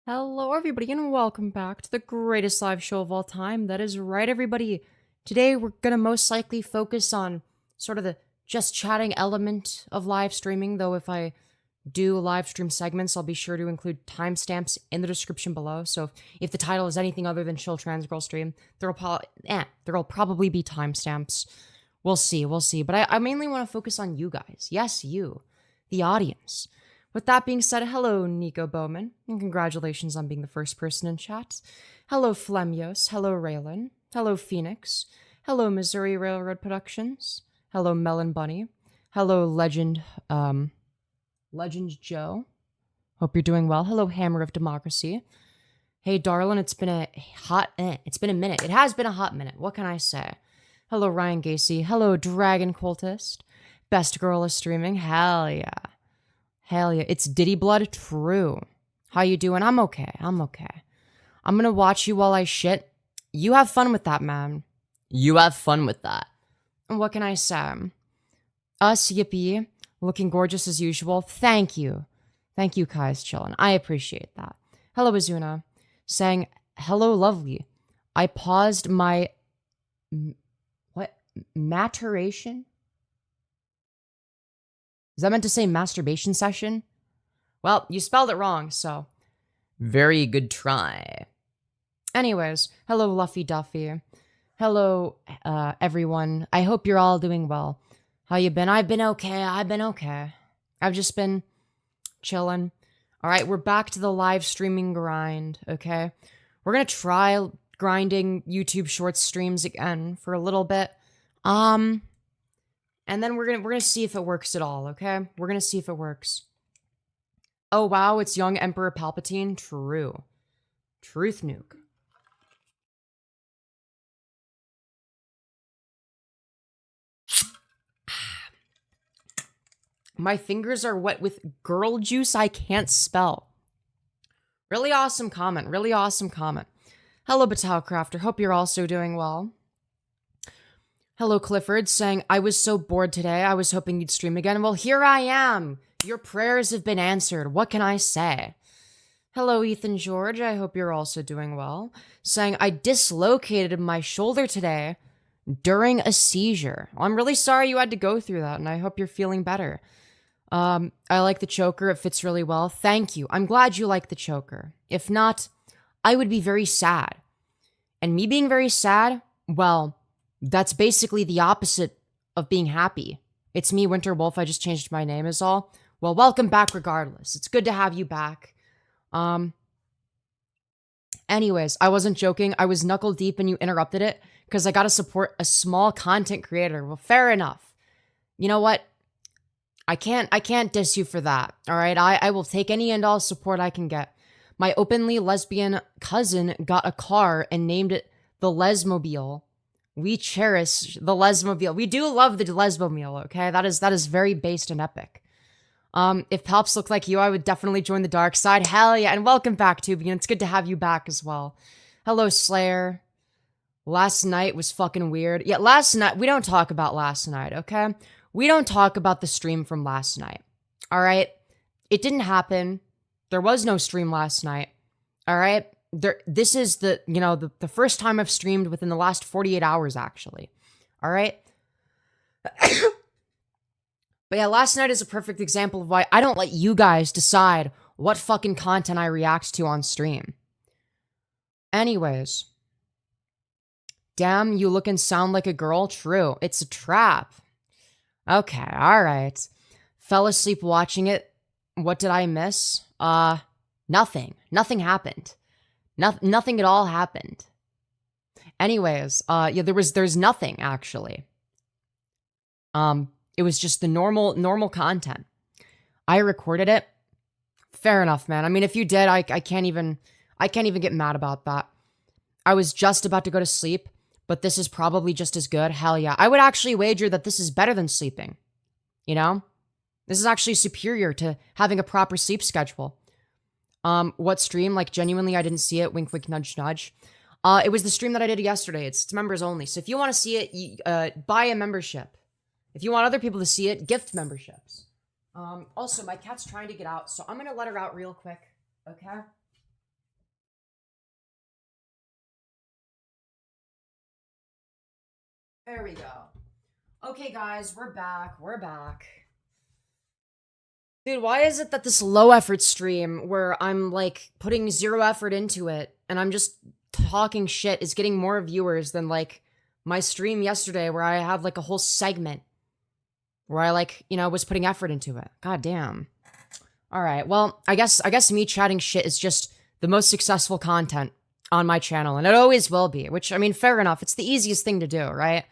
Hello, everybody, and welcome back to the greatest live show of all time. That is right, everybody. Today, we're gonna most likely focus on sort of the just chatting element of live streaming, though if I do live stream segments, I'll be sure to include timestamps in the description below. So if the title is anything other than Chill Trans Girl Stream, there'll probably be timestamps. We'll see. But I mainly want to focus on you guys. Yes, you, the audience. With that being said, hello, Nico Bowman, and congratulations on being the first person in chat. Hello, Femyoz. Hello, Raylan. Hello, Phoenix. Hello, Missouri Railroad Productions. Hello, Melon Bunny. Hello, Legend Joe. Hope you're doing well. Hello, Hammer of Democracy. Hey, darling, it's been a minute. It has been a hot minute. What can I say? Hello, Ryan Gacy. Hello, Dragon Cultist. Best girl is streaming. Hell yeah. Hell yeah. It's Diddy Blood. True. How you doing? I'm okay. I'm gonna watch you while I shit. You have fun with that, man. You have fun with that. And what can I say? Us, Yippee. Looking gorgeous as usual. Thank you. Thank you, Kai's chillin'. I appreciate that. Hello, Azuna. Saying, hello, lovely. I paused my... Maturation? Is that meant to say masturbation session? Well, you spelled it wrong, so... Very good try. Anyways, hello, Luffy Duffy. Hello, everyone. I hope you're all doing well. How you been? I've been okay. I've just been chilling. All right, we're back to the live streaming grind, okay? We're gonna try grinding YouTube Shorts streams again for a little bit. And then we're gonna see if it works at all, okay? We're gonna see if it works. Oh wow, it's young Emperor Palpatine. True. Truth nuke. My fingers are wet with girl juice I can't spell. Really awesome comment. Really awesome comment. Hello, Batal Crafter. Hope you're also doing well. Hello, Clifford, saying, I was so bored today. I was hoping you'd stream again. Well, here I am. Your prayers have been answered. What can I say? Hello, Ethan George. I hope you're also doing well. Saying, I dislocated my shoulder today during a seizure. Well, I'm really sorry you had to go through that, and I hope you're feeling better. I like the choker. It fits really well. Thank you. I'm glad you like the choker. If not, I would be very sad. And me being very sad, well, that's basically the opposite of being happy. It's me, Winter Wolf. I just changed my name is all. Well, welcome back regardless. It's good to have you back. Anyways, I wasn't joking. I was knuckle deep and you interrupted it because I gotta support a small content creator. Well, fair enough. You know what? I can't diss you for that, all right? I will take any and all support I can get. My openly lesbian cousin got a car and named it the Lesmobile. We cherish the Lesmobile. We do love the Lesmobile, okay? That is very based and epic. If Palps looked like you, I would definitely join the dark side. Hell yeah, and welcome back, Tubian. It's good to have you back as well. Hello, Slayer. Last night was fucking weird. Yeah, last night, we don't talk about last night, okay? We don't talk about the stream from last night, all right? It didn't happen. There was no stream last night, all right? This is the first time I've streamed within the last 48 hours, actually, all right? But yeah, last night is a perfect example of why I don't let you guys decide what fucking content I react to on stream. Anyways. Damn, you look and sound like a girl? True. It's a trap. Okay, alright. Fell asleep watching it. What did I miss? Nothing. Nothing happened. Nothing at all happened. Anyways, yeah, there's nothing, actually. It was just the normal content. I recorded it. Fair enough, man. I mean, if you did, I can't even get mad about that. I was just about to go to sleep, but this is probably just as good. Hell yeah. I would actually wager that this is better than sleeping. You know? This is actually superior to having a proper sleep schedule. What stream? Like, genuinely, I didn't see it. Wink, wink, nudge, nudge. It was the stream that I did yesterday. It's members only. So if you want to see it, buy a membership. If you want other people to see it, gift memberships. Also, my cat's trying to get out, so I'm gonna let her out real quick. Okay? There we go. Okay, guys, we're back. We're back. Dude, why is it that this low effort stream where I'm like putting zero effort into it and I'm just talking shit is getting more viewers than like my stream yesterday where I have like a whole segment where I like, was putting effort into it. God damn. All right. Well, I guess me chatting shit is just the most successful content on my channel and it always will be, which I mean, fair enough. It's the easiest thing to do, right?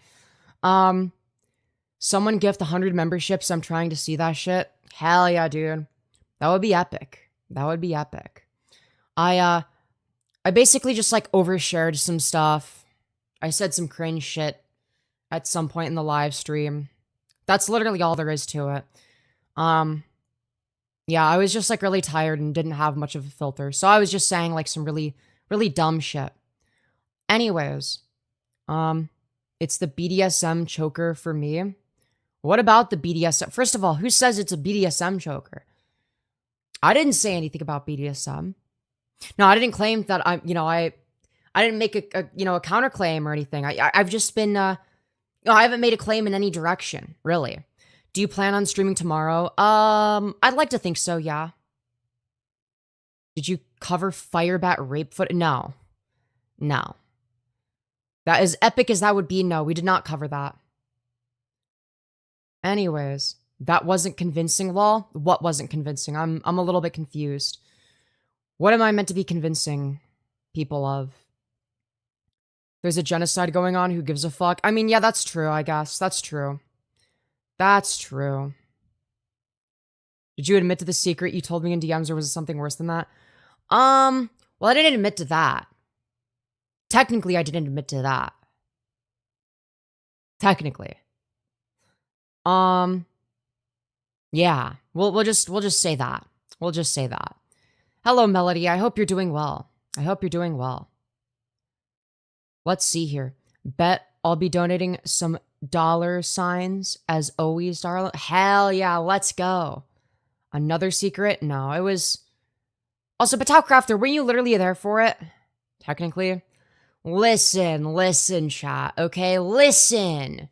Someone gift 100 memberships. I'm trying to see that shit. Hell yeah, dude. That would be epic. That would be epic. I basically just like overshared some stuff. I said some cringe shit at some point in the live stream. That's literally all there is to it. Yeah, I was just like really tired and didn't have much of a filter. So I was just saying like some really, really dumb shit. Anyways, it's the BDSM choker for me. What about the BDSM? First of all, who says it's a BDSM choker? I didn't say anything about BDSM. No, I didn't claim that I didn't make a counterclaim or anything. I've just been, I haven't made a claim in any direction, really. Do you plan on streaming tomorrow? I'd like to think so, yeah. Did you cover Firebat rape foot? No. No. That as epic as that would be, no, we did not cover that. Anyways, that wasn't convincing, lol. What wasn't convincing? I'm a little bit confused. What am I meant to be convincing people of? There's a genocide going on, who gives a fuck? I mean, yeah, that's true, I guess. That's true. That's true. Did you admit to the secret you told me in DMs, or was it something worse than that? Well, I didn't admit to that. Technically, I didn't admit to that. Technically. Yeah. We'll just say that. We'll just say that. Hello, Melody. I hope you're doing well. I hope you're doing well. Let's see here. Bet I'll be donating some $signs as always, darling. Hell yeah, let's go. Another secret? No, it was... Also, Patal Crafter, were you literally there for it? Technically. Listen, chat, okay? Listen.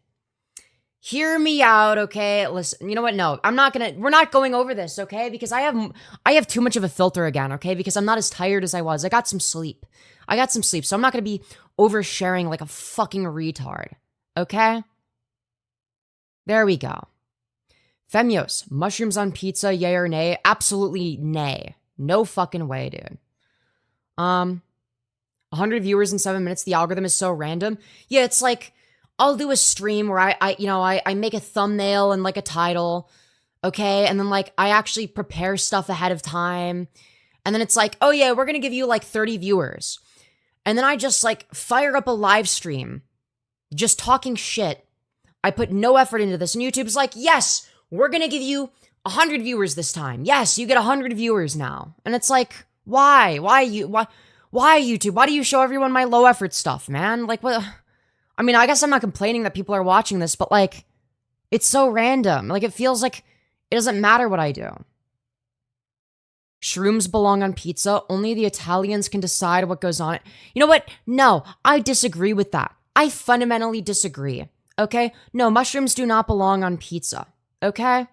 Hear me out, okay? Listen, you know what? No, we're not going over this, okay? Because I have too much of a filter again, okay? Because I'm not as tired as I was. I got some sleep, so I'm not gonna be oversharing like a fucking retard, okay? There we go. Femyoz, mushrooms on pizza, yay or nay? Absolutely nay. No fucking way, dude. 100 viewers in 7 minutes, the algorithm is so random. Yeah, it's like... I'll do a stream where I make a thumbnail and like a title, okay? And then like I actually prepare stuff ahead of time. And then it's like, oh yeah, we're gonna give you like 30 viewers. And then I just like fire up a live stream, just talking shit. I put no effort into this. And YouTube's like, yes, we're gonna give you 100 viewers this time. Yes, you get 100 viewers now. And it's like, why? Why YouTube? Why do you show everyone my low effort stuff, man? Like what? I mean, I guess I'm not complaining that people are watching this, but like, it's so random. Like, it feels like it doesn't matter what I do. Shrooms belong on pizza. Only the Italians can decide what goes on it. You know what? No, I disagree with that. I fundamentally disagree. Okay? No, mushrooms do not belong on pizza. Okay?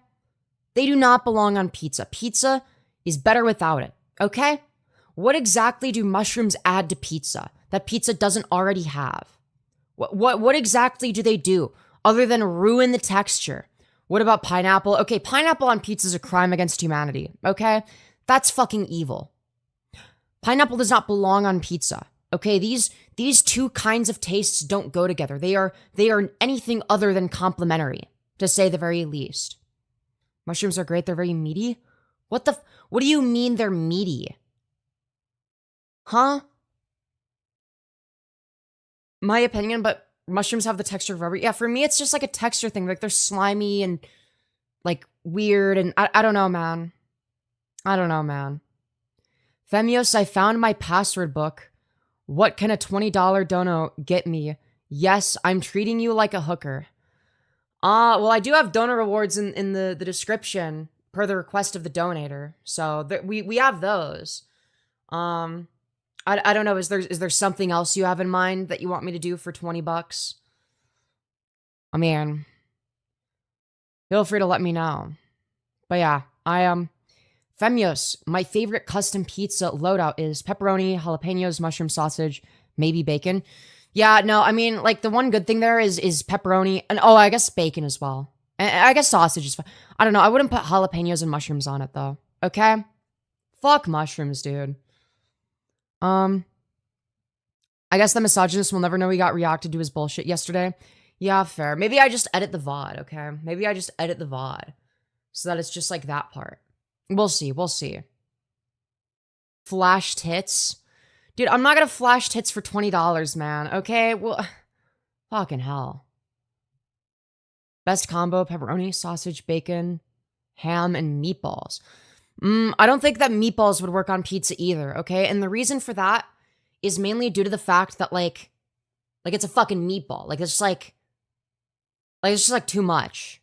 They do not belong on pizza. Pizza is better without it. Okay? What exactly do mushrooms add to pizza that pizza doesn't already have? What exactly do they do other than ruin the texture? What about pineapple? Okay, pineapple on pizza is a crime against humanity, okay? That's fucking evil. Pineapple does not belong on pizza, okay? These two kinds of tastes don't go together. They are anything other than complementary, to say the very least. Mushrooms are great, they're very meaty? What do you mean they're meaty? Huh? My opinion, but mushrooms have the texture of rubber. Yeah, for me, it's just like a texture thing. Like, they're slimy and, like, weird, and I don't know, man. I don't know, man. Femyoz, I found my password book. What can a $20 dono get me? Yes, I'm treating you like a hooker. Well, I do have donor rewards in the description per the request of the donator. So, we have those. I don't know, is there something else you have in mind that you want me to do for $20? I mean, feel free to let me know. But yeah, Femyoz, my favorite custom pizza loadout is pepperoni, jalapenos, mushroom sausage, maybe bacon. Yeah, no, I mean, like, the one good thing there is pepperoni, and oh, I guess bacon as well. And I guess sausage is fine. I don't know, I wouldn't put jalapenos and mushrooms on it, though. Okay? Fuck mushrooms, dude. I guess the misogynist will never know he got reacted to his bullshit yesterday. Yeah, fair. Maybe I just edit the VOD, okay? Maybe I just edit the VOD. So that it's just like that part. We'll see, we'll see. Flash tits? Dude, I'm not gonna flash tits for $20, man, okay? Well, fucking hell. Best combo, pepperoni, sausage, bacon, ham, and meatballs. I don't think that meatballs would work on pizza either, okay? And the reason for that is mainly due to the fact that, like it's a fucking meatball. Like, it's just, like, too much.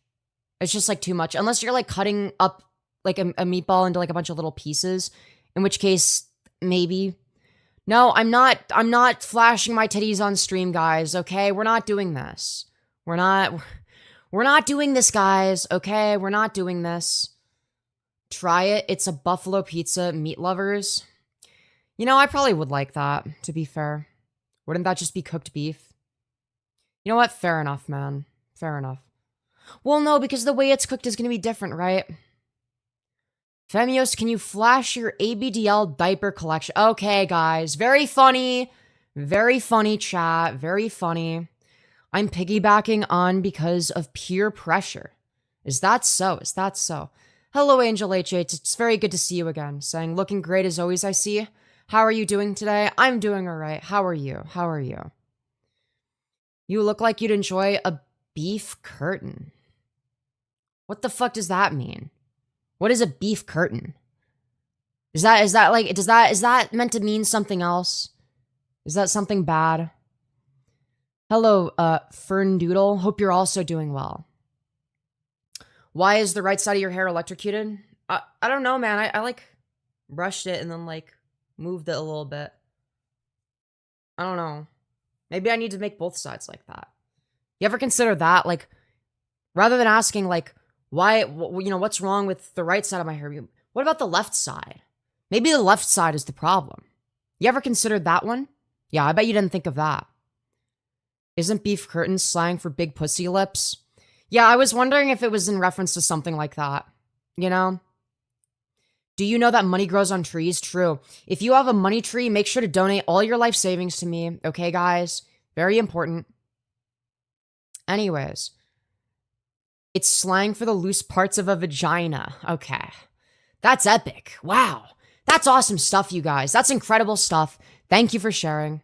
It's just, like, too much. Unless you're, like, cutting up, like, a meatball into, like, a bunch of little pieces. In which case, maybe. No, I'm not flashing my titties on stream, guys, okay? We're not doing this. We're not doing this, guys, okay? We're not doing this. Try it. It's a buffalo pizza, meat lovers. You know, I probably would like that, to be fair. Wouldn't that just be cooked beef? You know what? Fair enough, man. Fair enough. Well, no, because the way it's cooked is going to be different, right? Femyoz, can you flash your ABDL diaper collection? Okay, guys. Very funny. Very funny, chat. Very funny. I'm piggybacking on because of peer pressure. Is that so? Is that so? Hello, Angel H8. It's very good to see you again. Saying, looking great as always, I see. How are you doing today? I'm doing all right. How are you? How are you? You look like you'd enjoy a beef curtain. What the fuck does that mean? What is a beef curtain? Is that meant to mean something else? Is that something bad? Hello, Fern Doodle. Hope you're also doing well. Why is the right side of your hair electrocuted? I don't know, man. I like brushed it and then like moved it a little bit. I don't know. Maybe I need to make both sides like that. You ever consider that? Like, rather than asking like, why, you know, what's wrong with the right side of my hair? What about the left side? Maybe the left side is the problem. You ever considered that one? Yeah, I bet you didn't think of that. Isn't beef curtain slang for big pussy lips? Yeah, I was wondering if it was in reference to something like that. You know? Do you know that money grows on trees? True. If you have a money tree, make sure to donate all your life savings to me. Okay, guys? Very important. Anyways. It's slang for the loose parts of a vagina. Okay. That's epic. Wow. That's awesome stuff, you guys. That's incredible stuff. Thank you for sharing.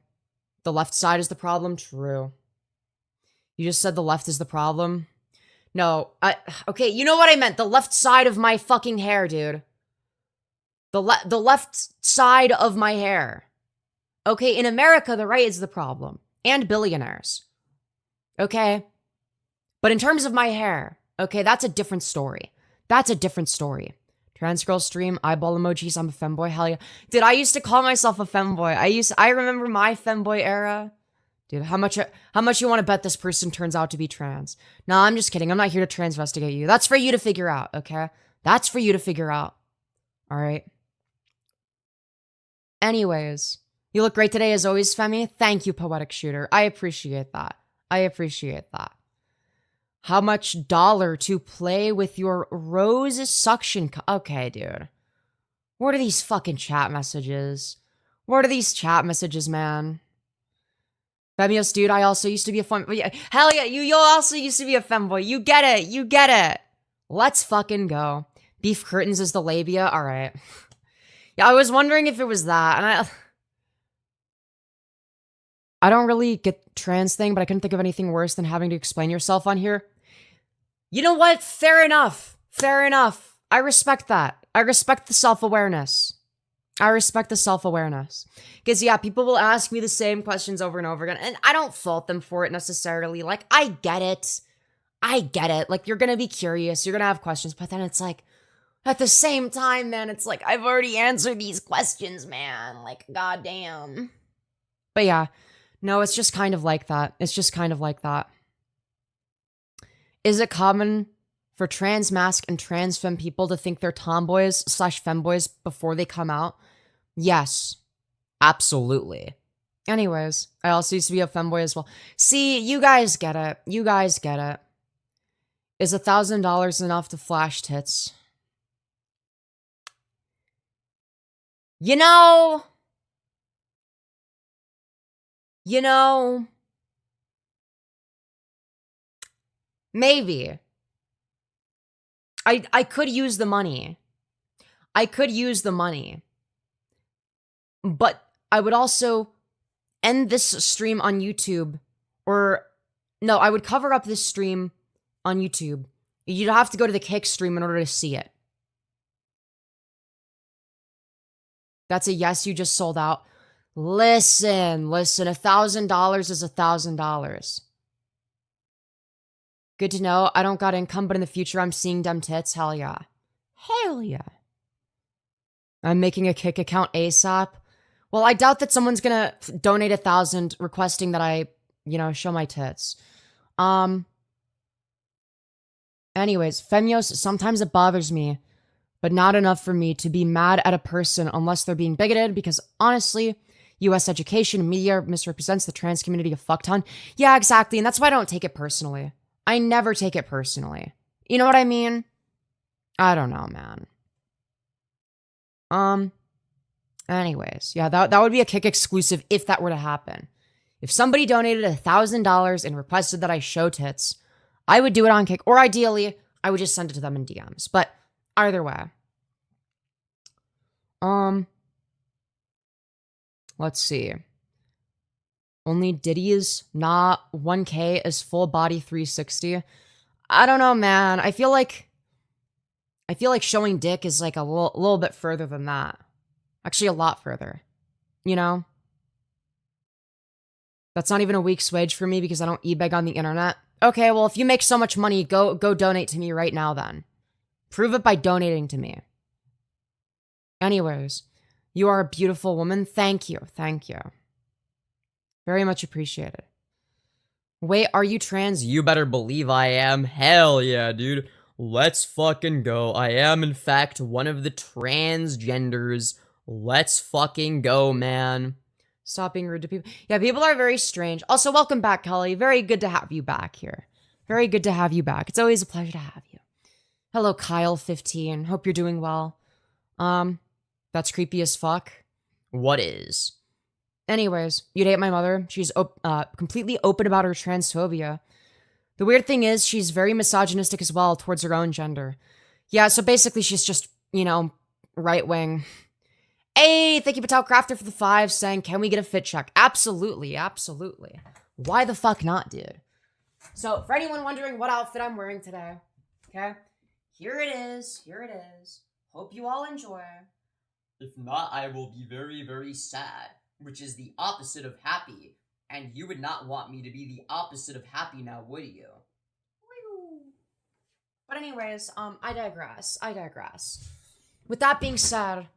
The left side is the problem? True. You just said the left is the problem? No. Okay, you know what I meant. The left side of my fucking hair, dude. The left side of my hair. Okay, in America, the right is the problem. And billionaires. Okay? But in terms of my hair, okay, that's a different story. That's a different story. Trans girl stream, eyeball emojis, I'm a femboy, hell yeah. Dude, I used to call myself a femboy. I remember my femboy era. Dude, how much you want to bet this person turns out to be trans? No, I'm just kidding. I'm not here to transvestigate you. That's for you to figure out, okay? That's for you to figure out. All right? Anyways, you look great today as always, Femi. Thank you, Poetic Shooter. I appreciate that. I appreciate that. How much dollar to play with your rose suction okay, dude. What are these fucking chat messages? What are these chat messages, man? Femyoz, dude, I also used to be a femboy. Hell yeah, you also used to be a femboy. You get it. You get it. Let's fucking go. Beef curtains is the labia. All right. Yeah, I was wondering if it was that. And I don't really get trans thing, but I couldn't think of anything worse than having to explain yourself on here. You know what? Fair enough. Fair enough. I respect that. I respect the self-awareness. I respect the self-awareness. Because, yeah, people will ask me the same questions over and over again, and I don't fault them for it necessarily. Like, I get it. I get it. Like, you're going to be curious. You're going to have questions, but then it's like, at the same time, man, it's like, I've already answered these questions, man. Like, goddamn. But yeah, no, it's just kind of like that. It's just kind of like that. Is it common for trans masc and trans femme people to think they're tomboys / femboys before they come out? Yes, absolutely. Anyways, I also used to be a femboy as well. See, you guys get it. You guys get it. Is $1,000 enough to flash tits? You know, maybe. I could use the money. I could use the money. But I would also end this stream on YouTube, or no, I would cover up this stream on YouTube. You'd have to go to the Kick stream in order to see it. That's a yes, you just sold out. Listen, $1,000 is $1,000. Good to know. I don't got income, but in the future I'm seeing them tits. Hell yeah. Hell yeah. I'm making a Kick account ASAP. Well, I doubt that someone's gonna donate 1,000 requesting that I, show my tits. Anyways, Femyoz, sometimes it bothers me, but not enough for me to be mad at a person unless they're being bigoted, because honestly, US education and media misrepresents the trans community a fuck ton. Yeah, exactly, and that's why I don't take it personally. I never take it personally. You know what I mean? I don't know, man. Anyways, yeah, that would be a Kick exclusive if that were to happen. If somebody donated $1,000 and requested that I show tits, I would do it on Kick, or ideally, I would just send it to them in DMs. But either way. Let's see. Only Diddy's, not 1K is full body 360. I don't know, man. I feel like showing dick is like a little bit further than that. Actually, a lot further. That's not even a week's wage for me because I don't e-beg on the internet. Okay, well, if you make so much money, go donate to me right now then. Prove it by donating to me. Anyways, you are a beautiful woman. Thank you. Thank you. Very much appreciated. Wait, are you trans? You better believe I am. Hell yeah, dude. Let's fucking go. I am, in fact, one of the transgenders. Let's fucking go, man. Stop being rude to people. Yeah, people are very strange. Also, welcome back, Kelly. Very good to have you back here. Very good to have you back. It's always a pleasure to have you. Hello, Kyle15. Hope you're doing well. That's creepy as fuck. What is? Anyways, you'd hate my mother. She's completely open about her transphobia. The weird thing is, she's very misogynistic as well towards her own gender. Yeah, so basically she's just, right-wing. Hey, thank you, Patel Crafter, for the 5, saying, can we get a fit check? Absolutely, absolutely. Why the fuck not, dude? So, for anyone wondering what outfit I'm wearing today, okay? Here it is. Here it is. Hope you all enjoy. If not, I will be very, very sad, which is the opposite of happy. And you would not want me to be the opposite of happy now, would you? But anyways, I digress. With that being said,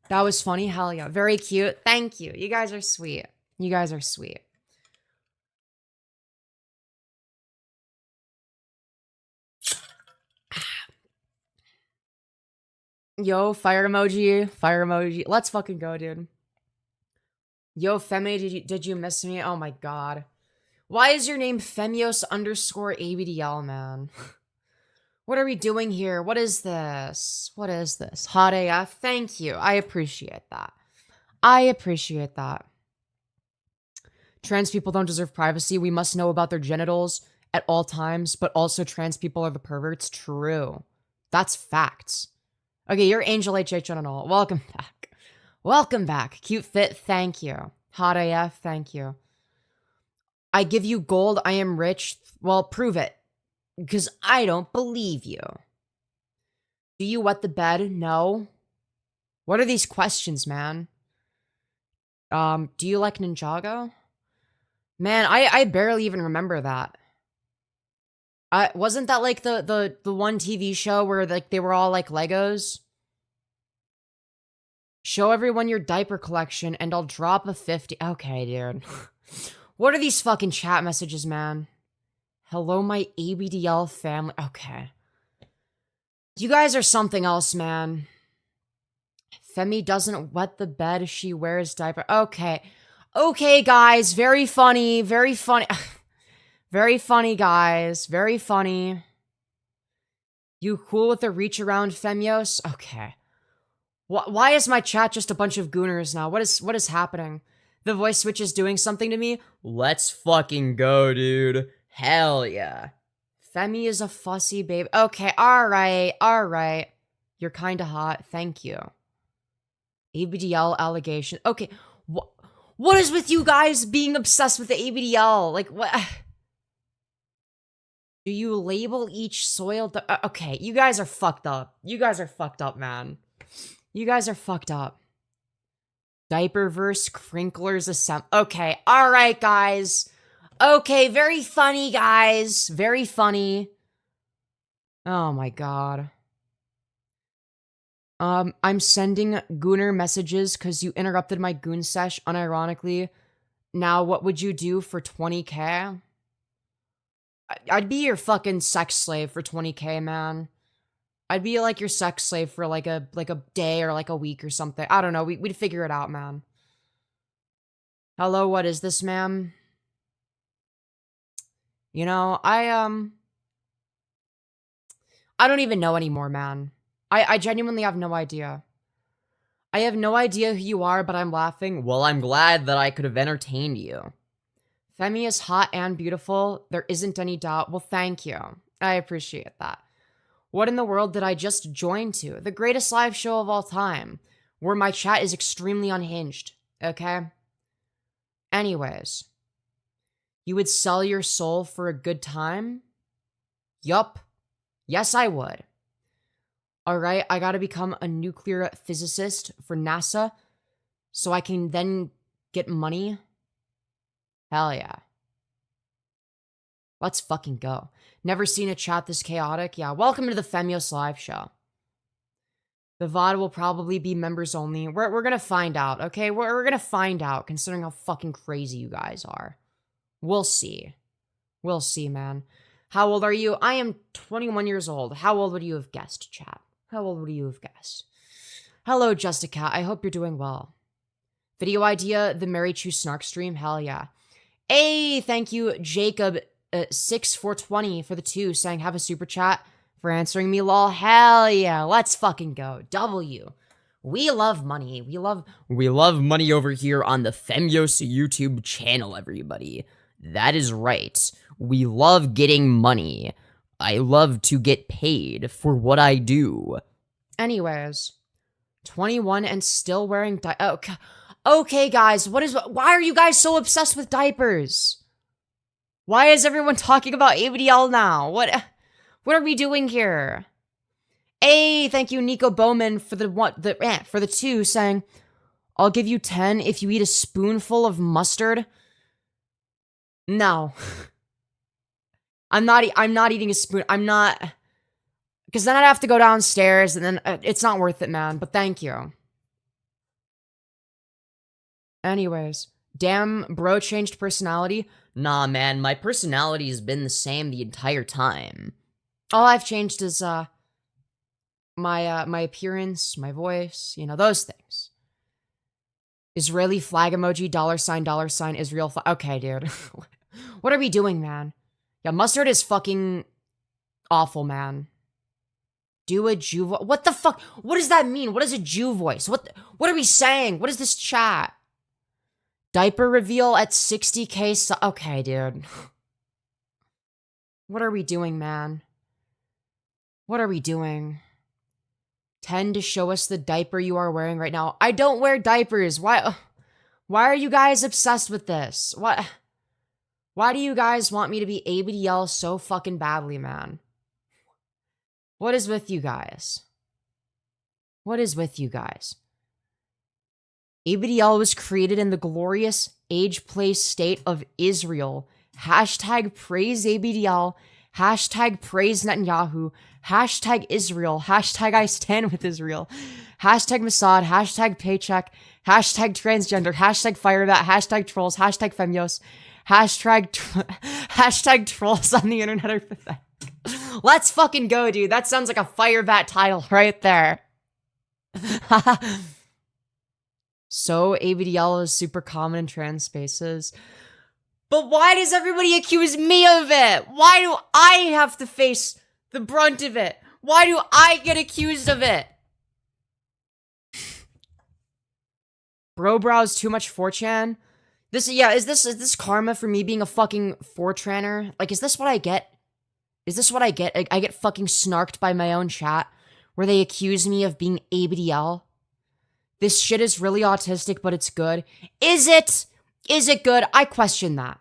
that was funny. Hell yeah. Very cute. Thank you. You guys are sweet. You guys are sweet. Yo, fire emoji. Fire emoji. Let's fucking go, dude. Yo, Femi, did you miss me? Oh my god. Why is your name Femyoz_ABDL, man? What are we doing here? What is this? What is this? Hot AF? Thank you. I appreciate that. I appreciate that. Trans people don't deserve privacy. We must know about their genitals at all times, but also trans people are the perverts. True. That's facts. Okay, you're Angel HH on all. Welcome back. Welcome back. Cute fit, thank you. Hot AF, thank you. I give you gold, I am rich. Well, prove it. Because I don't believe you. Do you wet the bed? No. What are these questions, man? Do you like Ninjago? Man, I barely even remember that. Wasn't that like the one TV show where like they were all like Legos? Show everyone your diaper collection and I'll drop a 50. Okay, dude. What are these fucking chat messages, man? Hello, my ABDL family. Okay. You guys are something else, man. Femi doesn't wet the bed. She wears diaper. Okay. Okay, guys. Very funny. Very funny. Very funny, guys. Very funny. You cool with the reach around, Femyoz? Okay. Why is my chat just a bunch of gooners now? What is happening? The voice switch is doing something to me? Let's fucking go, dude. Hell yeah. Femi is a fussy babe. Okay, alright. You're kinda hot. Thank you. ABDL allegation. Okay, what is with you guys being obsessed with the ABDL? Like, what? Do you label each soil? Okay, you guys are fucked up. You guys are fucked up, man. You guys are fucked up. Diaperverse, crinklers, okay, alright, guys. Okay, very funny, guys. Very funny. Oh my god. I'm sending gooner messages because you interrupted my goon sesh unironically. Now, what would you do for 20k? I'd be your fucking sex slave for 20k, man. I'd be like your sex slave for like a day or like a week or something. I don't know. We'd figure it out, man. Hello, what is this, ma'am? You know, I don't even know anymore, man. I genuinely have no idea. I have no idea who you are, but I'm laughing. Well, I'm glad that I could have entertained you. Femi is hot and beautiful. There isn't any doubt. Well, thank you. I appreciate that. What in the world did I just join to? The greatest live show of all time, where my chat is extremely unhinged, okay? Anyways, you would sell your soul for a good time? Yup. Yes, I would. Alright, I gotta become a nuclear physicist for NASA so I can then get money. Hell yeah. Let's fucking go. Never seen a chat this chaotic. Yeah, welcome to the Femyoz live show. The VOD will probably be members only. We're gonna find out, okay? We're gonna find out, considering how fucking crazy you guys are. We'll see. We'll see, man. How old are you? I am 21 years old. How old would you have guessed, chat? How old would you have guessed? Hello, Justica. I hope you're doing well. Video idea, the Mary Chew Snark stream? Hell yeah. Hey, thank you, Jacob 6420 for the 2, saying have a super chat for answering me, lol. Hell yeah, let's fucking go. W. We love money. We love money over here on the Femyoz YouTube channel, everybody. That is right. We love getting money. I love to get paid for what I do. Anyways, 21 and still wearing okay, guys, why are you guys so obsessed with diapers? Why is everyone talking about ABDL now? What are we doing here? Hey, thank you, Nico Bowman, for the 2, saying, I'll give you 10 if you eat a spoonful of mustard. No. I'm not eating a spoon. I'm not, because then I'd have to go downstairs, and then it's not worth it, man. But thank you. Anyways, damn, bro changed personality. Nah, man, my personality has been the same the entire time. All I've changed is my appearance, my voice, you know, those things. Israeli flag emoji, $, Israel flag. Okay, dude. What are we doing, man? Yeah, mustard is fucking awful, man. Do a Jew voice. What the fuck? What does that mean? What is a Jew voice? What are we saying? What is this chat? Diaper reveal at 60k. Okay, dude. What are we doing, man? What are we doing? 10 to show us the diaper you are wearing right now. I don't wear diapers. Why are you guys obsessed with this? Why do you guys want me to be ABDL so fucking badly, man? What is with you guys? What is with you guys? ABDL was created in the glorious age, place, state of Israel. Hashtag praise ABDL. Hashtag praise Netanyahu. Hashtag Israel. Hashtag I stand with Israel. Hashtag Mossad. Hashtag paycheck. Hashtag transgender. Hashtag firebat. Hashtag trolls. Hashtag Femyoz. Hashtag trolls on the internet are pathetic. Let's fucking go, dude. That sounds like a fire bat title right there. So ABDL is super common in trans spaces. But why does everybody accuse me of it? Why do I have to face the brunt of it? Why do I get accused of it? Bro browse too much 4chan? Is this karma for me being a fucking 4chaner? Like, is this what I get? Is this what I get? I get fucking snarked by my own chat where they accuse me of being ABDL. This shit is really autistic, but it's good. Is it? Is it good? I question that.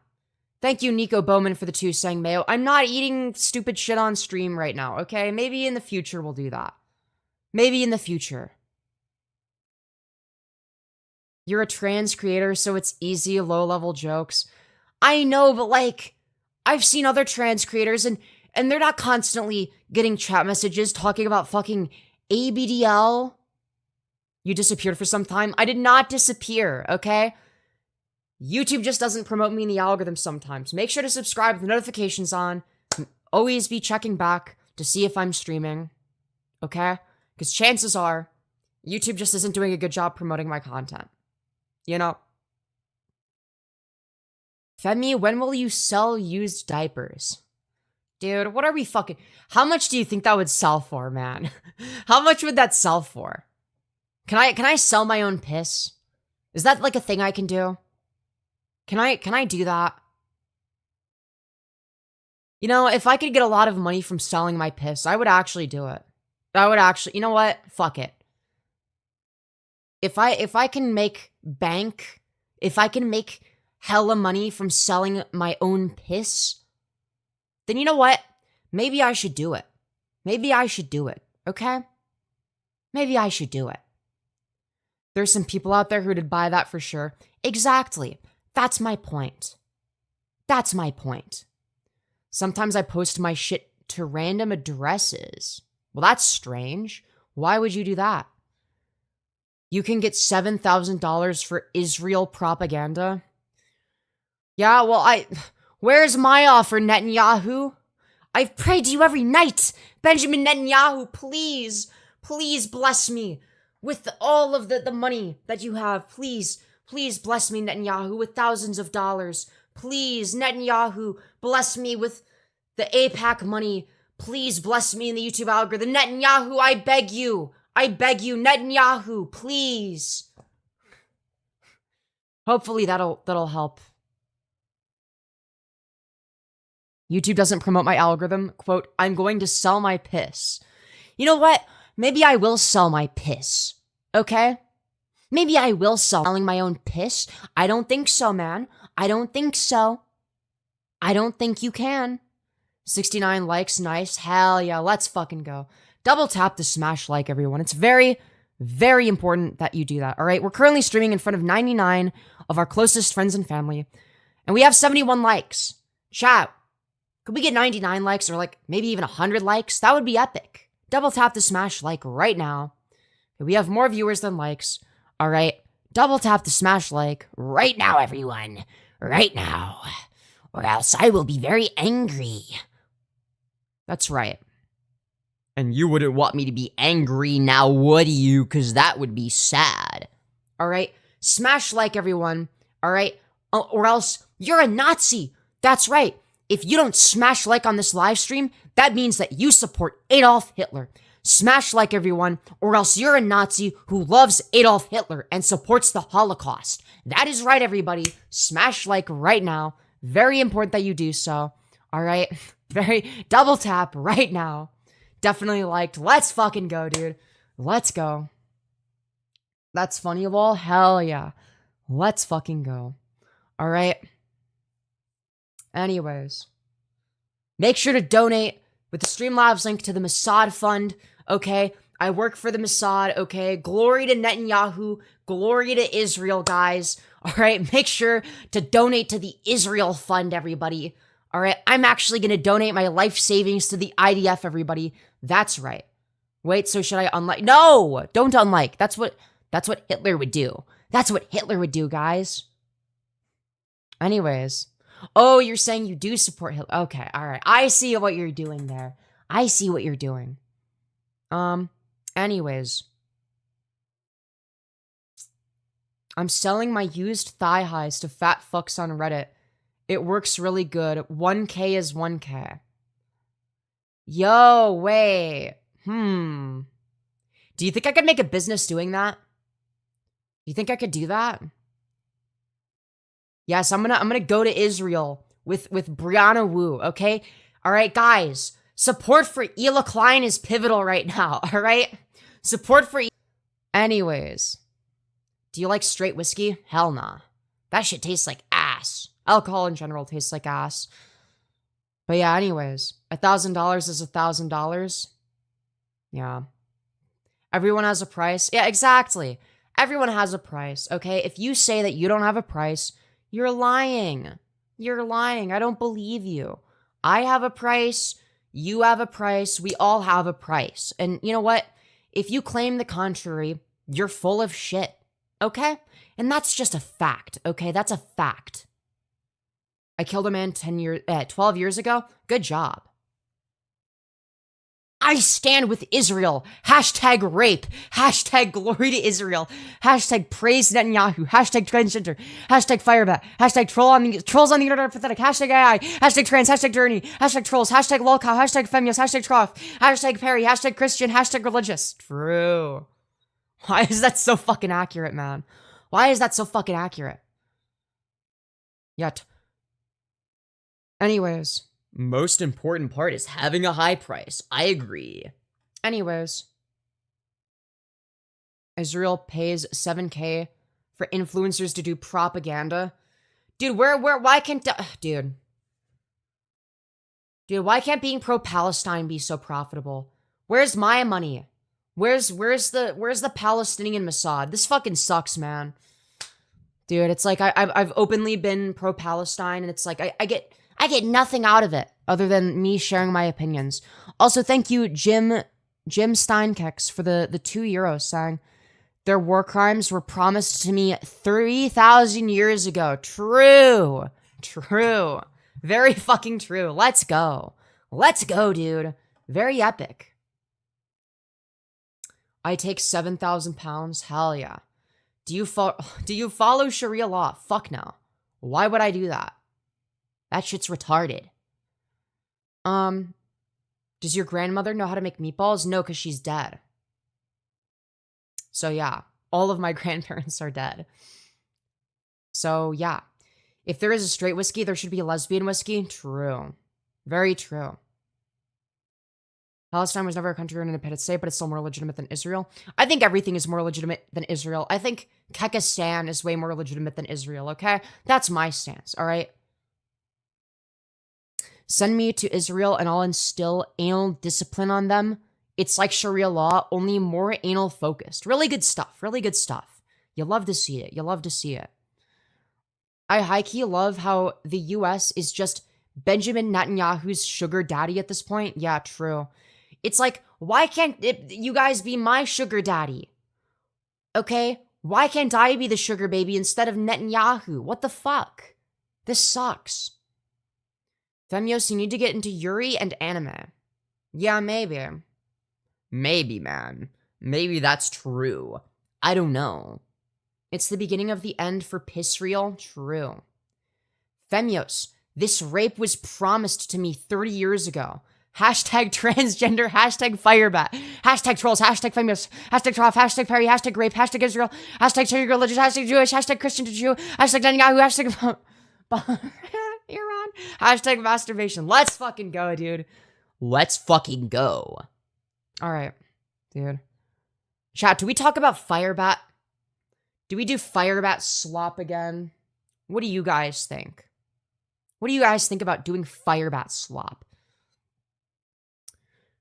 Thank you, Nico Bowman, for the 2 saying Mayo. I'm not eating stupid shit on stream right now, okay? Maybe in the future we'll do that. Maybe in the future. You're a trans creator, so it's easy, low-level jokes. I know, but like, I've seen other trans creators, and they're not constantly getting chat messages talking about fucking ABDL. You disappeared for some time. I did not disappear, okay? YouTube just doesn't promote me in the algorithm sometimes. Make sure to subscribe with the notifications on. Always be checking back to see if I'm streaming, okay? Because chances are, YouTube just isn't doing a good job promoting my content. You know? Femi, when will you sell used diapers? Dude, what are we fucking... How much do you think that would sell for, man? How much would that sell for? Can I sell my own piss? Is that like a thing I can do? Can I do that? You know, if I could get a lot of money from selling my piss, I would actually do it. I would actually... You know what? Fuck it. If I can make bank, if I can make hella money from selling my own piss, then you know what? Maybe I should do it. Maybe I should do it, okay? Maybe I should do it. There's some people out there who'd buy that for sure. Exactly. That's my point. That's my point. Sometimes I post my shit to random addresses. Well, that's strange. Why would you do that? You can get $7,000 for Israel propaganda? Yeah, well, where's my offer, Netanyahu? I've prayed to you every night. Benjamin Netanyahu, please, please bless me with all of the money that you have. Please, please bless me, Netanyahu, with thousands of dollars. Please, Netanyahu, bless me with the APAC money. Please bless me in the YouTube algorithm. Netanyahu, I beg you. I beg you, Netanyahu, please. Hopefully that'll help. YouTube doesn't promote my algorithm. Quote, I'm going to sell my piss. You know what? Maybe I will sell my piss. Okay? Maybe I will selling my own piss. I don't think so, man. I don't think so. I don't think you can. 69 likes, nice. Hell yeah, let's fucking go. Double tap the smash like, everyone. It's very, very important that you do that, all right? We're currently streaming in front of 99 of our closest friends and family, and we have 71 likes. Chat, could we get 99 likes or like maybe even 100 likes? That would be epic. Double tap the smash like right now. We have more viewers than likes, all right? Double tap the smash like right now, everyone. Right now. Or else I will be very angry. That's right. And you wouldn't want me to be angry now, would you? Because that would be sad. All right? Smash like, everyone. All right? Or else you're a Nazi. That's right. If you don't smash like on this live stream, that means that you support Adolf Hitler. Smash like, everyone, or else you're a Nazi who loves Adolf Hitler and supports the Holocaust. That is right, everybody. Smash like right now. Very important that you do so. All right? Very double tap right now. Definitely liked. Let's fucking go, dude. Let's go. That's funny of all. Hell yeah. Let's fucking go. All right. Anyways. Make sure to donate with the Streamlabs link to the Mossad Fund. Okay. I work for the Mossad. Okay. Glory to Netanyahu. Glory to Israel, guys. All right. Make sure to donate to the Israel Fund, everybody. All right. I'm actually going to donate my life savings to the IDF, everybody. That's right. Wait, so should I unlike? No, don't unlike. That's what Hitler would do. That's what Hitler would do, guys. Anyways, Oh, you're saying you do support Hitler. Okay, all right. I see what you're doing there. I see what you're doing. Anyways. I'm selling my used thigh highs to fat fucks on Reddit. It works really good. 1K is 1K. Yo, wait. Do you think I could make a business doing that? Do you think I could do that? Yes, I'm gonna go to Israel with Brianna Wu, okay? All right, guys. Support for Ela Klein is pivotal right now, all right? Support for Anyways. Do you like straight whiskey? Hell nah. That shit tastes like ass. Alcohol in general tastes like ass. But yeah, anyways. $1,000 is $1,000. Yeah. Everyone has a price. Yeah, exactly. Everyone has a price, okay? If you say that you don't have a price, you're lying. You're lying. I don't believe you. I have a price. You have a price. We all have a price. And you know what? If you claim the contrary, you're full of shit. Okay? And that's just a fact, okay? That's a fact. I killed a man 12 years ago. Good job. I stand with Israel. Hashtag rape. Hashtag glory to Israel. Hashtag praise Netanyahu. Hashtag transgender. Hashtag firebat. Hashtag trolls on the internet are pathetic. Hashtag AI. Hashtag trans. Hashtag journey. Hashtag trolls. Hashtag lolcow. Hashtag Femyoz. Hashtag trough. Hashtag Perry. Hashtag Christian. Hashtag religious. True. Why is that so fucking accurate, man? Why is that so fucking accurate? Yet. Anyways. Most important part is having a high price. I agree. Anyways. Israel pays 7K for influencers to do propaganda. Dude, why can't... Dude, why can't being pro-Palestine be so profitable? Where's my money? Where's the Palestinian Mossad? This fucking sucks, man. Dude, it's like I've openly been pro-Palestine, and it's like I get nothing out of it other than me sharing my opinions. Also, thank you, Jim Steinkex, for the €2 saying their war crimes were promised to me 3,000 years ago. True. Very fucking true. Let's go, dude. Very epic. I take 7,000 pounds. Hell yeah. Do you follow Sharia law? Fuck no. Why would I do that? That shit's retarded. Does your grandmother know how to make meatballs? No, because she's dead. So yeah, all of my grandparents are dead. So yeah, if there is a straight whiskey, there should be a lesbian whiskey. True. Very true. Palestine was never a country or an independent state, but it's still more legitimate than Israel. I think everything is more legitimate than Israel. I think Kekistan is way more legitimate than Israel, okay? That's my stance, all right? Send me to Israel and I'll instill anal discipline on them. It's like Sharia law, only more anal focused. Really good stuff. Really good stuff. You love to see it. I high-key love how the US is just Benjamin Netanyahu's sugar daddy at this point. Yeah, true. It's like, why can't you guys be my sugar daddy? Okay? Why can't I be the sugar baby instead of Netanyahu? What the fuck? This sucks. Femyoz, you need to get into Yuri and anime. Yeah, maybe. Maybe, man. Maybe that's true. I don't know. It's the beginning of the end for piss reel. True. Femyoz, this rape was promised to me 30 years ago. Hashtag transgender, hashtag firebat, hashtag trolls, hashtag Femyoz, hashtag trough, hashtag Perry, hashtag rape, hashtag Israel, hashtag change religious, hashtag Jewish, hashtag Christian to Jew, hashtag Netanyahu, hashtag Iran, hashtag masturbation. Let's fucking go, dude. Let's fucking go. All right, dude. Chat, do we talk about firebat? Do we do firebat slop again? What do you guys think? What do you guys think about doing firebat slop?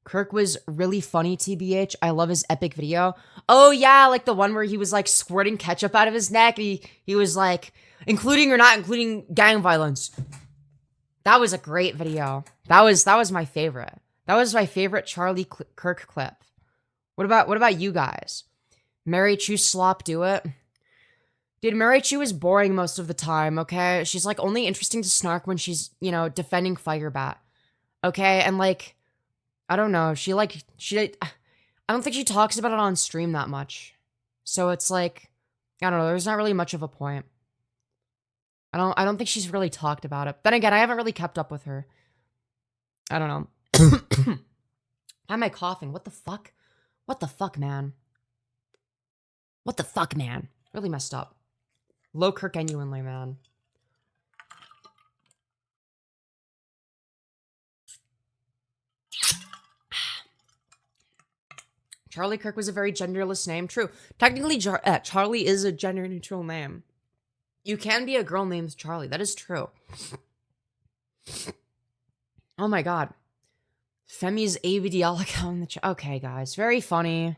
Kirk was really funny, TBH. I love his epic video. Oh, yeah, like the one where he was, like, squirting ketchup out of his neck. He was, like, including or not including gang violence. That was a great video. That was my favorite. That was my favorite Charlie Kirk clip. What about you guys? Mary True Slop do it? Dude, Marichi was boring most of the time, okay? She's, like, only interesting to snark when she's, you know, defending Firebat. Okay? And, like, I don't know. I don't think she talks about it on stream that much. So it's like, I don't know. There's not really much of a point. I don't think she's really talked about it. Then again, I haven't really kept up with her. I don't know. Why am I coughing? What the fuck? What the fuck, man? What the fuck, man? Really messed up. Low Kirk genuinely, man. Charlie Kirk was a very genderless name. True. Technically, Charlie is a gender-neutral name. You can be a girl named Charlie. That is true. Oh my god. Femi's AVDL account in the chat. Okay, guys. Very funny.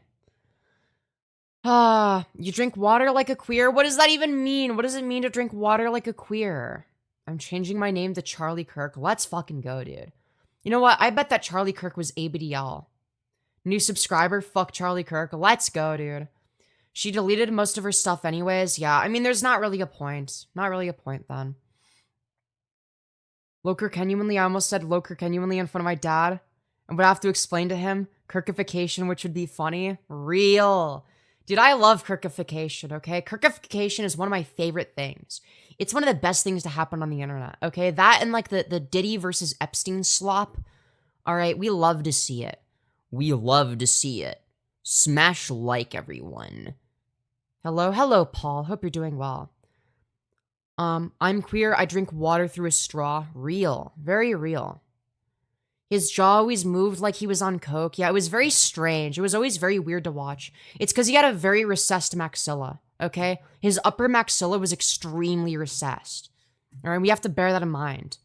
You drink water like a queer? What does that even mean? What does it mean to drink water like a queer? I'm changing my name to Charlie Kirk. Let's fucking go, dude. You know what? I bet that Charlie Kirk was ABDL. New subscriber, fuck Charlie Kirk. Let's go, dude. She deleted most of her stuff anyways. Yeah, I mean, there's not really a point. Not really a point, then. Low Kirk genuinely, I almost said Low Kirk genuinely in front of my dad. And would have to explain to him Kirkification, which would be funny. Real. Dude, I love Kirkification, okay? Kirkification is one of my favorite things. It's one of the best things to happen on the internet, okay? That and, like, the Diddy versus Epstein slop. All right, we love to see it. We love to see it. Smash like, everyone. Hello, Paul. Hope you're doing well. I'm queer. I drink water through a straw. Real. Very real. His jaw always moved like he was on coke. Yeah, it was very strange. It was always very weird to watch. It's because he had a very recessed maxilla, okay? His upper maxilla was extremely recessed. All right, we have to bear that in mind.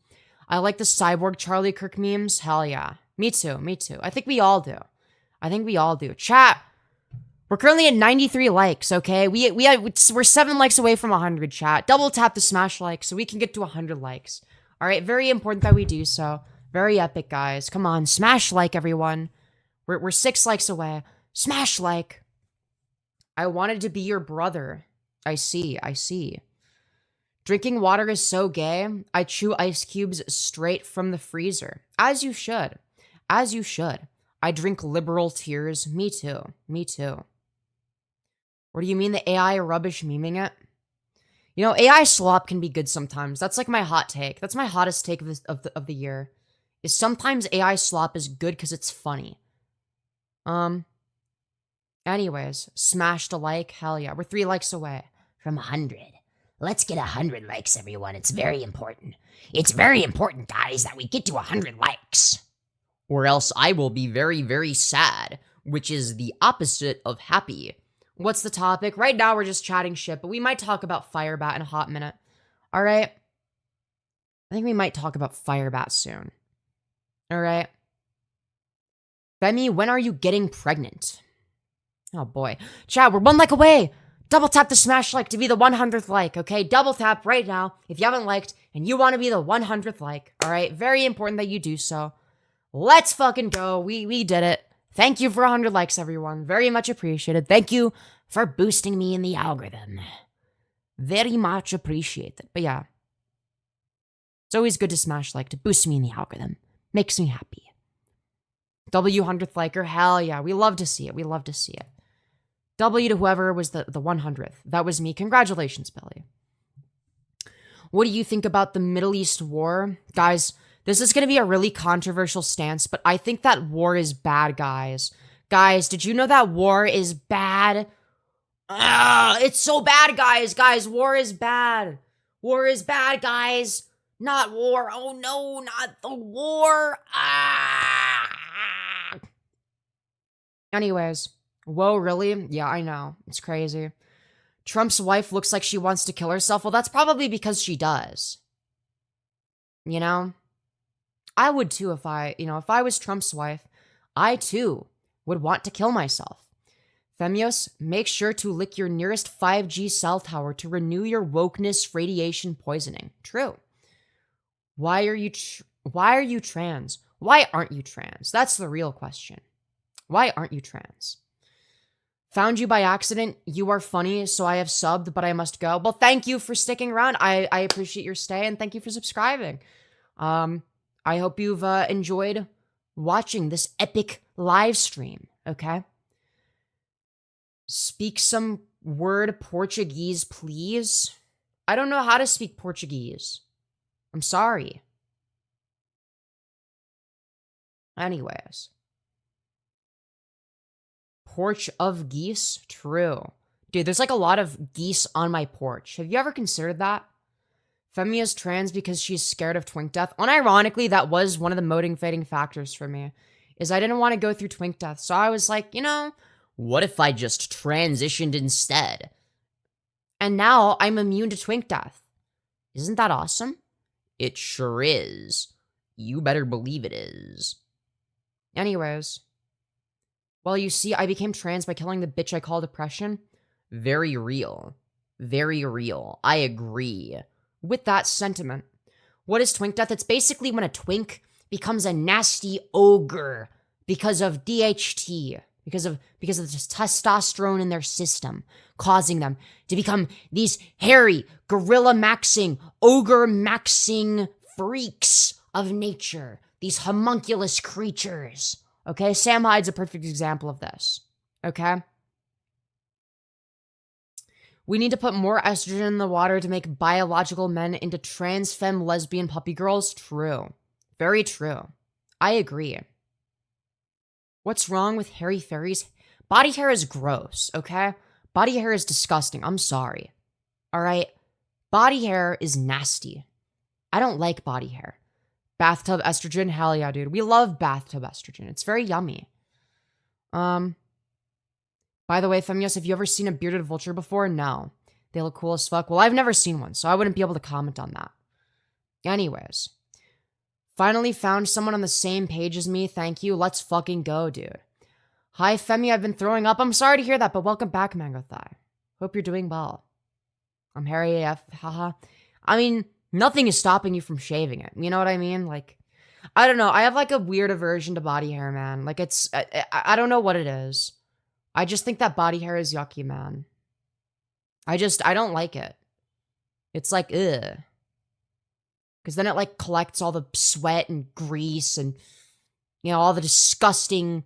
I like the cyborg Charlie Kirk memes. Hell yeah. Me too, me too. I think we all do. I think we all do. Chat, we're currently at 93 likes, okay? We're 7 likes away from 100, chat. Double tap the smash like so we can get to 100 likes. All right, very important that we do so. Very epic, guys. Come on, smash like, everyone. We're 6 likes away. Smash like. I wanted to be your brother. I see, I see. Drinking water is so gay. I chew ice cubes straight from the freezer. As you should. As you should. I drink liberal tears. Me too. Me too. Or do you mean the AI rubbish memeing it? You know, AI slop can be good sometimes. That's like my hot take. That's my hottest take of the year. Is sometimes AI slop is good because it's funny. Anyways, smashed a like. Hell yeah. We're 3 likes away from 100. Let's get 100 likes, everyone. It's very important. It's very important, guys, that we get to 100 likes. Or else I will be very, very sad, which is the opposite of happy. What's the topic? Right now we're just chatting shit, but we might talk about Firebat in a hot minute. All right? I think we might talk about Firebat soon. All right? Femi, when are you getting pregnant? Oh boy. Chat, we're 1 like away. Double tap the smash like to be the 100th like, okay? Double tap right now if you haven't liked and you want to be the 100th like, all right? Very important that you do so. Let's fucking go. We did it. Thank you for 100 likes, everyone. Very much appreciated. Thank you for boosting me in the algorithm. Very much appreciated. But yeah. It's always good to smash like to boost me in the algorithm. Makes me happy. W 100th liker. Hell yeah. We love to see it. We love to see it. W to whoever was the 100th. That was me. Congratulations, Billy. What do you think about the Middle East war? Guys, this is going to be a really controversial stance, but I think that war is bad, guys. Guys, did you know that war is bad? It's so bad, guys. Guys, war is bad. War is bad, guys. Not war. Oh, no, not the war. Anyways. Whoa, really? Yeah, I know. It's crazy. Trump's wife looks like she wants to kill herself. Well, that's probably because she does. You know? I would too if I was Trump's wife. I too would want to kill myself. Femyoz, make sure to lick your nearest 5G cell tower to renew your wokeness radiation poisoning. True. Why are you trans? Why aren't you trans? That's the real question. Why aren't you trans? Found you by accident. You are funny, so I have subbed, but I must go. Well, thank you for sticking around. I appreciate your stay, and thank you for subscribing. I hope you've enjoyed watching this epic live stream, okay? Speak some word Portuguese, please. I don't know how to speak Portuguese. I'm sorry. Anyways. Porch of geese? True. Dude, there's like a lot of geese on my porch. Have you ever considered that? Femyoz trans because she's scared of twink death. Unironically, that was one of the motivating factors for me. Is I didn't want to go through twink death. So I was like, you know, what if I just transitioned instead? And now I'm immune to twink death. Isn't that awesome? It sure is. You better believe it is. Anyways. Well, you see, I became trans by killing the bitch I call depression. Very real. Very real. I agree with that sentiment. What is twink death? It's basically when a twink becomes a nasty ogre because of DHT, because of the testosterone in their system, causing them to become these hairy, gorilla maxing, ogre maxing freaks of nature, these homunculus creatures. Okay, Sam Hyde's a perfect example of this. Okay? We need to put more estrogen in the water to make biological men into trans femme lesbian puppy girls. True. Very true. I agree. What's wrong with hairy fairies? Body hair is gross, okay? Body hair is disgusting. I'm sorry. All right? Body hair is nasty. I don't like body hair. Bathtub estrogen? Hell yeah, dude. We love bathtub estrogen. It's very yummy. By the way, Femyoz, have you ever seen a bearded vulture before? No. They look cool as fuck. Well, I've never seen one, so I wouldn't be able to comment on that. Anyways. Finally found someone on the same page as me. Thank you. Let's fucking go, dude. Hi, Femi. I've been throwing up. I'm sorry to hear that, but welcome back, Mango Thigh. Hope you're doing well. I'm Harry AF. Haha. I mean, nothing is stopping you from shaving it. You know what I mean? Like, I don't know. I have like a weird aversion to body hair, man. Like it's, I don't know what it is. I just think that body hair is yucky, man. I don't like it. It's like, ugh. Because then it like collects all the sweat and grease and, you know, all the disgusting,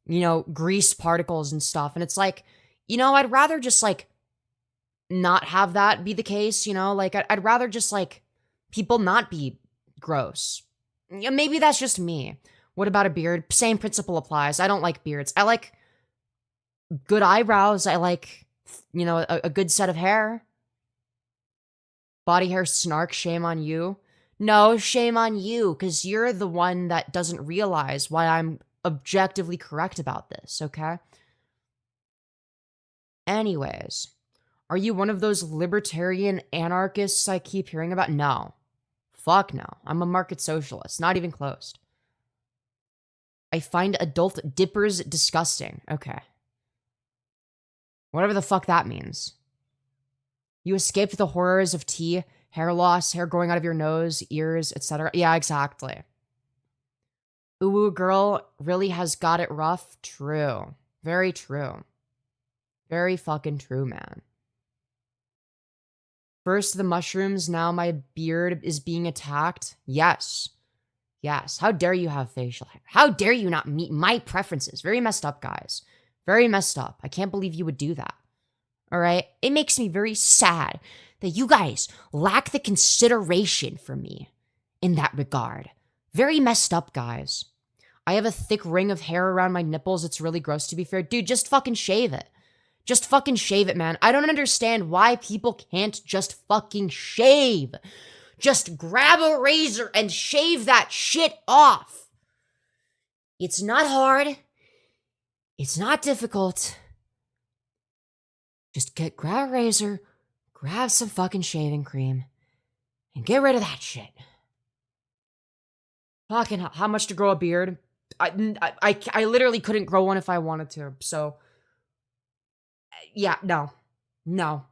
you know, grease particles and stuff. And it's like, you know, I'd rather just like not have that be the case, you know? Like, I'd rather just like people not be gross. Yeah, maybe that's just me. What about a beard? Same principle applies. I don't like beards. I like good eyebrows. I like, you know, a good set of hair. Body hair snark, shame on you. No, shame on you, because you're the one that doesn't realize why I'm objectively correct about this, okay? Anyways, are you one of those libertarian anarchists I keep hearing about? No. Fuck no. I'm a market socialist. Not even close. I find adult dippers disgusting. Okay. Whatever the fuck that means. You escaped the horrors of tea, hair loss, hair growing out of your nose, ears, etc. Yeah, exactly. Ooh, girl really has got it rough. True. Very true. Very fucking true, man. First the mushrooms, now my beard is being attacked. Yes. Yes. How dare you have facial hair? How dare you not meet my preferences? Very messed up, guys. Very messed up. I can't believe you would do that. All right? It makes me very sad that you guys lack the consideration for me in that regard. Very messed up, guys. I have a thick ring of hair around my nipples. It's really gross, to be fair. Dude, just fucking shave it. Just fucking shave it, man. I don't understand why people can't just fucking shave. Just grab a razor and shave that shit off. It's not hard. It's not difficult. Just grab a razor, grab some fucking shaving cream, and get rid of that shit. Fucking hell, how much to grow a beard? I literally couldn't grow one if I wanted to, so... Yeah, no. No.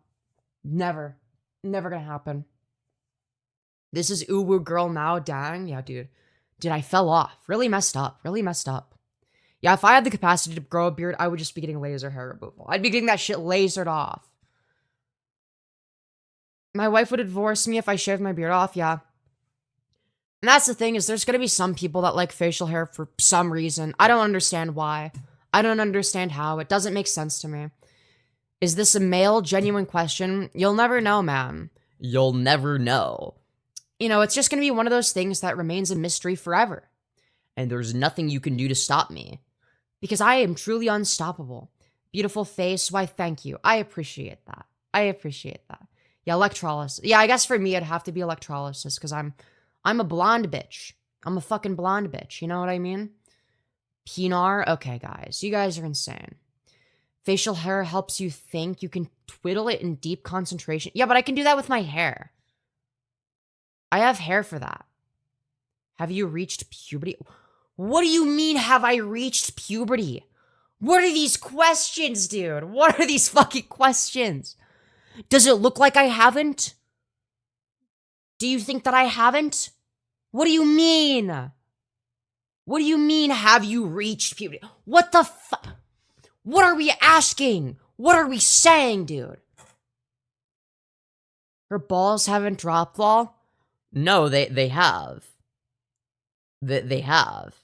Never. Never gonna happen. This is Uwu girl now, dang. Yeah, dude. Dude, I fell off. Really messed up. Really messed up. Yeah, if I had the capacity to grow a beard, I would just be getting laser hair removal. I'd be getting that shit lasered off. My wife would divorce me if I shaved my beard off, yeah. And that's the thing, is there's gonna be some people that like facial hair for some reason. I don't understand why. I don't understand how. It doesn't make sense to me. Is this a male genuine question? You'll never know, man. You'll never know. You know, it's just gonna be one of those things that remains a mystery forever. And there's nothing you can do to stop me. Because I am truly unstoppable. Beautiful face, why thank you. I appreciate that. I appreciate that. Yeah, electrolysis. Yeah, I guess for me it'd have to be electrolysis, because I'm a blonde bitch. I'm a fucking blonde bitch, you know what I mean? Pinar? Okay, guys, you guys are insane. Facial hair helps you think. You can twiddle it in deep concentration. Yeah, but I can do that with my hair. I have hair for that. Have you reached puberty? What do you mean, have I reached puberty? What are these questions, dude? What are these fucking questions? Does it look like I haven't? Do you think that I haven't? What do you mean? What do you mean, have you reached puberty? What the fuck? What are we asking? What are we saying, dude? Her balls haven't dropped, lol? No, they have. They have.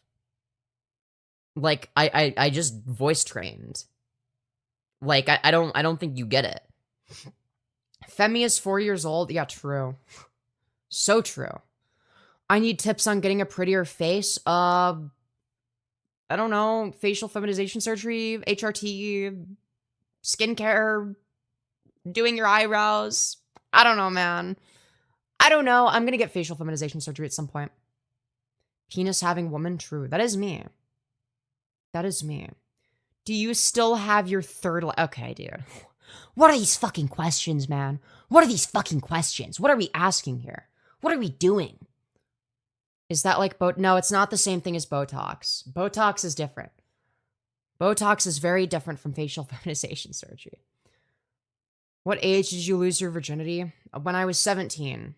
Like, I just voice trained. Like, I don't think you get it. Femi is 4 years old. Yeah, true. So true. I need tips on getting a prettier face. I don't know. Facial feminization surgery, HRT, skincare, doing your eyebrows. I don't know, man. I don't know. I'm gonna get facial feminization surgery at some point. Penis having woman, true. That is me. That is me. Do you still have your third okay, dude. What are these fucking questions, man? What are these fucking questions? What are we asking here? What are we doing? Is that like no, it's not the same thing as Botox. Botox is different. Botox is very different from facial feminization surgery. What age did you lose your virginity? When I was 17.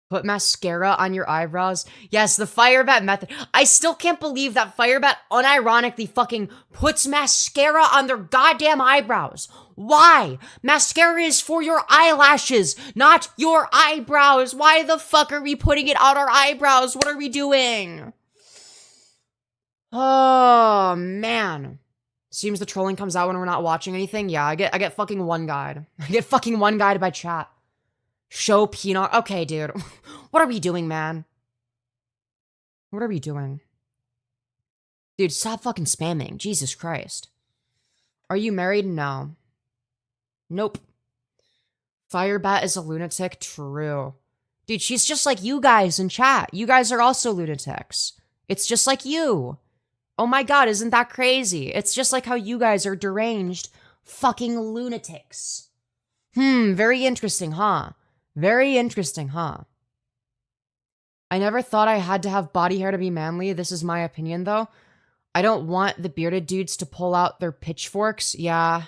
Put mascara on your eyebrows. Yes, the Firebat method. I still can't believe that Firebat unironically fucking puts mascara on their goddamn eyebrows. Why? Mascara is for your eyelashes, not your eyebrows. Why the fuck are we putting it on our eyebrows? What are we doing? Oh, man. Seems the trolling comes out when we're not watching anything. Yeah, I get fucking one guide. I get fucking one guide by chat. Show peanut. Okay, dude. What are we doing, man? What are we doing? Dude, stop fucking spamming. Jesus Christ. Are you married? No. Nope. Firebat is a lunatic? True. Dude, she's just like you guys in chat. You guys are also lunatics. It's just like you. Oh my god, isn't that crazy? It's just like how you guys are deranged fucking lunatics. Very interesting, huh? Very interesting, huh? I never thought I had to have body hair to be manly. This is my opinion, though. I don't want the bearded dudes to pull out their pitchforks. Yeah.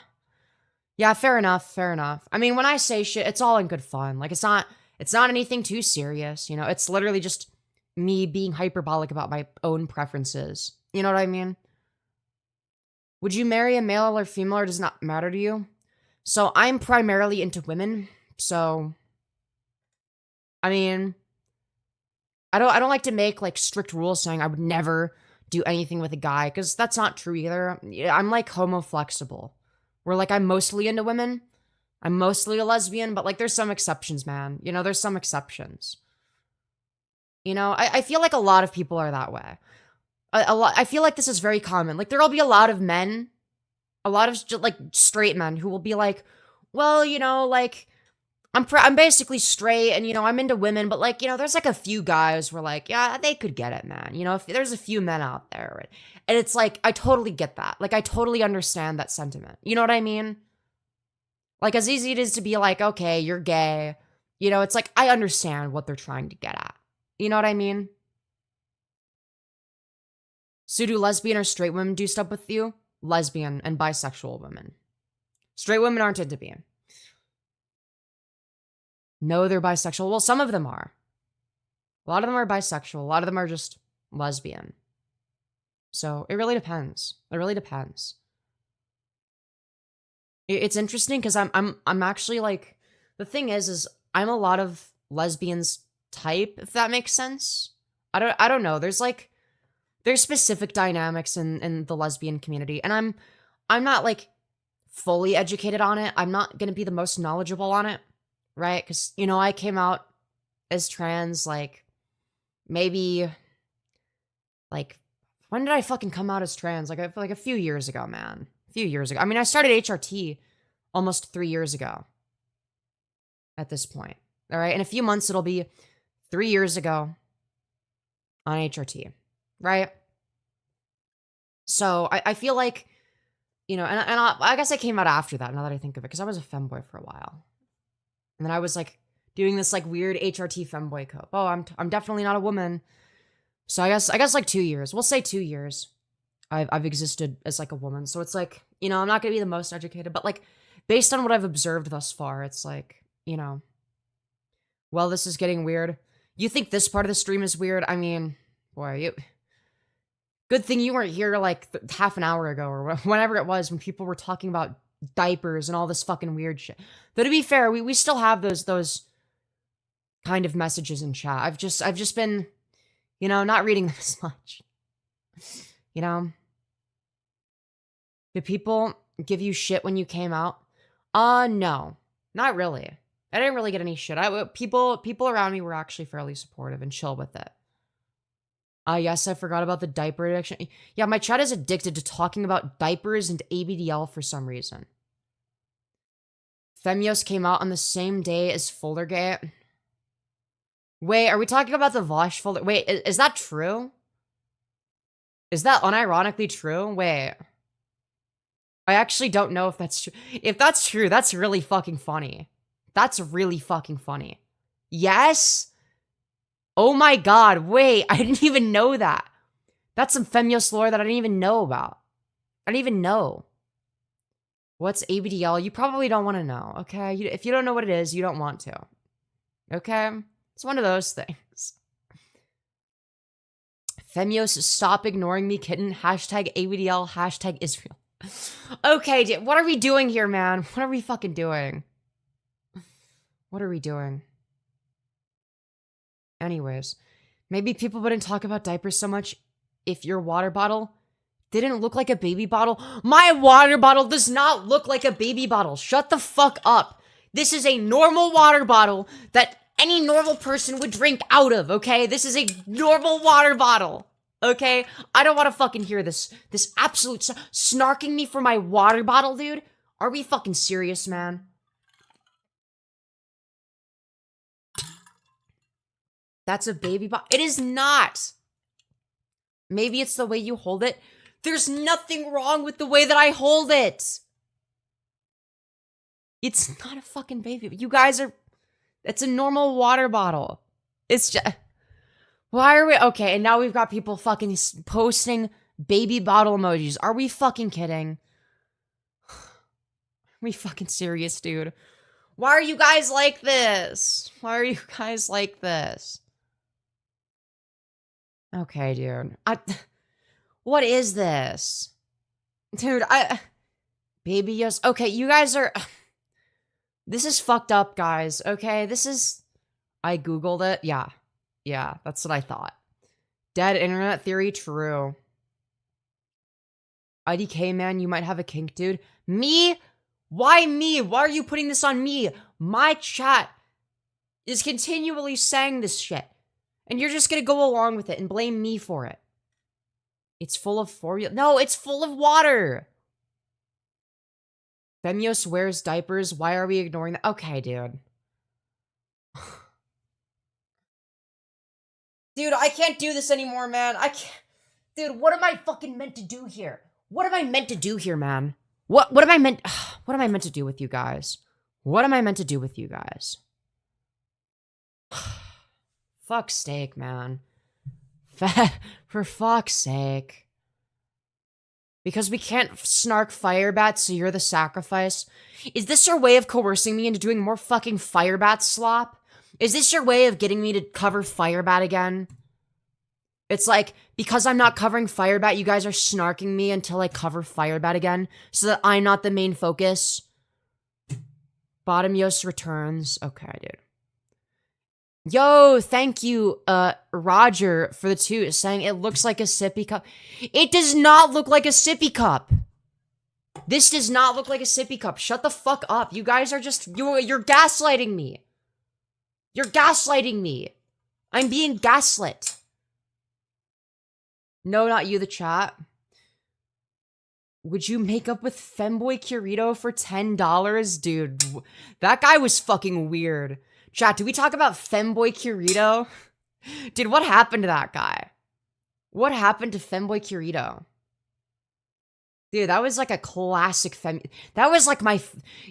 Yeah, fair enough, fair enough. I mean, when I say shit, it's all in good fun. Like, it's not anything too serious, you know? It's literally just me being hyperbolic about my own preferences. You know what I mean? Would you marry a male or female, or does it not matter to you? So, I'm primarily into women, so... I mean, I don't like to make like strict rules saying I would never do anything with a guy, because that's not true either. I'm like homo flexible. Where like I'm mostly into women. I'm mostly a lesbian, but like there's some exceptions, man. You know, there's some exceptions. You know, I feel like a lot of people are that way. I feel like this is very common. Like there'll be a lot of men, a lot of like straight men who will be like, well, you know, like I'm basically straight and, you know, I'm into women, but like, you know, there's like a few guys where like, yeah, they could get it, man. You know, if there's a few men out there. And it's like, I totally get that. Like, I totally understand that sentiment. You know what I mean? Like, as easy it is to be like, okay, you're gay. You know, it's like, I understand what they're trying to get at. You know what I mean? So do lesbian or straight women do stuff with you? Lesbian and bisexual women. Straight women aren't into being. No, they're bisexual. Well, some of them are. A lot of them are bisexual. A lot of them are just lesbian. So it really depends. It really depends. It's interesting because I'm actually like, the thing is I'm a lot of lesbians type, if that makes sense. I don't know. There's specific dynamics in the lesbian community, and I'm not like fully educated on it. I'm not gonna be the most knowledgeable on it, right? Because I came out as trans like maybe like when did I fucking come out as trans? Like a few years ago, man. A few years ago. I mean, I started HRT almost 3 years ago at this point. All right. In a few months, it'll be 3 years ago on HRT, right? So I feel like, I guess I came out after that, now that I think of it, because I was a femboy for a while. And then I was like doing this like weird HRT femboy cope. Oh, I'm definitely not a woman. So I guess like 2 years. We'll say 2 years. I've existed as like a woman. So it's like, I'm not gonna be the most educated, but like based on what I've observed thus far, it's like, well, this is getting weird. You think this part of the stream is weird? I mean, boy, good thing you weren't here like half an hour ago or whenever it was when people were talking about diapers and all this fucking weird shit. Though to be fair, we still have those kind of messages in chat. I've just been, not reading them as much. Did people give you shit when you came out? No, not really. I didn't really get any shit. People around me were actually fairly supportive and chill with it. Yes, I forgot about the diaper addiction. Yeah, my chat is addicted to talking about diapers and ABDL for some reason. Femyoz came out on the same day as Foldergate. Wait, are we talking about the Vosh folder? Wait, is that true? Is that unironically true? Wait. I actually don't know if that's true. If that's true, that's really fucking funny. That's really fucking funny. Yes? Oh my god, wait, I didn't even know that. That's some Femyoz lore that I didn't even know about. I didn't even know. What's ABDL? You probably don't want to know, okay? If you don't know what it is, you don't want to. Okay? It's one of those things. Femyoz, stop ignoring me, kitten. Hashtag ABDL, hashtag Israel. Okay, what are we doing here, man? What are we fucking doing? What are we doing? Anyways, maybe people wouldn't talk about diapers so much if your water bottle didn't look like a baby bottle. My water bottle does not look like a baby bottle. Shut the fuck up. This is a normal water bottle that any normal person would drink out of, okay? This is a normal water bottle, okay? I don't want to fucking hear this absolute snarking me for my water bottle, dude. Are we fucking serious, man? That's a baby bottle. It is not. Maybe it's the way you hold it. There's nothing wrong with the way that I hold it. It's not a fucking baby. You guys are... It's a normal water bottle. It's just... Why are we... Okay, and now we've got people fucking posting baby bottle emojis. Are we fucking kidding? Are we fucking serious, dude? Why are you guys like this? Why are you guys like this? Okay, dude. What is this? Dude, Baby, yes. Okay, you guys are... This is fucked up, guys, okay? This is... I googled it. Yeah, that's what I thought. Dead internet theory, true. IDK, man, you might have a kink, dude. Me? Why me? Why are you putting this on me? My chat is continually saying this shit. And you're just gonna go along with it and blame me for it. It's full of formula. No, it's full of water. Femyoz wears diapers. Why are we ignoring that? Okay, dude. Dude, I can't do this anymore, man. I can't. Dude, what am I fucking meant to do here? What am I meant to do here, man? What am I meant to do with you guys? What am I meant to do with you guys? Fuck's sake, man. For fuck's sake. Because we can't snark firebats, so you're the sacrifice? Is this your way of coercing me into doing more fucking firebat slop? Is this your way of getting me to cover firebat again? It's like, because I'm not covering Firebat, you guys are snarking me until I cover Firebat again, so that I'm not the main focus. Bottomyos returns. Okay, dude. Yo, thank you, Roger, for the 2, saying it looks like a sippy cup. It does not look like a sippy cup. This does not look like a sippy cup. Shut the fuck up. You guys are just, you're gaslighting me. You're gaslighting me. I'm being gaslit. No, not you, the chat. Would you make up with Femboy Kirito for $10? Dude, that guy was fucking weird. Chat, did we talk about Femboy Kirito? Dude, what happened to that guy? What happened to Femboy Kirito? Dude, that was like a classic that was like my...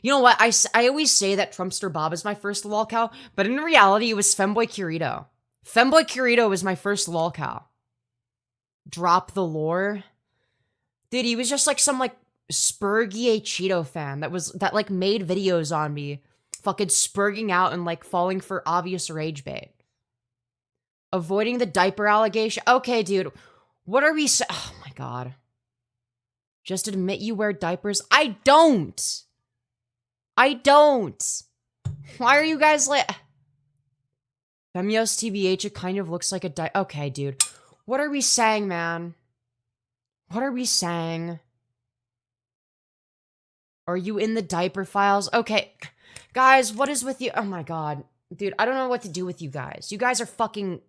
You know what? I always say that Trumpster Bob is my first lolcow, but in reality, it was Femboy Kirito. Femboy Kirito was my first lolcow. Drop the lore. Dude, he was just like some like Spurgy Cheeto fan that like made videos on me fucking spurging out and like falling for obvious rage bait. Avoiding the diaper allegation. Okay, dude. What are we oh my god. Just admit you wear diapers. I don't. I don't. Why are you guys like... Femyoz TBH, it kind of looks like a okay, dude. What are we saying, man? What are we saying? Are you in the diaper files? Okay. Guys, what is with you? Oh my god. Dude, I don't know what to do with you guys. You guys are fucking...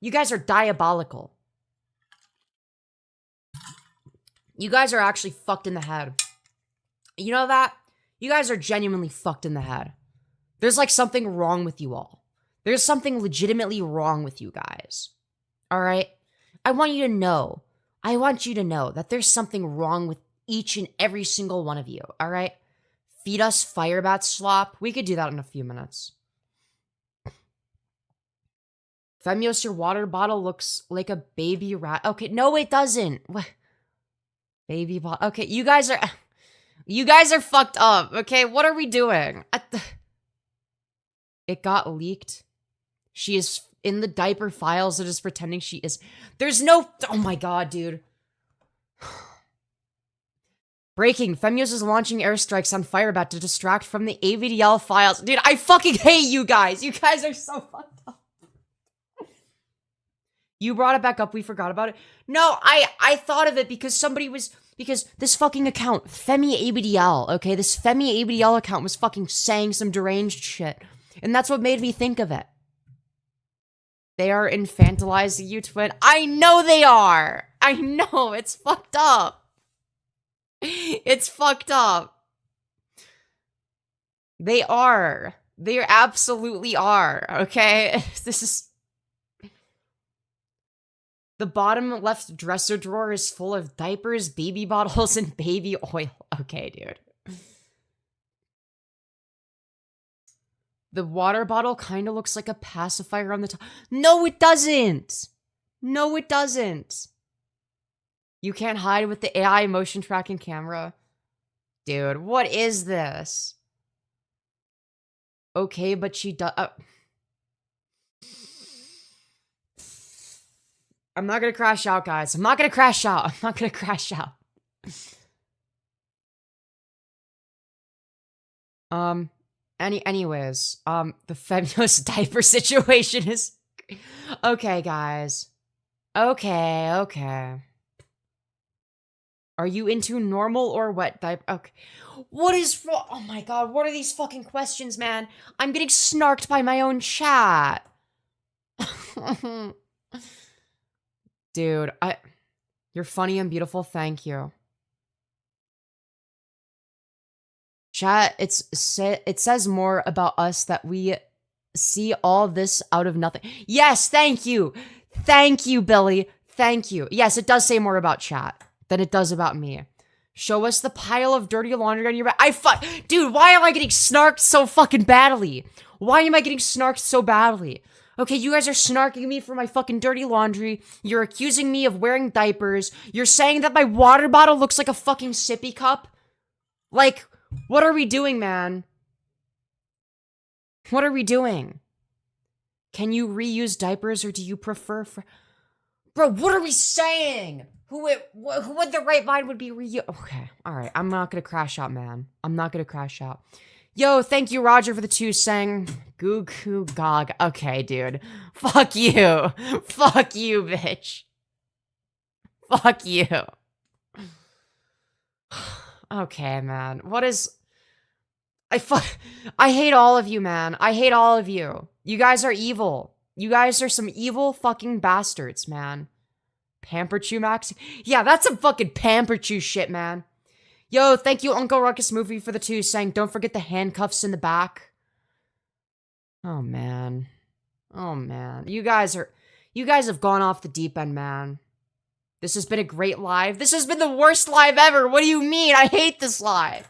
You guys are diabolical. You guys are actually fucked in the head. You know that? You guys are genuinely fucked in the head. There's like something wrong with you all. There's something legitimately wrong with you guys. Alright? I want you to know. I want you to know that there's something wrong with each and every single one of you. Alright? Feed us Firebat Slop. We could do that in a few minutes. Femyoz, your water bottle looks like a baby rat. Okay, no, it doesn't. What? Baby bottle. Okay, you guys are fucked up. Okay, what are we doing? It got leaked. She is in the diaper files, so just pretending she is. There's no. Oh my god, dude. Breaking. Femyoz is launching airstrikes on Firebat to distract from the AVDL files. Dude, I fucking hate you guys. You guys are so fucked up. You brought it back up. We forgot about it. No, I thought of it because because this fucking account, FemiABDL, okay? This FemiABDL account was fucking saying some deranged shit. And that's what made me think of it. They are infantilizing you, twin. I know they are. I know. It's fucked up. It's fucked up. They are. They absolutely are, okay? This is... The bottom left dresser drawer is full of diapers, baby bottles, and baby oil. Okay, dude. The water bottle kind of looks like a pacifier on the top. No, it doesn't. No, it doesn't. You can't hide with the AI motion tracking camera. Dude, what is this? Okay, but she does... I'm not gonna crash out, guys. I'm not gonna crash out. I'm not gonna crash out. Anyways, the Femyoz diaper situation is... Okay, guys. Okay. Are you into normal or wet diaper? Okay. What is... Oh my god, what are these fucking questions, man? I'm getting snarked by my own chat. Dude, you're funny and beautiful, thank you. Chat, it says more about us that we see all this out of nothing. Yes, thank you! Thank you, Billy. Thank you. Yes, it does say more about chat than it does about me. Show us the pile of dirty laundry on your back. Dude, why am I getting snarked so fucking badly? Why am I getting snarked so badly? Okay, you guys are snarking me for my fucking dirty laundry. You're accusing me of wearing diapers. You're saying that my water bottle looks like a fucking sippy cup. Like, what are we doing, man? What are we doing? Can you reuse diapers or do you prefer Bro, what are we saying? Who would the right mind would be okay, alright. I'm not gonna crash out, man. I'm not gonna crash out. Yo, thank you, Roger, for the 2 saying goo goo gog. Okay, dude. Fuck you. Fuck you, bitch. Fuck you. Okay, man. What is... I hate all of you, man. I hate all of you. You guys are evil. You guys are some evil fucking bastards, man. Pamper Chew Max? Yeah, that's some fucking Pamper Chew shit, man. Yo, thank you, Uncle Ruckus Movie, for the 2 saying, don't forget the handcuffs in the back. Oh, man. Oh, man. You guys have gone off the deep end, man. This has been a great live. This has been the worst live ever. What do you mean? I hate this live.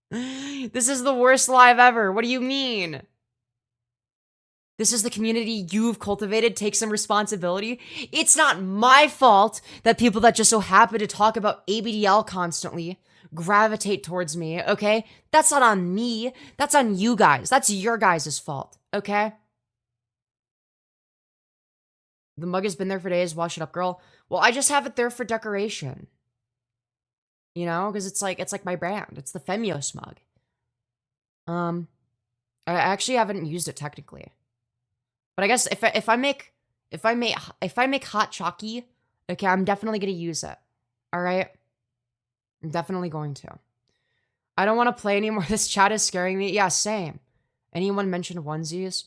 This is the worst live ever. What do you mean? This is the community you've cultivated. Take some responsibility. It's not my fault that people that just so happen to talk about ABDL constantly gravitate towards me, okay? That's not on me. That's on you guys. That's your guys' fault, okay? The mug has been there for days. Wash it up, girl. Well, I just have it there for decoration. You know, because it's like my brand. It's the Femyoz mug. I actually haven't used it technically. But I guess if I make hot chalky, okay, I'm definitely gonna use it. All right, I'm definitely going to. I don't want to play anymore. This chat is scaring me. Yeah, same. Anyone mention onesies?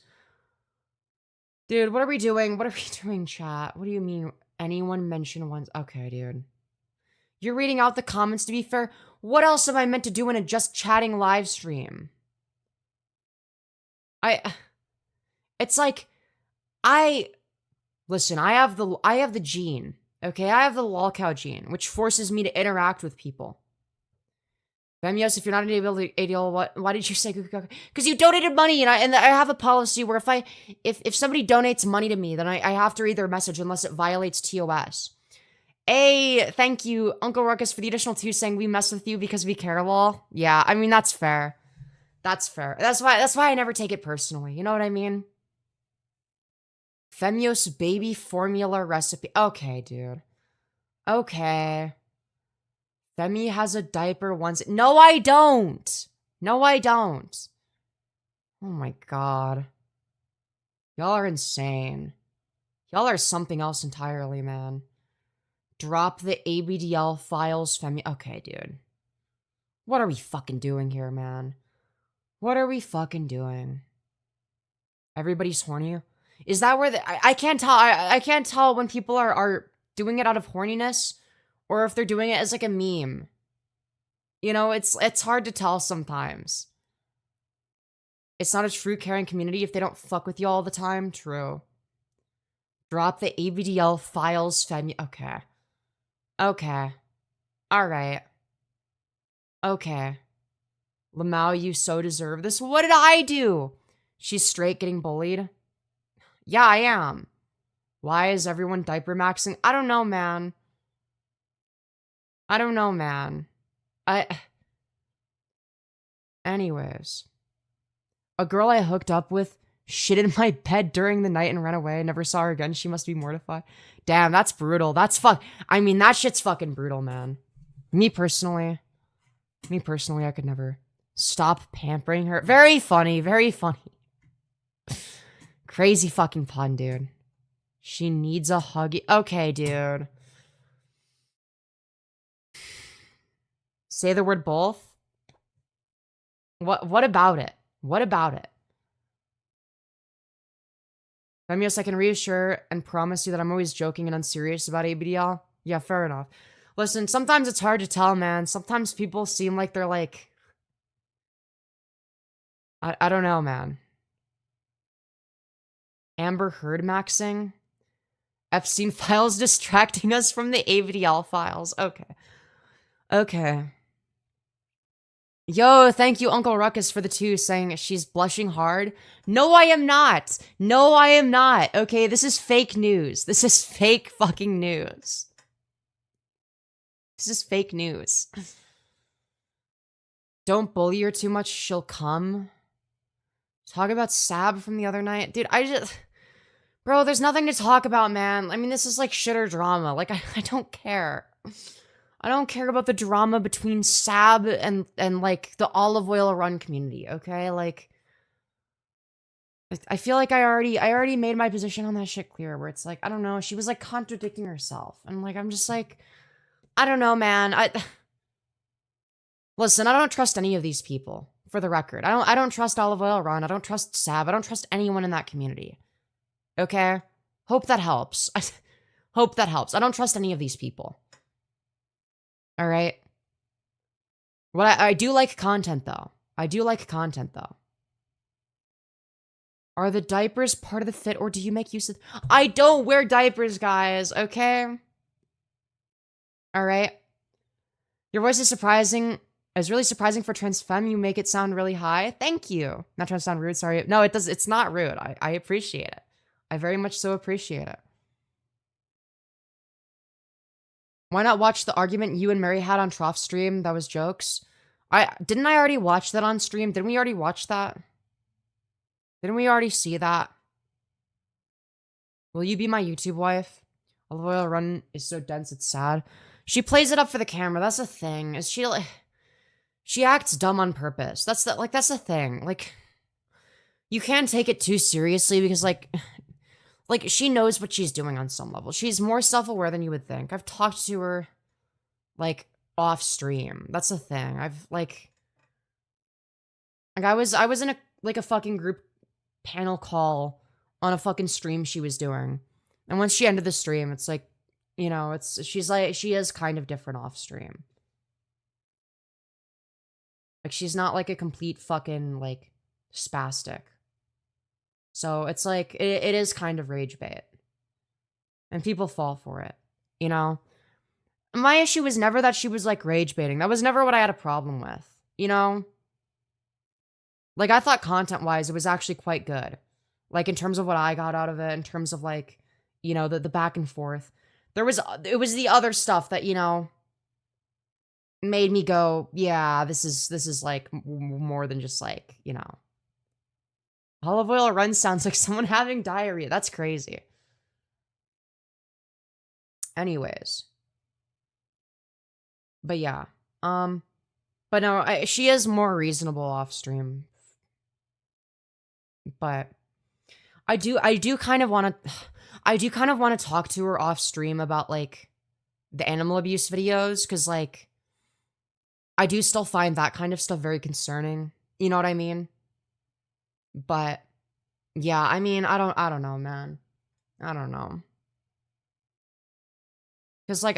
Dude, what are we doing? What are we doing, chat? What do you mean? Anyone mention ones? Okay, dude. You're reading out the comments, to be fair. What else am I meant to do in a just chatting live stream? It's like, listen, I have the gene, okay? I have the lolcow gene, which forces me to interact with people. Femyoz, if you're not able to ADL, why did you say? Because you donated money, and I have a policy where if somebody donates money to me, then I have to read their message unless it violates TOS. Thank you, Uncle Ruckus, for the additional 2 saying we mess with you because we care, lol. Yeah, I mean, that's fair. That's fair. That's why I never take it personally. You know what I mean? Femyoz baby formula recipe. Okay, dude. Okay. Femi has a diaper once. No, I don't. No, I don't. Oh my god. Y'all are insane. Y'all are something else entirely, man. Drop the ABDL files, Femi. Okay, dude. What are we fucking doing here, man? What are we fucking doing? Everybody's horny? Is that where I can't tell. I can't tell when people are doing it out of horniness or if they're doing it as like a meme. You know, it's hard to tell sometimes. It's not a true caring community if they don't fuck with you all the time. True. Drop the ABDL files, Femi. Okay. Okay. Alright. Okay. Lamau, you so deserve this. What did I do? She's straight getting bullied. Yeah, I am. Why is everyone diaper maxing? I don't know, man. I don't know, man. Anyways. A girl I hooked up with shit in my bed during the night and ran away. I never saw her again. She must be mortified. Damn, that's brutal. That's I mean, that shit's fucking brutal, man. Me personally, I could never stop pampering her. Very funny, very funny. Crazy fucking pun, dude. She needs a huggy. Okay, dude. Say the word both. What about it? What about it? Femyoz, I can reassure and promise you that I'm always joking and unserious about ABDL. Yeah, fair enough. Listen, sometimes it's hard to tell, man. Sometimes people seem like they're like... I don't know, man. Amber Heard maxing? Epstein files distracting us from the ABDL files. Okay. Okay. Yo, thank you, Uncle Ruckus, for the 2 saying she's blushing hard. No, I am not. No, I am not. Okay, this is fake news. This is fake fucking news. This is fake news. Don't bully her too much, she'll come. Talk about Sab from the other night. Dude, Bro, there's nothing to talk about, man. I mean, this is like shit or drama. Like, I don't care. I don't care about the drama between Sab and like the olive oil run community, okay? Like, I feel like I already made my position on that shit clear, where it's like, I don't know, she was like contradicting herself. And like, I'm just like, I don't know, man. Listen, I don't trust any of these people, for the record. I don't trust Olive Oil Run. I don't trust Sab. I don't trust anyone in that community. Okay? Hope that helps. Hope that helps. I don't trust any of these people. All right? What I do like content, though. I do like content, though. Are the diapers part of the fit, or do you make use of... I don't wear diapers, guys, okay? All right? Your voice is surprising. It's really surprising for trans femme. You make it sound really high. Thank you. Not trying to sound rude, sorry. No, it does. It's not rude. I appreciate it. I very much so appreciate it. Why not watch the argument you and Mary had on Trough stream? That was jokes. Didn't I already watch that on stream? Didn't we already watch that? Didn't we already see that? Will you be my YouTube wife? Olive Oil Run is so dense, it's sad. She plays it up for the camera. That's the thing. Is she like... She acts dumb on purpose. That's the thing. Like, you can't take it too seriously because, like, she knows what she's doing on some level. She's more self-aware than you would think. I've talked to her, like, off stream. That's the thing. I was in a fucking group panel call on a fucking stream she was doing. And once she ended the stream, it's like, you know, she is kind of different off stream. Like, she's not, like, a complete fucking, like, spastic. So, it's like, it is kind of rage bait. And people fall for it, you know? My issue was never that she was, like, rage baiting. That was never what I had a problem with, you know? Like, I thought content-wise, it was actually quite good. Like, in terms of what I got out of it, in terms of, like, you know, the back and forth. It was the other stuff that, you know... made me go, yeah, this is like more than just like, you know. Olive Oil Run sounds like someone having diarrhea. That's crazy. Anyways. But yeah. But no, she is more reasonable off stream. But I do kind of want to talk to her off stream about like the animal abuse videos, because like I do still find that kind of stuff very concerning. You know what I mean? But yeah, I mean, I don't know, man. I don't know. Cause like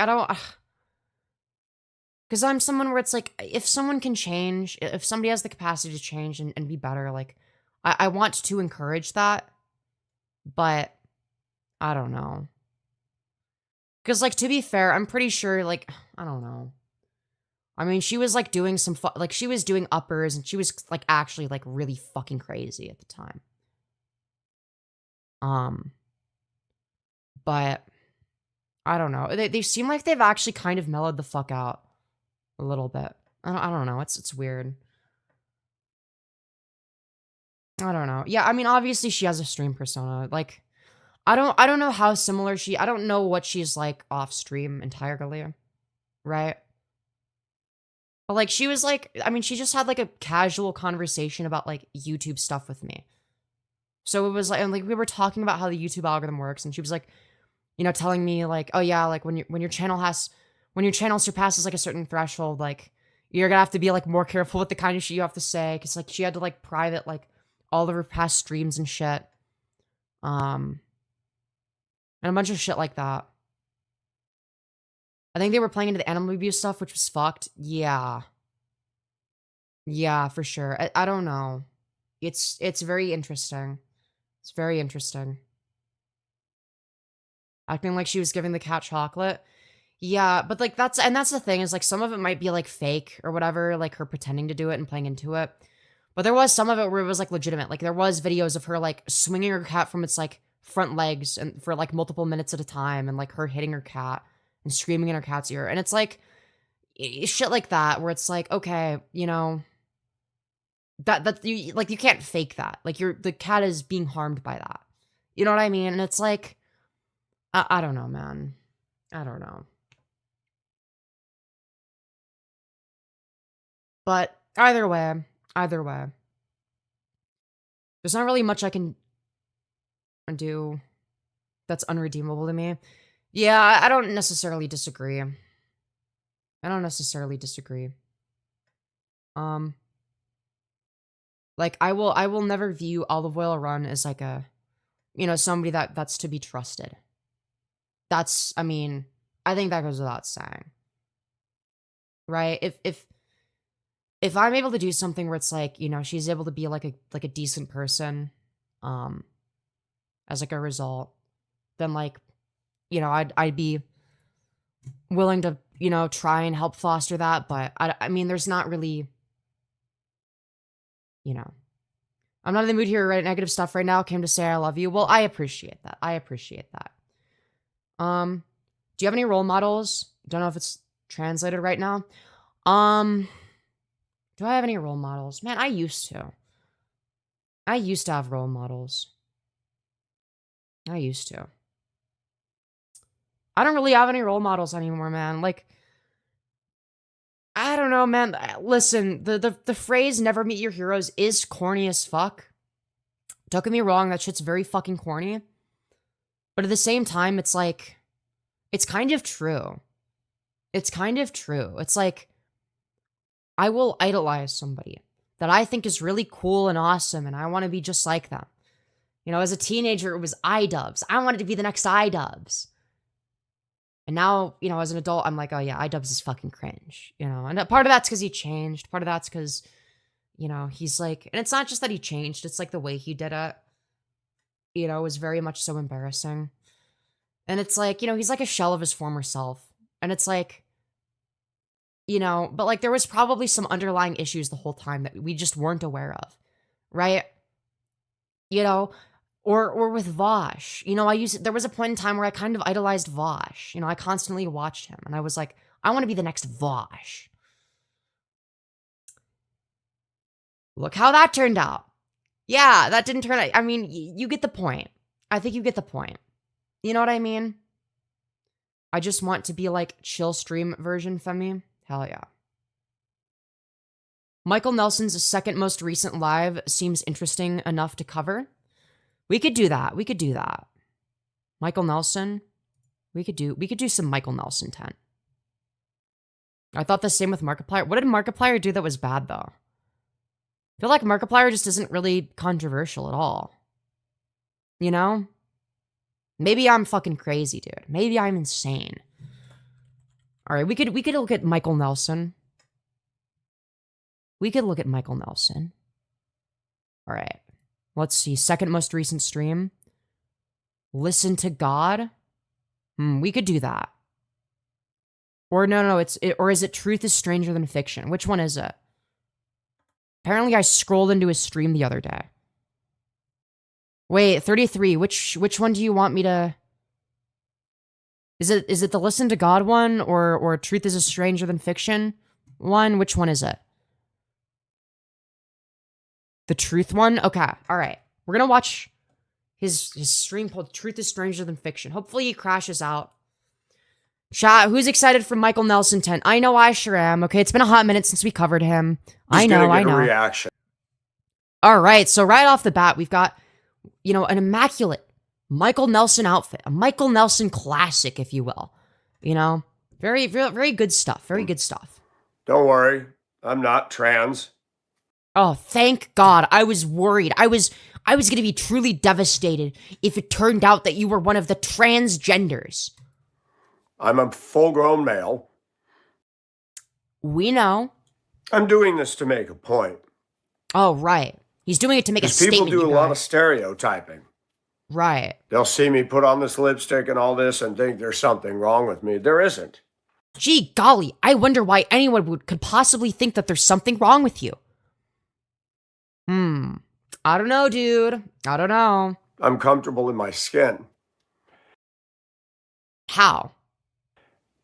cause I'm someone where it's like, if someone can change, if somebody has the capacity to change and be better, like I want to encourage that, but I don't know. Cause like, to be fair, I'm pretty sure, like, I don't know. I mean, she was, like, doing some, like, she was doing uppers, and she was, like, actually, like, really fucking crazy at the time. But, I don't know. They seem like they've actually kind of mellowed the fuck out a little bit. I don't know. It's weird. I don't know. Yeah, I mean, obviously, she has a stream persona. Like, I don't know how similar I don't know what she's, like, off stream entirely. Right? But, like, she was, like, I mean, she just had, like, a casual conversation about, like, YouTube stuff with me. So it was, like, and, like, we were talking about how the YouTube algorithm works, and she was, like, you know, telling me, like, oh, yeah, like, when your channel surpasses, like, a certain threshold, like, you're gonna have to be, like, more careful with the kind of shit you have to say, because, like, she had to, like, private, like, all of her past streams and shit. And a bunch of shit like that. I think they were playing into the animal abuse stuff, which was fucked. Yeah. Yeah, for sure. I don't know. It's very interesting. It's very interesting. Acting like she was giving the cat chocolate. Yeah, but like that's the thing, is like some of it might be like fake or whatever, like her pretending to do it and playing into it. But there was some of it where it was like legitimate. Like there was videos of her like swinging her cat from its like front legs and for like multiple minutes at a time, and like her hitting her cat and screaming in her cat's ear. And it's like shit like that, where it's like, okay, you know, that you like, you can't fake that. Like the cat is being harmed by that. You know what I mean? And it's like, I don't know, man. I don't know. But either way, there's not really much I can do that's unredeemable to me. Yeah, I don't necessarily disagree. Like I will never view Olive Oil Run as like a, somebody that's to be trusted. I mean, I think that goes without saying. Right? If I'm able to do something where it's like, she's able to be like a decent person, as like a result, then like, I'd be willing to, try and help foster that. But I mean, there's not really, I'm not in the mood here to write negative stuff right now. Came to say I love you. Well, I appreciate that. Do you have any role models? Don't know if it's translated right now. Do I have any role models? Man, I used to. I used to have role models. I used to. I don't really have any role models anymore, man. Like, I don't know, man. Listen, the phrase never meet your heroes is corny as fuck. Don't get me wrong, that shit's very fucking corny. But at the same time, it's like, it's kind of true. It's like, I will idolize somebody that I think is really cool and awesome, and I want to be just like them. As a teenager, it was iDubbbz. I wanted to be the next iDubbbz. And now, as an adult, I'm like, oh yeah, iDubbbz is fucking cringe, And part of that's because he changed. Part of that's because, he's like, and it's not just that he changed. It's like the way he did it, was very much so embarrassing. And it's like, he's like a shell of his former self. And it's like, but like there was probably some underlying issues the whole time that we just weren't aware of, right? Or with Vosh, there was a point in time where I kind of idolized Vosh. I constantly watched him and I was like, I want to be the next Vosh. Look how that turned out. Yeah, that didn't turn out. I mean, you get the point. I think you get the point. You know what I mean? I just want to be like chill stream version Femi. Hell yeah. Michael Nelson's second most recent live seems interesting enough to cover. We could do that. Michael Nelson. We could do some Michael Nelson tent. I thought the same with Markiplier. What did Markiplier do that was bad though? I feel like Markiplier just isn't really controversial at all. Maybe I'm fucking crazy, dude. Maybe I'm insane. All right, we could look at Michael Nelson. All right. Let's see. Second most recent stream. Listen to God. We could do that. Or no. Or is it Truth is Stranger Than Fiction? Which one is it? Apparently I scrolled into his stream the other day. Wait, 33. Which one do you want me to... Is it the Listen to God one or Truth is a Stranger Than Fiction one? Which one is it? The Truth one? Okay, all right. We're gonna watch his stream called Truth is Stranger Than Fiction. Hopefully he crashes out. Chat, who's excited for Michael Nelson 10? I know I sure am. Okay, it's been a hot minute since we covered him. I know. Reaction. All right, so right off the bat, we've got, an immaculate Michael Nelson outfit, a Michael Nelson classic, if you will. Very, very, very good stuff. Very good stuff. Don't worry, I'm not trans. Oh, thank God. I was worried. I was going to be truly devastated if it turned out that you were one of the transgenders. I'm a full-grown male. We know. I'm doing this to make a point. Oh, right. He's doing it to make a statement. People do a lot of stereotyping. Right. They'll see me put on this lipstick and all this and think there's something wrong with me. There isn't. Gee golly, I wonder why anyone could possibly think that there's something wrong with you. I don't know, dude. I don't know. I'm comfortable in my skin. How?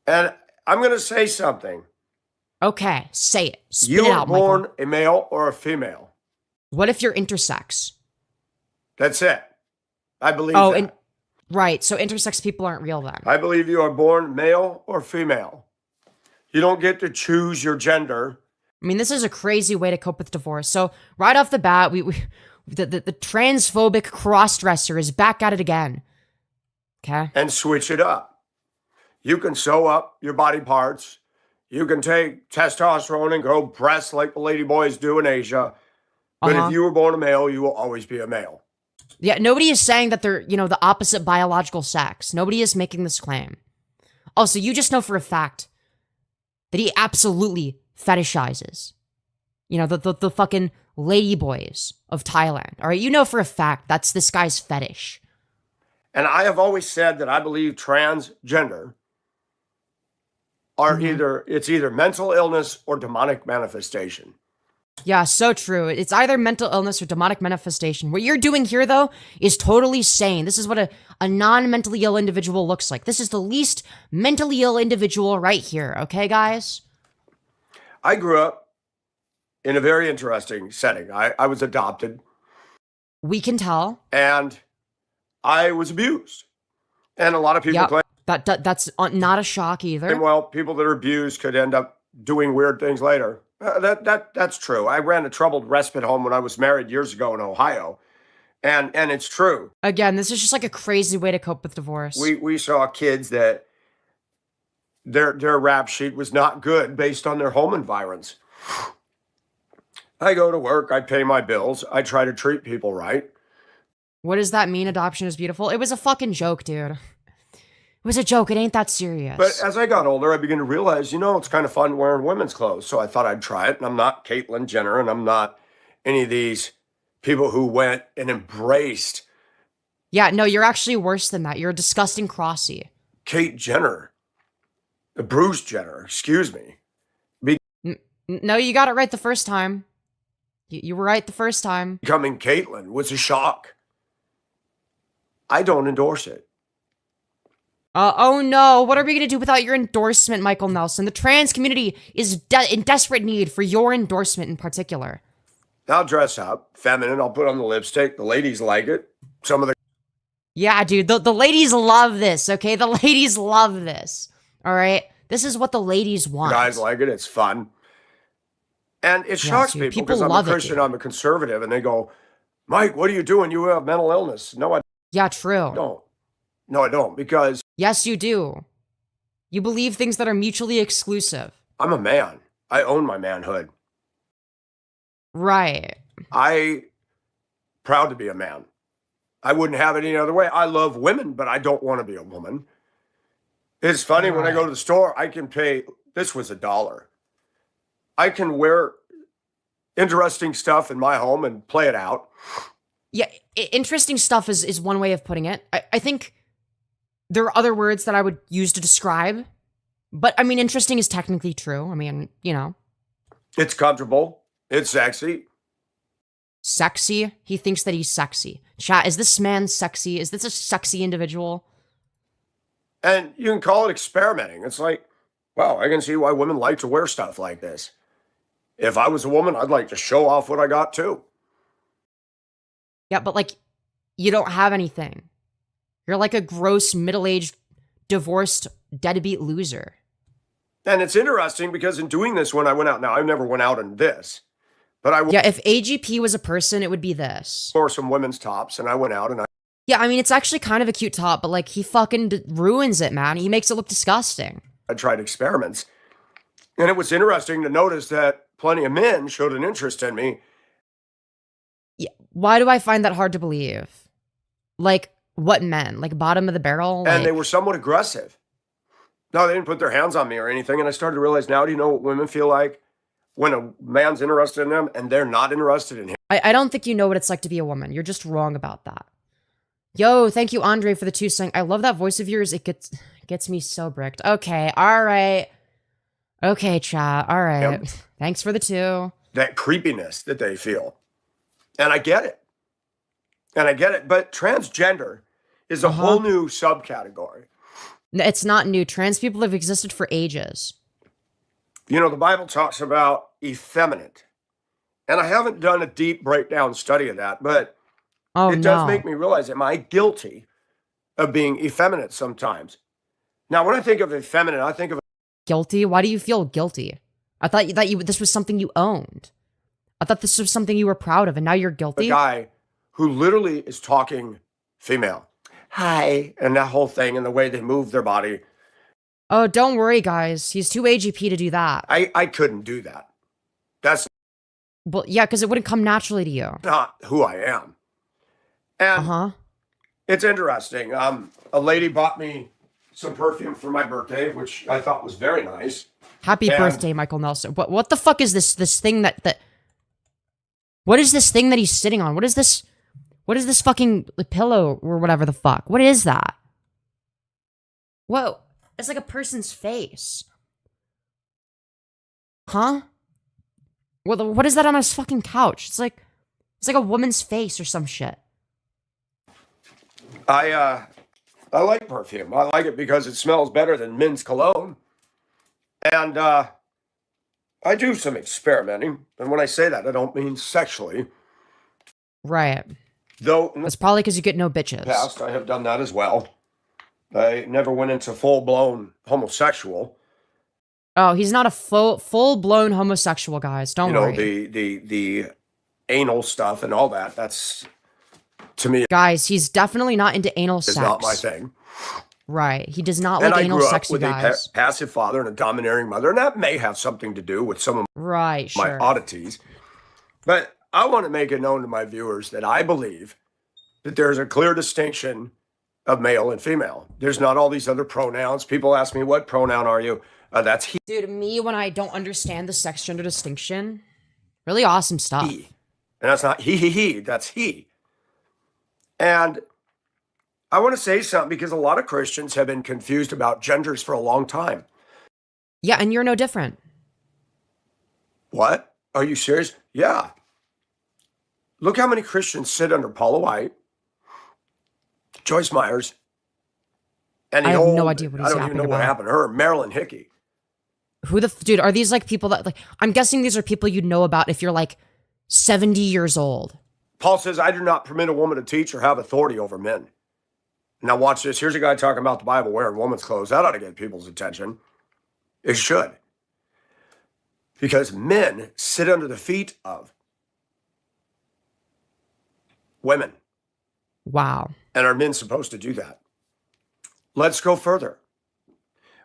And I'm going to say something. Okay, say it. Spit it out, You were born Michael. a male or a female. What if you're intersex? That's it. I believe Oh, that. and right. So intersex people aren't real then. I believe you are born male or female. You don't get to choose your gender. I mean, this is a crazy way to cope with divorce. So right off the bat, the transphobic crossdresser is back at it again. Okay. And switch it up. You can sew up your body parts. You can take testosterone and grow breasts like the lady boys do in Asia. But if you were born a male, you will always be a male. Yeah, nobody is saying that they're, the opposite biological sex. Nobody is making this claim. Also, you just know for a fact that he absolutely fetishizes, the fucking lady boys of Thailand. All right, you know for a fact that's this guy's fetish. And I have always said that I believe transgender are either mental illness or demonic manifestation. Yeah, so true. It's either mental illness or demonic manifestation. What you're doing here, though, is totally sane. This is what a non-mentally ill individual looks like. This is the least mentally ill individual right here, okay, guys? I grew up in a very interesting setting. I was adopted. We can tell. And I was abused. And a lot of people claim that's not a shock either. Well, people that are abused could end up doing weird things later. That's true. I ran a troubled respite home when I was married years ago in Ohio. And it's true. Again, this is just like a crazy way to cope with divorce. We saw kids that their rap sheet was not good based on their home environs. I go to work, I pay my bills, I try to treat people right. What does that mean? Adoption is beautiful? It was a fucking joke, dude. It was a joke. It ain't that serious. But as I got older, I began to realize, it's kind of fun wearing women's clothes. So I thought I'd try it. And I'm not Caitlyn Jenner, and I'm not any of these people who went and embraced. Yeah, no, you're actually worse than that. You're a disgusting crossy. Kate Jenner. Bruce Jenner, excuse me. No, you got it right the first time. You were right the first time. Becoming Caitlyn was a shock. I don't endorse it. Oh no, what are we gonna do without your endorsement, Michael Nelson? The trans community is in desperate need for your endorsement in particular. I'll dress up, feminine, I'll put on the lipstick, the ladies like it. Some of the... Yeah, dude, the ladies love this, okay? The ladies love this, all right? This is what the ladies want. Guys like it, it's fun. And it shocks people because I'm a Christian, I'm a conservative, and they go, Mike, what are you doing? You have mental illness. No, I don't. No, I don't, because... Yes, you do. You believe things that are mutually exclusive. I'm a man. I own my manhood. Right. Proud to be a man. I wouldn't have it any other way. I love women, but I don't want to be a woman. It's funny, when I go to the store, I can pay... This was $1. I can wear interesting stuff in my home and play it out. Yeah, interesting stuff is one way of putting it. I think there are other words that I would use to describe, but I mean, interesting is technically true. I mean, It's comfortable. It's sexy. Sexy? He thinks that he's sexy. Chat, is this man sexy? Is this a sexy individual? And you can call it experimenting. It's like, wow, I can see why women like to wear stuff like this. If I was a woman, I'd like to show off what I got too. Yeah, but you don't have anything. You're like a gross, middle-aged, divorced, deadbeat loser. And it's interesting because in doing this, when I went out, now I never went out in this, but yeah, if AGP was a person, it would be this. Wore some women's tops, and I went out and Yeah, I mean, it's actually kind of a cute top, but he fucking ruins it, man. He makes it look disgusting. I tried experiments. And it was interesting to notice that plenty of men showed an interest in me. Yeah, why do I find that hard to believe? What men? Bottom of the barrel? And they were somewhat aggressive. No, they didn't put their hands on me or anything. And I started to realize, now, do you know what women feel like when a man's interested in them and they're not interested in him? I don't think you know what it's like to be a woman. You're just wrong about that. Yo, thank you, Andre, for the 2 saying, I love that voice of yours. It gets me so bricked. Okay, all right. Okay, chat, all right. Yep. Thanks for the 2. That creepiness that they feel. And I get it. But transgender is a whole new subcategory. It's not new. Trans people have existed for ages. The Bible talks about effeminate. And I haven't done a deep breakdown study of that, but Oh, it does no. make me realize, am I guilty of being effeminate sometimes? Now, when I think of effeminate, I think of Guilty? Why do you feel guilty? I thought this was something you owned. I thought this was something you were proud of, and now you're a guilty? guy who literally is talking female. Hi. And that whole thing and the way they move their body. Oh, don't worry, guys. He's too AGP to do that. I couldn't do that. That's Well, yeah, because it wouldn't come naturally to you. not who I am. And Uh-huh. it's interesting. A lady bought me some perfume for my birthday, which I thought was very nice. Happy And- birthday, Michael Nelson. What the fuck is this thing that what is this thing that he's sitting on? What is this fucking pillow or whatever the fuck? What is that? Whoa. It's like a person's face. Huh? What is that on his fucking couch? It's like a woman's face or some shit. I like perfume. I like it because it smells better than men's cologne. And I do some experimenting. And when I say that, I don't mean sexually. Right. Though in the That's probably because you get no bitches. past, I have done that as well. I never went into full-blown homosexual. Oh, he's not a full-blown homosexual, guys. Don't You know, worry. the anal stuff and all that. That's, to me, Guys, he's definitely not into anal is sex. not my thing. Right. He does not And like I anal grew up sex, you with a guys. passive father and a domineering mother, and that may have something to do with some of Right, my sure. oddities. But I want to make it known to my viewers that I believe that there's a clear distinction of male and female. There's not all these other pronouns. People ask me, what pronoun are you? That's he. Dude, me, when I don't understand the sex gender distinction, really awesome stuff. And that's not he, that's he. And I want to say something because a lot of Christians have been confused about genders for a long time. Yeah, and you're no different. What? Are you serious? Yeah. Look how many Christians sit under Paula White, Joyce Myers, and I the have old, no idea what he's I don't even know yapping what about. happened to her, Marilyn Hickey. Who the dude, are these like people that, like, I'm guessing these are people you'd know about if you're like 70 years old. Paul says, I do not permit a woman to teach or have authority over men. Now watch this. Here's a guy talking about the Bible wearing woman's clothes. That ought to get people's attention. It should. Because men sit under the feet of women. Wow. And are men supposed to do that? Let's go further.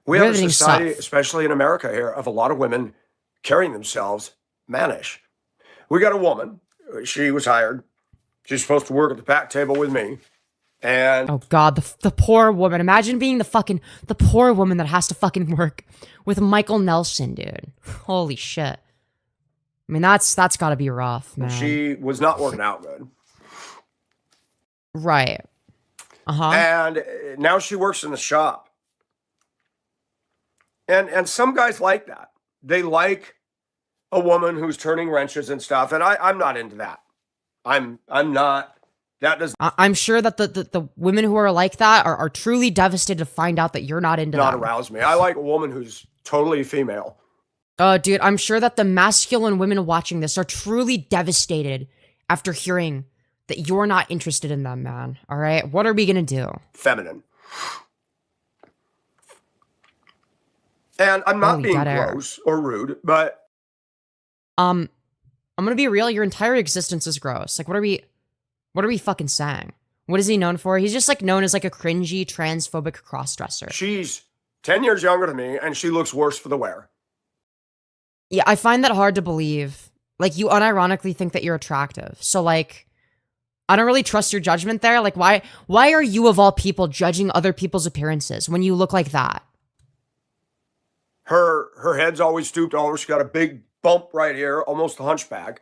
We have a Riveting society, stuff. especially in America here, of a lot of women carrying themselves mannish. We got a woman. She was hired. She's supposed to work at the back table with me. And Oh god, the poor woman. Imagine being the poor woman that has to fucking work with Michael Nelson, dude. Holy shit. I mean, that's gotta be rough, man. she was not working out good. Right. Uh-huh. And now she works in the shop. And some guys like that. They like a woman who's turning wrenches and stuff. And I'm not into that. I'm not. That does I'm sure that the women who are like that are truly devastated to find out that you're not into not that. arouse me. I like a woman who's totally female. Dude, I'm sure that the masculine women watching this are truly devastated after hearing that you're not interested in them, man. All right? What are we gonna do? Feminine. And I'm not Holy being dead air. gross or rude, but I'm gonna be real, your entire existence is gross. Like, what are we fucking saying? What is he known for? He's just like known as like a cringy, transphobic crossdresser. she's 10 years younger than me and she looks worse for the wear. Yeah, I find that hard to believe. Like, you unironically think that you're attractive. So like, I don't really trust your judgment there. Like, why are you of all people judging other people's appearances when you look like that? Her head's always stooped over. She's got a big bump right here, almost a hunchback.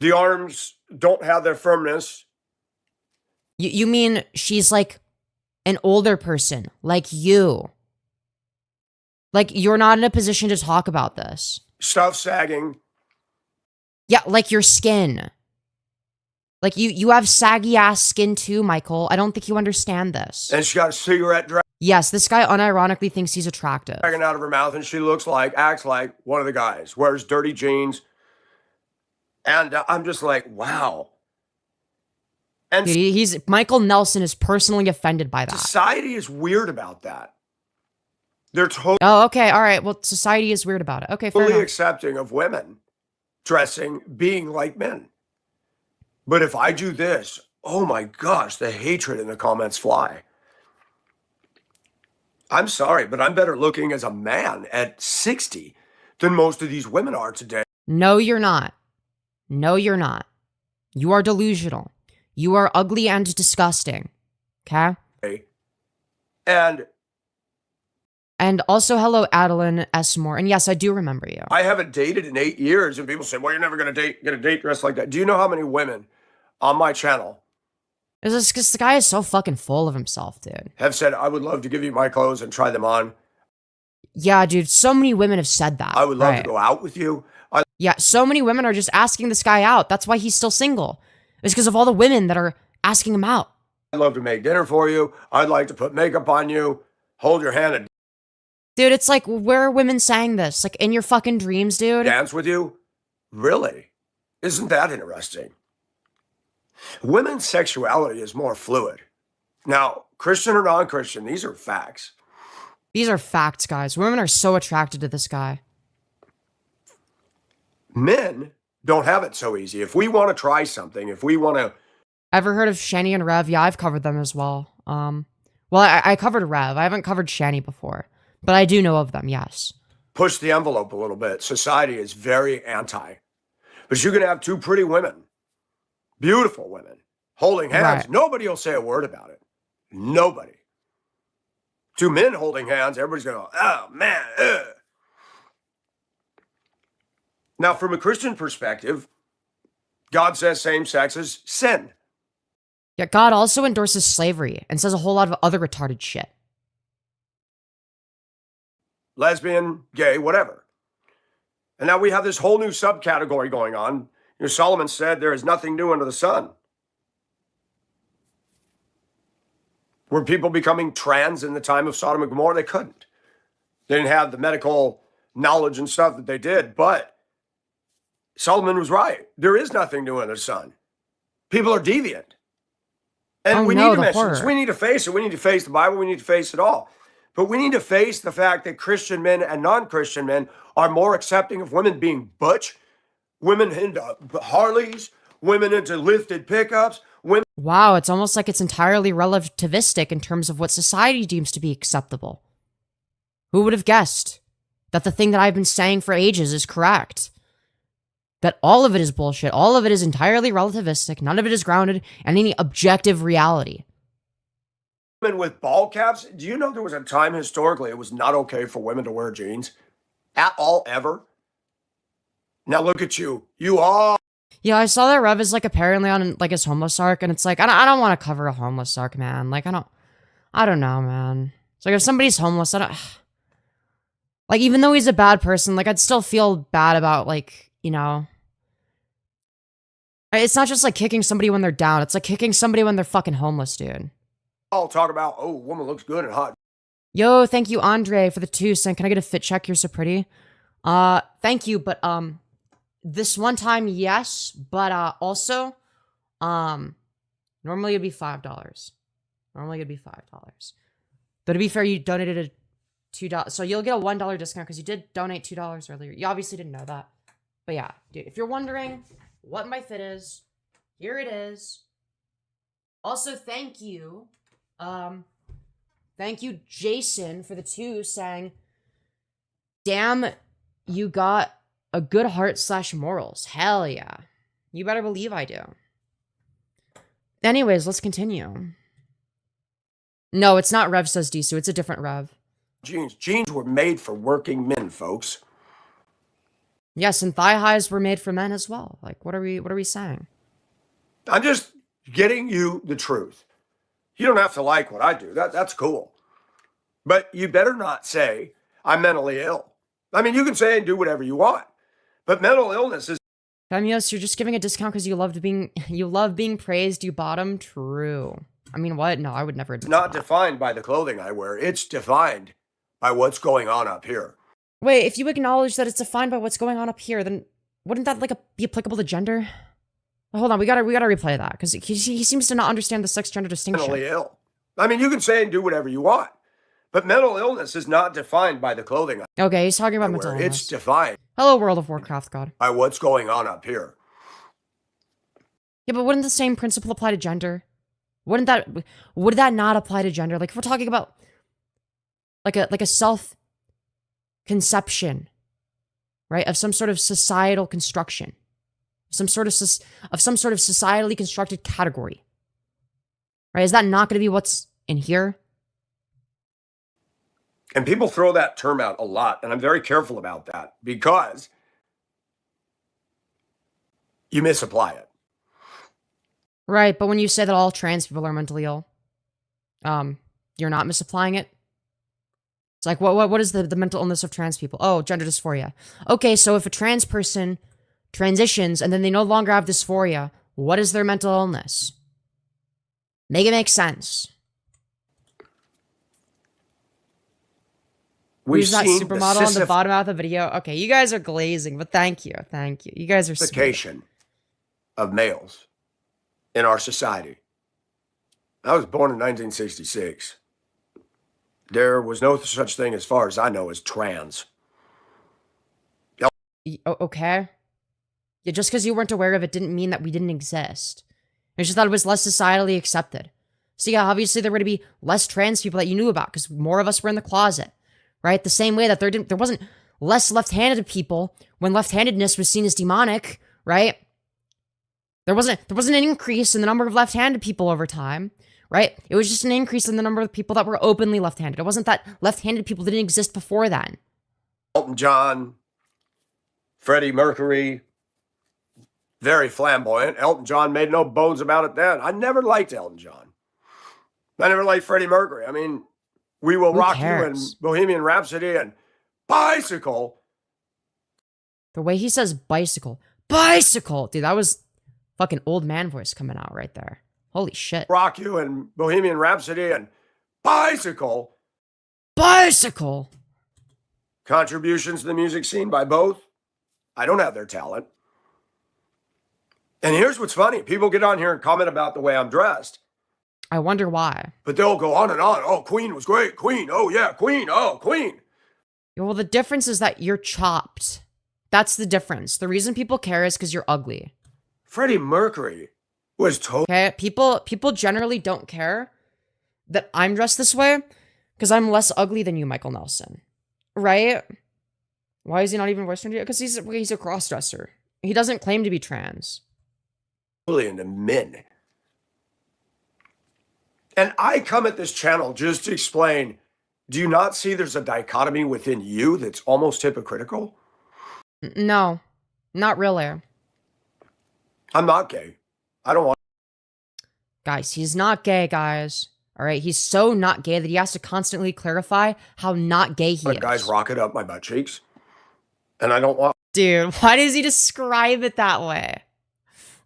The arms don't have their firmness. You mean she's like an older person, like you. Like, you're not in a position to talk about this. Stuff sagging. Yeah, like your skin. Like, you have saggy ass skin too, Michael. I don't think you understand this. And she's got a cigarette Yes, this guy unironically thinks he's attractive. dragging out of her mouth. And she acts like one of the guys. Wears dirty jeans. And I'm just like, wow. And Dude, he's Michael Nelson is personally offended by that. society is weird about that. They're totally Oh, okay, all right. Well, society is weird about it. Okay, fair enough. accepting of women dressing, being like men. But if I do this, oh my gosh, the hatred in the comments fly. I'm sorry, but I'm better looking as a man at 60 than most of these women are today. No, you're not. No, you're not. You are delusional. You are ugly and disgusting. Okay? And also, hello, Adeline S. Moore. And yes, I do remember you. I haven't dated in 8 years, and people say, well, you're never going to get a date dressed like that. Do you know how many women on my channel It's just because the guy is so fucking full of himself, dude. have said, I would love to give you my clothes and try them on? Yeah, dude, so many women have said that. I would love to go out with you. Yeah, so many women are just asking this guy out. That's why he's still single. It's because of all the women that are asking him out. I'd love to make dinner for you. I'd like to put makeup on you, hold your hand and Dude, it's like, where are women saying this? Like, in your fucking dreams, dude? dance with you? Really? Isn't that interesting? Women's sexuality is more fluid. Now, Christian or non-Christian, these are facts. These are facts, guys. Women are so attracted to this guy. Men don't have it so easy. If we want to try something, if we want to... Ever heard of Shani and Rev? Yeah, I've covered them as well. Well, I covered Rev. I haven't covered Shani before. But I do know of them, yes. push the envelope a little bit, society is very anti. But you can have two pretty women, beautiful women, holding hands. Right. Nobody will say a word about it. Nobody. Two men holding hands, everybody's going to go, oh, man, ugh. Now, from a Christian perspective, God says same sex is sin. Yet God also endorses slavery and says a whole lot of other retarded shit. Lesbian, gay, whatever. And now we have this whole new subcategory going on. You know, Solomon said there is nothing new under the sun. Were people becoming trans in the time of Sodom and Gomorrah? They couldn't. They didn't have the medical knowledge and stuff that they did, but Solomon was right. There is nothing new under the sun. People are deviant. And we need to mention this. We need to face it. We need to face the Bible. We need to face it all. But we need to face the fact that Christian men and non-Christian men are more accepting of women being butch, women into Harleys, women into lifted pickups, women. Wow, it's almost like it's entirely relativistic in terms of what society deems to be acceptable. Who would have guessed that the thing that I've been saying for ages is correct? That all of it is bullshit. All of it is entirely relativistic. None of it is grounded in any objective reality. Women with ball caps. Do you know there was a time historically it was not okay for women to wear jeans at all, ever? Now look at you. You are. Yeah, I saw that Rev is like apparently on like his homeless arc, and it's like I don't want to cover a homeless arc, man. Like I don't know, man. It's like if somebody's homeless, I don't like, even though he's a bad person, like I'd still feel bad about, like, you know. It's not just like kicking somebody when they're down. It's like kicking somebody when they're fucking homeless, dude. I'll talk about, oh, woman looks good and hot. Yo, thank you, Andre, for the 2 cent. Can I get a fit check? You're so pretty. Thank you, but this one time, yes, but also, normally it'd be $5. Normally it'd be $5. But to be fair, you donated a $2, so you'll get a $1 discount because you did donate $2 earlier. You obviously didn't know that, but yeah, dude, if you're wondering what my fit is, here it is. Also, thank you, Jason, for the 2 saying, damn, you got a good heart / morals. Hell yeah. You better believe I do. Anyways, let's continue. No, it's not Rev says Disu. It's a different Rev. Jeans were made for working men, folks. Yes, and thigh highs were made for men as well. Like, what are we saying? I'm just getting you the truth. You don't have to like what I do. That's cool. But you better not say I'm mentally ill. I mean, you can say and do whatever you want, but mental illness is. Femyoz, you're just giving a discount because you love being praised. You bottom. True. I mean, what? No, I would never admit Not that. defined by the clothing I wear. It's defined by what's going on up here. Wait, if you acknowledge that it's defined by what's going on up here, then wouldn't that like be applicable to gender? Hold on, we gotta replay that because he seems to not understand the sex gender distinction. Mentally ill. I mean, you can say and do whatever you want, but mental illness is not defined by the clothing. Okay, he's talking about I mental wear. illness. It's defined Hello, World of Warcraft God. by what's going on up here. Yeah, but wouldn't the same principle apply to gender? Would that not apply to gender? Like if we're talking about like a self conception, right, of some sort of societal construction, some sort of societally constructed category, right? Is that not going to be what's in here? And people throw that term out a lot, and I'm very careful about that because you misapply it. Right, but when you say that all trans people are mentally ill, you're not misapplying it. It's like, what is the mental illness of trans people? Oh, gender dysphoria. Okay, so if a trans person transitions and then they no longer have dysphoria, what is their mental illness? Make it make sense. Who's that supermodel on the bottom of the video? Okay, you guys are glazing, but thank you. You guys are sweet. Of males in our society. I was born in 1966. There was no such thing, as far as I know, as trans. Okay. Yeah, just because you weren't aware of it didn't mean that we didn't exist. I just thought it was less societally accepted. So yeah, obviously there were going to be less trans people that you knew about because more of us were in the closet, right? The same way that there wasn't less left-handed people when left-handedness was seen as demonic, right? There wasn't an increase in the number of left-handed people over time, right? It was just an increase in the number of people that were openly left-handed. It wasn't that left-handed people didn't exist before then. Elton John, Freddie Mercury, very flamboyant. Elton John made no bones about it then. I never liked Elton John. I never liked Freddie Mercury. I mean, We Will Rock You and Bohemian Rhapsody and Bicycle. The way he says bicycle. Dude, that was fucking old man voice coming out right there. Holy shit. Rock You and Bohemian Rhapsody and Bicycle. Contributions to the music scene by both. I don't have their talent. And here's what's funny. People get on here and comment about the way I'm dressed. I wonder why. But they'll go on and on. Oh, Queen was great. Queen. Oh, yeah. Queen. Oh, Queen. Well, the difference is that you're chopped. That's the difference. The reason people care is because you're ugly. Freddie Mercury was totally... Okay, people generally don't care that I'm dressed this way because I'm less ugly than you, Michael Nelson. Right? Why is he not even voicing it? Because he's a crossdresser. He doesn't claim to be trans. Into men. And I come at this channel just to explain, do you not see there's a dichotomy within you that's almost hypocritical? No, not really. I'm not gay. I don't want... Guys, he's not gay, guys. All right, he's so not gay that he has to constantly clarify how not gay he is. Guys rocket up my butt cheeks. And I don't want... Dude, why does he describe it that way?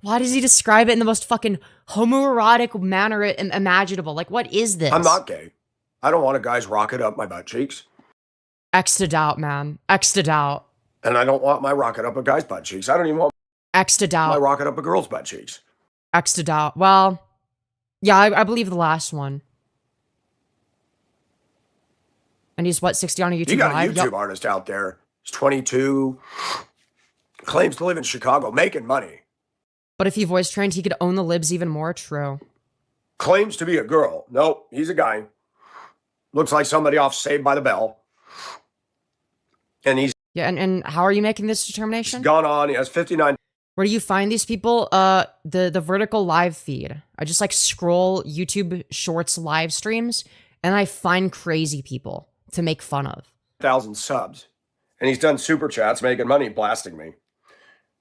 Why does he describe it in the most fucking homoerotic manner imaginable? Like, what is this? I'm not gay. I don't want a guy's rocket up my butt cheeks. X'd out, man. X'd out. And I don't want my rocket up a guy's butt cheeks. I don't even want X'd out. my rocket up a girl's butt cheeks. X'd out. Well, yeah, I believe the last one. And he's, what, 60 on a YouTube You got Live? a YouTube artist out there. He's 22. Claims to live in Chicago, making money. But if he voice trained, he could own the libs even more. True. Claims to be a girl. Nope, he's a guy. Looks like somebody off Saved by the Bell. And he's... Yeah, and how are you making this determination? He's gone on. He has 59... Where do you find these people? The vertical live feed. I just like scroll YouTube Shorts live streams, and I find crazy people to make fun of. 1,000 subs. And he's done super chats, making money, blasting me.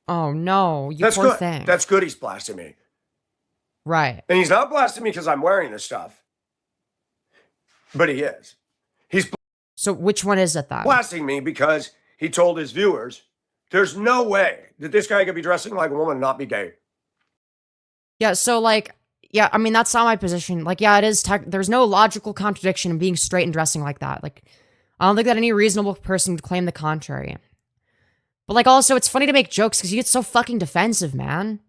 Oh no, you That's poor good. thing. That's good he's blasting me. Right. And he's not blasting me because I'm wearing this stuff. But he is. He's So which one is it then? blasting me because he told his viewers, there's no way that this guy could be dressing like a woman and not be gay. Yeah, so like, yeah, I mean, that's not my position. Like, yeah, it is, there's no logical contradiction in being straight and dressing like that. Like, I don't think that any reasonable person would claim the contrary. But like, also, it's funny to make jokes because you get so fucking defensive, man.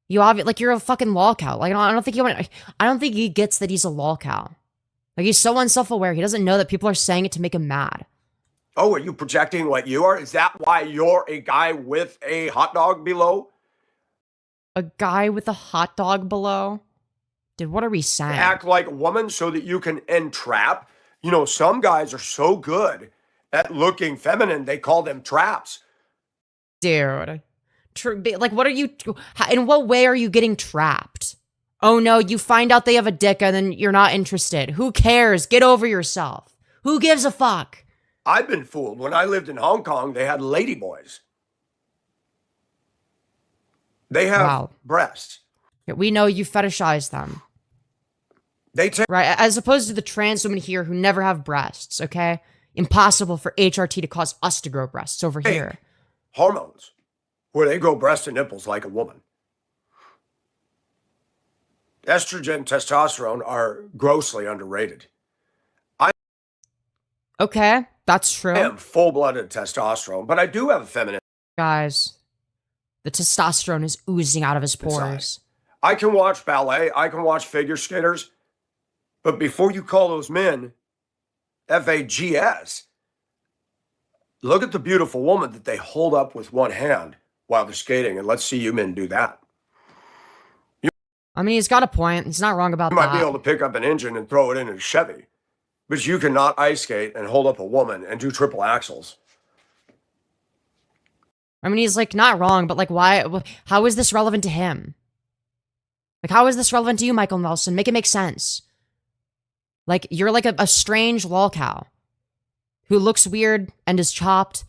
Like you're a fucking lolcow. Like I don't think I don't think he gets that he's a lolcow. Like he's so unself-aware. He doesn't know that people are saying it to make him mad. Oh, are you projecting what you are? Is that why you're a guy with a hot dog below? A guy with a hot dog below? Dude, what are we saying? Act like a woman so that you can entrap. You know, some guys are so good at looking feminine, they call them traps. Dude. Like, what are you... In what way are you getting trapped? Oh, no, you find out they have a dick and then you're not interested. Who cares? Get over yourself. Who gives a fuck? I've been fooled. When I lived in Hong Kong, they had ladyboys. They have breasts. Yeah, we know you fetishize them. They take... Right, as opposed to the trans women here who never have breasts, okay? Impossible for HRT to cause us to grow breasts over here. Hormones, where they grow breasts and nipples like a woman. Estrogen, testosterone are grossly underrated. Okay, that's true. I am full-blooded testosterone, but I do have a feminine... Guys, the testosterone is oozing out of his pores. I can watch ballet, I can watch figure skaters, but before you call those men FAGS, look at the beautiful woman that they hold up with one hand while they're skating, and let's see you men do that. I mean, he's got a point. He's not wrong about that. You might be able to pick up an engine and throw it in a Chevy, but you cannot ice skate and hold up a woman and do triple axles. I mean, he's like not wrong, but like, why? How is this relevant to him? Like, how is this relevant to you, Michael Nelson? Make it make sense. Like, you're like a strange lolcow who looks weird and is chopped,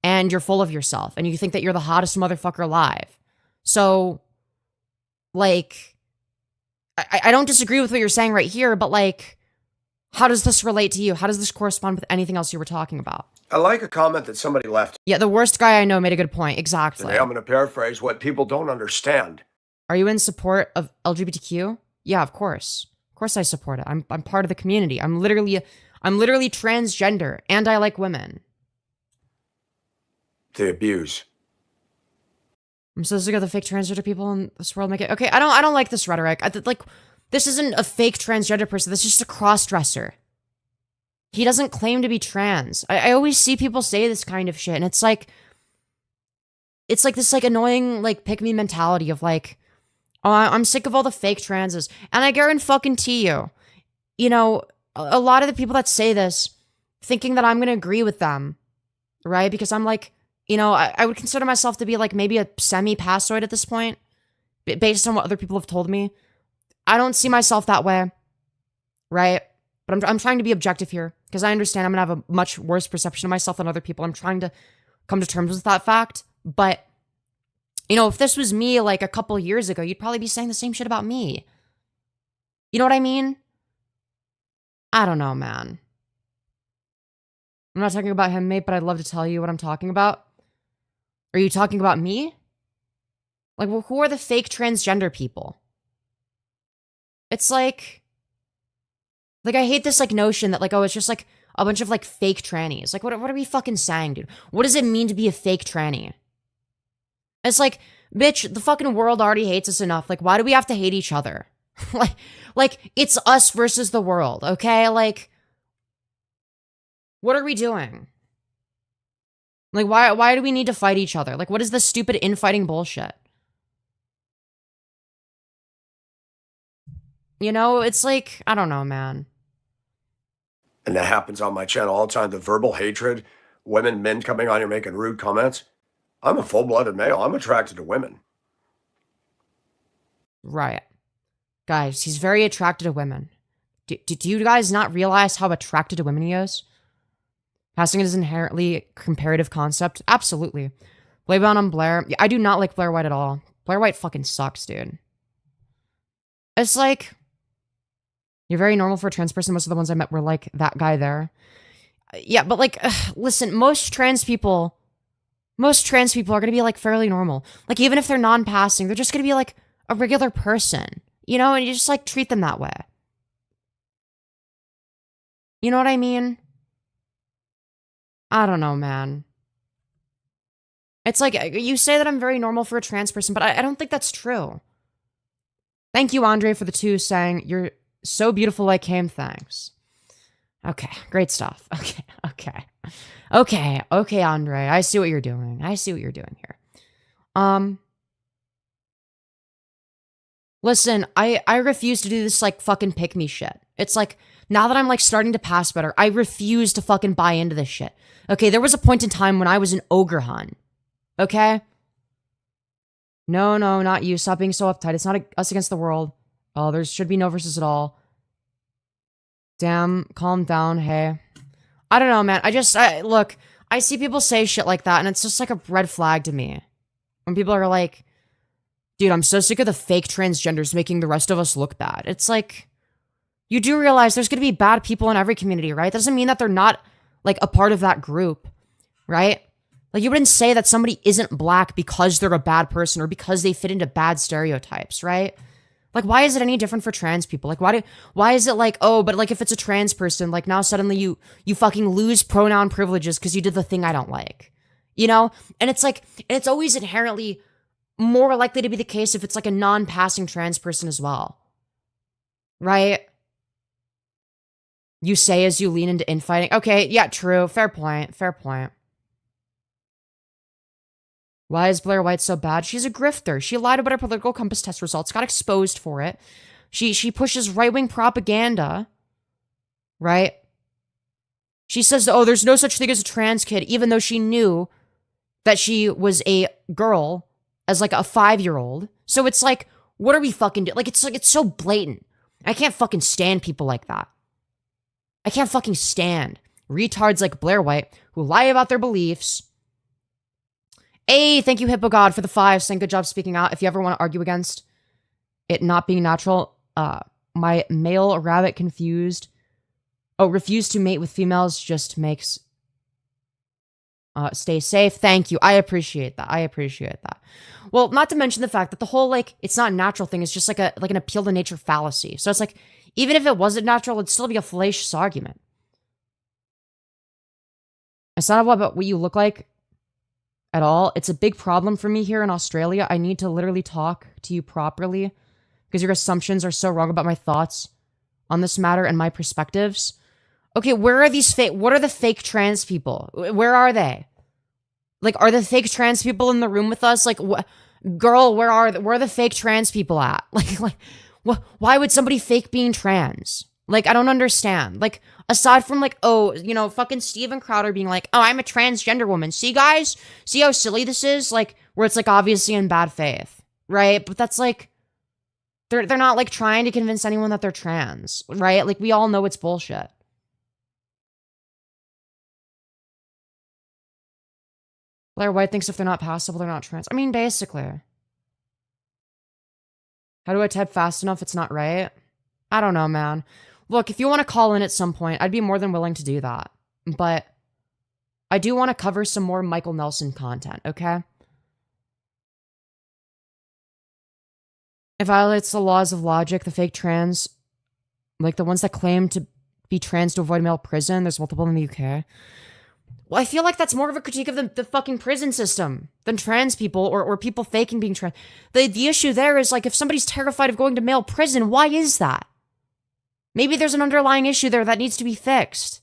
and you're full of yourself, and you think that you're the hottest motherfucker alive. So, like, I don't disagree with what you're saying right here, but like, how does this relate to you? How does this correspond with anything else you were talking about? I like a comment that somebody left. Yeah, the worst guy I know made a good point. Exactly. Today I'm going to paraphrase what people don't understand. Are you in support of LGBTQ? Yeah, of course. Of course I support it. I'm part of the community. I'm literally transgender, and I like women. They abuse. I'm so sick of the fake transgender people in this world. Make it okay. I don't like this rhetoric. Like, this isn't a fake transgender person. This is just a crossdresser. He doesn't claim to be trans. I always see people say this kind of shit, and it's like this like annoying like pick me mentality of like, oh, I'm sick of all the fake transes, and I guarantee you know, a lot of the people that say this, thinking that I'm gonna agree with them, right? Because I'm like, you know, I would consider myself to be like maybe a semi-passoid at this point, based on what other people have told me. I don't see myself that way, right? But I'm trying to be objective here because I understand I'm gonna have a much worse perception of myself than other people. I'm trying to come to terms with that fact. But, you know, if this was me like a couple years ago, you'd probably be saying the same shit about me. You know what I mean? I don't know, man. I'm not talking about him, mate, but I'd love to tell you what I'm talking about. Are you talking about me? Like, well, who are the fake transgender people? It's like I hate this like notion that like, oh, it's just like a bunch of like fake trannies. Like, what are we fucking saying, dude? What does it mean to be a fake tranny? It's like, bitch, the fucking world already hates us enough. Like, why do we have to hate each other? like it's us versus the world, okay? Like, what are we doing? Like, why do we need to fight each other? Like, what is this stupid infighting bullshit? You know, it's like, I don't know, man. And that happens on my channel all the time. The verbal hatred, men coming on here making rude comments. I'm a full-blooded male. I'm attracted to women. Right. Guys, he's very attracted to women. Do you guys not realize how attracted to women he is? Passing is inherently comparative concept. Absolutely. Playbound on Blair. Yeah, I do not like Blair White at all. Blair White fucking sucks, dude. It's like, you're very normal for a trans person. Most of the ones I met were like that guy there. Yeah, but like, listen, most trans people are going to be like fairly normal. Like, even if they're non-passing, they're just going to be like a regular person, you know, and you just like treat them that way. You know what I mean? I don't know, man. It's like, you say that I'm very normal for a trans person, but I don't think that's true. Thank you, Andre, for the 2 saying, you're so beautiful like him, thanks. Okay, great stuff. Okay, Andre, I see what you're doing. I see what you're doing here. Listen, I refuse to do this, like, fucking pick-me shit. It's like, now that I'm, like, starting to pass better, I refuse to fucking buy into this shit. Okay, there was a point in time when I was an ogre hun. Okay? No, not you. Stop being so uptight. It's not us against the world. Oh, there should be no versus at all. Damn, calm down, hey. I don't know, man. Look, I see people say shit like that, and it's just like a red flag to me. When people are like, dude, I'm so sick of the fake transgenders making the rest of us look bad. It's like, you do realize there's gonna be bad people in every community, right? That doesn't mean that they're not, like, a part of that group, right? Like, you wouldn't say that somebody isn't black because they're a bad person or because they fit into bad stereotypes, right? Like, why is it any different for trans people? Like, why is it like, oh, but like if it's a trans person, like now suddenly you fucking lose pronoun privileges because you did the thing I don't like, you know? And it's like, it's always inherently more likely to be the case if it's like a non-passing trans person as well, right? You say as you lean into infighting. Okay, yeah, true. Fair point. Why is Blair White so bad? She's a grifter. She lied about her political compass test results, got exposed for it. She pushes right-wing propaganda, right? She says, oh, there's no such thing as a trans kid, even though she knew that she was a girl as like a 5-year-old. So it's like, what are we fucking doing? Like, it's so blatant. I can't fucking stand people like that. I can't fucking stand retards like Blair White who lie about their beliefs. Hey, thank you, Hippo God, for the 5. Saying good job speaking out. If you ever want to argue against it not being natural, my male rabbit refused to mate with females just makes stay safe. Thank you. I appreciate that. Well, not to mention the fact that the whole, like, it's not natural thing is just like an appeal to nature fallacy. So it's like, even if it wasn't natural, it'd still be a fallacious argument. It's not about what you look like at all. It's a big problem for me here in Australia. I need to literally talk to you properly because your assumptions are so wrong about my thoughts on this matter and my perspectives. Okay, where are these what are the fake trans people? Where are they? Like, are the fake trans people in the room with us? Like, girl, where are the fake trans people at? Like, why would somebody fake being trans? Like, I don't understand. Like, aside from like, oh, you know, fucking Steven Crowder being like, oh, I'm a transgender woman. See, guys? See how silly this is? Like, where it's like obviously in bad faith, right? But that's like, they're not like trying to convince anyone that they're trans, right? Like, we all know it's bullshit. Blair White thinks if they're not passable, they're not trans. I mean, basically. How do I type fast enough? It's not right. I don't know, man. Look, if you want to call in at some point, I'd be more than willing to do that. But I do want to cover some more Michael Nelson content, okay? It violates the laws of logic, the fake trans, like the ones that claim to be trans to avoid male prison. There's multiple in the UK. Well, I feel like that's more of a critique of the fucking prison system than trans people or people faking being trans. The issue there is, like, if somebody's terrified of going to male prison, why is that? Maybe there's an underlying issue there that needs to be fixed.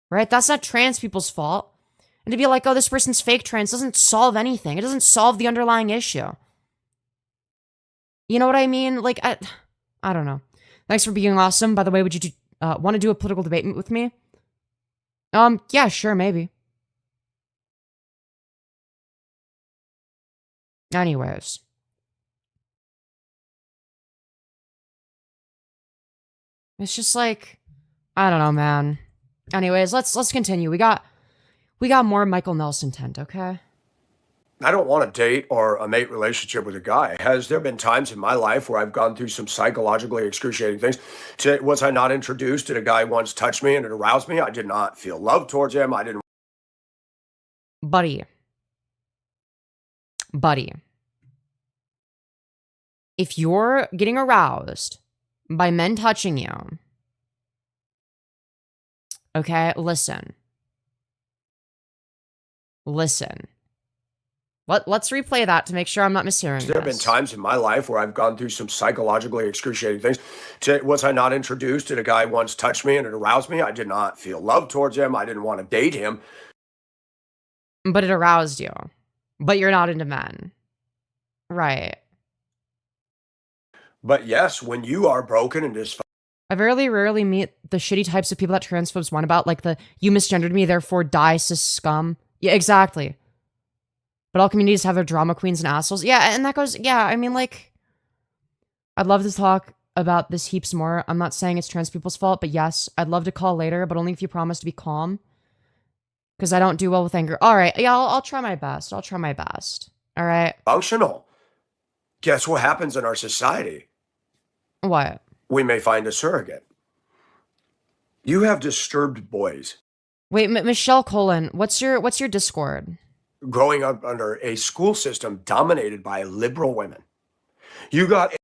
Right? That's not trans people's fault. And to be like, oh, this person's fake trans doesn't solve anything. It doesn't solve the underlying issue. You know what I mean? Like, I don't know. Thanks for being awesome. By the way, would you want to do a political debate with me? Yeah, sure, maybe. Anyways. It's just like, I don't know, man. Anyways, let's continue. We got more Michael Nelson tent, okay? I don't want to date or a mate relationship with a guy. Has there been times in my life where I've gone through some psychologically excruciating things? Was I not introduced? Did a guy once touch me and it aroused me? I did not feel love towards him. I didn't. Buddy. If you're getting aroused by men touching you, okay, listen. Let's replay that to make sure I'm not mishearing. There have been times in my life where I've gone through some psychologically excruciating things. Was I not introduced? Did a guy once touch me and it aroused me? I did not feel love towards him. I didn't want to date him. But it aroused you. But you're not into men. Right. But yes, when you are broken and dysfunctional, I very rarely meet the shitty types of people that transphobes want about, like the, you misgendered me, therefore die, cis scum. Yeah, exactly. But all communities have their drama queens and assholes. Yeah, and that goes, yeah, I mean, like, I'd love to talk about this heaps more. I'm not saying it's trans people's fault, but yes, I'd love to call later, but only if you promise to be calm. Because I don't do well with anger. All right, yeah, I'll try my best. I'll try my best. All right. functional. Guess what happens in our society? What? We may find a surrogate. You have disturbed boys. Wait, Michelle Colon, what's your Discord? Growing up under a school system dominated by liberal women. You got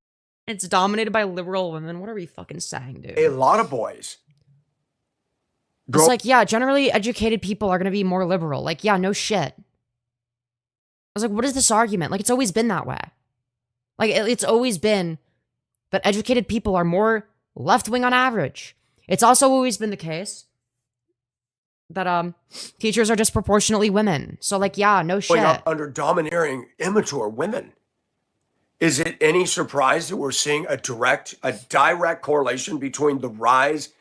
It's dominated by liberal women. What are we fucking saying, dude? a lot of boys. It's like, yeah, generally educated people are going to be more liberal. Like, yeah, no shit. I was like, what is this argument? Like, it's always been that way. Like, it's always been that educated people are more left-wing on average. It's also always been the case that teachers are disproportionately women. So, like, yeah, no shit. Up under domineering immature women. Is it any surprise that we're seeing a direct correlation between the rise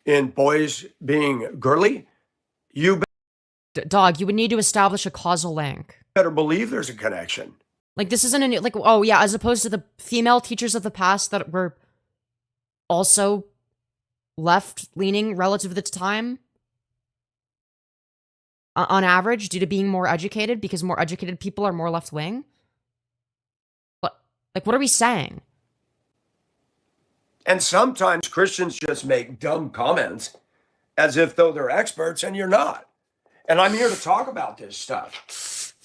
in boys being girly? You Dog, you would need to establish a causal link. better believe there's a connection. Like, this isn't a new, like, oh yeah, as opposed to the female teachers of the past that were also left-leaning relative to the time, on average, due to being more educated, because more educated people are more left-wing. What, like, what are we saying? And sometimes Christians just make dumb comments as if though they're experts and you're not. And I'm here to talk about this stuff.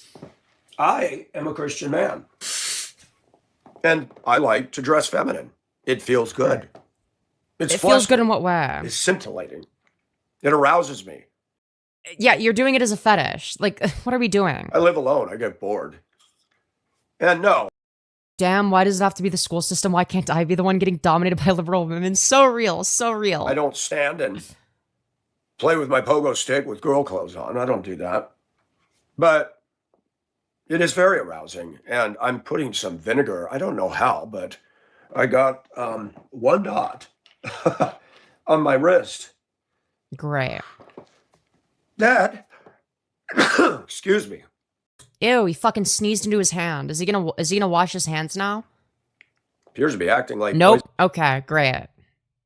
I am a Christian man. And I like to dress feminine. It feels good. It feels good in what way? It's scintillating. It arouses me. Yeah, you're doing it as a fetish. Like, what are we doing? I live alone. I get bored. And no. Damn, why does it have to be the school system? Why can't I be the one getting dominated by liberal women? So real, so real. I don't stand and play with my pogo stick with girl clothes on. I don't do that. But it is very arousing. And I'm putting some vinegar. I don't know how, but I got 1 dot on my wrist. Great. Dad, excuse me. Ew, he fucking sneezed into his hand. Is he gonna wash his hands now? Appears to be acting like nope. Okay, great.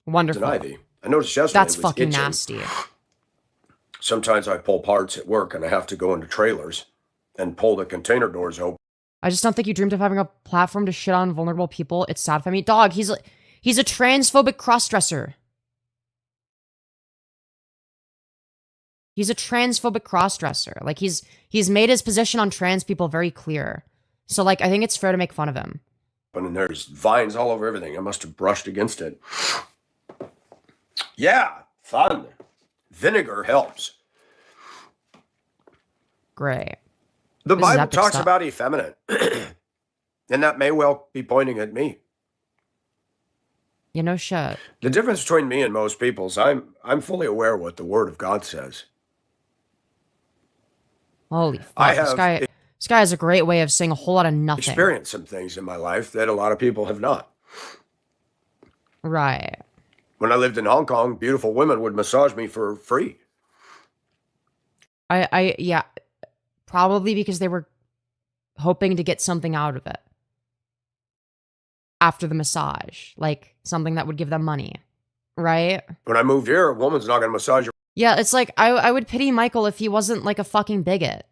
Wonderful. Ivy. I noticed yesterday That's it was fucking itching. nasty. Sometimes I pull parts at work and I have to go into trailers and pull the container doors open. I just don't think you dreamed of having a platform to shit on vulnerable people. It's sad for me. Dog, he's a transphobic crossdresser. He's a transphobic crossdresser. Like, he's made his position on trans people very clear. So, like, I think it's fair to make fun of him. And there's vines all over everything. I must have brushed against it. Yeah, fun. Vinegar helps. Great. The This is Bible epic talks stuff. about effeminate. And that may well be pointing at me. You know, shit. The difference between me and most people is I'm fully aware of what the Word of God says. Holy fuck. I This have guy has a great way of saying a whole lot of nothing. experienced some things in my life that a lot of people have not. Right. When I lived in Hong Kong, beautiful women would massage me for free. Yeah. Probably because they were hoping to get something out of it. After the massage. Like, something that would give them money. Right? When I moved here, a woman's not going to massage your Yeah, it's like, I would pity Michael if he wasn't, like, a fucking bigot.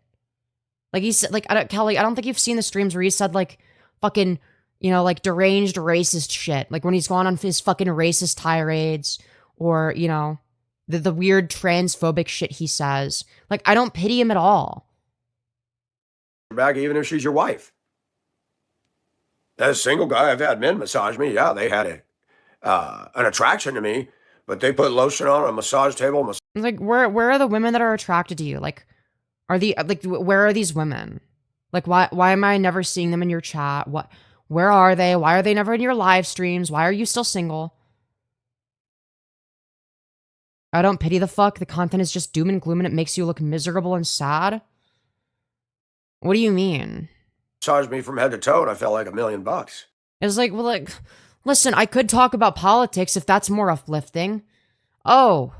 Like, he said, like, Kelly, I don't think you've seen the streams where he said, like, fucking, you know, like, deranged racist shit. Like, when he's gone on his fucking racist tirades. Or, you know, the weird transphobic shit he says. Like, I don't pity him at all. back, even if she's your wife. As a single guy, I've had men massage me. Yeah, they had an attraction to me, but they put lotion on a massage table. Like, where are the women that are attracted to you? Like, where are these women? Like, why am I never seeing them in your chat? Where are they? Why are they never in your live streams? Why are you still single? I don't pity the fuck. The content is just doom and gloom and it makes you look miserable and sad. What do you mean? Massaged me from head to toe and I felt like $1 million. It's like, well, like, listen, I could talk about politics if that's more uplifting. Oh.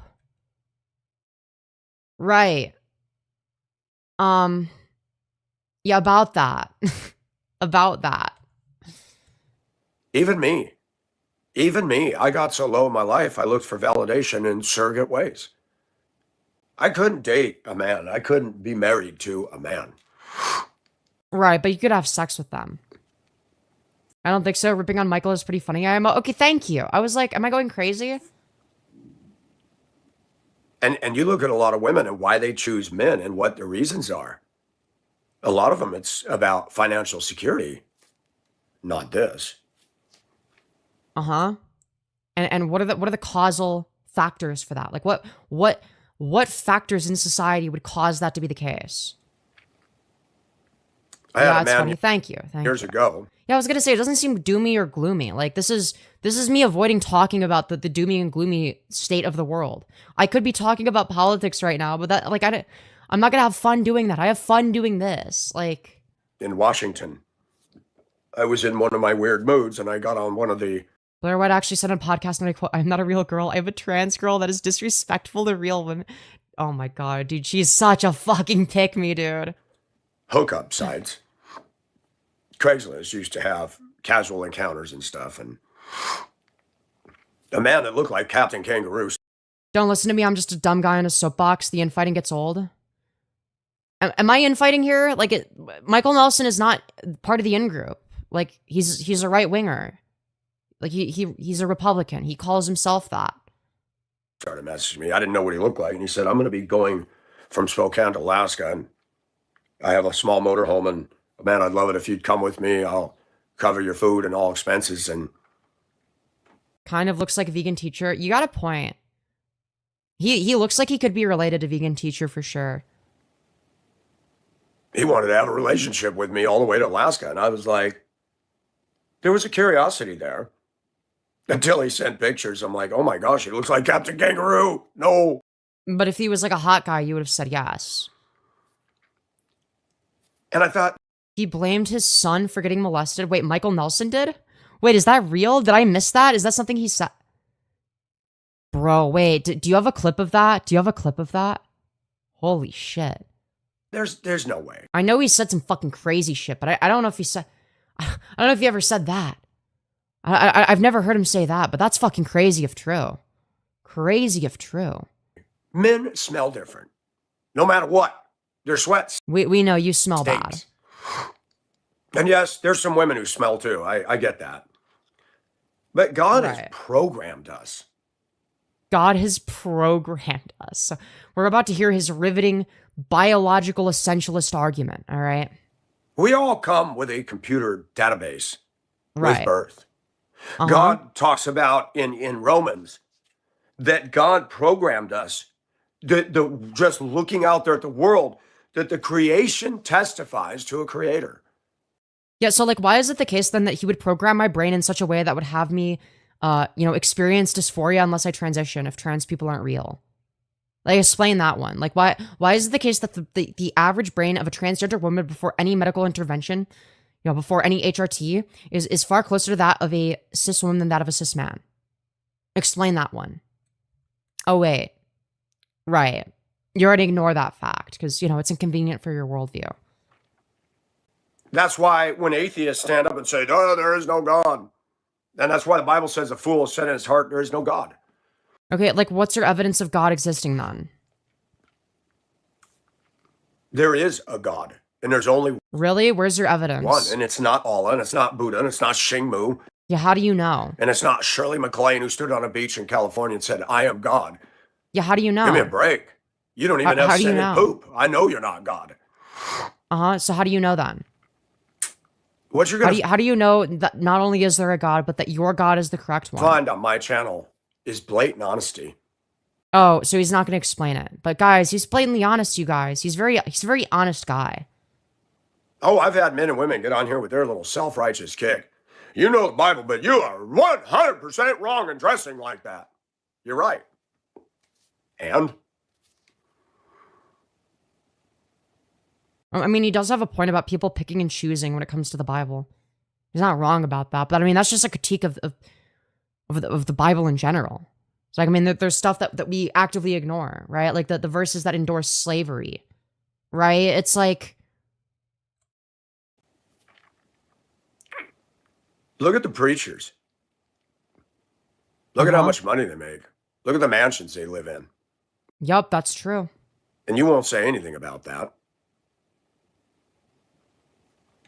Right. Yeah, about that. About that. Even me, I got so low in my life, I looked for validation in surrogate ways. I couldn't date a man. I couldn't be married to a man. Right, but you could have sex with them. I don't think so. Ripping on Michael is pretty funny. Okay, thank you. I was like, am I going crazy? And you look at a lot of women and why they choose men and what their reasons are. A lot of them, it's about financial security, not this. Uh-huh. And what are the causal factors for that? Like what factors in society would cause that to be the case? I had a That's man funny. Thank you. years ago. Yeah, I was gonna say it doesn't seem doomy or gloomy. Like this is me avoiding talking about the doomy and gloomy state of the world. I could be talking about politics right now, but that like I'm not gonna have fun doing that. I have fun doing this. Like In Washington, I was in one of my weird moods and I got on one of the Blair White actually said on a podcast, and I quote, "I'm not a real girl. I'm a trans girl that is disrespectful to real women." Oh my god, dude, she's such a fucking pick me, dude. hookup sites. Craigslist used to have casual encounters and stuff, and a man that looked like Captain Kangaroo. Don't listen to me. I'm just a dumb guy in a soapbox. The infighting gets old. Am I infighting here? Like, Michael Nelson is not part of the in group. Like, he's a right winger. Like, he's a Republican. He calls himself that. Started messaging me. I didn't know what he looked like, and he said, "I'm going to be going from Spokane to Alaska, and I have a small motorhome, and man, I'd love it if you'd come with me. I'll cover your food and all expenses." And Kind of looks like a vegan teacher. You got a point. He looks like he could be related to vegan teacher for sure. he wanted to have a relationship with me all the way to Alaska, and I was like, there was a curiosity there. Until he sent pictures, I'm like, oh my gosh, he looks like Captain Kangaroo. No. But if he was like a hot guy, you would have said yes. And I thought, He blamed his son for getting molested. Wait, Michael Nelson did? Wait, is that real? Did I miss that? Is that something he said? Bro, wait, do you have a clip of that? Do you have a clip of that? Holy shit. there's no way. I know he said some fucking crazy shit, but I don't know if he said... I don't know if he ever said that. I've never heard him say that, but that's fucking crazy if true. Crazy if true. Men smell different. No matter what. Their sweat We know you smell bad. stinks. And yes, there's some women who smell too. I get that. But God has Right. programmed us. God has programmed us. So we're about to hear his riveting biological essentialist argument, all right? We all come with a computer database with Right. birth. Uh-huh. God talks about in Romans that God programmed us, the just looking out there at the world, that the creation testifies to a creator. Yeah, so like why is it the case then that he would program my brain in such a way that would have me experience dysphoria unless I transition if trans people aren't real? Like explain that one. Like why is it the case that the average brain of a transgender woman before any medical intervention, before any HRT is far closer to that of a cis woman than that of a cis man? Explain that one. Oh wait. Right. You already ignore that fact because it's inconvenient for your worldview. That's why when atheists stand up and say, "Oh, there is no God," and that's why the Bible says, "A fool has said in his heart, there is no God." Okay, like what's your evidence of God existing then? There is a God, and there's only Really? Where's your evidence? one, and it's not Allah, and it's not Buddha, and it's not Shingmu, Yeah, how do you know? and it's not Shirley MacLaine who stood on a beach in California and said, "I am God." Yeah, how do you know? Give me a break. You don't even How have do you sin know? and poop. I know you're not God. So how do you know then? What you're going to How do you know that not only is there a God, but that your God is the correct one? find on my channel is blatant honesty. Oh, so he's not going to explain it. But guys, he's blatantly honest, you guys. He's a very honest guy. Oh, I've had men and women get on here with their little self-righteous kick. You know the Bible, but you are 100% wrong in dressing like that. You're right. And? I mean, he does have a point about people picking and choosing when it comes to the Bible. He's not wrong about that, but I mean, that's just a critique of the Bible in general. It's like, I mean, there's stuff that we actively ignore, right? Like the verses that endorse slavery, right? It's like... Look at the preachers. Look at how much money they make. Look at the mansions they live in. Yup, that's true. And you won't say anything about that.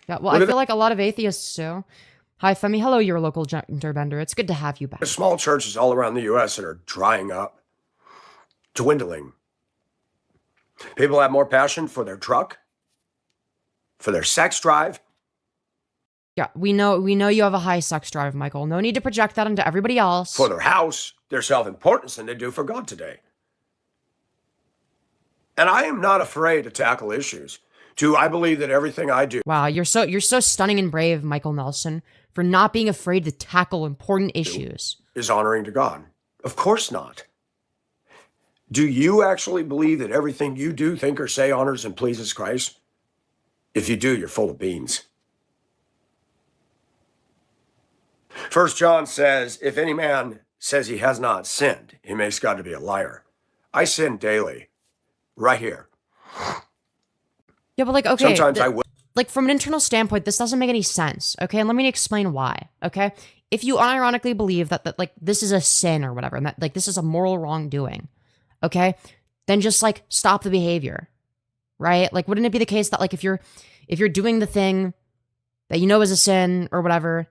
Yeah, well, I feel like a lot of atheists do. Hi, Femi. Hello, your local gender bender. It's good to have you back. There's small churches all around the U.S. that are drying up, dwindling. People have more passion for their truck, for their sex drive. Yeah, we know you have a high sex drive, Michael. No need to project that onto everybody else. For their house, their self-importance than they do for God today. And I am not afraid to tackle issues. I believe that everything I do... Wow, you're so stunning and brave, Michael Nelson, for not being afraid to tackle important issues. ...is honoring to God. Of course not. Do you actually believe that everything you do, think, or say honors and pleases Christ? If you do, you're full of beans. 1 John says, if any man says he has not sinned, he makes God to be a liar. I sin daily. Right here. Yeah, but like, okay. Sometimes I will. Like, from an internal standpoint, this doesn't make any sense, okay? And let me explain why, okay? If you unironically believe that like, this is a sin or whatever, and that, like, this is a moral wrongdoing, okay? Then just, like, stop the behavior, right? Like, wouldn't it be the case that, like, if you're doing the thing that you know is a sin or whatever,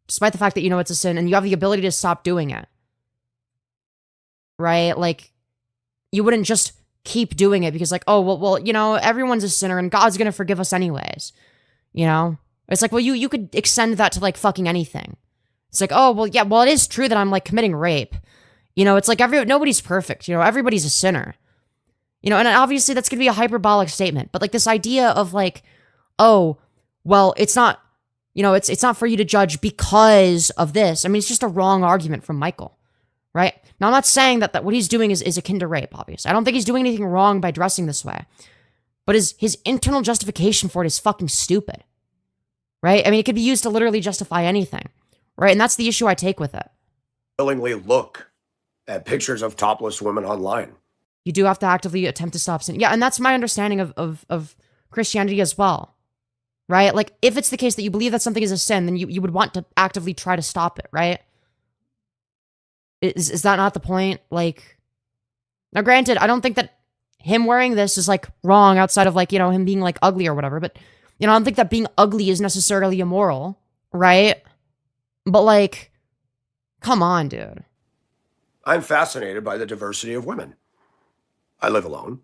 despite the fact that you know it's a sin, and you have the ability to stop doing it, right? Like, you wouldn't just keep doing it because, like, oh, well, you know, everyone's a sinner and God's gonna forgive us anyways, you know? It's like, well, you could extend that to, like, fucking anything. It's like, oh, well, yeah, well, it is true that I'm, like, committing rape. You know, it's like nobody's perfect, you know, everybody's a sinner. You know, and obviously that's gonna be a hyperbolic statement, but, like, this idea of, like, oh, well, it's not, you know, it's not for you to judge because of this. I mean, it's just a wrong argument from Michael, right? Now, I'm not saying that what he's doing is akin to rape, obviously. I don't think he's doing anything wrong by dressing this way. But his internal justification for it is fucking stupid, right? I mean, it could be used to literally justify anything, right? And that's the issue I take with it. Willingly look at pictures of topless women online. You do have to actively attempt to stop sin. Yeah, and that's my understanding of Christianity as well, right? Like, if it's the case that you believe that something is a sin, then you would want to actively try to stop it, right? Is that not the point? Like, now granted, I don't think that him wearing this is, like, wrong outside of, like, you know, him being, like, ugly or whatever, but, you know, I don't think that being ugly is necessarily immoral, right? But, like, come on, dude. I'm fascinated by the diversity of women. I live alone.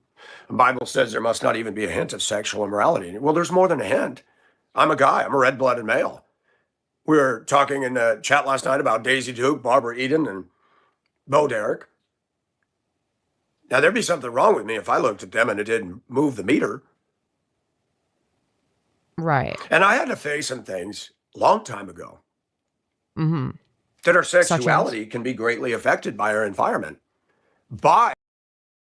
The Bible says there must not even be a hint of sexual immorality. Well, there's more than a hint. I'm a guy. I'm a red-blooded male. We were talking in the chat last night about Daisy Duke, Barbara Eden, and Bo Derek. Now, there'd be something wrong with me if I looked at them and it didn't move the meter. Right. And I had to face some things a long time ago. Mm-hmm. That our sexuality can be greatly affected by our environment.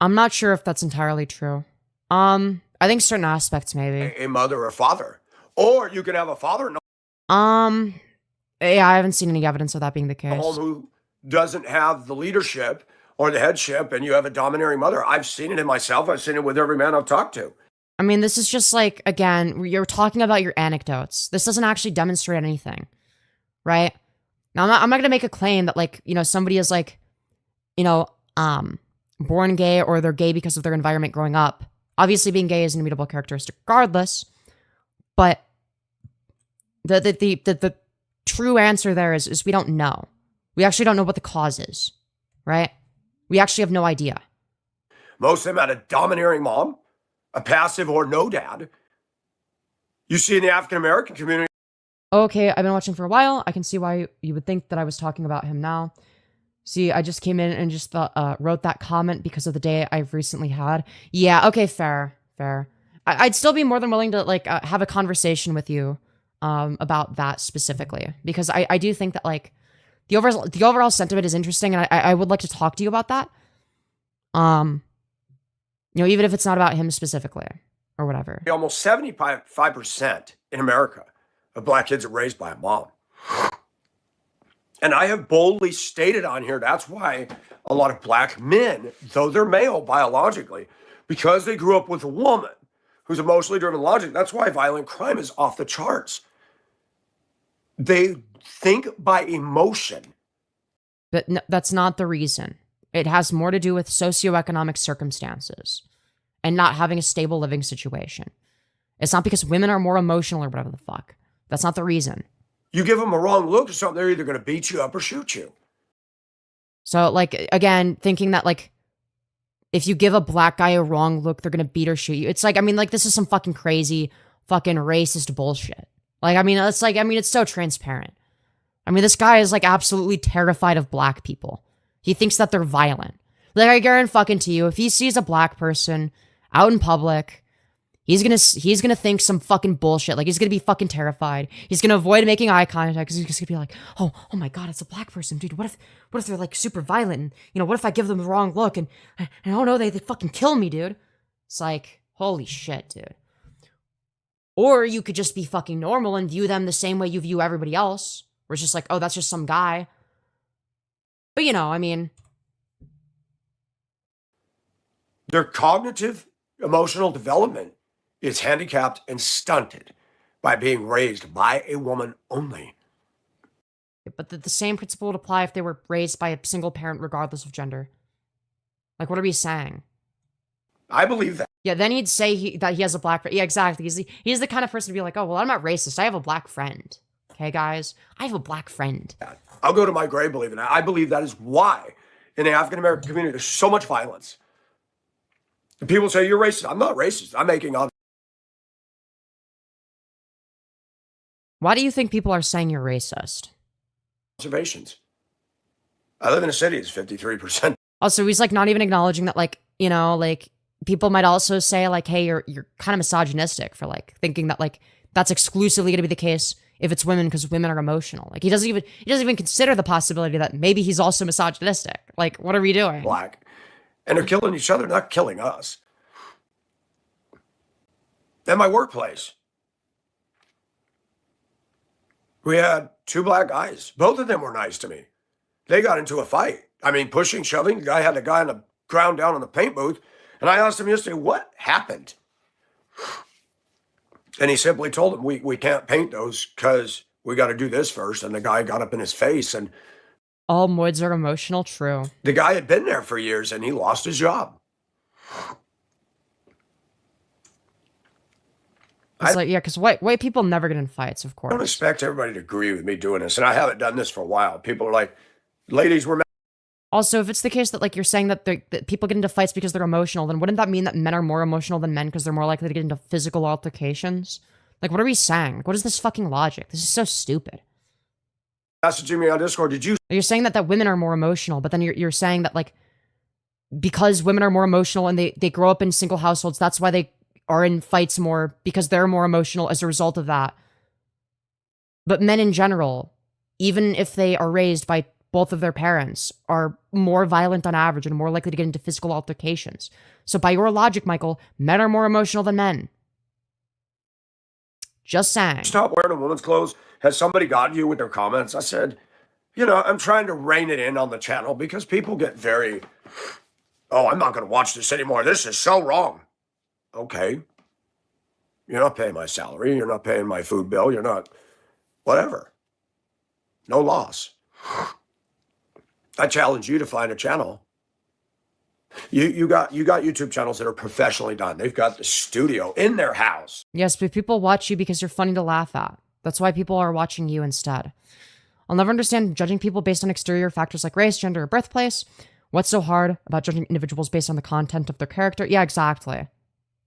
I'm not sure if that's entirely true. I think certain aspects, maybe. A mother or father. Or you can have a father yeah, I haven't seen any evidence of that being the case. Who doesn't have the leadership or the headship, and you have a domineering mother. I've seen it in myself. I've seen it with every man I've talked to. I mean, this is just like, again, you're talking about your anecdotes. This doesn't actually demonstrate anything, right? Now, I'm not going to make a claim that, like, you know, somebody is, like, you know, born gay or they're gay because of their environment growing up. Obviously, being gay is an immutable characteristic regardless, but the true answer there is we don't know. We actually don't know what the cause is, right? We actually have no idea. Most of them had a domineering mom, a passive or no dad. You see in the African-American community. Okay, I've been watching for a while. I can see why you would think that I was talking about him now. See, I just came in and just wrote that comment because of the day I've recently had. Yeah, okay, fair. I'd still be more than willing to like have a conversation with you about that specifically, because I do think that like the overall sentiment is interesting, and I would like to talk to you about that. You know, even if it's not about him specifically or whatever. Almost 75% in America of black kids are raised by a mom. And I have boldly stated on here, that's why a lot of black men, though they're male biologically, because they grew up with a woman who's emotionally driven logic, that's why violent crime is off the charts. They think by emotion. But no, that's not the reason. It has more to do with socioeconomic circumstances and not having a stable living situation. It's not because women are more emotional or whatever the fuck. That's not the reason. You give them a wrong look or something, they're either going to beat you up or shoot you. So, like, again, thinking that, like, if you give a black guy a wrong look, they're going to beat or shoot you. It's like, I mean, like, this is some fucking crazy, fucking racist bullshit. Like, I mean, it's like, I mean, it's so transparent. I mean, this guy is, like, absolutely terrified of black people. He thinks that they're violent. Like, I guarantee you, if he sees a black person out in public, he's gonna think some fucking bullshit. Like, he's gonna be fucking terrified. He's gonna avoid making eye contact because he's just gonna be like, oh my god, it's a black person, dude. What if they're like super violent? And you know, what if I give them the wrong look and oh no, they fucking kill me, dude. It's like, holy shit, dude. Or you could just be fucking normal and view them the same way you view everybody else. Where it's just like, oh, that's just some guy. But you know, I mean, their cognitive, emotional development is handicapped and stunted by being raised by a woman only. but the same principle would apply if they were raised by a single parent, regardless of gender. Like, what are we saying? I believe that. Yeah, then he'd say that he has a black friend. Yeah, exactly. He's the kind of person to be like, oh, well, I'm not racist. I have a black friend. Okay, guys? I have a black friend. I'll go to my grave believing that. I believe that is why in the African-American community there's so much violence. And people say, you're racist. I'm not racist. I'm making Why do you think people are saying you're racist? observations. I live in a city that's 53%. Also, he's like not even acknowledging that, like, you know, like people might also say like, hey, you're kind of misogynistic for like thinking that like that's exclusively going to be the case if it's women because women are emotional. Like he doesn't even consider the possibility that maybe he's also misogynistic. Like, what are we doing? Black. And they're killing each other, not killing us. At my workplace, we had two black guys. Both of them were nice to me. They got into a fight. I mean, pushing, shoving. The guy had the guy on the ground down in the paint booth. And I asked him yesterday, what happened? And he simply told him, we can't paint those because we got to do this first. And the guy got up in his face. And all moids are emotional, true. The guy had been there for years and he lost his job. It's like, yeah, because white people never get in fights, of course. I don't expect everybody to agree with me doing this. And I haven't done this for a while. People are like, ladies were... Also, if it's the case that like you're saying that people get into fights because they're emotional, then wouldn't that mean that men are more emotional than men because they're more likely to get into physical altercations? Like, what are we saying? Like, what is this fucking logic? This is so stupid. Messaging me on Discord, did you... You're saying that women are more emotional, but then you're saying that like because women are more emotional and they grow up in single households, that's why they are in fights more because they're more emotional as a result of that. But men in general, even if they are raised by both of their parents, are more violent on average and more likely to get into physical altercations. So by your logic, Michael, men are more emotional than men. Just saying. Stop wearing a woman's clothes. Has somebody gotten you with their comments? I said, you know, I'm trying to rein it in on the channel because people get very, oh, I'm not going to watch this anymore. This is so wrong. Okay. You're not paying my salary. You're not paying my food bill. You're not, whatever. No loss. I challenge you to find a channel. You got YouTube channels that are professionally done. They've got the studio in their house. Yes, but people watch you because you're funny to laugh at. That's why people are watching you instead. I'll never understand judging people based on exterior factors like race, gender, or birthplace. What's so hard about judging individuals based on the content of their character? Yeah, exactly.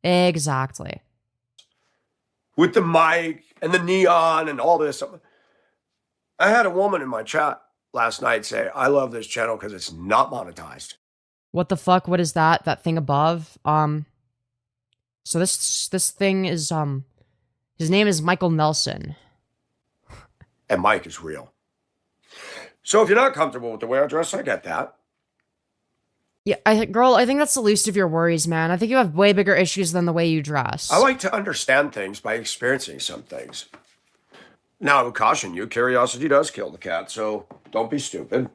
Exactly. With the mic and the neon and all this. I had a woman in my chat last night say, I love this channel because it's not monetized. What the fuck? What is that? That thing above? So this thing is his name is Michael Nelson. And Mike is real. So if you're not comfortable with the way I dress, I get that. Yeah, girl, I think that's the least of your worries, man. I think you have way bigger issues than the way you dress. I like to understand things by experiencing some things. Now, I would caution you, curiosity does kill the cat, so don't be stupid.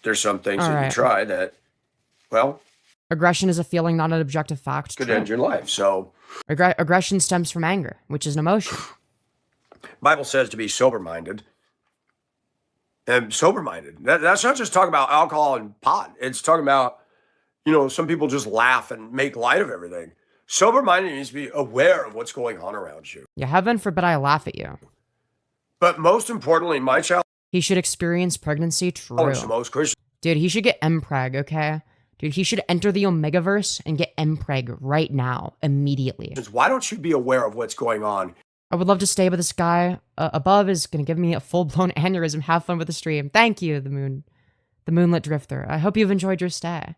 There's some things that you try that, well... Aggression is a feeling, not an objective fact. Could end your life, so... Aggression stems from anger, which is an emotion. Bible says to be sober-minded. And sober-minded. That's not just talking about alcohol and pot. It's talking about, you know, some people just laugh and make light of everything. Sober-minded means to be aware of what's going on around you. Yeah, heaven forbid I laugh at you. But most importantly, my child... He should experience pregnancy, true. Most Christians. Dude, he should get MPreg, okay? Dude, he should enter the Omegaverse and get MPreg right now, immediately. Why don't you be aware of what's going on? I would love to stay with this guy. Above is going to give me a full-blown aneurysm. Have fun with the stream. Thank you, the Moonlit Drifter. I hope you've enjoyed your stay.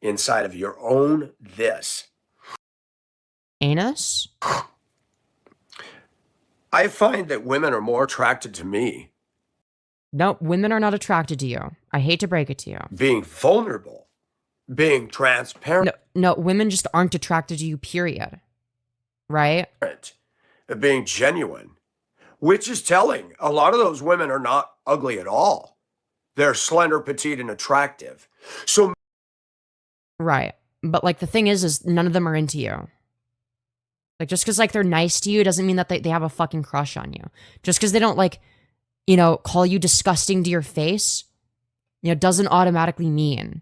Inside of your own this. Anus? I find that women are more attracted to me. No, women are not attracted to you. I hate to break it to you. Being vulnerable. Being transparent. No, women just aren't attracted to you, period. Right? Being genuine. Which is telling. A lot of those women are not ugly at all. They're slender, petite, and attractive. So... Right. But, like, the thing is none of them are into you. Like, just because, like, they're nice to you doesn't mean that they have a fucking crush on you. Just because they don't, like, you know, call you disgusting to your face, you know, doesn't automatically mean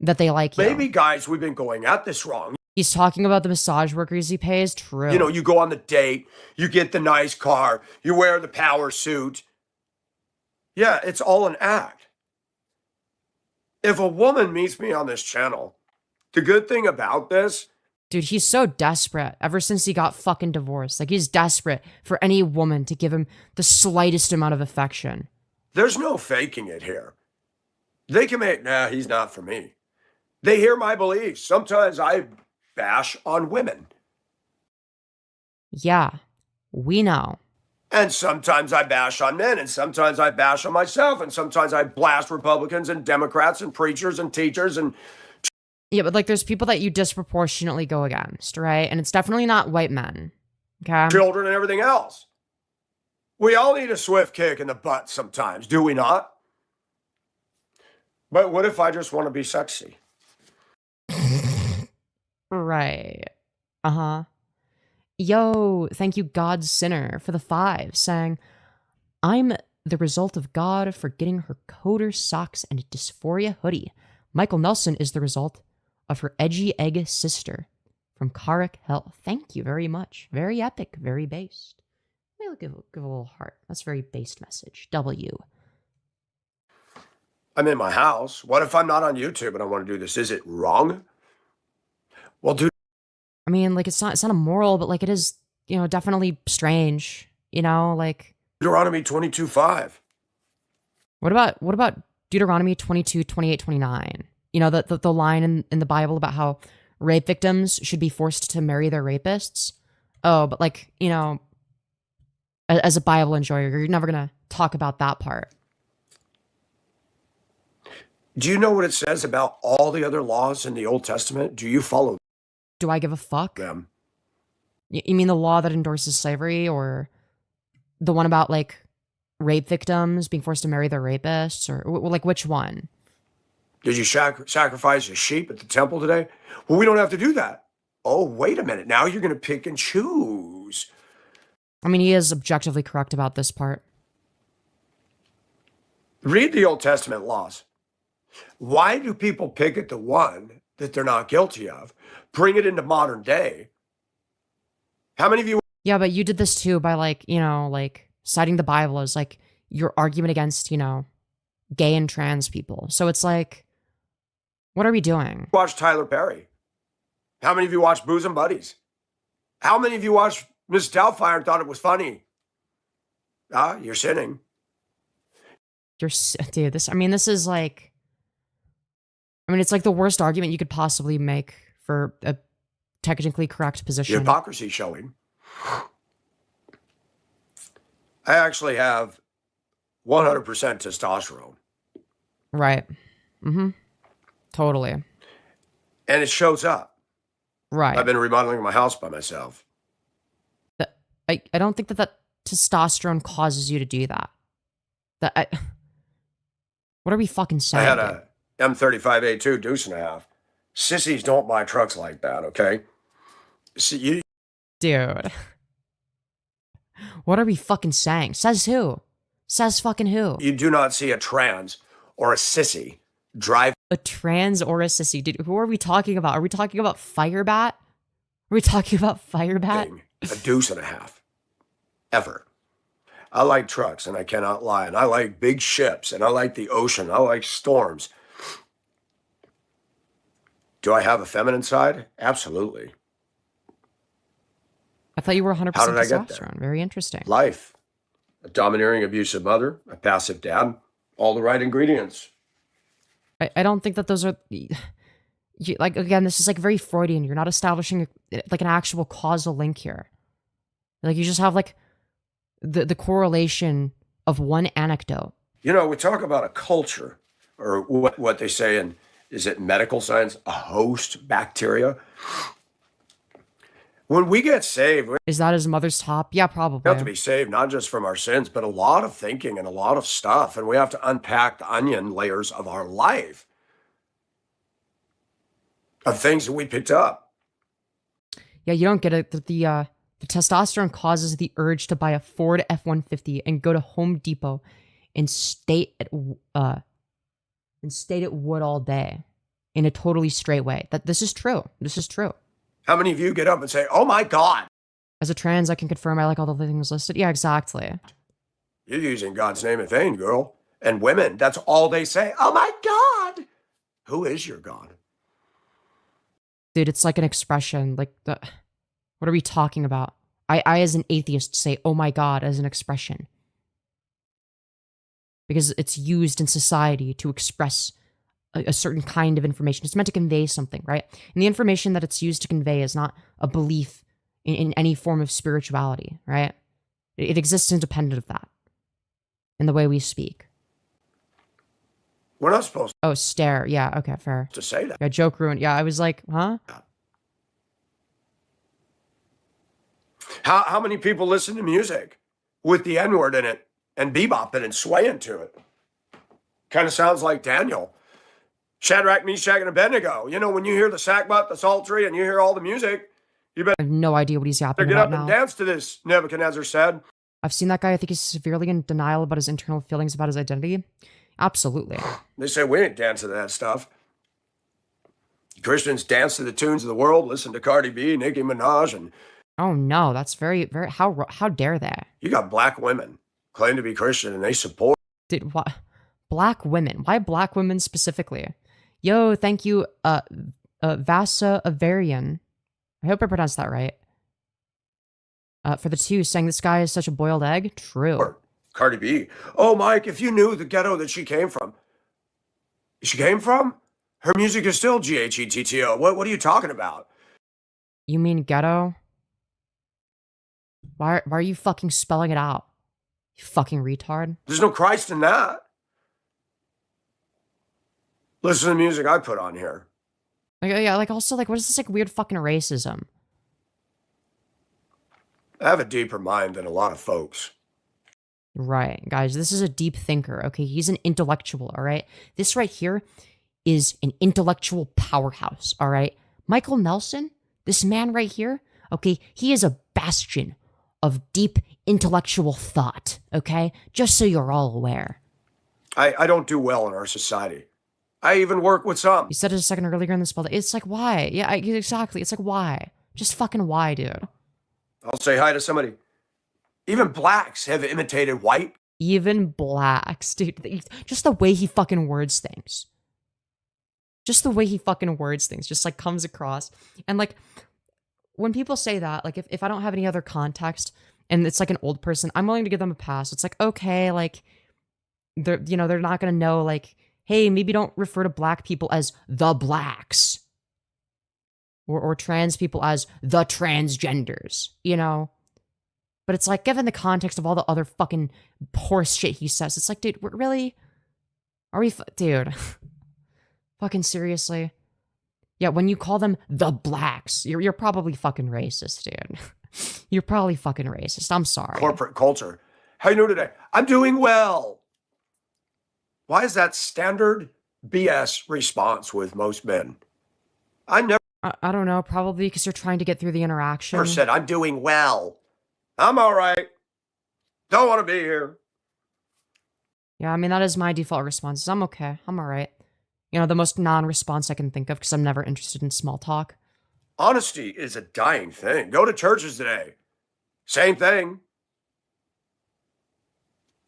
that they like you. Maybe, guys, we've been going at this wrong. He's talking about the massage workers he pays. True. You know, you go on the date, you get the nice car, you wear the power suit. Yeah, it's all an act. If a woman meets me on this channel, the good thing about this... Dude, he's so desperate ever since he got fucking divorced. Like, he's desperate for any woman to give him the slightest amount of affection. There's no faking it here. They can make, nah, he's not for me. They hear my beliefs. Sometimes I bash on women. Yeah, we know. And sometimes I bash on men, and sometimes I bash on myself, and sometimes I blast Republicans and Democrats and preachers and teachers and... Yeah, but, like, there's people that you disproportionately go against, right? And it's definitely not white men, okay? Children and everything else. We all need a swift kick in the butt sometimes, do we not? But what if I just want to be sexy? Right. Uh-huh. Yo, thank you, God Sinner, for the 5, saying, I'm the result of God for getting her coder socks and a dysphoria hoodie. Michael Nelson is the result of her edgy egg sister from Karak Hell. Thank you very much. Very epic, very based. Maybe give a little heart. That's a very based message. W. I'm in my house. What if I'm not on YouTube and I want to do this? Is it wrong? Well, dude. I mean, like, it's not immoral, but, like, it is, you know, definitely strange. You know, like... Deuteronomy 22:5. What about Deuteronomy 22, 28, 29? You know, the line in the Bible about how rape victims should be forced to marry their rapists. Oh, but, like, you know, as a Bible enjoyer, you're never going to talk about that part. Do you know what it says about all the other laws in the Old Testament? Do you follow Do I give a fuck? them? You mean the law that endorses slavery, or the one about, like, rape victims being forced to marry their rapists, or, like, which one? Did you sacrifice a sheep at the temple today? Well, we don't have to do that. Oh, wait a minute. Now you're going to pick and choose. I mean, he is objectively correct about this part. Read the Old Testament laws. Why do people pick at the one that they're not guilty of? Bring it into modern day. How many of you... Yeah, but you did this too by, like, you know, like, citing the Bible as, like, your argument against, you know, gay and trans people. So it's like, what are we doing? Watch Tyler Perry? How many of you watched Booze and Buddies? How many of you watched Miss Doubtfire and thought it was funny? Ah, you're sinning. Dude, this is like, I mean, it's like the worst argument you could possibly make for a technically correct The position. hypocrisy showing. I actually have 100% testosterone. Right. Mm-hmm. Totally. And it shows up. Right. I've been remodeling my house by myself. I don't think that testosterone causes you to do that. What are we fucking saying? I had a M35A2 deuce and a half. Sissies don't buy trucks like that, okay? See, Dude. What are we fucking saying? Says who? Says fucking who? you do not see a trans or a sissy drive A trans or a sissy? Dude, who are we talking about? Are we talking about Firebat? Are we talking about Firebat? a deuce and a half. Ever. I like trucks, and I cannot lie. And I like big ships, and I like the ocean. I like storms. Do I have a feminine side? Absolutely. I thought you were 100% How did I get there? testosterone. Very interesting. Life. A domineering, abusive mother, a passive dad, all the right ingredients. I don't think that those are... like, again, this is like very Freudian. You're not establishing like an actual causal link here. Like, you just have like the correlation of one anecdote. You know, we talk about a culture, or what they say in, is it medical science, a host bacteria. When we get saved, we Is that his mother's top? Yeah, probably. have to be saved not just from our sins, but a lot of thinking and a lot of stuff. And we have to unpack the onion layers of our life of things that we picked up. Yeah, you don't get it. The testosterone causes the urge to buy a Ford F-150 and go to Home Depot and stay at wood all day in a totally straight way. This is true. This is true. How many of you get up and say, oh my God, As a trans, I can confirm I like all the things listed. Yeah, exactly. you're using God's name in vain, girl. And women, that's all they say. Oh my God. Who is your God? Dude, it's like an expression. Like, what are we talking about? I, as an atheist, say, oh my God, as an expression. Because it's used in society to express a certain kind of information. It's meant to convey something, right? And the information that it's used to convey is not a belief in any form of spirituality, right? It exists independent of that in the way we speak. We're not supposed Oh, stare. Yeah, okay, fair. to say that. Yeah, joke ruined. Yeah, I was like, huh? How many people listen to music with the N-word in it and bebopping and swaying to it? Kind of sounds like Daniel. Shadrach, Meshach, and Abednego. You know, when you hear the sackbut, the psaltery, and you hear all the music, you better I have no idea what he's yapping get about up now. and dance to this, Nebuchadnezzar said. I've seen that guy. I think he's severely in denial about his internal feelings about his identity. Absolutely. They say we ain't dancing to that stuff. Christians dance to the tunes of the world, listen to Cardi B, Nicki Minaj, and Oh no, that's very, very. How dare they? you got black women claim to be Christian and they support. Dude, what? Black women? Why black women specifically? Yo, thank you, Vasa Avarian. I hope I pronounced that right. For the two, saying this guy is such a boiled egg. True. Cardi B. Oh, Mike, if you knew the ghetto that she came from, her music is still GHETTO. What are you talking about? You mean ghetto? Why are you fucking spelling it out? You fucking retard. There's no Christ in that. Listen to the music I put on here. Like, yeah, like also, like, what is this, like, weird fucking racism? I have a deeper mind than a lot of folks. Right, guys, this is a deep thinker, okay? He's an intellectual, all right? This right here is an intellectual powerhouse, all right? Michael Nelson, this man right here, okay, he is a bastion of deep intellectual thought, okay? Just so you're all aware. I don't do well in our society. I even work with some. You said it a second earlier in this spell. It's like, why? Yeah, exactly. It's like, why? Just fucking why, dude? I'll say hi to somebody. Even blacks have imitated white. Even blacks, dude. Just the way he fucking words things. Just the way he fucking words things just like comes across. And like when people say that, like if I don't have any other context and it's like an old person, I'm willing to give them a pass. It's like, okay, like they're not gonna know, like, hey, maybe don't refer to black people as the blacks. or trans people as the transgenders, you know? But it's like, given the context of all the other fucking horse shit he says, it's like, dude, really? Are we, dude? Fucking seriously? Yeah, when you call them the blacks, you're probably fucking racist, dude. You're probably fucking racist. I'm sorry. Corporate culture. How you doing today? I'm doing well. Why is that standard BS response with most men? I never I don't know, probably because you're trying to get through the interaction. said I'm doing well. I'm all right. Don't want to be here. Yeah, I mean, that is my default response. Is I'm okay. I'm all right. You know, the most non-response I can think of because I'm never interested in small talk. Honesty is a dying thing. Go to churches today. Same thing.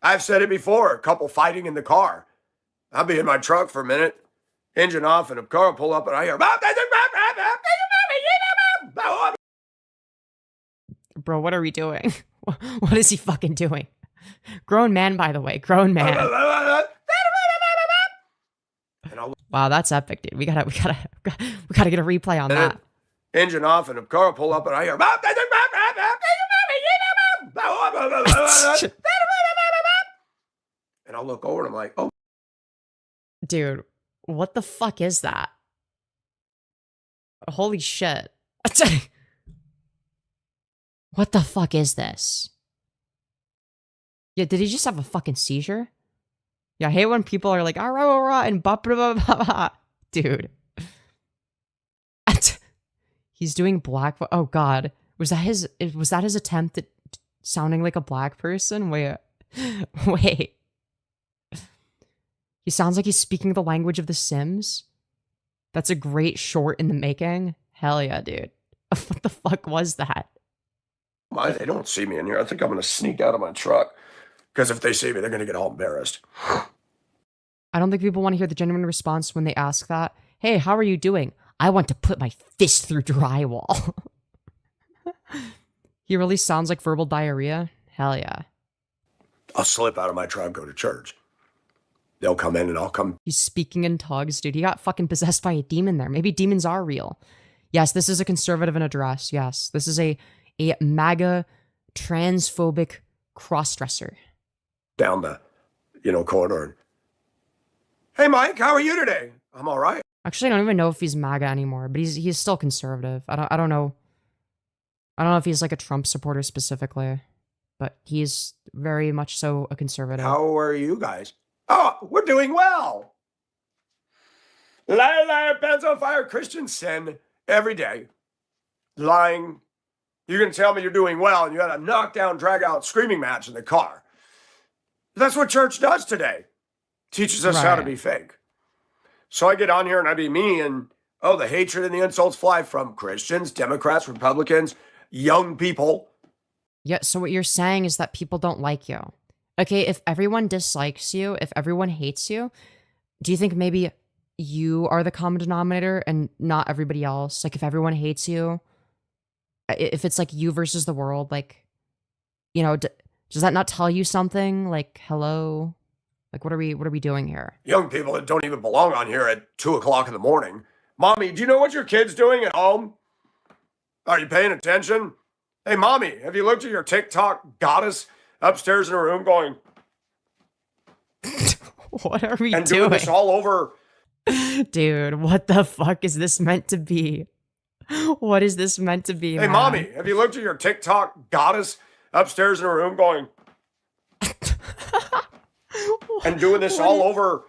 I've said it before, a couple fighting in the car. I'll be in my truck for a minute, engine off, and a car will pull up, and I hear, Bro, what are we doing? What is he fucking doing? Grown man, by the way. Grown man. Wow, that's epic, dude. We gotta get a replay on that. Engine off, and a car will pull up, and I hear, and I'll look over, and I'm like, oh. Dude, what the fuck is that? Holy shit. What the fuck is this? Yeah, did he just have a fucking seizure? Yeah, I hate when people are like, ah, rah, rah, rah, and blah, blah, blah, blah, blah. Dude. He's doing black. Oh, God. Was that his attempt at sounding like a black person? Wait. Wait. He sounds like he's speaking the language of The Sims. That's a great short in the making. Hell yeah, dude. What the fuck was that? They don't see me in here. I think I'm going to sneak out of my truck. Because if they see me, they're going to get all embarrassed. I don't think people want to hear the genuine response when they ask that. Hey, how are you doing? I want to put my fist through drywall. He really sounds like verbal diarrhea. Hell yeah. I'll slip out of my truck, go to church. They'll come in and I'll come. He's speaking in tugs, dude. He got fucking possessed by a demon there. Maybe demons are real. Yes, this is a conservative in a dress. Yes, this is a MAGA transphobic crossdresser. Down the, corridor. And, hey, Mike, how are you today? I'm all right. Actually, I don't even know if he's MAGA anymore, but he's still conservative. I don't know. I don't know if he's like a Trump supporter specifically, but he's very much so a conservative. How are you guys? Oh, we're doing well. Liar, liar, pants on fire, Christian sin every day. Lying. You're going to tell me you're doing well and you had a knockdown, drag out screaming match in the car. That's what church does today. Teaches us how to be fake. So I get on here and I be me and, the hatred and the insults fly from Christians, Democrats, Republicans, young people. Yeah, so what you're saying is that people don't like you. Okay, if everyone dislikes you, if everyone hates you, do you think maybe you are the common denominator and not everybody else? Like if everyone hates you, if it's like you versus the world, like, does that not tell you something? Like, hello? Like, what are we doing here? Young people that don't even belong on here at 2:00 in the morning. Mommy, do you know what your kid's doing at home? Are you paying attention? Hey, Mommy, have you looked at your TikTok goddess upstairs in her room going, what are we doing this all over? Dude, what the fuck is this meant to be? What is this meant to be, Hey, man? Mommy, have you looked at your TikTok goddess upstairs in her room going, and doing this all over?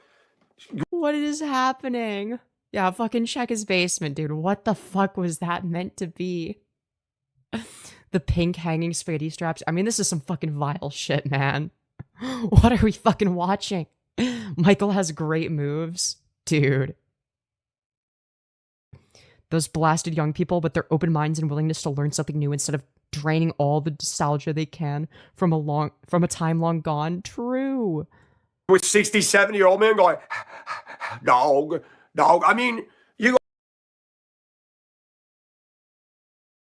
What is happening? Yeah, fucking check his basement, dude. What the fuck was that meant to be? The pink hanging spaghetti straps. I mean, this is some fucking vile shit, man. What are we fucking watching? Michael has great moves. Dude. Those blasted young people with their open minds and willingness to learn something new instead of draining all the nostalgia they can from a time long gone. True. With 60, 70-year-old men going, dog. I mean,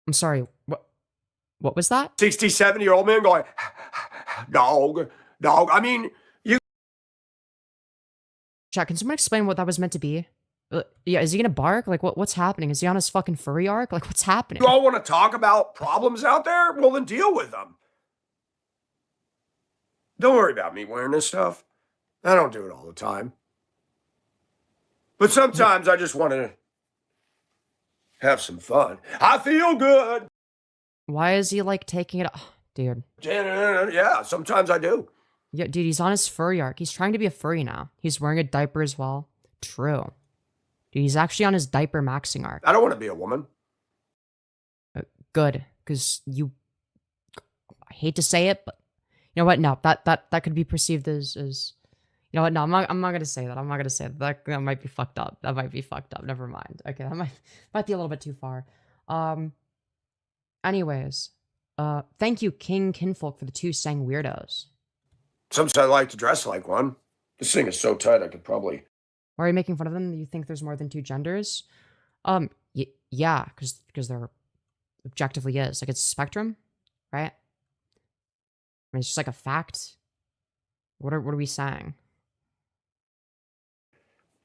I'm sorry. What was that? 60, 70-year-old men going, dog. I mean, Jack, can someone explain what that was meant to be? Yeah, is he gonna bark? Like, what's happening? Is he on his fucking furry arc? Like, what's happening? You all want to talk about problems out there? Well, then deal with them. Don't worry about me wearing this stuff. I don't do it all the time. But sometimes I just want to have some fun. I feel good. Why is he like taking it? Oh, dude. Yeah, sometimes I do. Yeah, dude, he's on his furry arc. He's trying to be a furry now. He's wearing a diaper as well. True. Dude, he's actually on his diaper maxing arc. I don't want to be a woman. Good, because I hate to say it, but you know what? No, that could be perceived as you know what? No, I'm not gonna say that. I'm not gonna say that. That might be fucked up. That might be fucked up. Never mind. Okay, that might be a little bit too far. Anyways, thank you, King Kinfolk, for the 2 sang weirdos. Sometimes I like to dress like one. This thing is so tight I could probably. Why are you making fun of them? You think there's more than 2 genders? Yeah, because there objectively is. Like, it's a spectrum, right? I mean, it's just like a fact. What are we saying?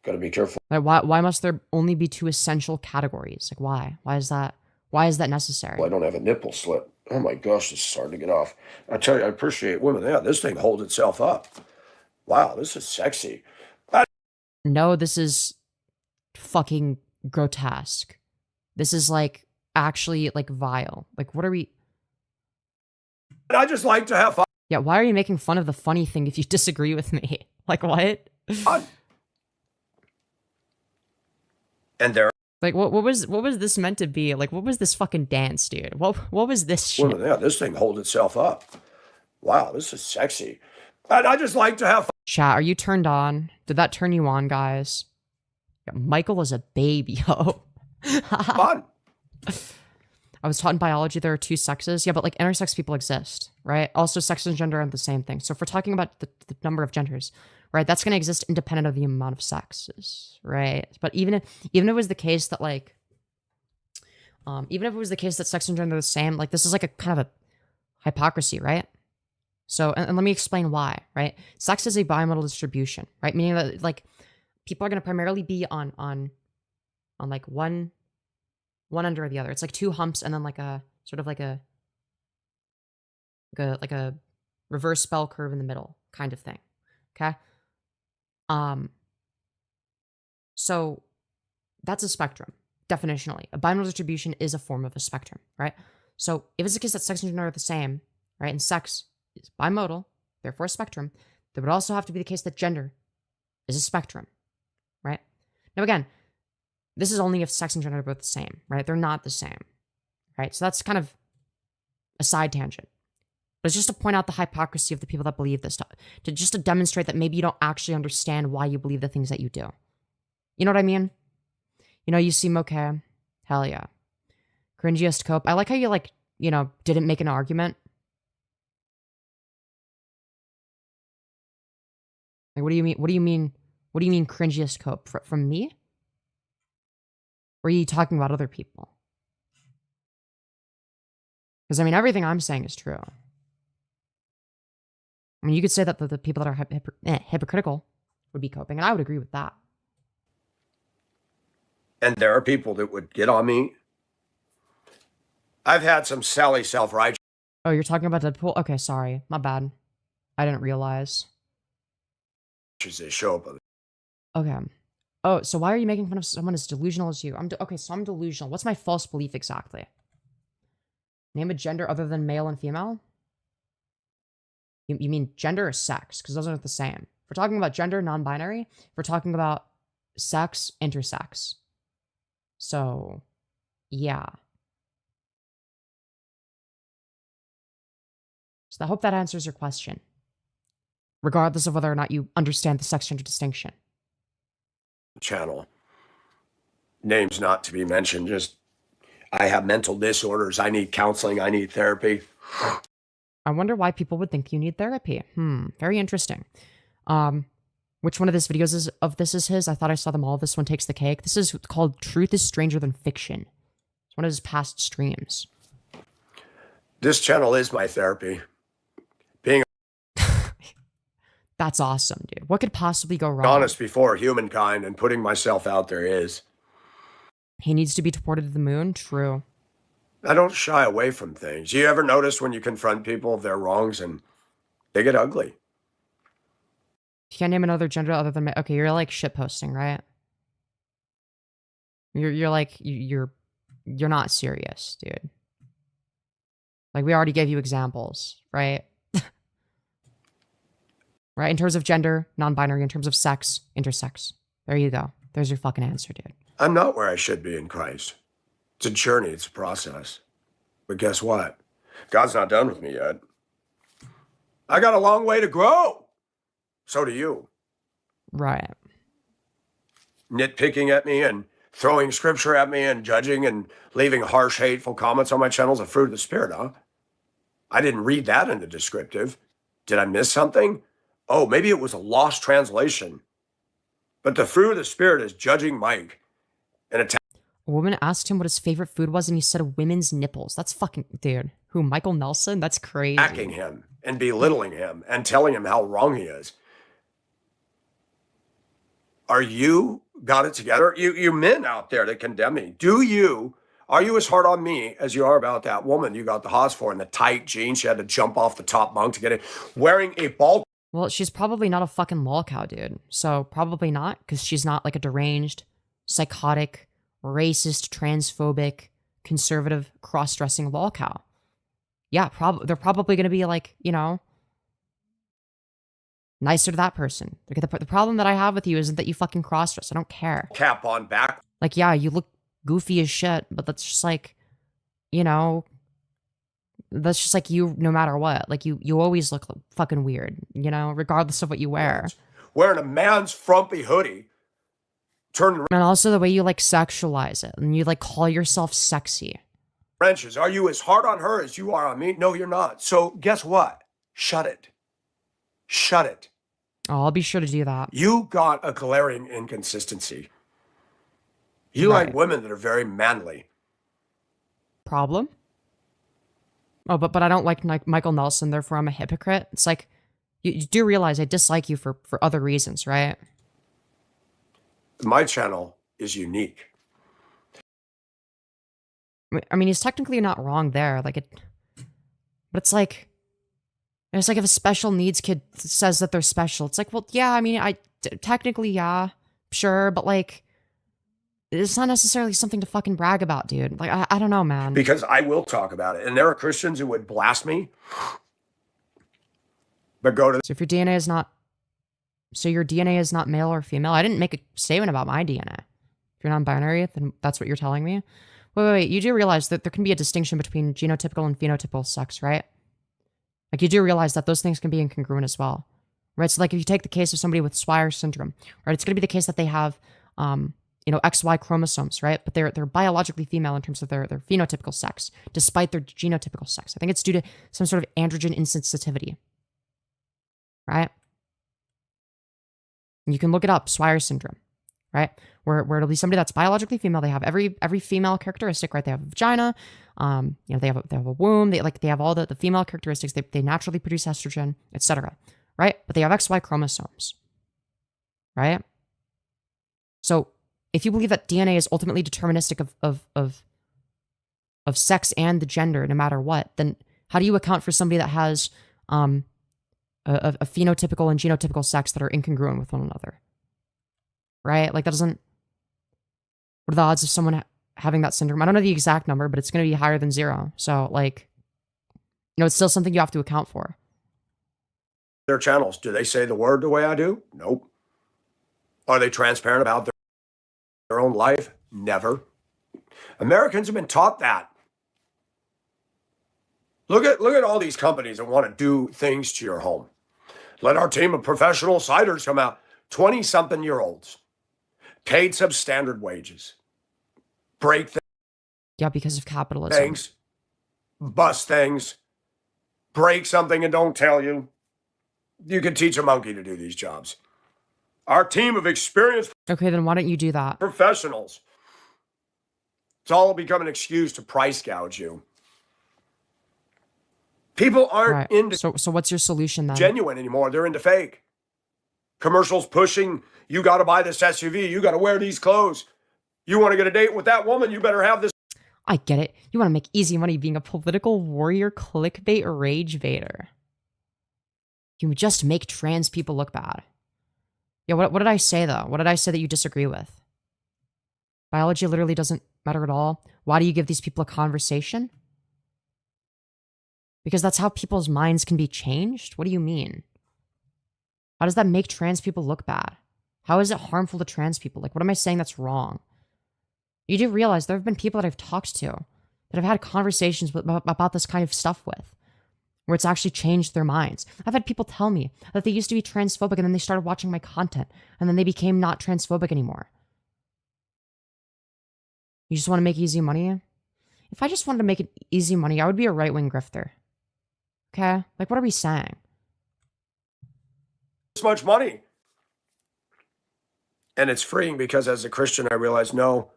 Gotta be careful. Like, why must there only be 2 essential categories? Like, why? Why is that necessary? Well, I don't have a nipple slit. Oh my gosh, this is hard to get off. I tell you, I appreciate women. Yeah, this thing holds itself up. Wow, this is sexy. No, this is fucking grotesque. This is like actually like vile. Like, what are we? I just like to have fun. Yeah, why are you making fun of the funny thing if you disagree with me? Like, what? And there. Like, what was this meant to be? Like, what was this fucking dance, dude? What was this shit? Women, yeah, this thing holds itself up. Wow, this is sexy. And I just like to have fun. Chat, are you turned on? Did that turn you on, guys? Yeah, Michael is a baby, yo. Fun. I was taught in biology there are 2 sexes. Yeah, but like intersex people exist, right? Also, sex and gender aren't the same thing. So if we're talking about the number of genders, right, that's going to exist independent of the amount of sexes, right? But even if it was the case that like, even if it was the case that sex and gender are the same, like this is like a kind of a hypocrisy, right? So, and let me explain why, right? Sex is a bimodal distribution, right? Meaning that like people are going to primarily be on like one under the other. It's like 2 humps and then like a sort of like a reverse bell curve in the middle kind of thing. Okay. So that's a spectrum, definitionally. A bimodal distribution is a form of a spectrum, right? So if it's the case that sex and gender are the same, right, and sex is bimodal, therefore a spectrum, there would also have to be the case that gender is a spectrum, right? Now again, this is only if sex and gender are both the same, right? They're not the same, right? So that's kind of a side tangent. But it's just to point out the hypocrisy of the people that believe this stuff, to demonstrate that maybe you don't actually understand why you believe the things that you do. You know what I mean? You know, you seem okay. Hell yeah. Cringiest cope. I like how you like, you know, didn't make an argument. Like, what do you mean? What do you mean? What do you mean cringiest cope? From me? Or are you talking about other people? Because, I mean, everything I'm saying is true. I mean, you could say that the people that are hypocritical would be coping, and I would agree with that. And there are people that would get on me. I've had some Sally self-righteous. Oh, you're talking about Deadpool? Okay, sorry. My bad. I didn't realize. They show up. Okay. Oh, so why are you making fun of someone as delusional as you? Okay, so I'm delusional. What's my false belief exactly? Name a gender other than male and female? You mean gender or sex? Because those aren't the same. If we're talking about gender, non-binary. If we're talking about sex, intersex. So, yeah. So I hope that answers your question. Regardless of whether or not you understand the sex-gender distinction. Channel. Names not to be mentioned. Just, I have mental disorders. I need counseling. I need therapy. I wonder why people would think you need therapy. Very interesting. Which one of these videos is his? I thought I saw them all. This one takes the cake. This is called Truth is Stranger Than Fiction. It's one of his past streams. This channel is my therapy. That's awesome, dude. What could possibly go wrong? Honest before humankind and putting myself out there is. He needs to be deported to the moon? True. I don't shy away from things. You ever notice when you confront people of their wrongs and they get ugly? You can't name another gender other than okay, you're like shit posting, right? You're like you're not serious, dude. Like we already gave you examples, right? Right? In terms of gender, non-binary, in terms of sex, intersex. There you go. There's your fucking answer, dude. I'm not where I should be in Christ. It's a journey, it's a process. But guess what? God's not done with me yet. I got a long way to grow. So do you. Right. Nitpicking at me and throwing scripture at me and judging and leaving harsh, hateful comments on my channel is a fruit of the Spirit, huh? I didn't read that in the descriptive. Did I miss something? Oh, maybe it was a lost translation. But the fruit of the Spirit is judging Mike and attacking. A woman asked him what his favorite food was, and he said women's nipples. That's fucking... Dude. Who, Michael Nelson? That's crazy. Attacking him and belittling him and telling him how wrong he is. Are you got it together? You men out there that condemn me, are you as hard on me as you are about that woman you got the hots for in the tight jeans? She had to jump off the top bunk to get it, wearing a ball. Well, she's probably not a fucking lolcow, dude. So probably not, because she's not like a deranged, psychotic, racist, transphobic, conservative, cross-dressing lolcow. Yeah, they're probably going to be like, you know, nicer to that person. The problem that I have with you isn't that you fucking cross-dress. I don't care. Cap on back. Like, yeah, you look goofy as shit, but that's just like, you know, that's just like you no matter what. Like, you always look fucking weird, you know, regardless of what you wear. Wearing a man's frumpy hoodie. And also the way you, like, sexualize it. And you, like, call yourself sexy. Wrenches. Are you as hard on her as you are on me? No, you're not. So guess what? Shut it. Shut it. Oh, I'll be sure to do that. You got a glaring inconsistency. You like women that are very manly. Problem? Oh, but I don't like Michael Nelson, therefore I'm a hypocrite. It's like, you do realize I dislike you for other reasons, right? My channel is unique. I mean, he's technically not wrong there. Like but it's like if a special needs kid says that they're special, it's like, well, yeah, I mean, technically, yeah, sure, but like, it's not necessarily something to fucking brag about, dude. Like, I don't know, man. Because I will talk about it, and there are Christians who would blast me, but go to. So if your DNA is not, your DNA is not male or female. I didn't make a statement about my DNA. If you're non-binary, then that's what you're telling me. Wait. You do realize that there can be a distinction between genotypical and phenotypical sex, right? Like, you do realize that those things can be incongruent as well, right? So, like, if you take the case of somebody with Swyer syndrome, right, it's going to be the case that they have, you know, XY chromosomes, right? But they're biologically female in terms of their phenotypical sex, despite their genotypical sex. I think it's due to some sort of androgen insensitivity, right? You can look it up, Swyer syndrome, right? Where it'll be somebody that's biologically female. They have every female characteristic, right? They have a vagina, you know, they have a womb. They have all the female characteristics. They naturally produce estrogen, etc. Right? But they have XY chromosomes, right? So if you believe that DNA is ultimately deterministic of sex and the gender, no matter what, then how do you account for somebody that has a phenotypical and genotypical sex that are incongruent with one another? Right? Like, that doesn't... What are the odds of someone having that syndrome? I don't know the exact number, but it's going to be higher than 0. So, like, you know, it's still something you have to account for. Their channels, do they say the word the way I do? Nope. Are they transparent about their own life? Never. Americans have been taught that. Look at all these companies that want to do things to your home. Let our team of professional ciders come out. 20-something-year-olds. Paid substandard wages. Break things. Yeah, because of capitalism. Things. Bust things. Break something and don't tell you. You can teach a monkey to do these jobs. Our team of experienced... Okay, then why don't you do that? Professionals. It's all become an excuse to price gouge you. People aren't into... So what's your solution then? Genuine anymore. They're into fake. Commercials pushing, you got to buy this SUV, you got to wear these clothes. You want to get a date with that woman, you better have this. I get it. You want to make easy money being a political warrior clickbait rage baiter. You just make trans people look bad. Yeah, what did I say, though? What did I say that you disagree with? Biology literally doesn't matter at all. Why do you give these people a conversation? Because that's how people's minds can be changed? What do you mean? How does that make trans people look bad? How is it harmful to trans people? Like, what am I saying that's wrong? You do realize there have been people that I've talked to that I've had conversations with, about this kind of stuff with, where it's actually changed their minds. I've had people tell me that they used to be transphobic and then they started watching my content and then they became not transphobic anymore. You just want to make easy money? If I just wanted to make easy money, I would be a right-wing grifter. Okay? Like, what are we saying? This much money. And it's freeing because as a Christian, I realize, no,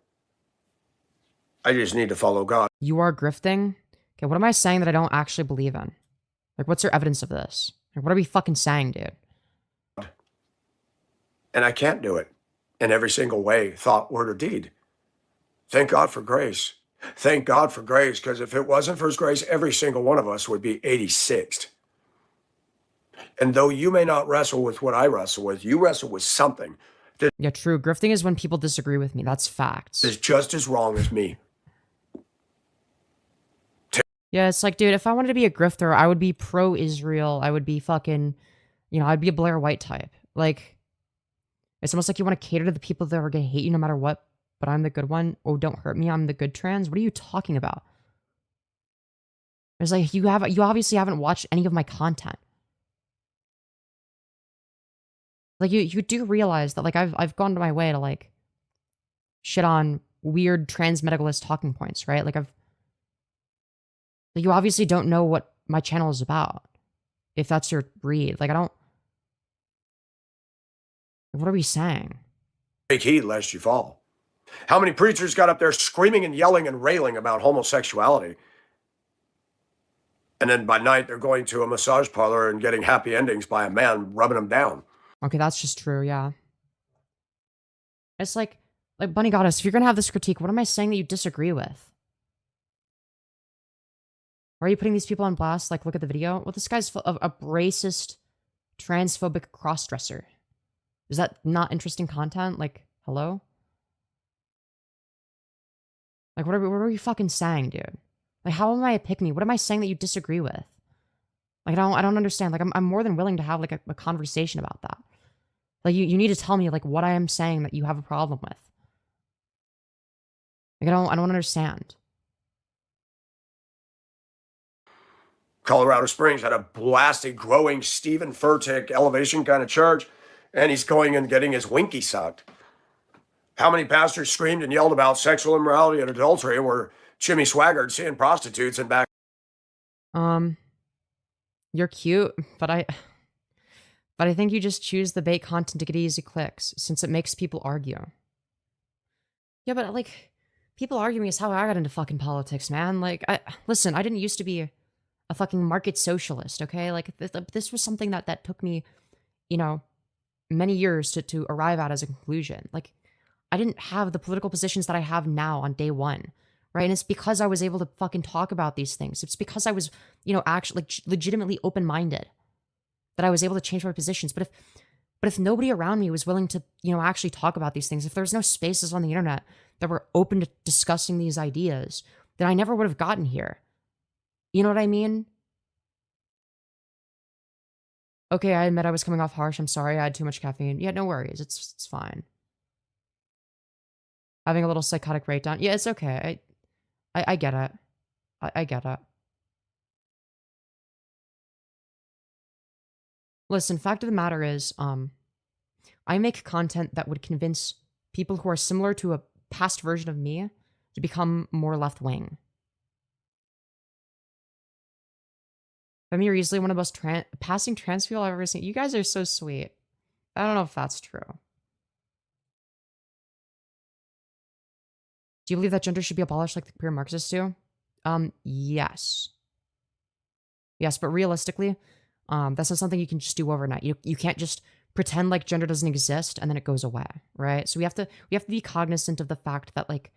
I just need to follow God. You are grifting? Okay, what am I saying that I don't actually believe in? Like, what's your evidence of this? Like, what are we fucking saying, dude? And I can't do it in every single way, thought, word, or deed. Thank God for grace. Thank God for grace, because if it wasn't for his grace, every single one of us would be 86th. And though you may not wrestle with what I wrestle with, you wrestle with something that Yeah, true. Grifting is when people disagree with me. That's facts. is just as wrong as me. Yeah, it's like, dude, if I wanted to be a grifter, I would be pro-Israel. I would be fucking, I'd be a Blair White type. Like, it's almost like you want to cater to the people that are going to hate you no matter what, but I'm the good one. Oh, don't hurt me. I'm the good trans. What are you talking about? It's like, you obviously haven't watched any of my content. Like, you do realize that, like, I've gone to my way to, like, shit on weird trans medicalist talking points, right? Like, you obviously don't know what my channel is about, if that's your read. Like, what are we saying? Take heed lest you fall. How many preachers got up there screaming and yelling and railing about homosexuality? And then by night, they're going to a massage parlor and getting happy endings by a man rubbing them down. Okay, that's just true, yeah. It's like Bunny Goddess, if you're gonna have this critique, what am I saying that you disagree with? Why are you putting these people on blast? Like, look at the video. Well, this guy's a racist, transphobic crossdresser. Is that not interesting content? Like, hello? Like, what are we fucking saying, dude? Like, how am I a pick me? What am I saying that you disagree with? Like, I don't understand. Like, I'm more than willing to have, like, a conversation about that. Like, you need to tell me, like, what I am saying that you have a problem with. Like, I don't understand. Colorado Springs had a blasted, growing Stephen Furtick elevation kind of church, and he's going and getting his winky sucked. How many pastors screamed and yelled about sexual immorality and adultery were Jimmy Swaggart seeing prostitutes and back? You're cute, but I think you just choose the bait content to get easy clicks, since it makes people argue. Yeah, but, like, people arguing is how I got into fucking politics, man. Like, listen, I didn't used to be a fucking market socialist, okay? Like, this was something that took me, many years to arrive at as a conclusion. Like, I didn't have the political positions that I have now on day one, right? And it's because I was able to fucking talk about these things. It's because I was, actually, like, legitimately open-minded that I was able to change my positions. But if nobody around me was willing to, actually talk about these things, if there's no spaces on the internet that were open to discussing these ideas, then I never would have gotten here. You know what I mean? Okay, I admit I was coming off harsh. I'm sorry. I had too much caffeine. Yeah, no worries. It's fine. Having a little psychotic breakdown. Yeah, it's okay. I get it. I get it. Listen, fact of the matter is, I make content that would convince people who are similar to a past version of me to become more left-wing. I mean, you're easily one of the most passing trans people I've ever seen. You guys are so sweet. I don't know if that's true. Do you believe that gender should be abolished like the queer Marxists do? Yes. Yes, but realistically, that's not something you can just do overnight. You can't just pretend like gender doesn't exist and then it goes away, right? So we have to be cognizant of the fact that like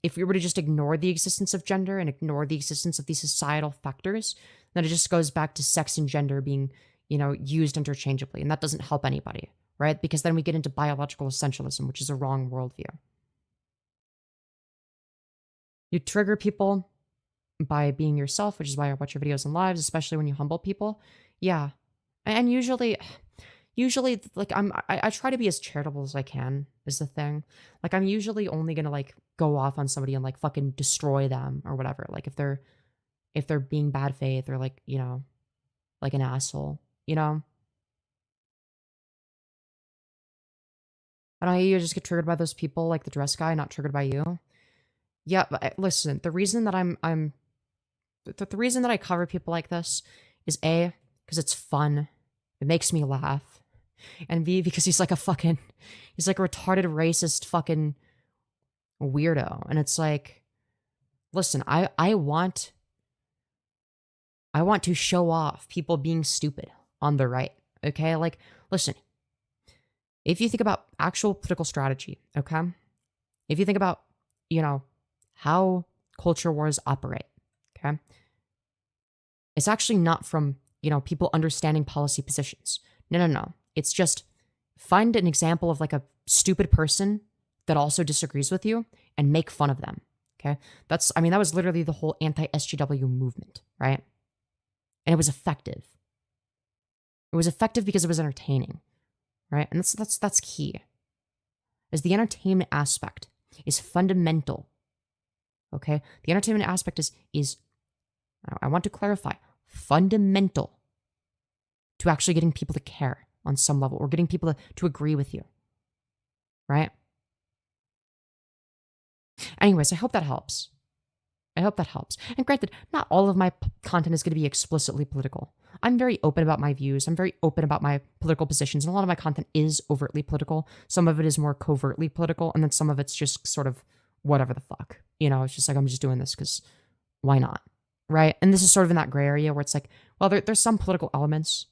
if we were to just ignore the existence of gender and ignore the existence of these societal factors, then it just goes back to sex and gender being, used interchangeably, and that doesn't help anybody, right? Because then we get into biological essentialism, which is a wrong worldview. You trigger people by being yourself, which is why I watch your videos and lives, especially when you humble people. Yeah. And usually like I try to be as charitable as I can is the thing. Like I'm usually only gonna like go off on somebody and like fucking destroy them or whatever. Like if they're being bad faith or like, like an asshole, I don't know, you just get triggered by those people like the dress guy, not triggered by you. Yeah, but listen, the reason that the reason that I cover people like this is A, because it's fun. It makes me laugh. And B, because he's like a retarded racist fucking weirdo. And it's like, listen, I want to show off people being stupid on the right. Okay? Like, listen, if you think about actual political strategy, okay? If you think about, how culture wars operate, okay? It's actually not from, people understanding policy positions. No. It's just find an example of like a stupid person that also disagrees with you and make fun of them, okay? That was literally the whole anti-SJW movement, right? And it was effective. It was effective because it was entertaining, right? And that's key. Is the entertainment aspect is fundamental. Okay? The entertainment aspect is I want to clarify, fundamental to actually getting people to care on some level or getting people to agree with you. Right? Anyways, I hope that helps. And granted, not all of my content is going to be explicitly political. I'm very open about my views. I'm very open about my political positions. And a lot of my content is overtly political. Some of it is more covertly political. And then some of it's just sort of whatever the fuck. It's just like, I'm just doing this because why not? Right? And this is sort of in that gray area where it's like, well, there's some political elements,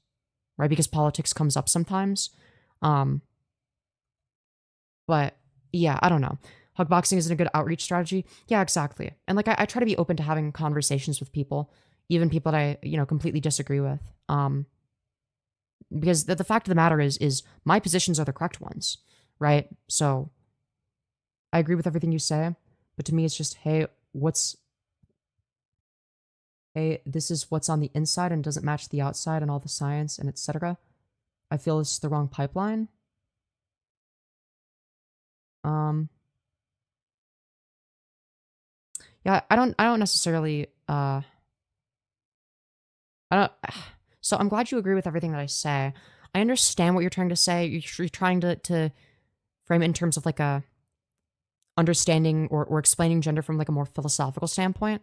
right? Because politics comes up sometimes. But yeah, I don't know. Hugboxing isn't a good outreach strategy. Yeah, exactly. And like, I try to be open to having conversations with people, even people that I, completely disagree with. Because the fact of the matter is my positions are the correct ones, right? So I agree with everything you say, but to me, it's just, hey, this is what's on the inside and doesn't match the outside and all the science and etc. I feel this is the wrong pipeline. Yeah, I don't necessarily, so I'm glad you agree with everything that I say. I understand what you're trying to say. You're trying to frame it in terms of like a understanding or explaining gender from like a more philosophical standpoint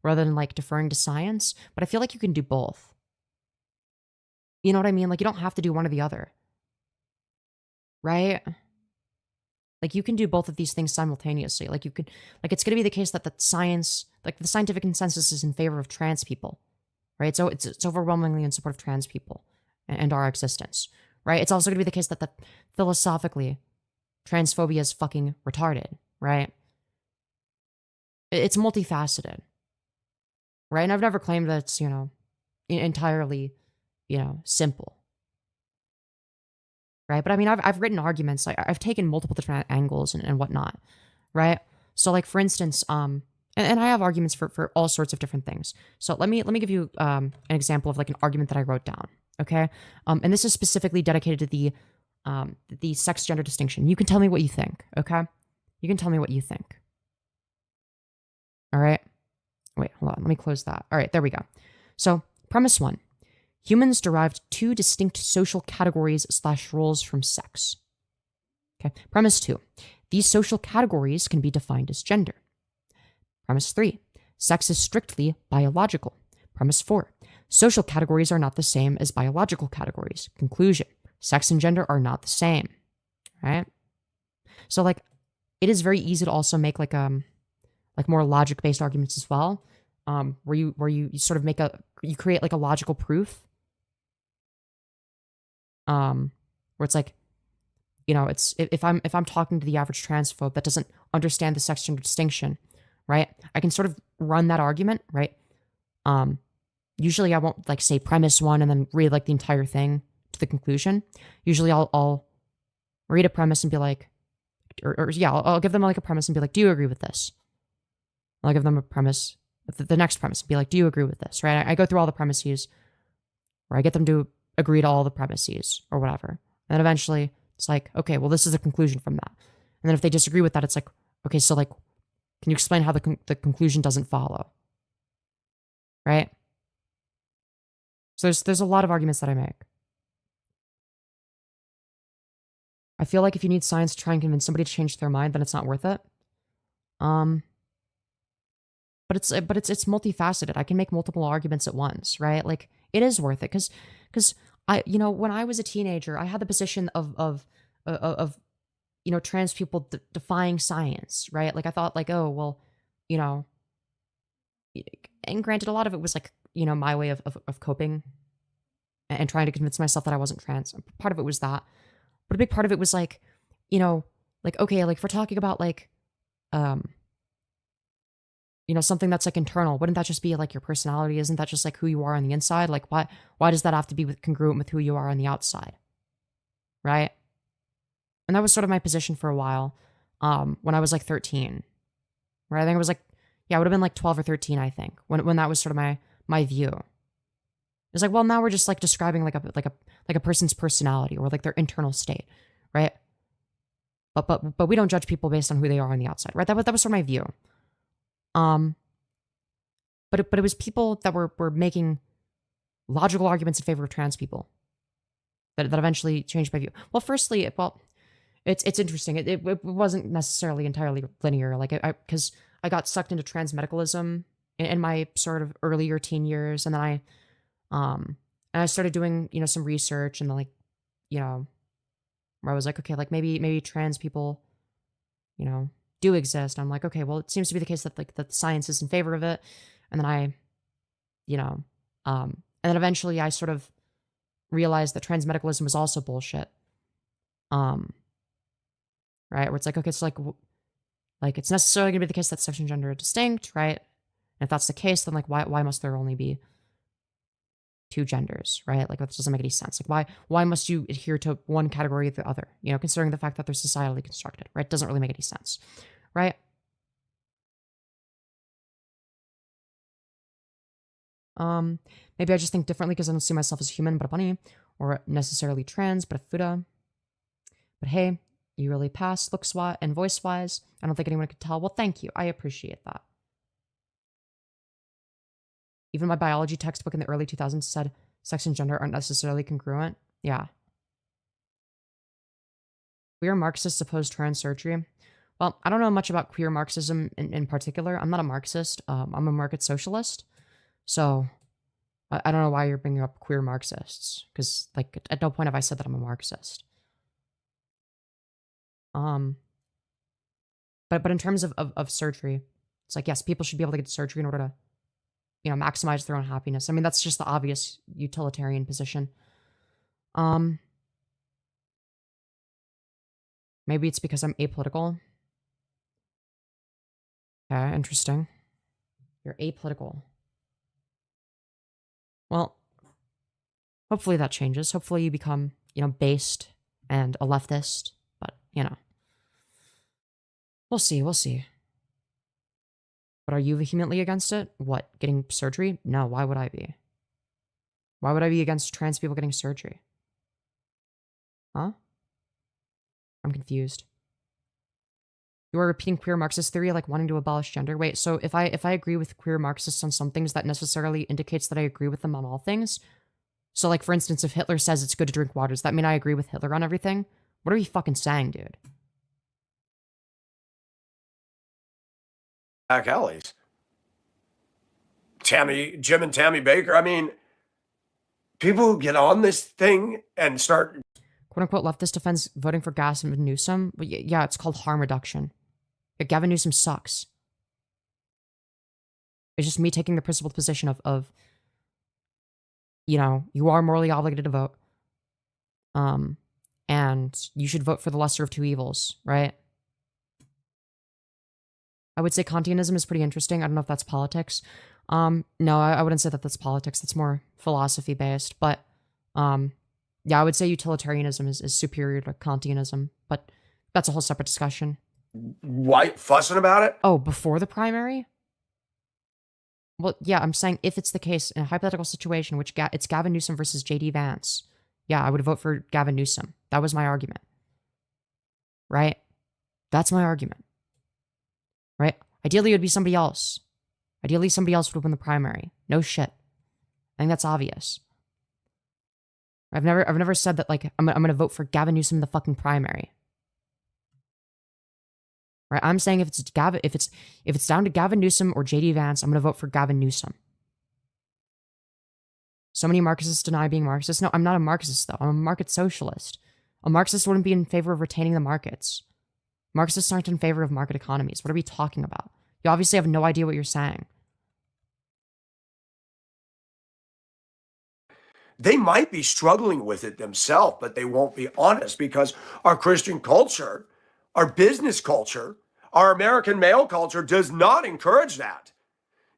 rather than like deferring to science. But I feel like you can do both. You know what I mean? Like you don't have to do one or the other. Right? Like you can do both of these things simultaneously. Like you could, like it's going to be the case that the scientific consensus is in favor of trans people, right? So it's overwhelmingly in support of trans people and our existence, right? It's also going to be the case that philosophically, transphobia is fucking retarded, right? It's multifaceted, right? And I've never claimed that it's, entirely, simple. Right? But I mean, I've written arguments, like I've taken multiple different angles and whatnot, right? So like, for instance, and I have arguments for all sorts of different things. So let me give you an example of like an argument that I wrote down, okay? And this is specifically dedicated to the sex gender distinction. You can tell me what you think, okay? You can tell me what you think. All right? Wait, hold on. Let me close that. All right, there we go. So premise 1. Humans derived 2 distinct social categories / roles from sex. Okay. Premise 2. These social categories can be defined as gender. Premise 3. Sex is strictly biological. Premise 4. Social categories are not the same as biological categories. Conclusion. Sex and gender are not the same. Right? So like, it is very easy to also make like more logic-based arguments as well. Where you sort of you create like a logical proof. Where it's like, you know, it's if I'm talking to the average transphobe that doesn't understand the sex gender distinction, right? I can sort of run that argument, right? Usually I won't like say premise one and then read like the entire thing to the conclusion. Usually I'll read a premise and be like, or yeah, I'll give them like a premise and be like, do you agree with this? I'll give them a premise, the next premise, and be like, do you agree with this? Right? I go through all the premises, or I get them to agree to all the premises or whatever. And then eventually it's like, okay, well, this is the conclusion from that. And then if they disagree with that, it's like, okay, so like, can you explain how the conclusion doesn't follow? Right? So there's a lot of arguments that I make. I feel like if you need science to try and convince somebody to change their mind, then it's not worth it. But it's multifaceted. I can make multiple arguments at once, right? Like it is worth it because I, you know, when I was a teenager, I had the position of you know, trans people defying science, right? Like I thought like, oh, well, you know, and granted, a lot of it was like, you know, my way of coping and trying to convince myself that I wasn't trans. Part of it was that. But a big part of it was like, you know, like, okay, like if we're talking about like, you know, something that's like internal, wouldn't that just be like your personality? Isn't that just like who you are on the inside? Like why does that have to be congruent with who you are on the outside? Right? And that was sort of my position for a while, when I was like 13. Right? I think it was like, yeah, I would have been like 12 or 13, I think, when that was sort of my view. It was like, well, now we're just like describing like a person's personality or like their internal state, right? But we don't judge people based on who they are on the outside, right? That was sort of my view. But it was people that were making logical arguments in favor of trans people that eventually changed my view. Well, firstly, it's interesting. It wasn't necessarily entirely linear, like because I got sucked into trans medicalism in my sort of earlier teen years, and then I started doing, you know, some research, and then like, you know, where I was like, okay, like maybe trans people, you know, do exist. I'm like, okay, well, it seems to be the case that like that science is in favor of it, and then I, you know, and then eventually I sort of realized that trans medicalism was also bullshit. Right, where it's like, okay, it's like it's necessarily gonna be the case that sex and gender are distinct, right? And if that's the case, then like why must there only be two genders, right? Like that doesn't make any sense. Like why must you adhere to one category or the other? You know, considering the fact that they're societally constructed, right? It doesn't really make any sense, right? Maybe I just think differently because I don't see myself as human but a bunny, or necessarily trans but a fuda. But hey, you really passed looks wise and voice wise. I don't think anyone could tell. Well, thank you. I appreciate that. Even my biology textbook in the early 2000s said sex and gender aren't necessarily congruent. Yeah. Queer Marxists oppose trans surgery. Well, I don't know much about queer Marxism in particular. I'm not a Marxist. I'm a market socialist. So I don't know why you're bringing up queer Marxists, because like at no point have I said that I'm a Marxist. But in terms of surgery, it's like, yes, people should be able to get surgery in order to, you know, maximize their own happiness. I mean, that's just the obvious utilitarian position. Maybe it's because I'm apolitical. Okay, interesting. You're apolitical. Well, hopefully that changes. Hopefully you become, you know, based and a leftist. But, you know, we'll see. We'll see. But are you vehemently against it? What, getting surgery? No, why would I be? Why would I be against trans people getting surgery? Huh? I'm confused. You are repeating queer Marxist theory, like wanting to abolish gender. Wait, so if I agree with queer Marxists on some things, that necessarily indicates that I agree with them on all things? So, like, for instance, if Hitler says it's good to drink water, does that mean I agree with Hitler on everything? What are you fucking saying, dude? Back alleys. Jim and Tammy Baker. I mean, people who get on this thing and start, quote unquote, leftist defends voting for Gavin Newsom. But yeah, it's called harm reduction. Yeah, Gavin Newsom sucks. It's just me taking the principled position of, you know, you are morally obligated to vote. And you should vote for the lesser of two evils, right? I would say Kantianism is pretty interesting. I don't know if that's politics. No, I wouldn't say that that's politics. That's more philosophy based. But yeah, I would say utilitarianism is superior to Kantianism. But that's a whole separate discussion. Why fussing about it? Oh, before the primary? Well, yeah, I'm saying if it's the case in a hypothetical situation, which it's Gavin Newsom versus J.D. Vance, yeah, I would vote for Gavin Newsom. That was my argument. Right? That's my argument. Right? Ideally, it would be somebody else. Ideally, somebody else would win the primary. No shit. I think that's obvious. I've never said that, like, I'm gonna vote for Gavin Newsom in the fucking primary. Right? I'm saying if it's down to Gavin Newsom or JD Vance, I'm gonna vote for Gavin Newsom. So many Marxists deny being Marxist. No, I'm not a Marxist though. I'm a market socialist. A Marxist wouldn't be in favor of retaining the markets. Marxists aren't in favor of market economies. What are we talking about? You obviously have no idea what you're saying. They might be struggling with it themselves, but they won't be honest because our Christian culture, our business culture, our American male culture does not encourage that.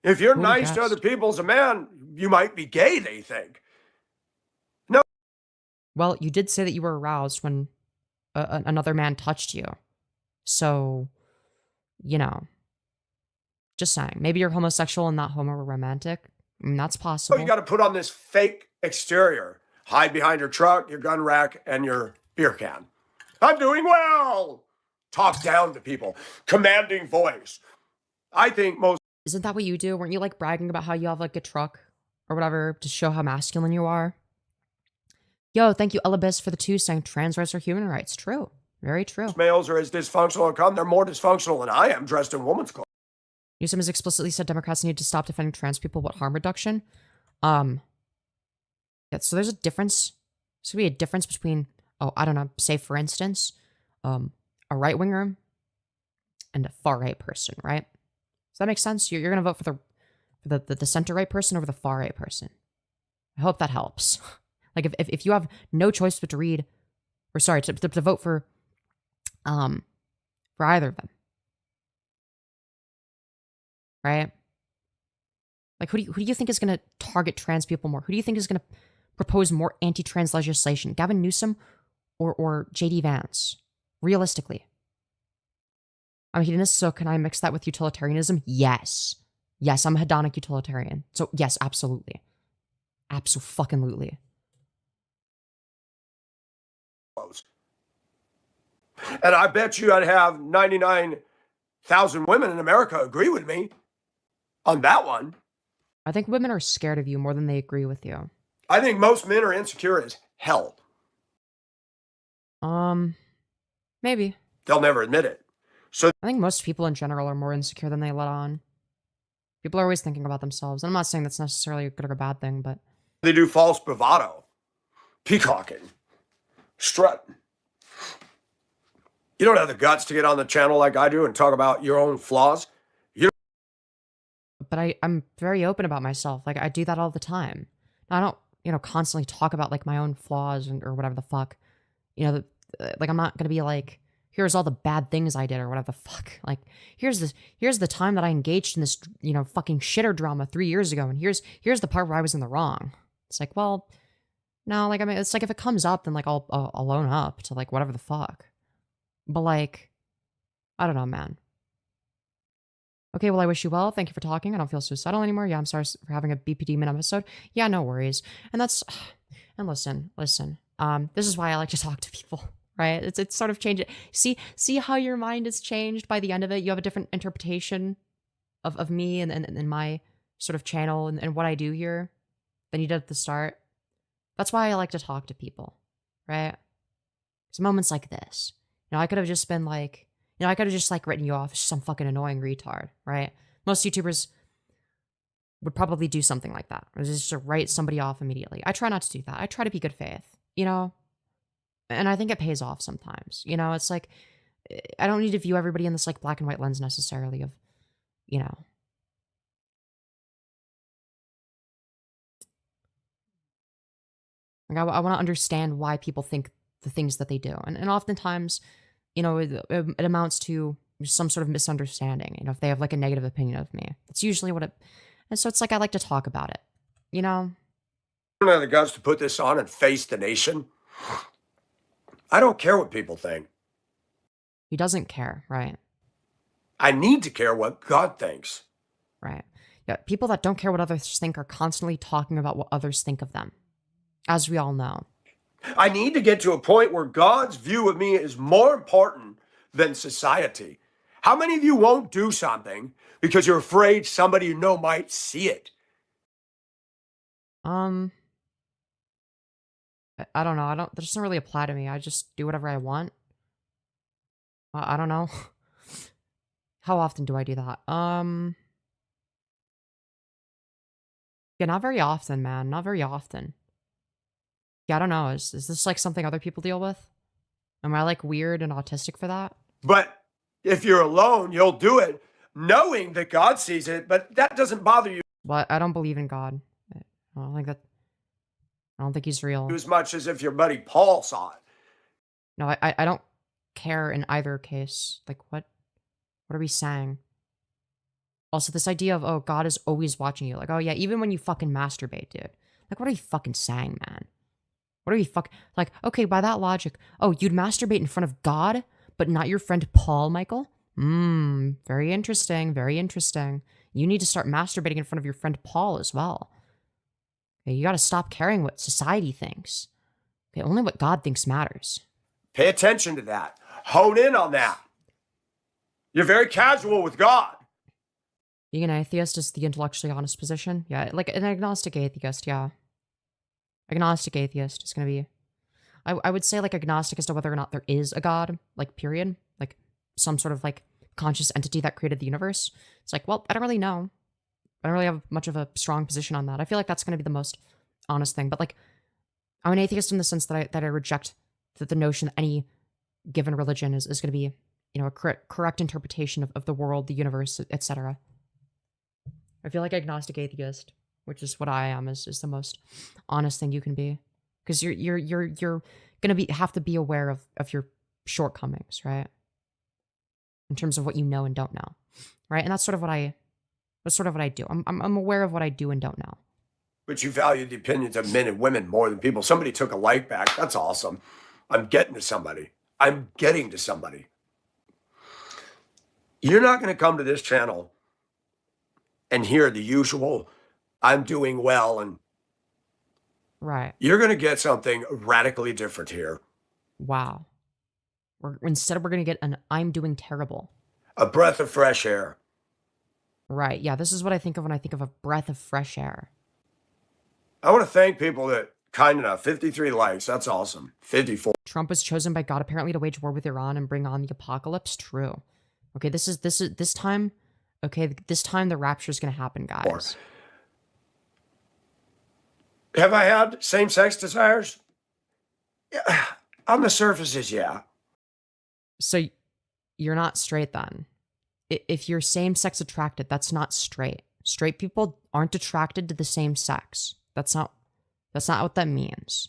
If you're nice to other people as a man, you might be gay, they think. No. Well, you did say that you were aroused when another man touched you. So, you know, just saying. Maybe you're homosexual and not homo-romantic. I mean, that's possible. So you got to put on this fake exterior. Hide behind your truck, your gun rack, and your beer can. I'm doing well. Talk down to people. Commanding voice. I think most... Isn't that what you do? Weren't you like bragging about how you have like a truck or whatever to show how masculine you are? Yo, thank you, Elabis, for the 2 saying trans rights are human rights. True. Very true. Males are as dysfunctional as come. They're more dysfunctional than I am dressed in woman's clothes. Newsom has explicitly said Democrats need to stop defending trans people about harm reduction. Yeah, so there's a difference. There's gonna be a difference between, I don't know, say for instance, a right-winger and a far-right person, right? Does that make sense? You're gonna vote for the center-right person over the far-right person. I hope that helps. Like if you have no choice but to read, or sorry, to vote for either of them, right? Like who do you think is gonna target trans people more? Who do you think is gonna propose more anti-trans legislation? Gavin Newsom or JD Vance? Realistically. I'm a hedonist, so can I mix that with utilitarianism? Yes. Yes, I'm a hedonic utilitarian. So yes, absolutely. Abso-fucking-lutely. And I bet you I'd have 99,000 women in America agree with me on that one. I think women are scared of you more than they agree with you. I think most men are insecure as hell. Maybe. They'll never admit it. So I think most people in general are more insecure than they let on. People are always thinking about themselves. And I'm not saying that's necessarily a good or a bad thing, but they do false bravado, peacocking, strutting. You don't have the guts to get on the channel like I do and talk about your own flaws. But I'm very open about myself. Like, I do that all the time. I don't, constantly talk about, like, my own flaws or whatever the fuck. Like, I'm not going to be like, here's all the bad things I did or whatever the fuck. Like, here's the time that I engaged in this, fucking shitter drama 3 years ago. And here's the part where I was in the wrong. It's like, well, no, like, I mean, it's like if it comes up, then, like, I'll own up to, like, whatever the fuck. But, like, I don't know, man. Okay, well, I wish you well. Thank you for talking. I don't feel suicidal anymore. Yeah, I'm sorry for having a BPD min episode. Yeah, no worries. And listen. This is why I like to talk to people, right? It's sort of changed. See how your mind has changed by the end of it? You have a different interpretation of me and my sort of channel and what I do here than you did at the start. That's why I like to talk to people, right? It's moments like this. I could have just been like, I could have just like written you off as some fucking annoying retard, right? Most YouTubers would probably do something like that. Or just to write somebody off immediately. I try not to do that. I try to be good faith, And I think it pays off sometimes. It's like, I don't need to view everybody in this like black and white lens necessarily of, Like I want to understand why people think the things that they do. And oftentimes, you know, it amounts to some sort of misunderstanding. You know, if they have like a negative opinion of me, that's usually what it, and so it's like, I like to talk about it, you know? I don't have the guts to put this on and face the nation. I don't care what people think. He doesn't care, right? I need to care what God thinks. Right. Yeah, people that don't care what others think are constantly talking about what others think of them, as we all know. I need to get to a point where God's view of me is more important than society. How many of you won't do something because you're afraid somebody you know might see it? I don't know. That doesn't really apply to me. I just do whatever I want. I don't know. How often do I do that? Yeah, not very often, man. Not very often. Yeah, I don't know. Is this like something other people deal with? Am I like weird and autistic for that? But if you're alone, you'll do it knowing that God sees it, but that doesn't bother you But I don't believe in God. I don't think that. I don't think he's real. as much as if your buddy Paul saw it. No, I don't care in either case. Like, what are we saying? Also, this idea of, oh, God is always watching you. Like, oh, yeah, even when you fucking masturbate, dude. Like, what are you fucking saying, man? What are you like, okay, by that logic, oh, you'd masturbate in front of God, but not your friend Paul, Michael? Very interesting, very interesting. You need to start masturbating in front of your friend Paul as well. Okay, you gotta stop caring what society thinks. Okay, only what God thinks matters. Pay attention to that. Hone in on that. You're very casual with God. Being an atheist is the intellectually honest position. Yeah, like an agnostic atheist, yeah. Agnostic atheist is going to be, I would say like agnostic as to whether or not there is a God, like period, like some sort of like conscious entity that created the universe. It's like, well, I don't really know. I don't really have much of a strong position on that. I feel like that's going to be the most honest thing. But like, I'm an atheist in the sense that I reject the notion that any given religion is going to be, you know, a correct interpretation of the world, the universe, etc. I feel like agnostic atheist, which is what I am, is the most honest thing you can be, because you're gonna have to be aware of your shortcomings, right? In terms of what you know and don't know, right? And that's sort of what I do. I'm aware of what I do and don't know. But you value the opinions of men and women more than people. Somebody took a like back. That's awesome. I'm getting to somebody. I'm getting to somebody. You're not going to come to this channel and hear the usual, I'm doing well, and right. You're going to get something radically different here. Wow. Instead, we're going to get an I'm doing terrible. A breath of fresh air. Right. Yeah, this is what I think of when I think of a breath of fresh air. I want to thank people that kind enough. 53 likes. That's awesome. 54. Trump was chosen by God apparently to wage war with Iran and bring on the apocalypse. True. Okay, this time. Okay, this time the rapture is going to happen, guys. Have I had same-sex desires? Yeah, on the surfaces, yeah. So you're not straight then. If you're same-sex attracted, that's not straight. Straight people aren't attracted to the same sex. That's not what that means.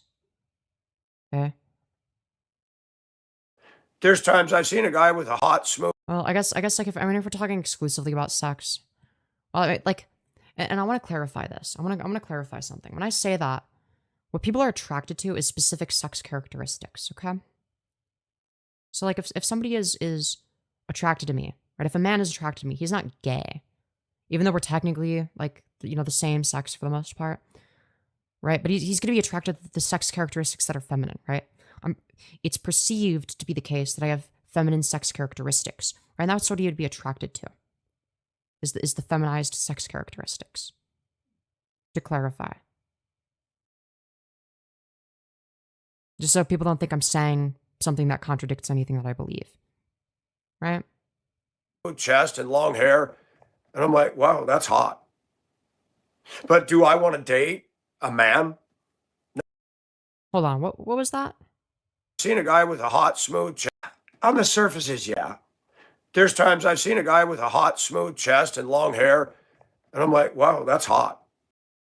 Okay? There's times I've seen a guy with a hot smoke. Well, I guess like if we're talking exclusively about sex, well, like, and I want to clarify this. I want to clarify something. When I say that, what people are attracted to is specific sex characteristics. Okay. So like if somebody is attracted to me, right? If a man is attracted to me, he's not gay, even though we're technically like, you know, the same sex for the most part, right? But he's going to be attracted to the sex characteristics that are feminine, right? It's perceived to be the case that I have feminine sex characteristics, right? And that's what he would be attracted to, is the feminized sex characteristics. To clarify. Just so people don't think I'm saying something that contradicts anything that I believe. Right? Chest and long hair. And I'm like, wow, that's hot. But do I want to date a man? Hold on, what was that? Seen a guy with a hot, smooth chest. On the surfaces, yeah. There's times I've seen a guy with a hot, smooth chest and long hair. And I'm like, wow, that's hot.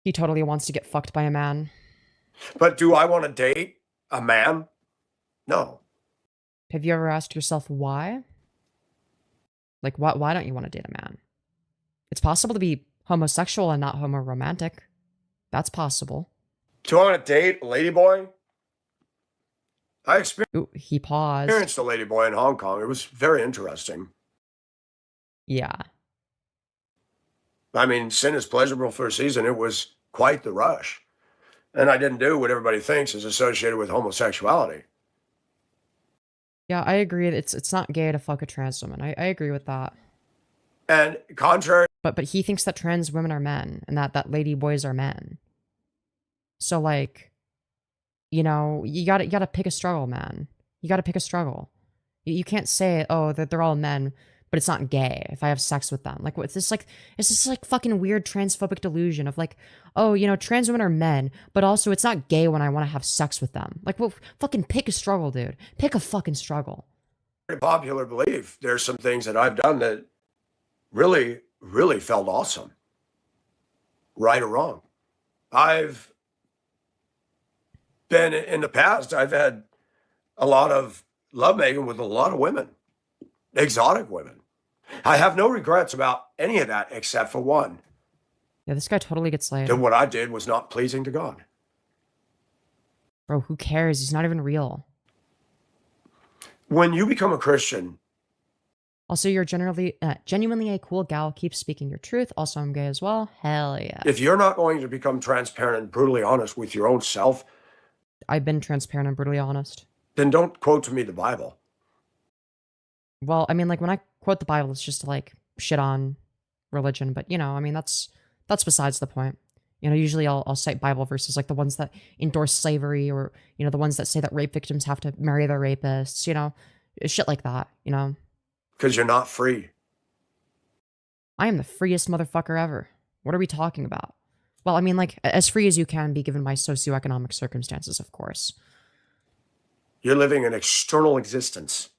He totally wants to get fucked by a man. But do I want to date a man? No. Have you ever asked yourself why? Like, why don't you want to date a man? It's possible to be homosexual and not homoromantic. That's possible. Do I want to date a ladyboy? I Ooh, he paused. experienced a ladyboy in Hong Kong. It was very interesting. Yeah. I mean, sin is pleasurable for a season. It was quite the rush. And I didn't do what everybody thinks is associated with homosexuality. Yeah, I agree. It's not gay to fuck a trans woman. I agree with that. And contrary, But he thinks that trans women are men and that lady boys are men. So like, you know, you gotta pick a struggle, man. You gotta pick a struggle. You can't say, oh, that they're all men, but it's not gay if I have sex with them. Like, what's this like? It's this like fucking weird transphobic delusion of like, oh, you know, trans women are men, but also it's not gay when I want to have sex with them. Like, well, fucking pick a struggle, dude. Pick a fucking struggle. popular belief, there's some things that I've done that really, really felt awesome. Right or wrong. I've been in the past, I've had a lot of lovemaking with a lot of women, exotic women. I have no regrets about any of that except for one. Yeah, this guy totally gets laid. That what I did was not pleasing to God. Bro, who cares? He's not even real. When you become a Christian, Also, you're genuinely a cool gal. Keep speaking your truth. Also, I'm gay as well. Hell yeah. if you're not going to become transparent and brutally honest with your own self, I've been transparent and brutally honest. then don't quote to me the Bible. Well, I mean, like when I quote the Bible, it's just to like shit on religion. But you know, I mean, that's besides the point. You know, usually I'll cite Bible verses like the ones that endorse slavery, or you know, the ones that say that rape victims have to marry their rapists. You know, shit like that. You know. Because you're not free. I am the freest motherfucker ever. What are we talking about? Well, I mean, like, as free as you can be given my socioeconomic circumstances, of course. You're living an external existence.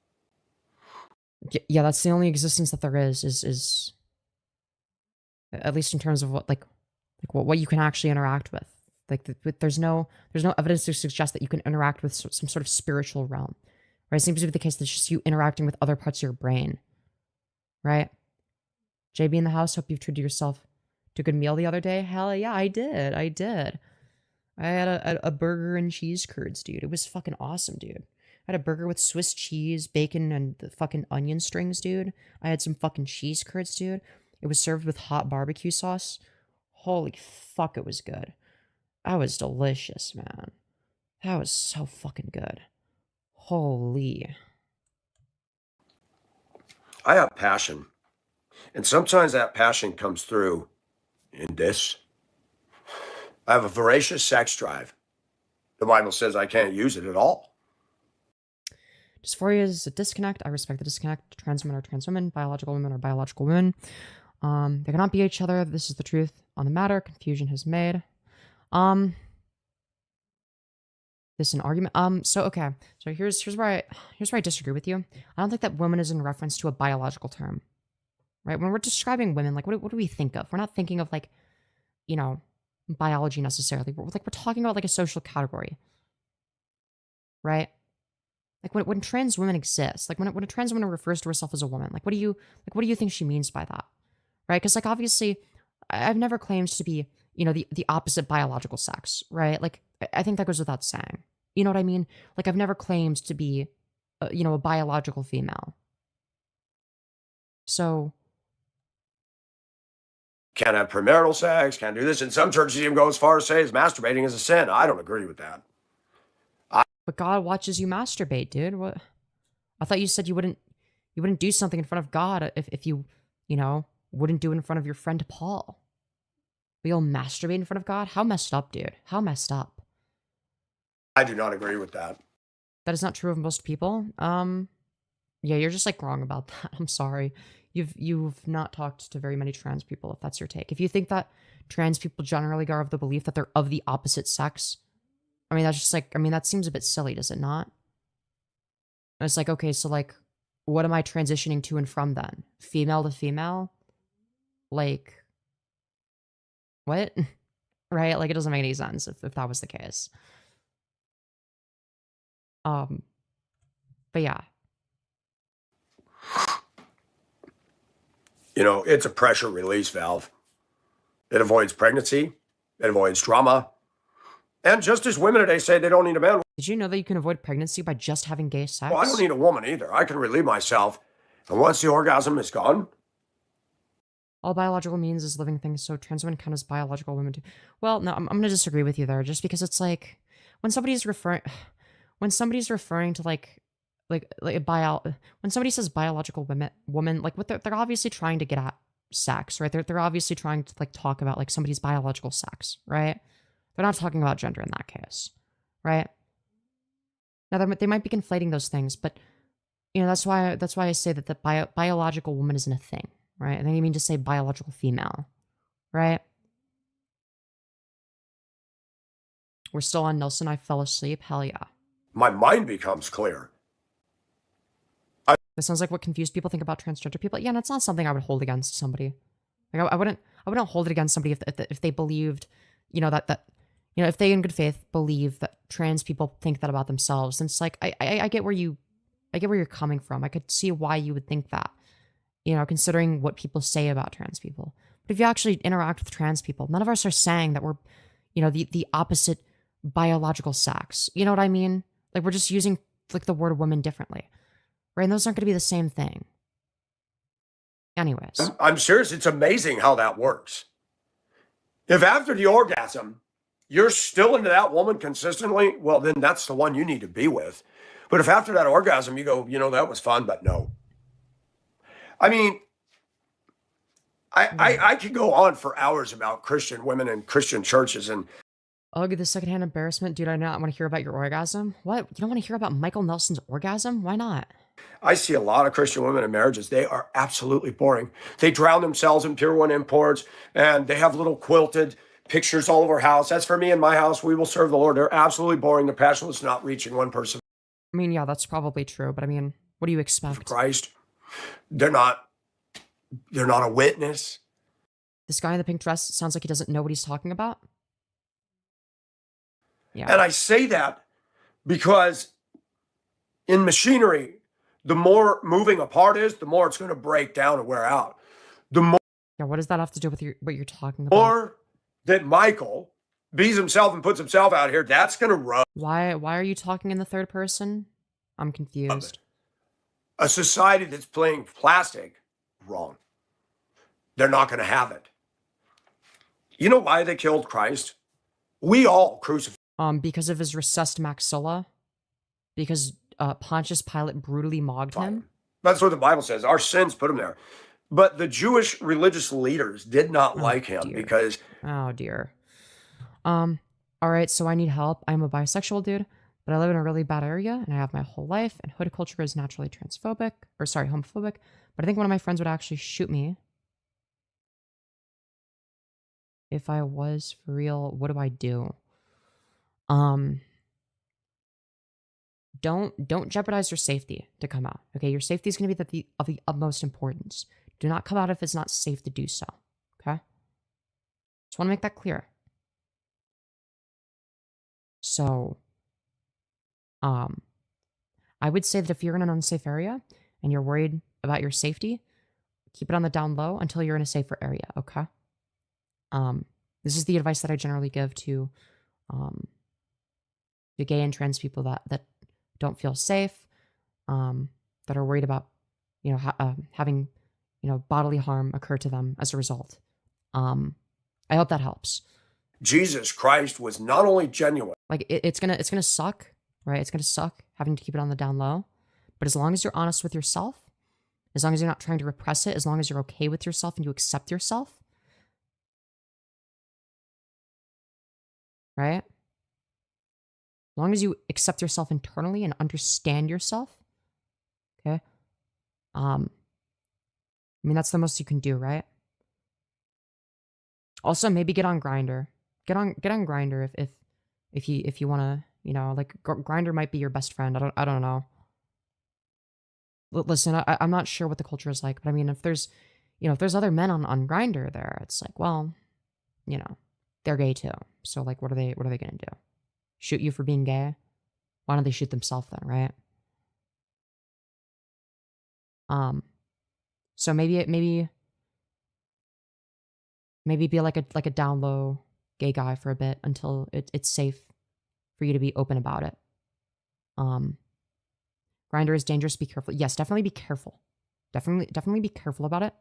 Yeah, that's the only existence that there is at least in terms of what what you can actually interact with. Like, there's no evidence to suggest that you can interact with some sort of spiritual realm. Right? It seems to be the case that it's just you interacting with other parts of your brain. Right? JB in the house, hope you've treated yourself to a good meal the other day. Hell yeah, I did. I had a burger and cheese curds, dude. It was fucking awesome, dude. I had a burger with Swiss cheese, bacon, and the fucking onion strings, dude. I had some fucking cheese curds, dude. It was served with hot barbecue sauce. Holy fuck, it was good. That was delicious, man. That was so fucking good. Holy. I have passion. And sometimes that passion comes through in this. I have a voracious sex drive. The Bible says I can't use it at all. Dysphoria is a disconnect. I respect the disconnect. Trans women are trans women. Biological women are biological women. They cannot be each other. This is the truth on the matter. Confusion has made. This is an argument. So okay. So here's where I disagree with you. I don't think that woman is in reference to a biological term. Right? When we're describing women, like what do we think of? We're not thinking of like, you know, biology necessarily. We're talking about like a social category. Right? Like when trans women exist, like when a trans woman refers to herself as a woman, what do you think she means by that? Right? Because like obviously I've never claimed to be, you know, the opposite biological sex, right? Like I think that goes without saying. You know what I mean? Like I've never claimed to be, you know, a biological female. So Can't have premarital sex, can't do this. And some churches even go as far as say is masturbating is a sin. I don't agree with that. but God watches you masturbate, dude. What? I thought you said you wouldn't do something in front of God if you know, wouldn't do it in front of your friend Paul. We all masturbate in front of God? How messed up, dude? How messed up? I do not agree with that. That is not true of most people. Yeah, you're just like wrong about that. I'm sorry. You've not talked to very many trans people, if that's your take. If you think that trans people generally are of the belief that they're of the opposite sex, I mean, that's just like, I mean, that seems a bit silly, does it not? And it's like, okay, so like, what am I transitioning to and from then? Female to female? Like, what? right? Like, it doesn't make any sense if that was the case. But yeah. You know, it's a pressure release valve. It avoids pregnancy. It avoids trauma. And just as women today say they don't need a man. Did you know that you can avoid pregnancy by just having gay sex? Well, I don't need a woman either. I can relieve myself. And once the orgasm is gone. All biological means is living things, so trans women count as biological women too. Well, no, I'm going to disagree with you there, just because it's like, when somebody's referring to when somebody says biological woman, like what they're obviously trying to get at sex, right? They're obviously trying to like talk about like somebody's biological sex, right? They're not talking about gender in that case, right? Now they might be conflating those things, but you know that's why I say that the biological woman isn't a thing, right? And then you mean to say biological female, right? We're still on Nelson. I fell asleep. Hell yeah. My mind becomes clear. This sounds like what confused people think about transgender people. Yeah, and it's not something I would hold against somebody. Like I wouldn't hold it against somebody if they believed, you know, that you know, if they in good faith believe that trans people think that about themselves. And it's like I get where you're coming from. I could see why you would think that, you know, considering what people say about trans people. But if you actually interact with trans people, none of us are saying that we're, you know, the opposite biological sex. You know what I mean? Like we're just using like the word woman differently. Right? And those aren't going to be the same thing. Anyways. I'm serious. It's amazing how that works. If after the orgasm, you're still into that woman consistently, well, then that's the one you need to be with. But if after that orgasm, you go, you know, that was fun, but no. I mean, I could go on for hours about Christian women and Christian churches and ugh, the secondhand embarrassment. Dude, I not want to hear about your orgasm. What? You don't want to hear about Michael Nelson's orgasm? Why not? I see a lot of Christian women in marriages. They are absolutely boring. They drown themselves in Pure One imports, and they have little quilted pictures all over house. That's for me and my house. We will serve the Lord. They're absolutely boring. They're passionless, not reaching one person. I mean, yeah, that's probably true. But I mean, what do you expect? Christ. They're not a witness. This guy in the pink dress sounds like he doesn't know what he's talking about. Yeah. And I say that because in machinery, the more moving a part is, the more it's going to break down and wear out. The more, yeah, what does that have to do with what you're talking about? More that Michael bees himself and puts himself out here, that's going to rub. Why are you talking in the third person? I'm confused. A society that's playing plastic, wrong. They're not going to have it. You know why they killed Christ? We all crucified. Because of his recessed maxilla. Because Pontius Pilate brutally mogged him. That's what the Bible says. Our sins put him there. But the Jewish religious leaders did not like him because... Oh, dear. All right, so I need help. I'm a bisexual dude, but I live in a really bad area, and I have my whole life, and hood culture is naturally homophobic. But I think one of my friends would actually shoot me. If I was for real, what do I do? Don't jeopardize your safety to come out. Okay, your safety is going to be of the utmost importance. Do not come out if it's not safe to do so. Okay, just want to make that clear. So, I would say that if you're in an unsafe area and you're worried about your safety, keep it on the down low until you're in a safer area. Okay. This is the advice that I generally give to gay and trans people that don't feel safe, that are worried about, you know, having, you know, bodily harm occur to them as a result. I hope that helps. Jesus Christ was not only genuine. Like it's gonna suck, right? It's gonna suck having to keep it on the down low, but as long as you're honest with yourself, as long as you're not trying to repress it, as long as you're okay with yourself and you accept yourself, right? As long as you accept yourself internally and understand yourself, okay? I mean, that's the most you can do, right? Also, maybe get on Grindr. Get on Grindr if you want to, you know, like Grindr might be your best friend. I don't know. Listen, I'm not sure what the culture is like, but I mean, if there's other men on Grindr there, it's like, well, you know, they're gay too. So like, what are they gonna do? Shoot you for being gay? Why don't they shoot themselves then, right? So maybe be like a down low gay guy for a bit until it's safe for you to be open about it. Grinder is dangerous. Be careful. Yes, definitely be careful. Definitely be careful about it.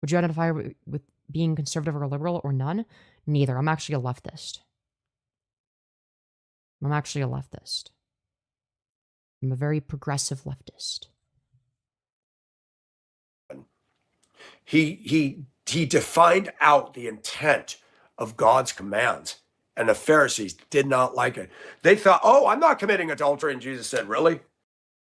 Would you identify with being conservative or liberal or none? Neither. I'm actually a leftist. I'm a very progressive leftist. He defined out the intent of God's commands, and the Pharisees did not like it. They thought, oh, I'm not committing adultery. And Jesus said, really?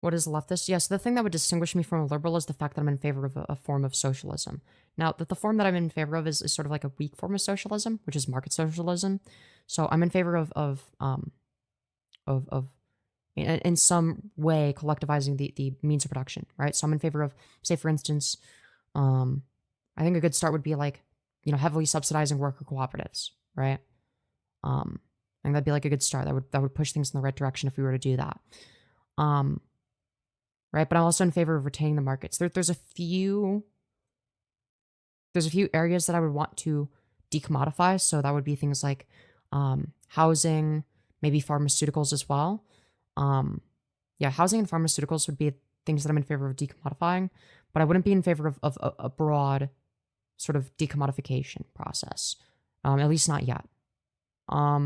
What is leftist? Yes, the thing that would distinguish me from a liberal is the fact that I'm in favor of a form of socialism. Now, the form that I'm in favor of is sort of like a weak form of socialism, which is market socialism. So I'm in favor of in some way collectivizing the means of production, right? So I'm in favor of, say, for instance, I think a good start would be like, heavily subsidizing worker cooperatives, right? I think that'd be like a good start. That would push things in the right direction if we were to do that. Right, but I'm also in favor of retaining the markets. There's a few areas that I would want to decommodify. So that would be things like housing, maybe pharmaceuticals as well. Yeah, housing and pharmaceuticals would be things that I'm in favor of decommodifying, but I wouldn't be in favor of a broad sort of decommodification process. At least not yet. I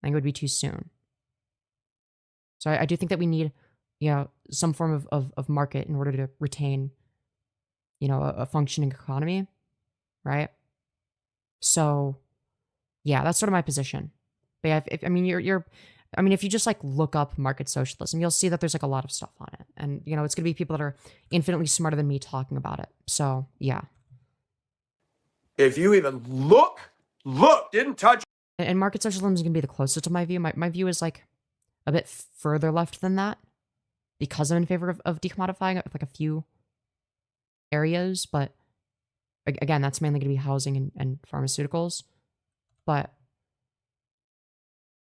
think it would be too soon. So I do think that we need, some form of market in order to retain, a functioning economy, right? So, yeah, that's sort of my position. But yeah, if you just like look up market socialism, you'll see that there's like a lot of stuff on it, and it's gonna be people that are infinitely smarter than me talking about it. So yeah. If you even look, didn't touch. And market socialism is gonna be the closest to my view. My view is like a bit further left than that, because I'm in favor of decommodifying it with like a few areas, but again, that's mainly gonna be housing and pharmaceuticals. But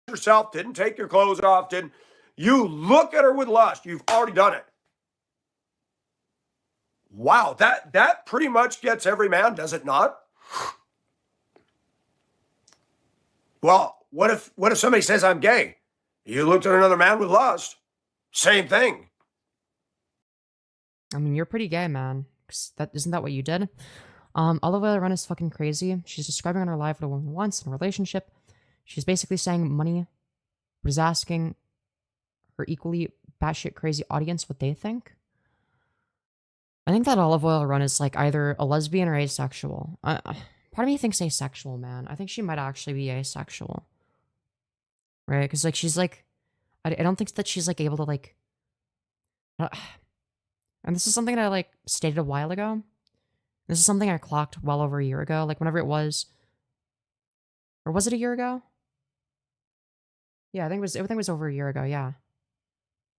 yourself, didn't take your clothes off, didn't you look at her with lust? You've already done it. Wow, that pretty much gets every man, does it not? Well, what if somebody says I'm gay? You looked at another man with lust. Same thing. I mean, you're pretty gay, man. Isn't that what you did? Olive Oil Run is fucking crazy. She's describing on her live what a woman wants in a relationship. She's basically saying money, but is asking her equally batshit crazy audience what they think. I think that Olive Oil Run is like either a lesbian or asexual. Part of me thinks asexual, man. I think she might actually be asexual. Right? Because like she's like, I don't think that she's like able to like, and this is something that I like stated a while ago. This is something I clocked well over a year ago, like whenever it was, or was it a year ago? Yeah, I think it was over a year ago. Yeah.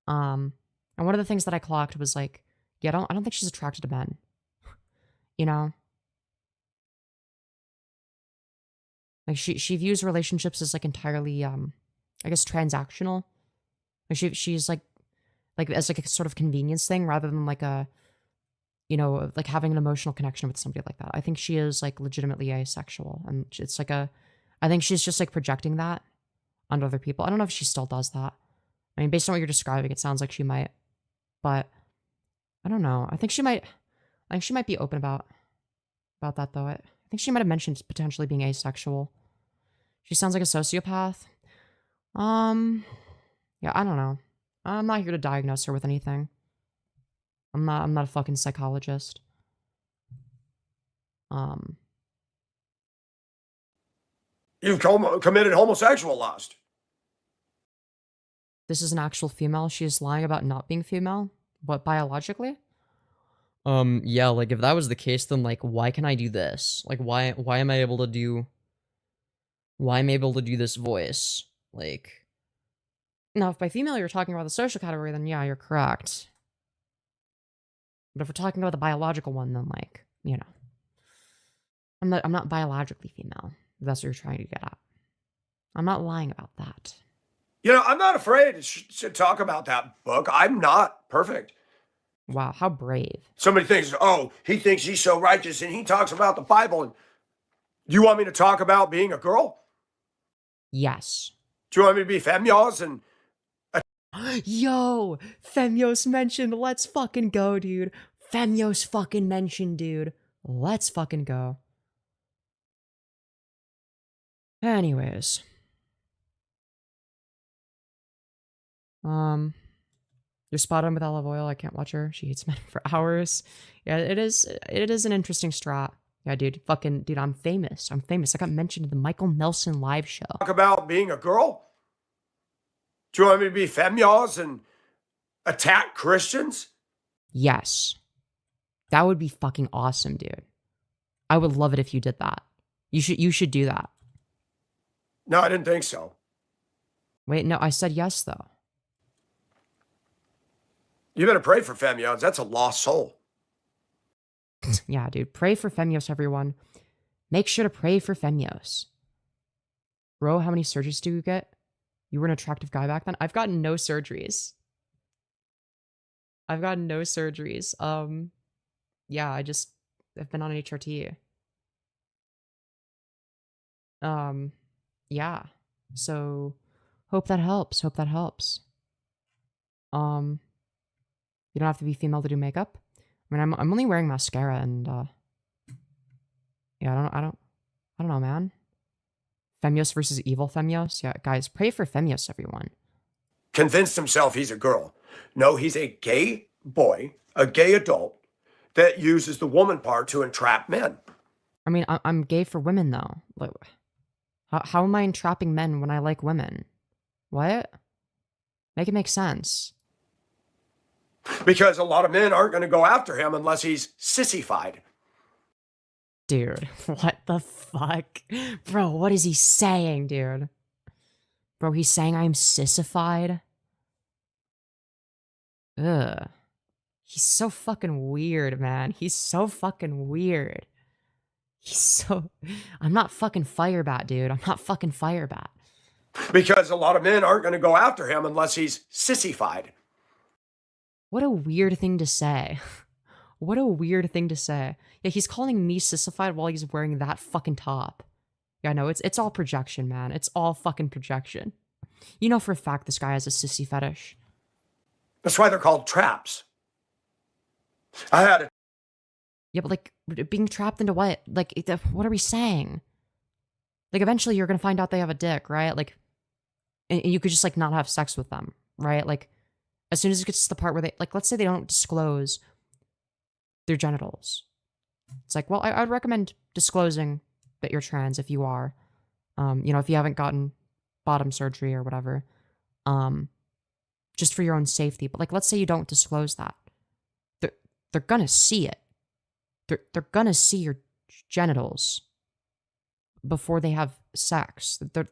And one of the things that I clocked was like, yeah, I don't think she's attracted to men. Like she views relationships as like entirely, I guess transactional. Like she's like as like a sort of convenience thing rather than like a, like having an emotional connection with somebody like that. I think she is like legitimately asexual, and it's like I think she's just like projecting that onto other people. I don't know if she still does that. I mean, based on what you're describing, it sounds like she might, but I don't know. I think she might be open about that though. I think she might have mentioned potentially being asexual. She sounds like a sociopath. Yeah, I don't know. I'm not here to diagnose her with anything. I'm not a fucking psychologist. You've committed homosexual lust. This is an actual female. She is lying about not being female. What, biologically? Yeah, like if that was the case, then like why can I do this? Like why am I able to do this voice? Like, now if by female you're talking about the social category, then yeah, you're correct. But if we're talking about the biological one, then like, I'm not biologically female. If that's what you're trying to get at. I'm not lying about that. You know, I'm not afraid to talk about that book. I'm not perfect. Wow, how brave. Somebody thinks, oh, he thinks he's so righteous and he talks about the Bible. And you want me to talk about being a girl? Yes. Do you want me to be Femyoz and Yo, Femyoz mentioned. Let's fucking go, dude. Femyoz fucking mentioned, dude. Let's fucking go. Anyways. You're spot on with olive oil. I can't watch her. She hates men for hours. Yeah, it is an interesting strat. Yeah, dude. Fucking, dude, I'm famous. I'm famous. I got mentioned in the Michael Nelson live show. talk about being a girl? Do you want me to be Femyoz and attack Christians? Yes. That would be fucking awesome, dude. I would love it if you did that. You should do that. No, I didn't think so. Wait, no, I said yes, though. You better pray for Femyoz. That's a lost soul. Yeah, dude. Pray for Femyoz, everyone. Make sure to pray for Femyoz. Bro, how many surgeries do you get? You were an attractive guy back then? I've gotten no surgeries. I've gotten no surgeries. Yeah, I've been on HRT. Yeah. So, hope that helps. Hope that helps. You don't have to be female to do makeup. I mean, I'm only wearing mascara and, yeah, I don't know, man. Femyoz versus evil Femyoz. Yeah, guys, pray for Femyoz, everyone. Convinced himself he's a girl. No, he's a gay boy, a gay adult that uses the woman part to entrap men. I mean, I'm gay for women, though. Like, how am I entrapping men when I like women? What? Make it make sense. Because a lot of men aren't going to go after him unless he's sissified. Dude, what the fuck? Bro, what is he saying, dude? Bro, he's saying I'm sissified? Ugh. He's so fucking weird, man. He's so fucking weird. I'm not fucking Firebat, dude. I'm not fucking Firebat. Because a lot of men aren't going to go after him unless he's sissified. What a weird thing to say. What a weird thing to say. Yeah, he's calling me sissified while he's wearing that fucking top. Yeah, no, it's all projection, man. It's all fucking projection. You know for a fact this guy has a sissy fetish. That's why they're called traps. I had a Yeah, but like, being trapped into what? Like, what are we saying? Like, eventually you're gonna find out they have a dick, right? Like, and you could just, like, not have sex with them, right? Like, as soon as it gets to the part where they, like, let's say they don't disclose their genitals. It's like, well, I would recommend disclosing that you're trans if you are. You know, if you haven't gotten bottom surgery or whatever. Just for your own safety. But, like, let's say you don't disclose that. They're gonna see it. They're gonna see your genitals before they have sex. They're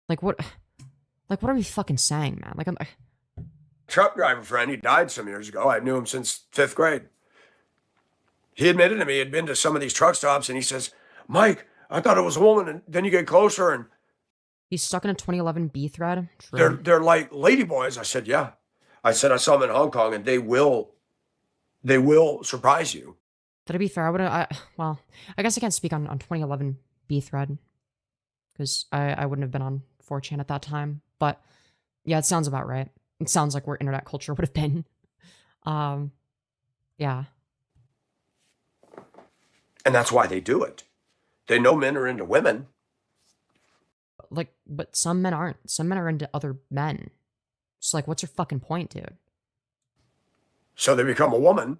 like, what are we fucking saying, man? Like, truck driver friend. He died some years ago. I knew him since 5th grade. He admitted to me he had been to some of these truck stops, and he says, Mike, I thought it was a woman, and then you get closer, and he's stuck in a 2011 B thread. True. They're like ladyboys. I said, yeah. I said I saw them in Hong Kong, and they will surprise you. To be fair, well, I guess I can't speak on 2011 B thread because I wouldn't have been on 4chan at that time. But yeah, it sounds about right. It sounds like where internet culture would have been. Yeah. And that's why they do it. They know men are into women. Like, but some men aren't. Some men are into other men. It's like, what's your fucking point, dude? So they become a woman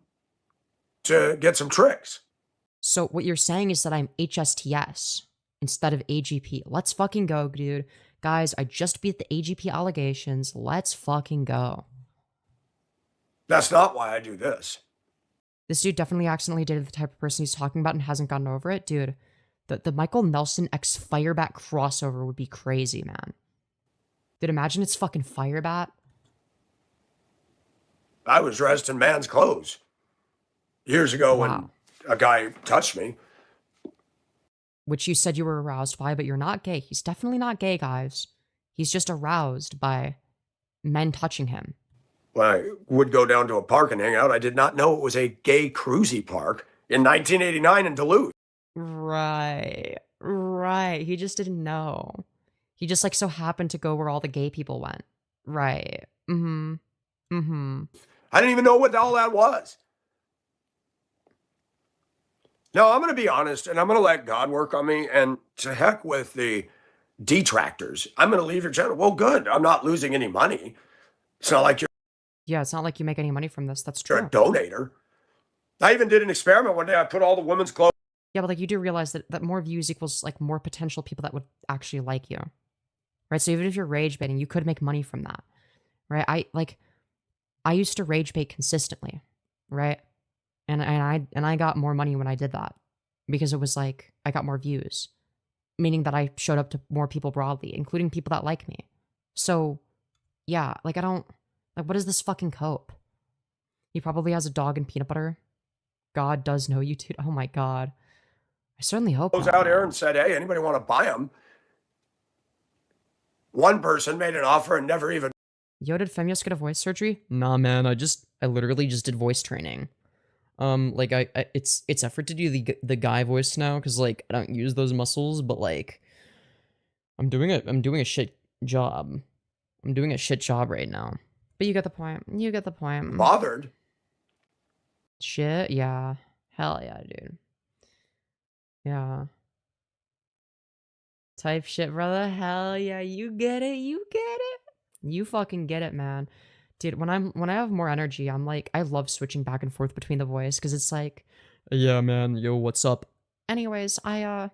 to get some tricks. So what you're saying is that I'm HSTS instead of AGP. Let's fucking go, dude. Guys, I just beat the AGP allegations. Let's fucking go. That's not why I do this. This dude definitely accidentally dated the type of person he's talking about and hasn't gotten over it. Dude, the Michael Nelson X Firebat crossover would be crazy, man. Dude, imagine it's fucking Firebat. I was dressed in man's clothes years ago when a guy touched me. which you said you were aroused by, but you're not gay. He's definitely not gay, guys. He's just aroused by men touching him. When I would go down to a park and hang out, I did not know it was a gay cruisy park in 1989 in Duluth. Right. Right. He just didn't know. He just like so happened to go where all the gay people went. Right. Mm-hmm. Mm-hmm. I didn't even know what all that was. No, I'm going to be honest, and I'm going to let God work on me, and to heck with the detractors. I'm going to leave your channel. Well, good. I'm not losing any money. It's not like Yeah, it's not like you make any money from this. That's you're true. a donator. I even did an experiment one day. I put all the women's clothes. Yeah, but like you do realize that more views equals like more potential people that would actually like you. Right? So even if you're rage baiting, you could make money from that. Right? I used to rage bait consistently, right? And I got more money when I did that because it was like I got more views, meaning that I showed up to more people broadly, including people that like me. So, yeah, like I don't like what is this fucking cope? He probably has a dog and peanut butter. God does know you too. Oh my god. I certainly hope not, Out here man. and said, hey, anybody want to buy them? One person made an offer and never even. Yo, did Femyoz get a voice surgery? Nah, man. I literally just did voice training. Like it's effort to do the guy voice now because like I don't use those muscles, but like I'm doing a shit job. I'm doing a shit job right now. But you get the point. You get the point. Bothered. Shit, yeah. Hell yeah, dude. Yeah. Type shit, brother. Hell yeah, you get it. You get it. You fucking get it, man. Dude, when I have more energy, I'm like I love switching back and forth between the voice because it's like, yeah, man, yo, what's up? Anyways, I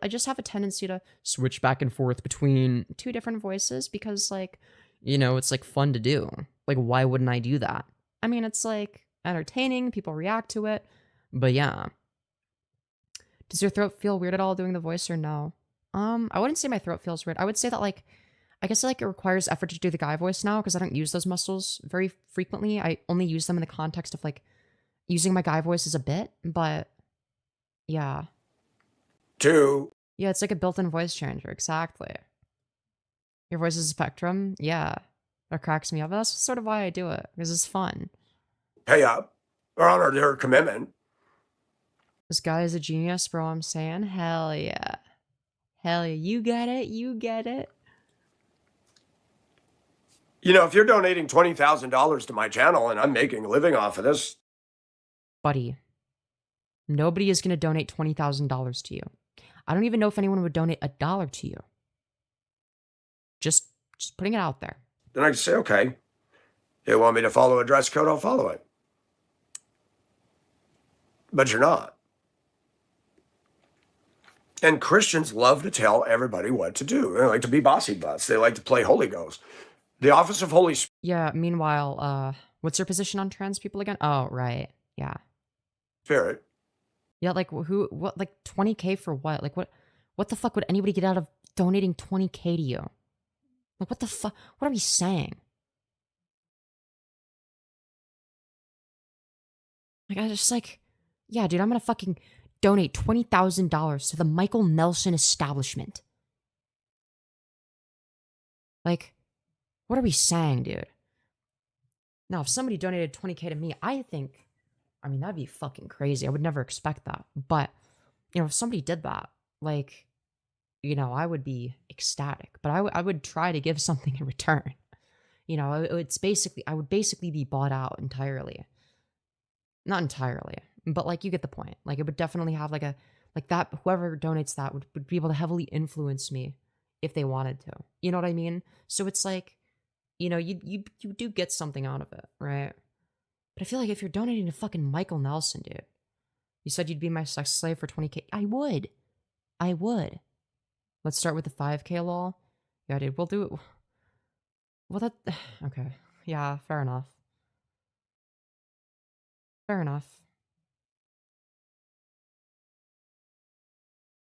just have a tendency to switch back and forth between two different voices because like, you know, it's like fun to do. Like, why wouldn't I do that? I mean, it's like entertaining, people react to it. But yeah. Does your throat feel weird at all doing the voice or no? I wouldn't say my throat feels weird. I would say that like I guess like it requires effort to do the guy voice now because I don't use those muscles very frequently. I only use them in the context of like using my guy voice as a bit, but yeah. Two. Yeah, it's like a built-in voice changer, exactly. Your voice is a spectrum? Yeah. That cracks me up. That's sort of why I do it, because it's fun. Pay up or honor their commitment. This guy is a genius, bro, I'm saying. Hell yeah. Hell yeah. You get it. You get it. You know, if you're donating $20,000 to my channel and I'm making a living off of this. Buddy, nobody is going to donate $20,000 to you. I don't even know if anyone would donate $1 to you. Just putting it out there. Then I can say, okay, you want me to follow a dress code, I'll follow it. But you're not. And Christians love to tell everybody what to do. They like to be bossy butts. They like to play Holy Ghost. The office of Holy Spirit. Yeah, meanwhile, what's your position on trans people again? Oh, right. Yeah. Yeah, like what, like 20K for what? Like what the fuck would anybody get out of donating 20K to you? Like what the fuck? What are we saying? Like I just like, yeah, dude, I'm gonna fucking donate $20,000 to the Michael Nelson establishment. Like, what are we saying, dude? Now, if somebody donated 20K to me, I mean, that'd be fucking crazy. I would never expect that. But, you know, if somebody did that, like, you know, I would be ecstatic. But I would try to give something in return. You know, it's basically, I would basically be bought out entirely. Not entirely, but like, you get the point. Like, it would definitely have like that, whoever donates that would be able to heavily influence me if they wanted to. You know what I mean? So it's like, you know, you do get something out of it, right? But I feel like if you're donating to fucking Michael Nelson, dude, you said you'd be my sex slave for 20K. I would. Let's start with the 5K lol. Yeah, dude, we'll do it. Well, that, okay. Yeah, fair enough. Fair enough.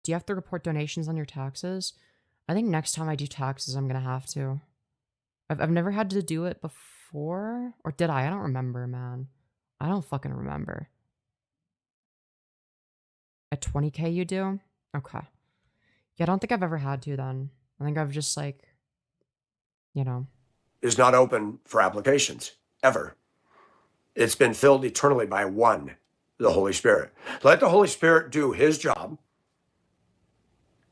Do you have to report donations on your taxes? I think next time I do taxes, I'm gonna have to. I've never had to do it before, or did I? I don't remember, man. I don't fucking remember. At 20K you do? Okay. Yeah, I don't think I've ever had to then. I think I've just like, you know. Is not open for applications, ever. It's been filled eternally by one, the Holy Spirit. Let the Holy Spirit do his job,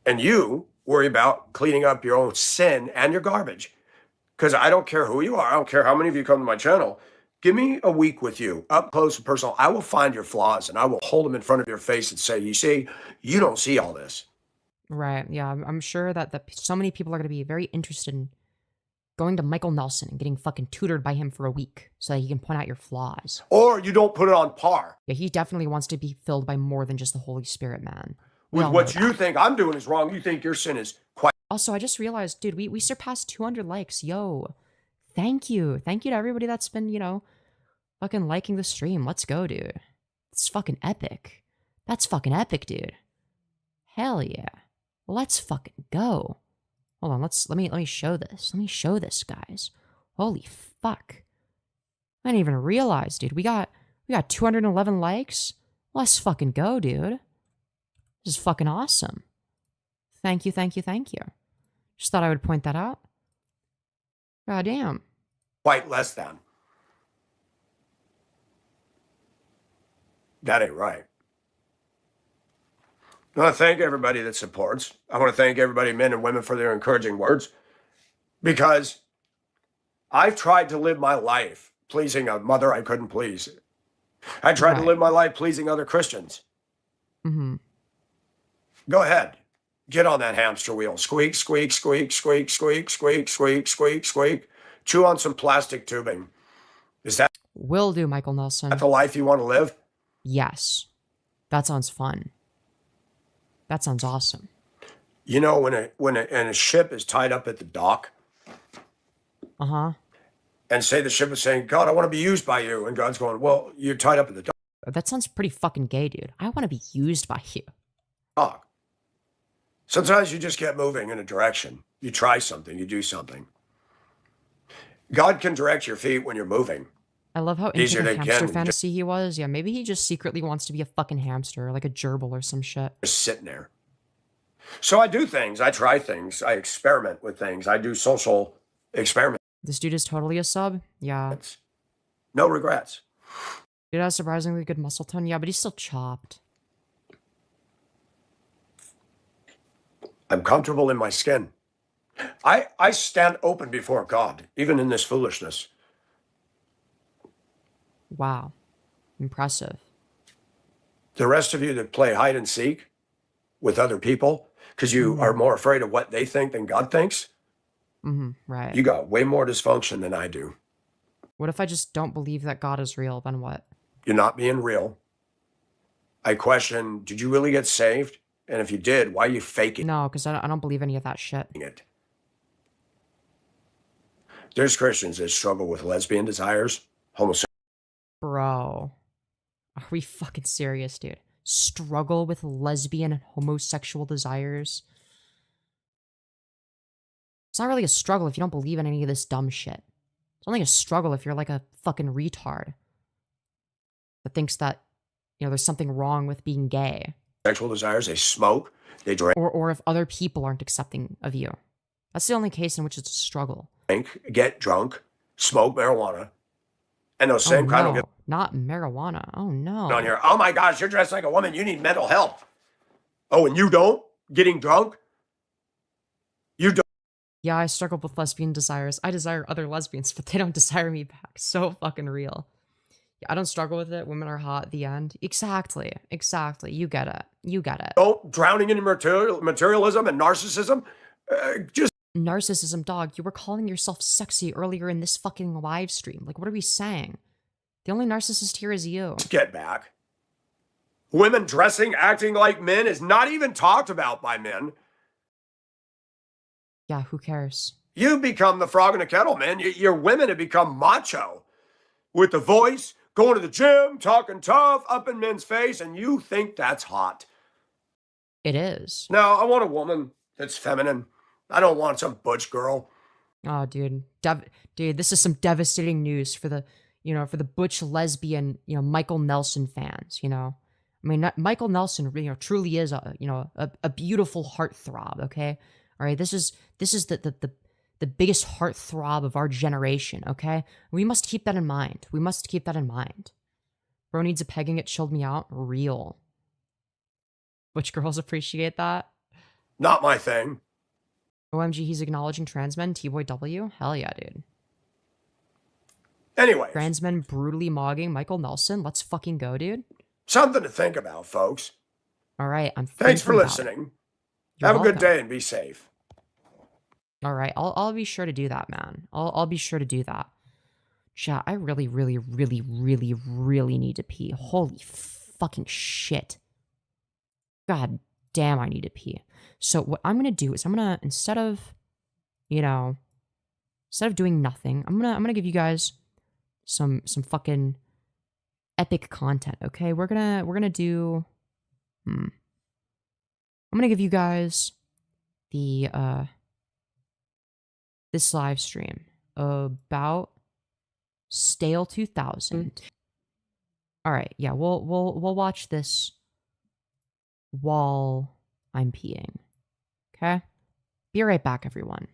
and you worry about cleaning up your own sin and your garbage. Because I don't care who you are. I don't care how many of you come to my channel. Give me a week with you, up close and personal. I will find your flaws, and I will hold them in front of your face and say, you see, you don't see all this. Right. Yeah, I'm sure that so many people are going to be very interested in going to Michael Nelson and getting fucking tutored by him for a week so that he can point out your flaws. Or you don't put it on par. Yeah, he definitely wants to be filled by more than just the Holy Spirit, man. With what you think I'm doing is wrong. You think your sin is quite. Also, I just realized, dude, we surpassed 200 likes. Yo, thank you. Thank you to everybody that's been, you know, fucking liking the stream. Let's go, dude. It's fucking epic. That's fucking epic, dude. Hell yeah. Let's fucking go. Hold on, let me show this. Let me show this, guys. Holy fuck. I didn't even realize, dude. We got 211 likes. Let's fucking go, dude. This is fucking awesome. Thank you, thank you, thank you. Just thought I would point that out. God damn. Quite less than. That ain't right. I want to thank everybody that supports. I want to thank everybody, men and women, for their encouraging words. Because I've tried to live my life pleasing a mother I couldn't please. I tried to live my life pleasing other Christians. Mm-hmm. Go ahead. Get on that hamster wheel. Squeak, squeak, squeak, squeak, squeak, squeak, squeak, squeak, squeak. Chew on some plastic tubing. Is that Will do, Michael Nelson. the life you want to live? Yes. That sounds fun. That sounds awesome. You know, when a ship is tied up at the dock, Uh-huh. and say the ship is saying, God, I want to be used by you. And God's going, well, you're tied up at the That sounds pretty fucking gay, dude. I want to be used by you. dock. Sometimes you just get moving in a direction. You try something, you do something. God can direct your feet when you're moving. I love how into Easier the than hamster can- fantasy he was. Yeah, maybe he just secretly wants to be a fucking hamster, like a gerbil or some shit. Just sitting there. So I do things. I try things. I experiment with things. I do social experiments. This dude is totally a sub. Yeah. No regrets. Dude has surprisingly good muscle tone. Yeah, but he's still chopped. I'm comfortable in my skin. I stand open before God, even in this foolishness. Wow. Impressive. The rest of you that play hide and seek with other people because you are more afraid of what they think than God thinks, Right. you got way more dysfunction than I do. What if I just don't believe that God is real? Then what? You're not being real. I question, did you really get saved? And if you did, why are you faking No, because I don't believe any of that shit. it? There's Christians that struggle with lesbian desires, homosexual. Bro. Are we fucking serious, dude? Struggle with lesbian and homosexual desires? It's not really a struggle if you don't believe in any of this dumb shit. It's only a struggle if you're like a fucking retard that thinks that, you know, there's something wrong with being gay. Sexual desires, they smoke, they drink, Or if other people aren't accepting of you. That's the only case in which it's a struggle. get drunk, smoke marijuana, and those same kind of Not marijuana. Oh no. on here. Oh my gosh, you're dressed like a woman. You need mental health. Oh, and you don't? Getting drunk? You don't. Yeah, I struggle with lesbian desires. I desire other lesbians, but they don't desire me back. So fucking real. Yeah, I don't struggle with it. Women are hot at the end. Exactly. Exactly. You get it. You get it. Don't drowning in materialism and narcissism. Just Narcissism, dog. You were calling yourself sexy earlier in this fucking live stream. Like, what are we saying? The only narcissist here is you. get back. Women dressing, acting like men is not even talked about by men. Yeah, who cares? You become the frog in the kettle, man. Your women have become macho with the voice, going to the gym, talking tough, up in men's face, and you think that's hot. It is. No, I want a woman that's feminine. I don't want some butch girl. Oh, dude. Dude, this is some devastating news for the, you know, for the butch lesbian, you know, Michael Nelson fans, you know. I mean, Michael Nelson, truly is a beautiful heartthrob. Okay, all right. This is the biggest heartthrob of our generation. Okay, we must keep that in mind. We must keep that in mind. Bro needs a pegging. It chilled me out. Real. Which girls appreciate that? Not my thing. OMG, he's acknowledging trans men. T-Boy W. Hell yeah, dude. Anyway, Trans men brutally mogging Michael Nelson. Let's fucking go, dude. something to think about, folks. All right, I'm. Thanks for thinking about it. listening. You're Have a good welcome. day and be safe. All right, I'll be sure to do that, man. I'll be sure to do that. Chat, I really, really, really, really, really need to pee. Holy fucking shit. God damn, I need to pee. So what I'm gonna do is I'm gonna instead of doing nothing, I'm gonna give you guys some fucking epic content. Okay, we're gonna do. I'm gonna give you guys the this live stream about Stale 2000. All right, yeah, we'll watch this while I'm peeing. Okay, be right back, everyone.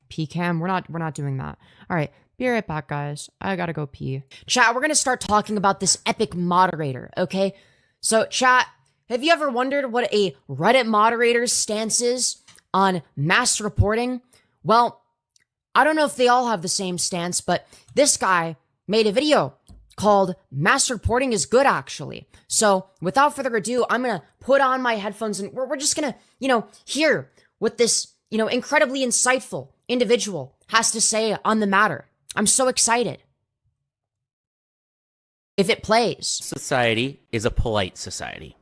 Pee cam, we're not doing that. All right, be right back, guys. I gotta go pee. Chat, we're gonna start talking about this epic moderator. Okay, so chat, have you ever wondered what a Reddit moderator's stance is on mass reporting? Well, I don't know if they all have the same stance, but this guy made a video called Mass Reporting is Good, actually. So without further ado, I'm going to put on my headphones and we're just going to, hear what this, incredibly insightful individual has to say on the matter. I'm so excited. If it plays. Society is a polite society.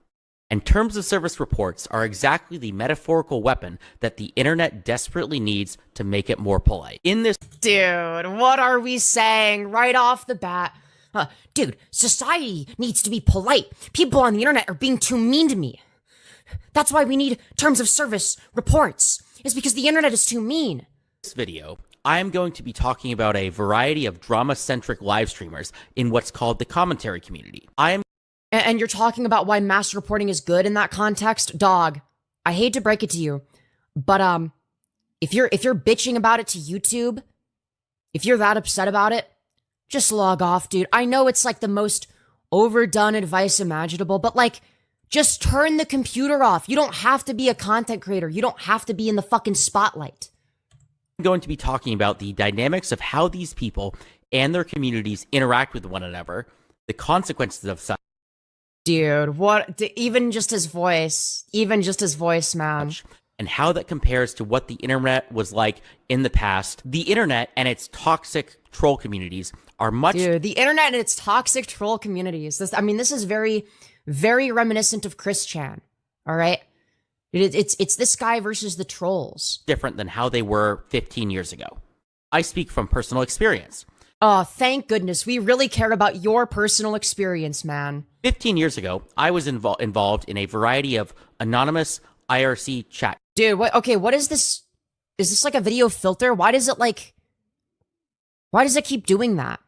And terms of service reports are exactly the metaphorical weapon that the internet desperately needs to make it more polite. In this, Dude, what are we saying right off the bat? Dude, society needs to be polite. People on the internet are being too mean to me. That's why we need terms of service reports. It's because the internet is too mean. this video, I am going to be talking about a variety of drama-centric live streamers in what's called the commentary community. And you're talking about why mass reporting is good in that context? Dog, I hate to break it to you, but if you're bitching about it to YouTube, if you're that upset about it, just log off, dude. I know it's like the most overdone advice imaginable, but like, just turn the computer off. You don't have to be a content creator. You don't have to be in the fucking spotlight. I'm going to be talking about the dynamics of how these people and their communities interact with one another, the consequences of such. Dude, what? Even just his voice, man. And how that compares to what the internet was like in the past. The internet and its toxic troll communities are much. Dude, the internet and its toxic troll communities. This is very, very reminiscent of Chris Chan. All right, it's this guy versus the trolls. Different than how they were 15 years ago. I speak from personal experience. Oh, thank goodness. We really care about your personal experience, man. 15 years ago, I was involved in a variety of anonymous IRC chat. Dude, what is this? Is this like a video filter? Why does it keep doing that?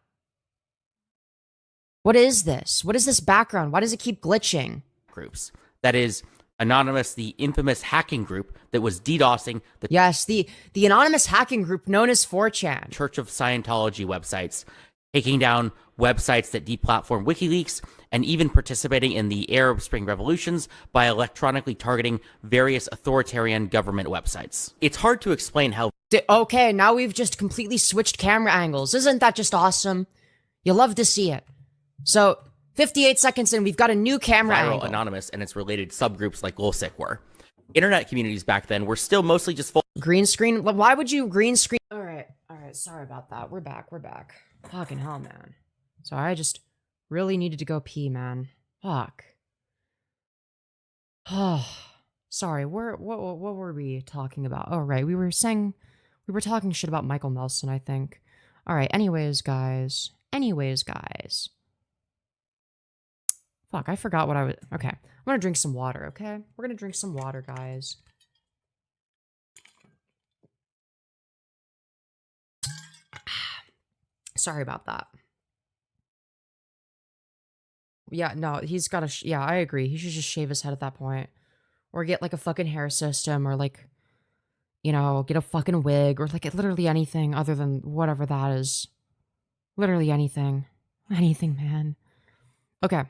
What is this? What is this background? Why does it keep glitching? Groups. That is, Anonymous, the infamous hacking group that was DDoSing the Yes, the anonymous hacking group known as 4chan. Church of Scientology websites, taking down websites that deplatform WikiLeaks, and even participating in the Arab Spring revolutions by electronically targeting various authoritarian government websites. It's hard to explain how. Okay, now we've just completely switched camera angles. Isn't that just awesome? You love to see it. So, 58 seconds in, we've got a new camera viral angle. Anonymous and its related subgroups like LulzSec were. Internet communities back then were still mostly just full. Green screen? Why would you green screen? All right. Sorry about that. We're back. Fucking hell, man. So I just really needed to go pee, man. Fuck. Oh, sorry. What were we talking about? Oh, right. We were talking shit about Michael Nelson, I think. All right. Anyways, guys. Fuck, I forgot what I was. Okay. I'm gonna drink some water, okay? We're gonna drink some water, guys. Sorry about that. Yeah, no, he's got to. Yeah, I agree. He should just shave his head at that point, or get like a fucking hair system, or like, you know, get a fucking wig, or like literally anything other than whatever that is. Literally anything, anything, man. Okay.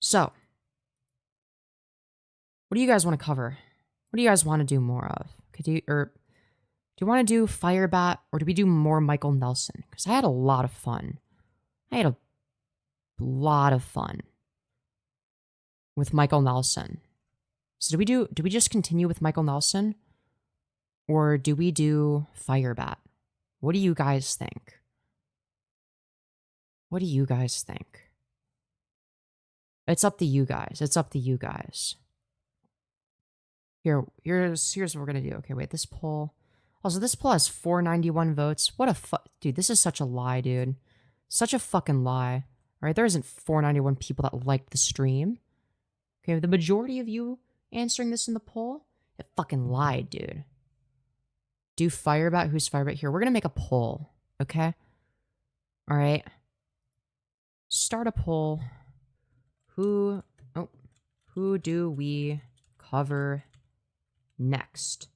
So, what do you guys want to cover? What do you guys want to do more of? Do you want to do Firebat, or do we do more Michael Nelson? Because I had a lot of fun. I had a lot of fun with Michael Nelson. So do we just continue with Michael Nelson? Or do we do Firebat? What do you guys think? What do you guys think? It's up to you guys. It's up to you guys. Here's what we're gonna do. Okay, wait, this poll. Also, this poll has 491 votes. What a dude, this is such a lie, dude. Such a fucking lie. Alright, there isn't 491 people that liked the stream. Okay, the majority of you answering this in the poll, it fucking lied, dude. Do Firebat, who's Firebat here? We're gonna make a poll, okay? Alright. Start a poll. Who do we cover next?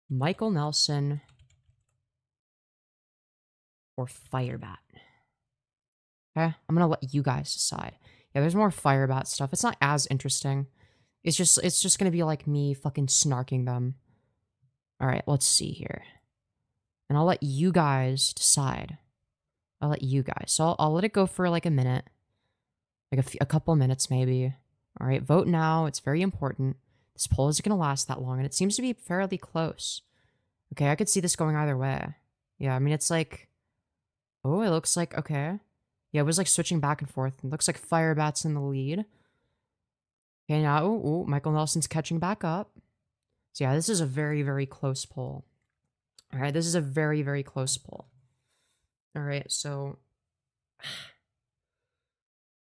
Michael Nelson or Firebat? Okay, I'm gonna let you guys decide. Yeah, there's more Firebat stuff. It's not as interesting. It's just gonna be like me fucking snarking them. All right, let's see here, and I'll let you guys decide. I'll let you guys. So I'll let it go for like a minute, like a couple minutes maybe. All right, vote now. It's very important. This poll isn't gonna last that long, and it seems to be fairly close. Okay, I could see this going either way. Yeah, I mean it's like, oh, it looks like okay. Yeah, it was like switching back and forth. It looks like Firebat's in the lead. Okay, now, ooh, Michael Nelson's catching back up. So yeah, this is a very, very close poll. All right, this is a very, very close poll. All right, so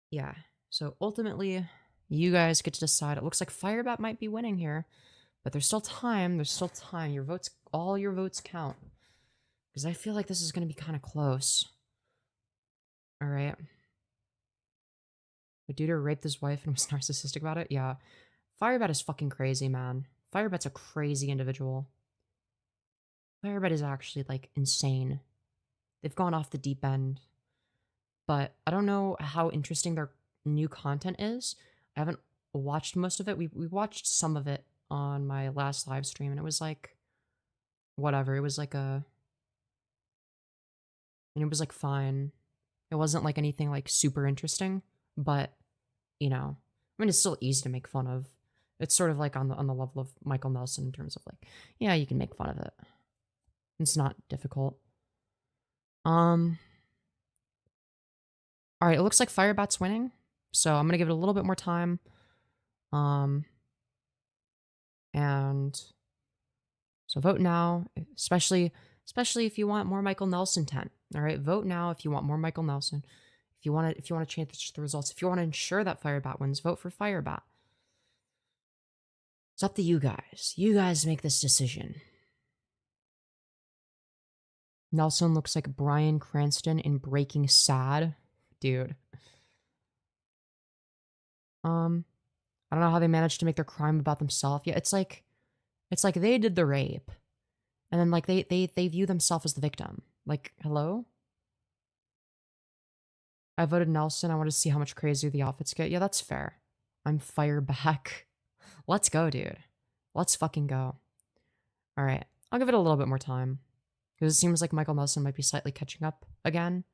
yeah, so ultimately, you guys get to decide. It looks like Firebat might be winning here, but there's still time. There's still time. Your votes, all your votes count, because I feel like this is going to be kind of close. All right. The dude who raped his wife and was narcissistic about it? Yeah. Firebat is fucking crazy, man. Firebat's a crazy individual. Firebat is actually, like, insane. They've gone off the deep end. But I don't know how interesting their new content is. I haven't watched most of it. We watched some of it on my last live stream, and it was like, whatever. It was like and it was like fine. It wasn't like anything like super interesting, but you know, I mean, it's still easy to make fun of. It's sort of like on the level of Michael Nelson in terms of like, yeah, you can make fun of it. It's not difficult. All right, it looks like Firebat's winning, so I'm gonna give it a little bit more time. And so vote now, especially if you want more Michael Nelson 10. All right, vote now if you want more Michael Nelson. If you want to change the results, if you want to ensure that Firebat wins, vote for Firebat. It's up to you guys. You guys make this decision. Nelson looks like Bryan Cranston in Breaking Sad. Dude. I don't know how they managed to make their crime about themselves. Yeah, it's like they did the rape. And then like they view themselves as the victim. Like, hello? I voted Nelson. I want to see how much crazier the outfits get. Yeah, that's fair. I'm Fireback. Let's go, dude. Let's fucking go. All right. I'll give it a little bit more time. Because it seems like Michael Nelson might be slightly catching up again.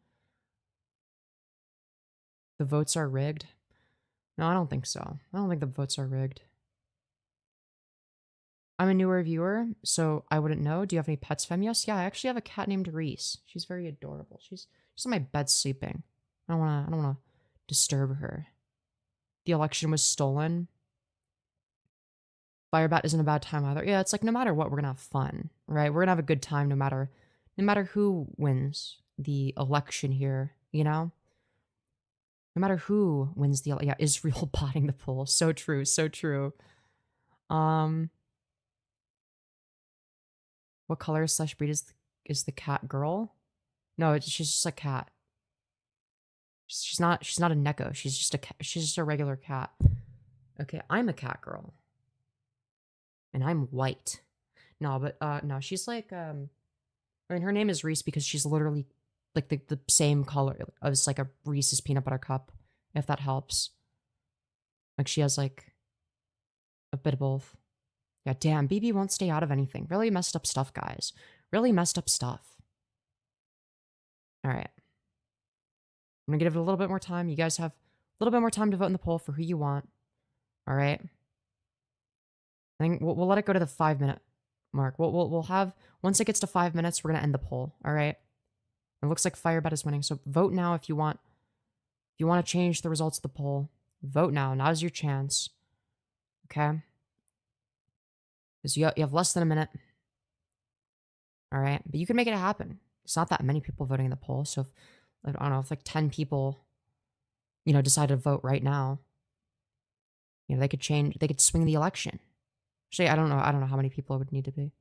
The votes are rigged. No, I don't think so. I don't think the votes are rigged. I'm a newer viewer, so I wouldn't know. Do you have any pets, Femyoz? Yeah, I actually have a cat named Reese. She's very adorable. She's on my bed sleeping. I don't wanna disturb her. The election was stolen. Firebat isn't a bad time either. Yeah, it's like no matter what, we're gonna have fun, right? We're gonna have a good time no matter who wins the election here, you know? No matter who wins the yeah, Israel botting the poll. So true, so true. What color / breed is the cat girl? No, she's just a cat. She's not a neko. She's just a regular cat. Okay, I'm a cat girl. And I'm white. No, but no, she's like I mean her name is Reese because she's literally like the same color as like a Reese's peanut butter cup, if that helps. Like she has like a bit of both. Yeah, damn, BB won't stay out of anything. Really messed up stuff, guys. Really messed up stuff. All right. I'm gonna give it a little bit more time. You guys have a little bit more time to vote in the poll for who you want. All right. I think we'll let it go to the 5-minute mark. We'll have, once it gets to 5 minutes, we're gonna end the poll. All right. It looks like Firebat is winning, so vote now if you want. If you want to change the results of the poll, vote now. Now's your chance. Okay. Because you have less than a minute. All right, but you can make it happen. It's not that many people voting in the poll, so if, I don't know, if like 10 people, decide to vote right now, they could swing the election. Actually, I don't know how many people it would need to be.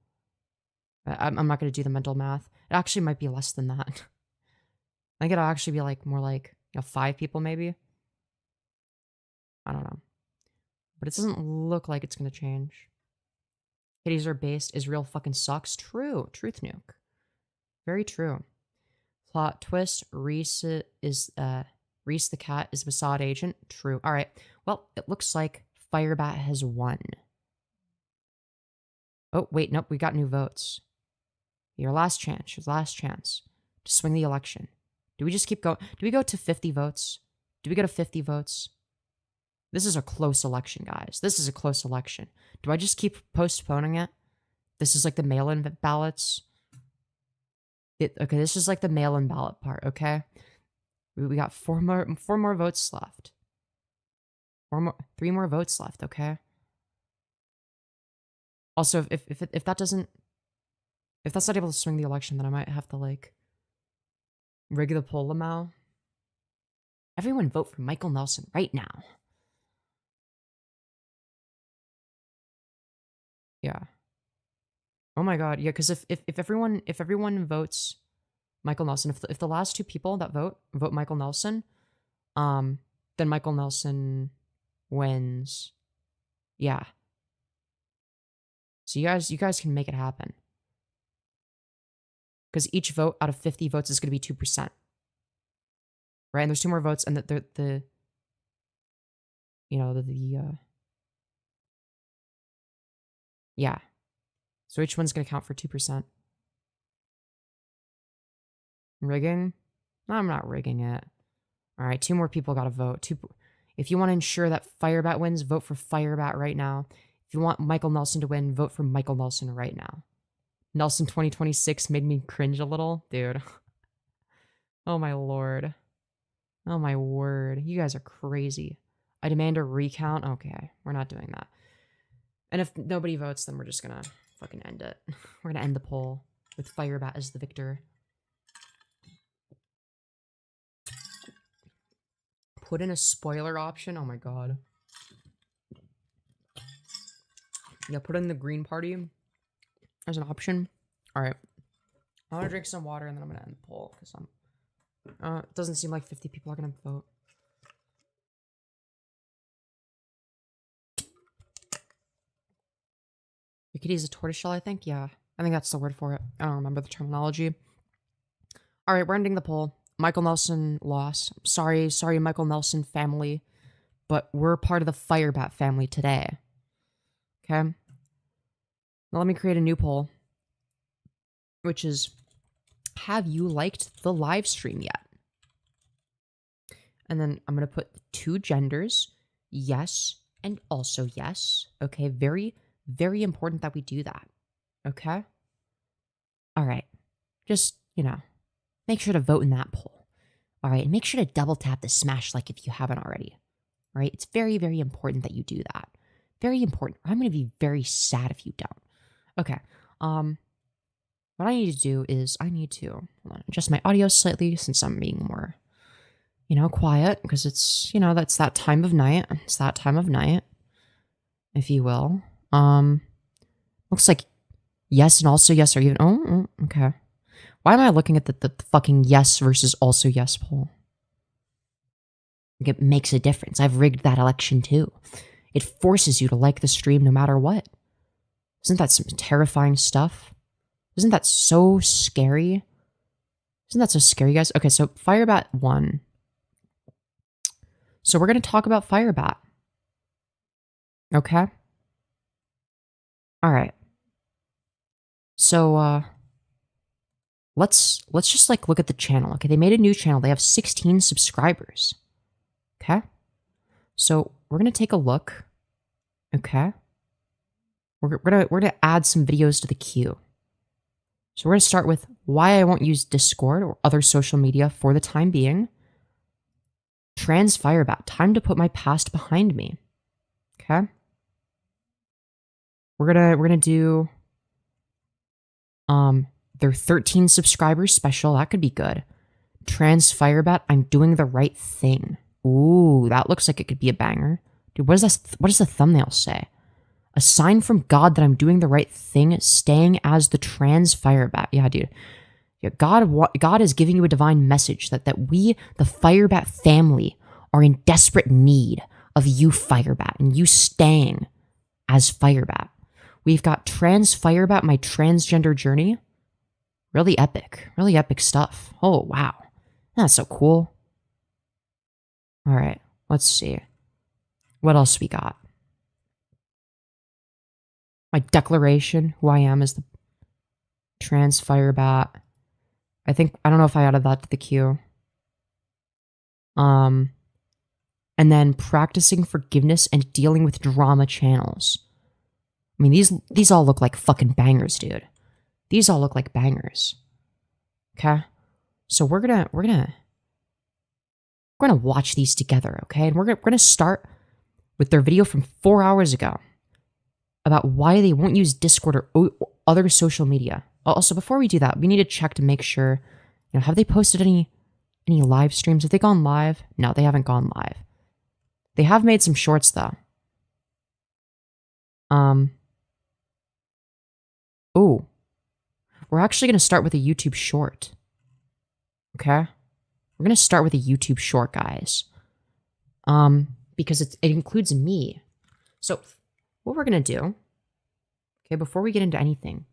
I'm not going to do the mental math. It actually might be less than that. I think it'll actually be like more like 5 people maybe. I don't know. But it doesn't look like it's going to change. Kitties are based. Israel fucking sucks. True. Truth nuke. Very true. Plot twist. Reese the cat is Mossad agent. True. All right. Well, it looks like Firebat has won. Oh, wait. Nope. We got new votes. Your last chance to swing the election. Do we just keep going? Do we go to 50 votes? Do we go to 50 votes? This is a close election, guys. This is a close election. Do I just keep postponing it? This is like the mail-in ballots. Okay, this is like the mail-in ballot part, okay? We got 4 more votes left. 3 more votes left, okay? Also, if that's not able to swing the election, then I might have to like rig the poll amount. Everyone vote for Michael Nelson right now. Yeah. Oh my god, yeah, because if everyone votes Michael Nelson, if the last 2 people that vote Michael Nelson, then Michael Nelson wins. Yeah. So you guys can make it happen. Because each vote out of 50 votes is going to be 2%. Right? And there's 2 more votes, and yeah. So each one's going to count for 2%. Rigging? No, I'm not rigging it. All right, 2 more people got to vote. If you want to ensure that Firebat wins, vote for Firebat right now. If you want Michael Nelson to win, vote for Michael Nelson right now. Nelson 2026 made me cringe a little. Dude. Oh my lord. Oh my word. You guys are crazy. I demand a recount. Okay, we're not doing that. And if nobody votes, then we're just gonna fucking end it. We're gonna end the poll with Firebat as the victor. Put in a spoiler option. Oh my god. Yeah, put in the Green Party as an option. All right. I want to drink some water and then I'm going to end the poll because it doesn't seem like 50 people are going to vote. Your kitty is a tortoiseshell, I think. Yeah, I think that's the word for it. I don't remember the terminology. All right, we're ending the poll. Michael Nelson lost. Sorry, Michael Nelson family, but we're part of the Firebat family today. Okay. Now let me create a new poll, which is, have you liked the live stream yet? And then I'm going to put 2 genders, yes, and also yes. Okay, very, very important that we do that. Okay? All right. Just, make sure to vote in that poll. All right, and make sure to double tap the smash like if you haven't already. All right, it's very, very important that you do that. Very important. I'm going to be very sad if you don't. Okay. What I need to do is I need to adjust my audio slightly since I'm being more, quiet because it's, that's that time of night. It's that time of night, if you will. Looks like yes and also yes are even. Oh, okay. Why am I looking at the fucking yes versus also yes poll? It makes a difference. I've rigged that election too. It forces you to like the stream no matter what. Isn't that some terrifying stuff? Isn't that so scary? Isn't that so scary, guys? Okay, so Firebat 1. So we're going to talk about Firebat. Okay? All right. So, let's just like look at the channel. Okay, they made a new channel. They have 16 subscribers. Okay? So, we're going to take a look. Okay? We're gonna add some videos to the queue. So we're going to start with why I won't use Discord or other social media for the time being. Trans Firebat, time to put my past behind me. Okay? We're gonna do their 13 subscribers special. That could be good. Trans Firebat, I'm doing the right thing. Ooh, that looks like it could be a banger. Dude, what does the thumbnail say? A sign from God that I'm doing the right thing, staying as the trans Firebat. Yeah, dude. Yeah, God is giving you a divine message that we, the Firebat family, are in desperate need of you, Firebat, and you staying as Firebat. We've got Trans Firebat, my transgender journey. Really epic stuff. Oh, wow. That's so cool. All right, let's see. What else we got? My declaration, who I am as the trans Firebat. I don't know if I added that to the queue. And then practicing forgiveness and dealing with drama channels. I mean, these all look like fucking bangers, dude. These all look like bangers. Okay? So we're gonna watch these together, okay? And we're gonna start with their video from 4 hours ago about why they won't use Discord or other social media. Also, before we do that, we need to check to make sure, have they posted any live streams? Have they gone live? No, they haven't gone live. They have made some shorts though. Oh, we're actually going to start with a YouTube short. Okay? We're going to start with a YouTube short, guys. Because it includes me. So, what we're going to do, okay, before we get into anything,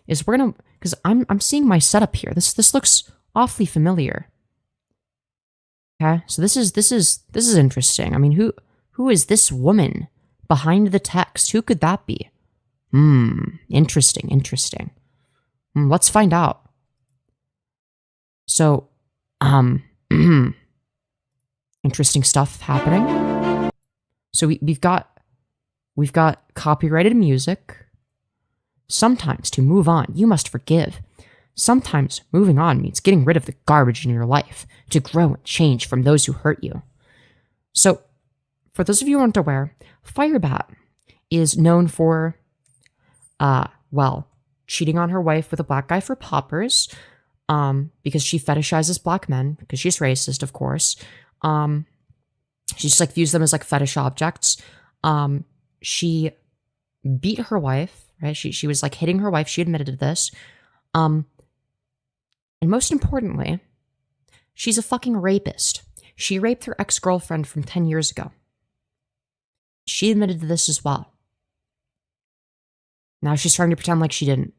is we're going to, because I'm seeing my setup here. This looks awfully familiar. Okay? So this is interesting. I mean, who is this woman behind the text? Who could that be? Interesting. Let's find out. So, interesting stuff happening. So we've got copyrighted music. Sometimes to move on, you must forgive. Sometimes moving on means getting rid of the garbage in your life to grow and change from those who hurt you. So, for those of you who aren't aware, Firebat is known for, cheating on her wife with a black guy for poppers, because she fetishizes black men, because she's racist, of course. She just views them as fetish objects. She beat her wife, right? She was hitting her wife. She admitted to this. And most importantly, she's a fucking rapist. She raped her ex-girlfriend from 10 years ago. She admitted to this as well. Now she's trying to pretend like she didn't.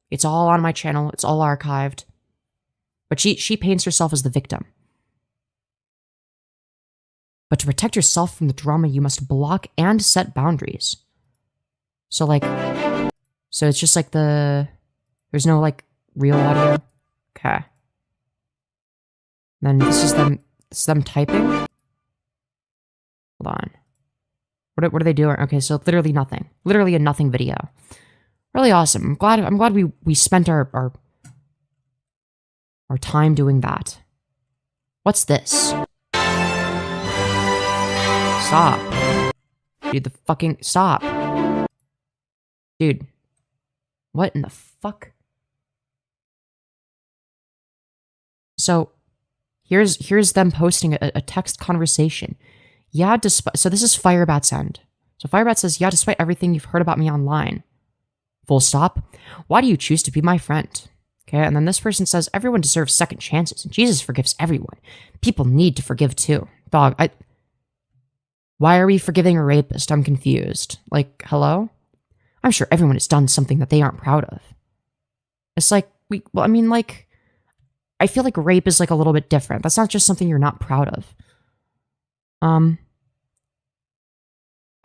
It's all on my channel. It's all archived. But she paints herself as the victim. But to protect yourself from the drama, you must block and set boundaries. So it's just there's no real audio. Okay. Then this is them typing. Hold on. What are they doing? Okay, so literally nothing. Literally a nothing video. Really awesome. I'm glad we spent our time doing that. What's this? Stop. Dude, the fucking stop. Dude. What in the fuck? So here's them posting a text conversation. Yeah, so this is Firebat's end. So Firebat says, yeah, despite everything you've heard about me online. Full stop. Why do you choose to be my friend? Okay, and then this person says, everyone deserves second chances, and Jesus forgives everyone. People need to forgive too. Dog, why are we forgiving a rapist? I'm confused. Like, hello? I'm sure everyone has done something that they aren't proud of. It's like, I feel like rape is like a little bit different. That's not just something you're not proud of. I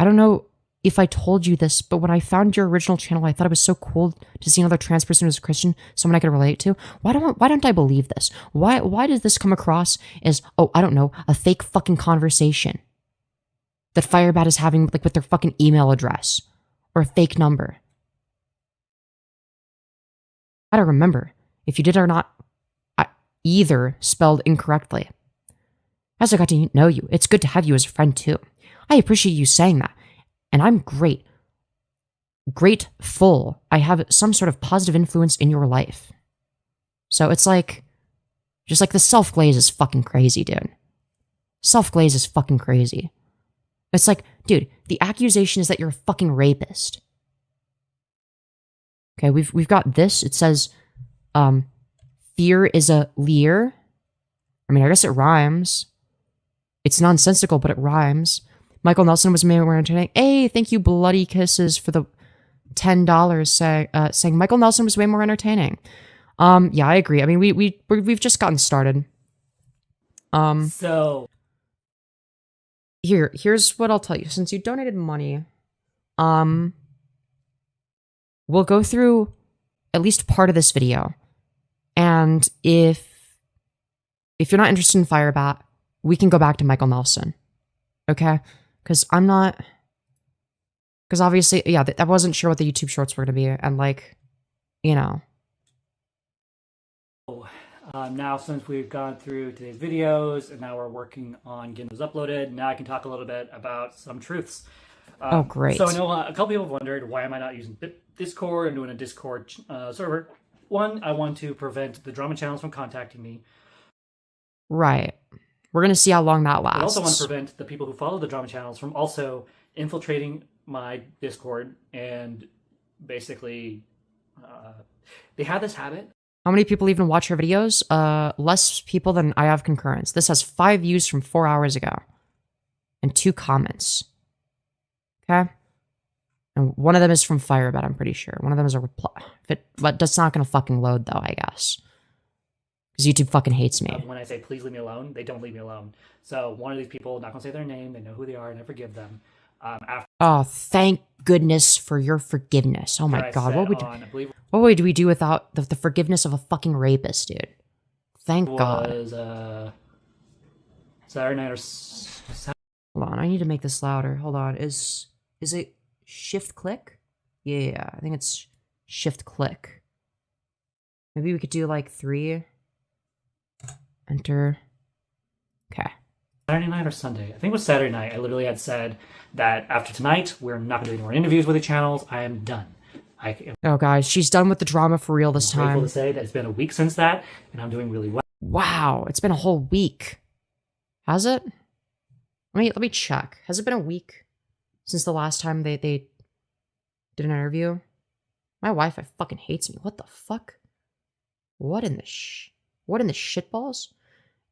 don't know if I told you this, but when I found your original channel, I thought it was so cool to see another trans person who's a Christian, someone I could relate to. Why don't I believe this? Why does this come across as, oh, I don't know, a fake fucking conversation that Firebat is having like with their fucking email address or a fake number? I don't remember if you did or not. Either spelled incorrectly. As I got to know you, it's good to have you as a friend too. I appreciate you saying that. And I'm grateful I have some sort of positive influence in your life. So it's like, just like the self-glaze is fucking crazy, dude. Self-glaze is fucking crazy. It's like, dude, the accusation is that you're a fucking rapist. Okay, we've got this. It says, fear is a leer. I mean, I guess it rhymes. It's nonsensical, but it rhymes. Michael Nelson was made more entertaining. Hey, thank you, Bloody Kisses, for the $10 saying Michael Nelson was way more entertaining. Yeah, I agree. I mean, we've just gotten started. So here's what I'll tell you. Since you donated money, we'll go through at least part of this video. And if you're not interested in Firebat, we can go back to Michael Nelson. Okay? Because obviously, yeah, I wasn't sure what the YouTube shorts were going to be. And like, you know. now since we've gone through today's videos and now we're working on getting those uploaded, now I can talk a little bit about some truths. Oh, great. So I know a couple people have wondered, why am I not using Discord and doing a Discord server? One, I want to prevent the drama channels from contacting me. Right. We're going to see how long that lasts. I also want to prevent the people who follow the drama channels from also infiltrating my Discord and basically they have this habit. How many people even watch your videos? Less people than I have concurrence. This has 5 views from 4 hours ago and 2 comments. Okay? And one of them is from Firebat, I'm pretty sure. One of them is a reply. But that's not going to fucking load, though, I guess. Because YouTube fucking hates me. When I say, please leave me alone, they don't leave me alone. So one of these people, not going to say their name, they know who they are, and I forgive them. Oh, thank goodness for your forgiveness. Oh my god, what would we do without the forgiveness of a fucking rapist, dude? Thank God. Saturday night or... Hold on, I need to make this louder. Hold on, is it shift click? Yeah, I think it's shift click. Maybe we could do like 3. Enter. Okay. Saturday night or Sunday? I think it was Saturday night. I literally had said that after tonight, we're not going to do any more interviews with the channels. I am done. Oh, guys, she's done with the drama for real this time. I'm grateful to say that it's been a week since that, and I'm doing really well. Wow, it's been a whole week. Has it? Let me check. Has it been a week since the last time they did an interview? My Wi-Fi fucking hates me. What the fuck? What in the shitballs?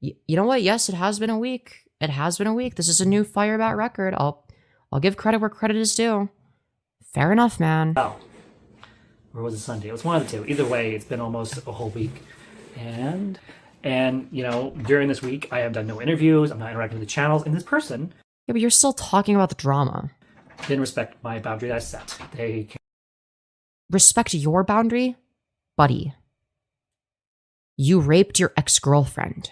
You know what? Yes, it has been a week. It has been a week. This is a new Firebat record. I'll give credit where credit is due. Fair enough, man. Oh. Or was it Sunday? It was one of the two. Either way, it's been almost a whole week. And you know, during this week, I have done no interviews. I'm not interacting with the channels. And this person... Yeah, but you're still talking about the drama. Didn't respect my boundary that I set. They... Respect your boundary? Buddy. You raped your ex-girlfriend.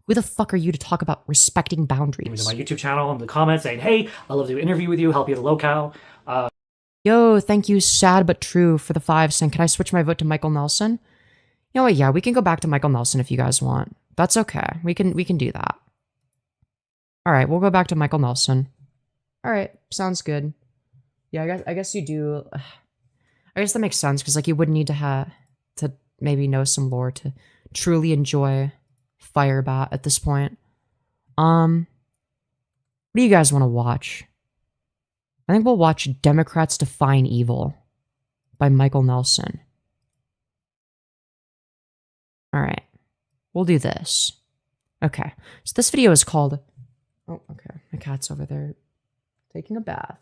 Who the fuck are you to talk about respecting boundaries? My YouTube channel in the comments saying, hey, I'd love to do an interview with you, help you at a locale. Yo, thank you, sad but true, for the 5 cent. Can I switch my vote to Michael Nelson? You know what, yeah, we can go back to Michael Nelson if you guys want. That's okay. We can do that. Alright, we'll go back to Michael Nelson. Alright, sounds good. Yeah, I guess you do. I guess that makes sense, because like you would need to maybe know some lore to truly enjoy Firebat at this point. What do you guys want to watch? I think we'll watch Democrats Define Evil by Michael Nelson. Alright. We'll do this. Okay. So this video is called Oh, okay. My cat's over there taking a bath.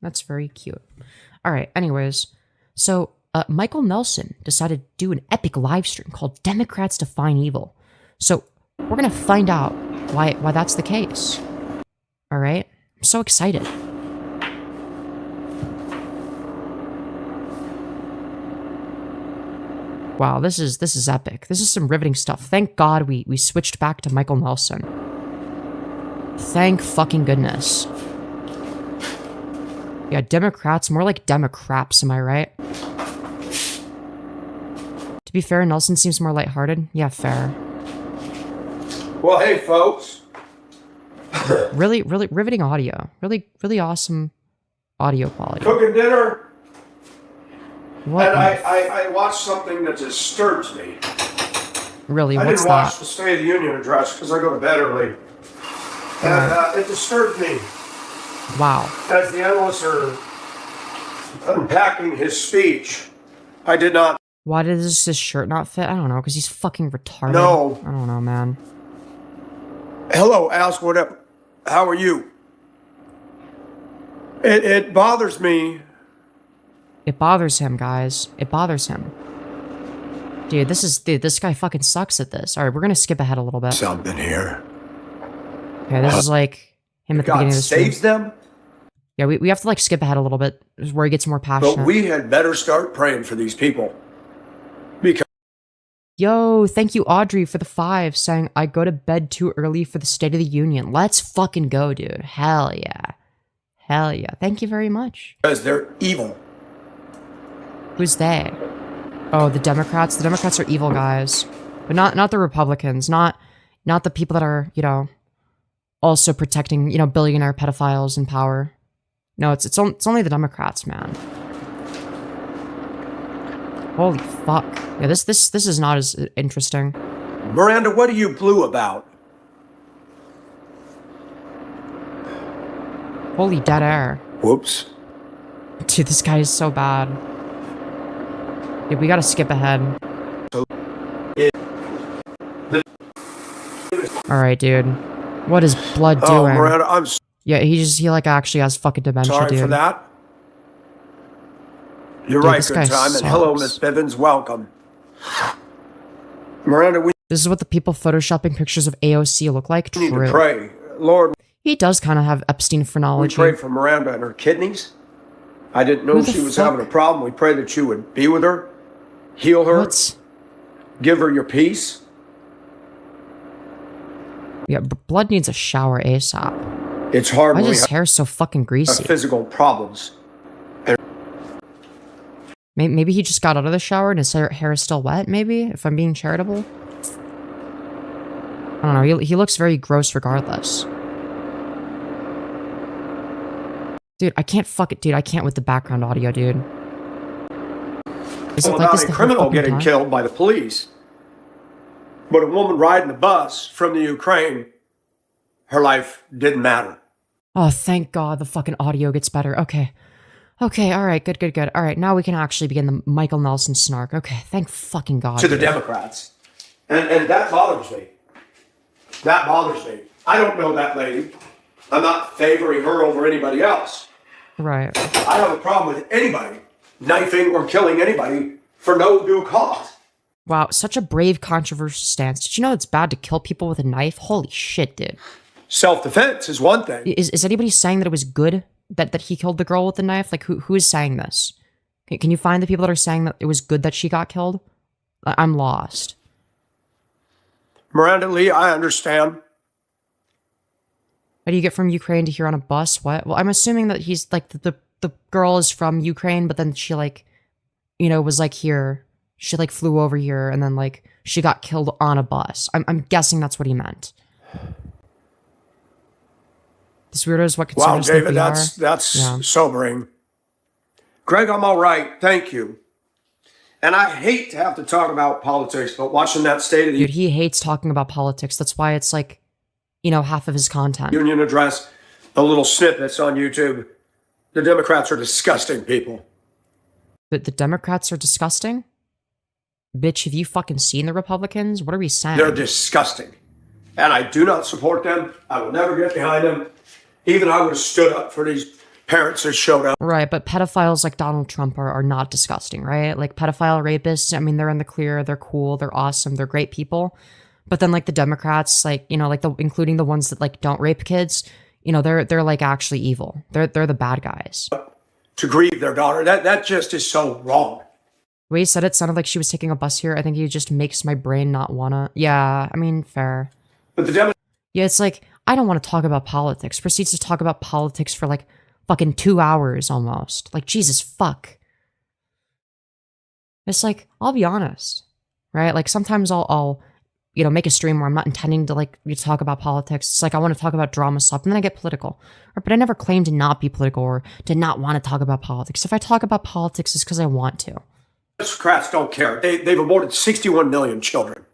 That's very cute. All right. Anyways, so Michael Nelson decided to do an epic live stream called Democrats Define Evil. So we're going to find out why that's the case. All right. I'm so excited. Wow, this is epic. This is some riveting stuff. Thank God we switched back to Michael Nelson. Thank fucking goodness. Yeah, Democrats, more like Democrats, am I right? To be fair, Nelson seems more lighthearted. Yeah, fair. Well, hey, folks. Really riveting audio. Really awesome audio quality. Cooking dinner. What? And I watched something that disturbs me. Really, I what's didn't watch that? the State of the Union address because I go to bed early. And it disturbed me Wow. as the analysts are unpacking his speech. I did not Why does his shirt not fit? I don't know, because he's fucking retarded. No. I don't know, man. Hello, ask whatever. How are you? It bothers me. It bothers him, guys. It bothers him. Dude, this guy fucking sucks at this. Alright, we're gonna skip ahead a little bit. Something here. Okay, this is like him at the beginning God of the stream. saves them, Yeah, we have to like skip ahead a little bit. This is where he gets more passionate. but we had better start praying for these people. Because Yo, thank you, Audrey, for the 5, saying I go to bed too early for the State of the Union. Let's fucking go, dude. Hell yeah. Hell yeah. Thank you very much. they're evil. Who's they? Oh, the Democrats. The Democrats are evil guys, but not the Republicans. Not the people that are, you know, also protecting, you know, billionaire pedophiles in power. No, it's only the Democrats, man. Holy fuck. Yeah, this is not as interesting. Miranda, what are you blue about? Holy dead air. Whoops. Dude, this guy is so bad. Dude, we gotta skip ahead. Alright, dude. What is blood doing? Oh, Miranda, I'm Yeah, he like actually has fucking dementia, sorry dude. for that. You're Dude, right, this good guy time. And hello, sucks. Miss Bivens, welcome. Miranda, we This is what the people photoshopping pictures of AOC look like. need True. to pray. Lord, He does kind of have Epstein we phrenology. pray for Miranda and her kidneys. I didn't know Who the she was fuck? having a problem. We pray that you would be with her, heal her, What? give her your peace. Yeah, blood needs a shower ASAP. It's hard Why when is we his hair so fucking have greasy? physical problems. Maybe he just got out of the shower and his hair is still wet, maybe? If I'm being charitable? I don't know, he looks very gross regardless. Dude, I can't dude, I can't with the background audio, dude. Is it like About this a the whole criminal fucking getting time? killed by the police. But a woman riding a bus from the Ukraine, her life didn't matter. Oh, thank God the fucking audio gets better. Okay. Okay, alright, good. Alright, now we can actually begin the Michael Nelson snark. Okay, thank fucking God. To the dude. Democrats. And that bothers me. That bothers me. I don't know that lady. I'm not favoring her over anybody else. Right. I have a problem with anybody knifing or killing anybody for no due cause. Wow, such a brave, controversial stance. Did you know it's bad to kill people with a knife? Holy shit, dude. Self-defense is one thing. Is anybody saying that it was good that he killed the girl with the knife? Like, who is saying this? Can you find the people that are saying that it was good that she got killed? I'm lost. Miranda Lee, I understand. How do you get from Ukraine to here on a bus? What? Well, I'm assuming that he's like the girl is from Ukraine, but then she like, you know, was like here. She like flew over here and then like she got killed on a bus. I'm guessing that's what he meant. This weirdo is what Wow, conservatives think David, we are. that's Yeah. sobering. Greg, I'm all right. Thank you. And I hate to have to talk about politics, but watching that State of the Dude, he hates talking about politics. That's why it's like, you know, half of his content. Union address, the little snippets on YouTube, the Democrats are disgusting people. The Democrats are disgusting? Bitch, have you fucking seen the Republicans? What are we saying? They're disgusting. and I do not support them. I will never get behind them. Even I would have stood up for these parents that showed up. Right, but pedophiles like Donald Trump are not disgusting, right? Like pedophile rapists, I mean, they're in the clear, they're cool, they're awesome, they're great people. But then like the Democrats, like, you know, like including the ones that like don't rape kids, you know, they're like actually evil. They're the bad guys. To grieve their daughter, that just is so wrong. The way he said it sounded like she was taking a bus here. I think he just makes my brain not wanna. Yeah, I mean, fair. But the Democrats. Yeah, it's like, I don't want to talk about politics. Proceeds to talk about politics for like fucking 2 hours almost. Like, Jesus fuck. It's like, I'll be honest, right? Like sometimes I'll you know, make a stream where I'm not intending to like talk about politics. It's like I want to talk about drama stuff, and then I get political. But I never claim to not be political or to not want to talk about politics. If I talk about politics, it's because I want to. Democrats don't care. They've aborted 61 million children.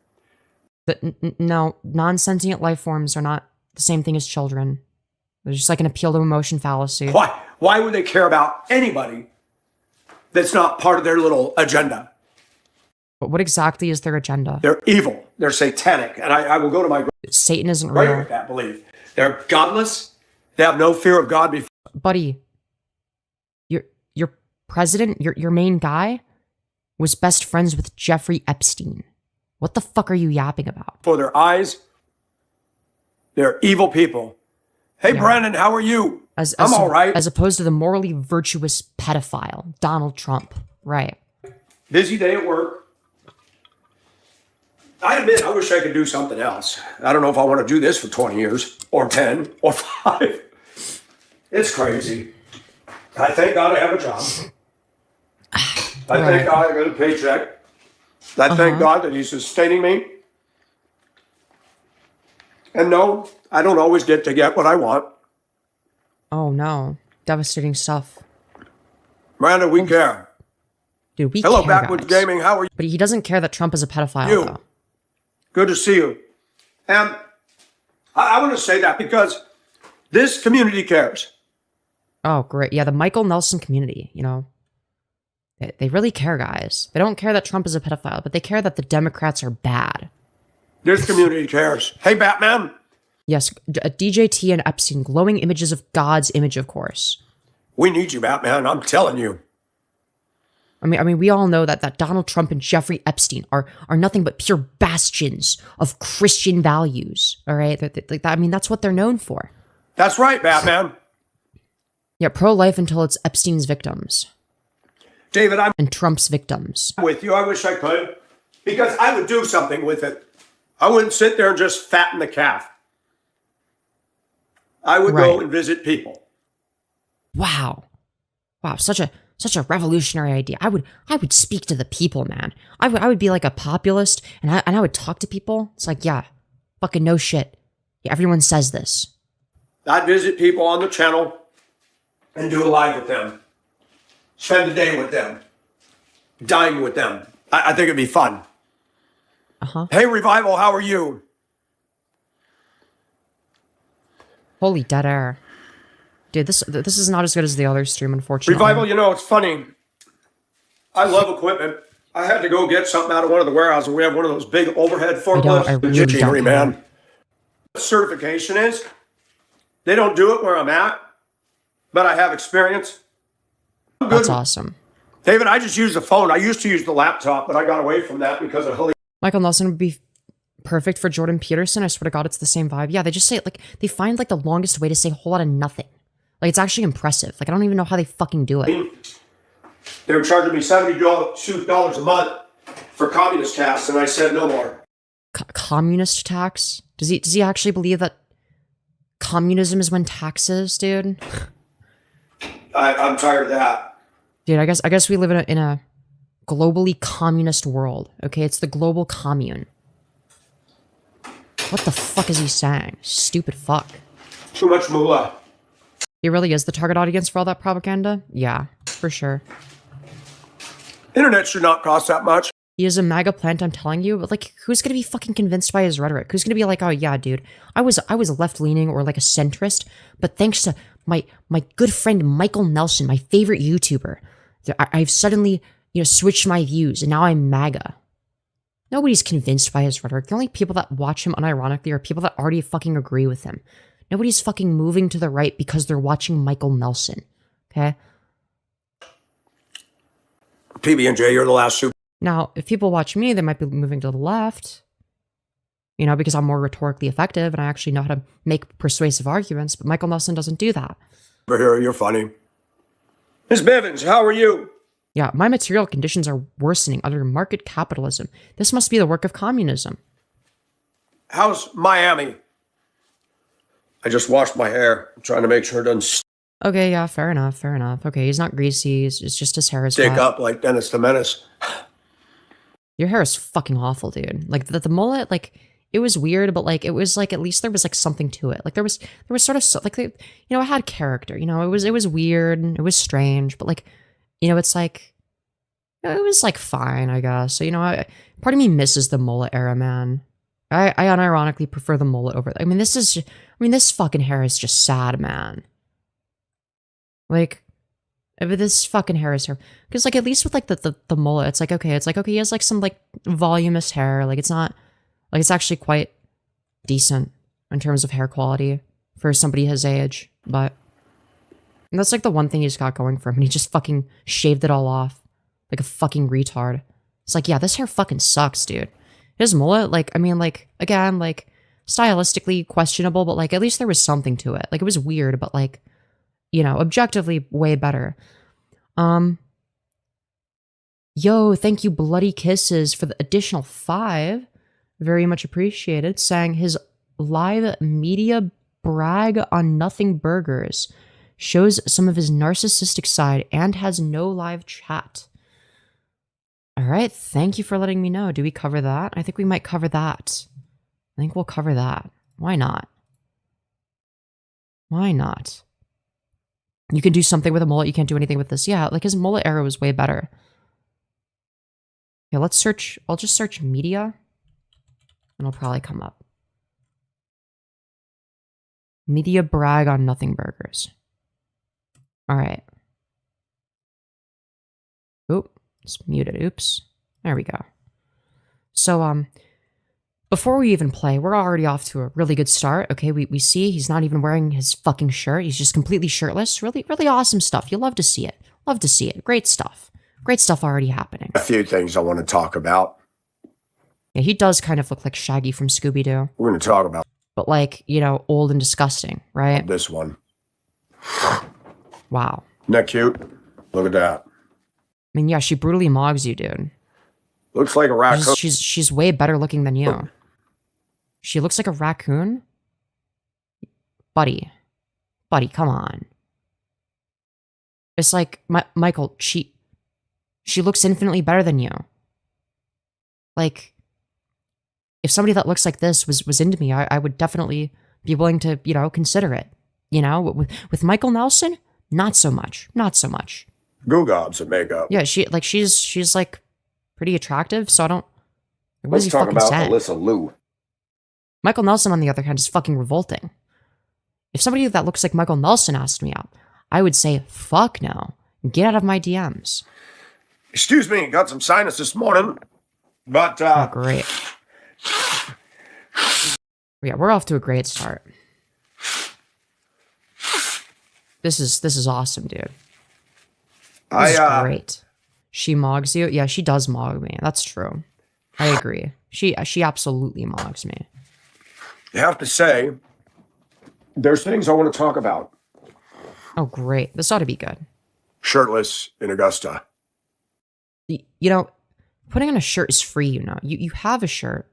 No, non-sentient life forms are not the same thing as children. They're just like an appeal to emotion fallacy. Why would they care about anybody that's not part of their little agenda? But what exactly is their agenda? They're evil. They're satanic. And I will go to my Satan isn't grave real. with that belief. They're godless. They have no fear of God before. Buddy, your president, your main guy, was best friends with Jeffrey Epstein. What the fuck are you yapping about? For their eyes, they're evil people. Hey, Yeah. Brandon, how are you? I'm all right. As opposed to the morally virtuous pedophile, Donald Trump. Right. Busy day at work. I admit, I wish I could do something else. I don't know if I want to do this for 20 years or 10 or 5. It's crazy. I thank God I have a job. I thank God I got a paycheck. I thank God that He's sustaining me. And no, I don't always get what I want. Oh no. Devastating stuff. Miranda, we care. Dude, we Hello, care, Backwoods guys. Gaming. How are you? But he doesn't care that Trump is a pedophile, though. Good to see you. And I want to say that because this community cares. Oh, great. Yeah, the Michael Nelson community, you know. They really care, guys. They don't care that Trump is a pedophile, but they care that the Democrats are bad. This community cares. Hey, Batman. Yes, DJT and Epstein, glowing images of God's image, of course. We need you, Batman. I'm telling you. I mean, we all know that Donald Trump and Jeffrey Epstein are nothing but pure bastions of Christian values. All right, I mean, that's what they're known for. That's right, Batman. Yeah, pro-life until it's Epstein's victims. David, I'm And Trump's victims. with you. I wish I could, because I would do something with it. I wouldn't sit there and just fatten the calf. I would go and visit people. Wow, such a revolutionary idea. I would speak to the people, man. I would be like a populist, and I would talk to people. It's like, yeah, fucking no shit. Yeah, everyone says this. I'd visit people on the channel and do a live with them. Spend the day with them. Dine with them. I think it'd be fun. Hey, Revival, how are you? Holy dead air. Dude, this is not as good as the other stream, unfortunately. Revival, you know, it's funny. I love equipment. I had to go get something out of one of the warehouses. We have one of those big overhead forklifts. I really don't know. Certification is, they don't do it where I'm at, but I have experience. I'm good. That's awesome. David, I just use the phone. I used to use the laptop, but I got away from that because of Michael Nelson would be perfect for Jordan Peterson. I swear to God, it's the same vibe. Yeah, they just say, like, they find, like, the longest way to say a whole lot of nothing. Like, it's actually impressive. Like, I don't even know how they fucking do it. They were charging me $70 a month for communist tax, and I said no more. Communist tax? Does he actually believe that communism is when taxes, dude? I'm tired of that. Dude, I guess we live in a globally communist world. Okay, it's the global commune. What the fuck is he saying? Stupid fuck. Too much moolah. He really is the target audience for all that propaganda? Yeah, for sure. Internet should not cost that much. He is a MAGA plant, I'm telling you, but like, who's gonna be fucking convinced by his rhetoric? Who's gonna be like, oh yeah, dude, I was left-leaning or like a centrist, but thanks to my good friend Michael Nelson, my favorite YouTuber, I've suddenly, switched my views, and now I'm MAGA. Nobody's convinced by his rhetoric. The only people that watch him unironically are people that already fucking agree with him. Nobody's fucking moving to the right because they're watching Michael Nelson. Okay? PB&J, you're the last super. Now, if people watch me, they might be moving to the left. You know, because I'm more rhetorically effective and I actually know how to make persuasive arguments. But Michael Nelson doesn't do that. Superhero, you're funny. Miss Bivens, how are you? Yeah, my material conditions are worsening under market capitalism. This must be the work of communism. How's Miami? I just washed my hair. I'm trying to make sure it doesn't Okay, yeah, fair enough, fair enough. Okay, he's not greasy. It's just his hair is stick wet. up like Dennis the Menace. Your hair is fucking awful, dude. Like the mullet, like it was weird, but like it was like at least there was like something to it. Like there was sort of like you know, it had character. You know, it was weird and it was strange, but like you know, it's like it was like fine, I guess. So you know, part of me misses the mullet era, man. I unironically prefer the mullet over. I mean, this fucking hair is just sad, man. Like, this fucking hair is here. Because, like, at least with, like, the mullet, it's like, okay, he has, like, some, like, voluminous hair. Like, it's not, like, it's actually quite decent in terms of hair quality for somebody his age. But that's, like, the one thing he's got going for him. And he just fucking shaved it all off. Like a fucking retard. It's like, yeah, this hair fucking sucks, dude. His mullet, like, I mean, like, again, like, stylistically questionable, but, like, at least there was something to it. Like, it was weird, but, like, you know, objectively way better. Yo, thank you, Bloody Kisses, for the additional 5. Very much appreciated. Saying his live media brag on nothing burgers shows some of his narcissistic side and has no live chat. All right, thank you for letting me know. Do we cover that? I think we might cover that. I think we'll cover that. Why not? Why not? You can do something with a mullet, you can't do anything with this. Yeah, like his mullet era was way better. Yeah, let's search. I'll just search media and it'll probably come up. Media brag on nothing burgers. All right. Oop. It's muted. Oops. There we go. So, before we even play, we're already off to a really good start. Okay, we see he's not even wearing his fucking shirt. He's just completely shirtless. Really, really awesome stuff. You love to see it. Love to see it. Great stuff. Great stuff already happening. A few things I want to talk about. Yeah, he does kind of look like Shaggy from Scooby-Doo. We're going to talk about But like, you know, old and disgusting, right? this one. Wow. Isn't that cute? Look at that. I mean, yeah, she brutally mogs you, dude. Looks like a raccoon. She's way better looking than you. She looks like a raccoon? Buddy, come on. It's like, Michael, she looks infinitely better than you. Like, if somebody that looks like this was into me, I would definitely be willing to, you know, consider it. You know, with Michael Nelson, not so much. Not so much. Goo gobs and makeup. Yeah, she's like pretty attractive, so I don't. What Let's is he talk fucking about saying? Alyssa Liu. Michael Nelson, on the other hand, is fucking revolting. If somebody that looks like Michael Nelson asked me out, I would say, fuck no. Get out of my DMs. Excuse me, got some sinus this morning, but Oh, great. Yeah, we're off to a great start. This is awesome, dude. This is great. She mogs you? Yeah, she does mog me. That's true. I agree. She absolutely mogs me. I have to say, there's things I want to talk about. Oh, great. This ought to be good. Shirtless in Augusta. You know, putting on a shirt is free, you know. You have a shirt.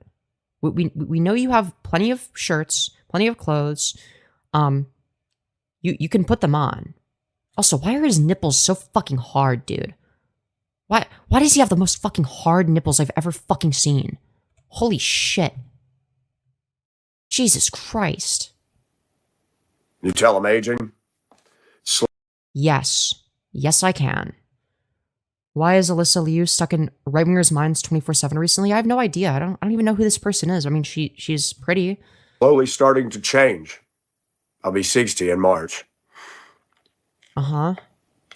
We know you have plenty of shirts, plenty of clothes. You can put them on. Also, why are his nipples so fucking hard, dude? Why does he have the most fucking hard nipples I've ever fucking seen? Holy shit. Jesus Christ. You tell him aging? Yes. Yes, I can. Why is Alyssa Liu stuck in right-wingers' minds 24/7 recently? I have no idea. I don't even know who this person is. I mean, she's pretty. Slowly starting to change. I'll be 60 in March. Uh-huh.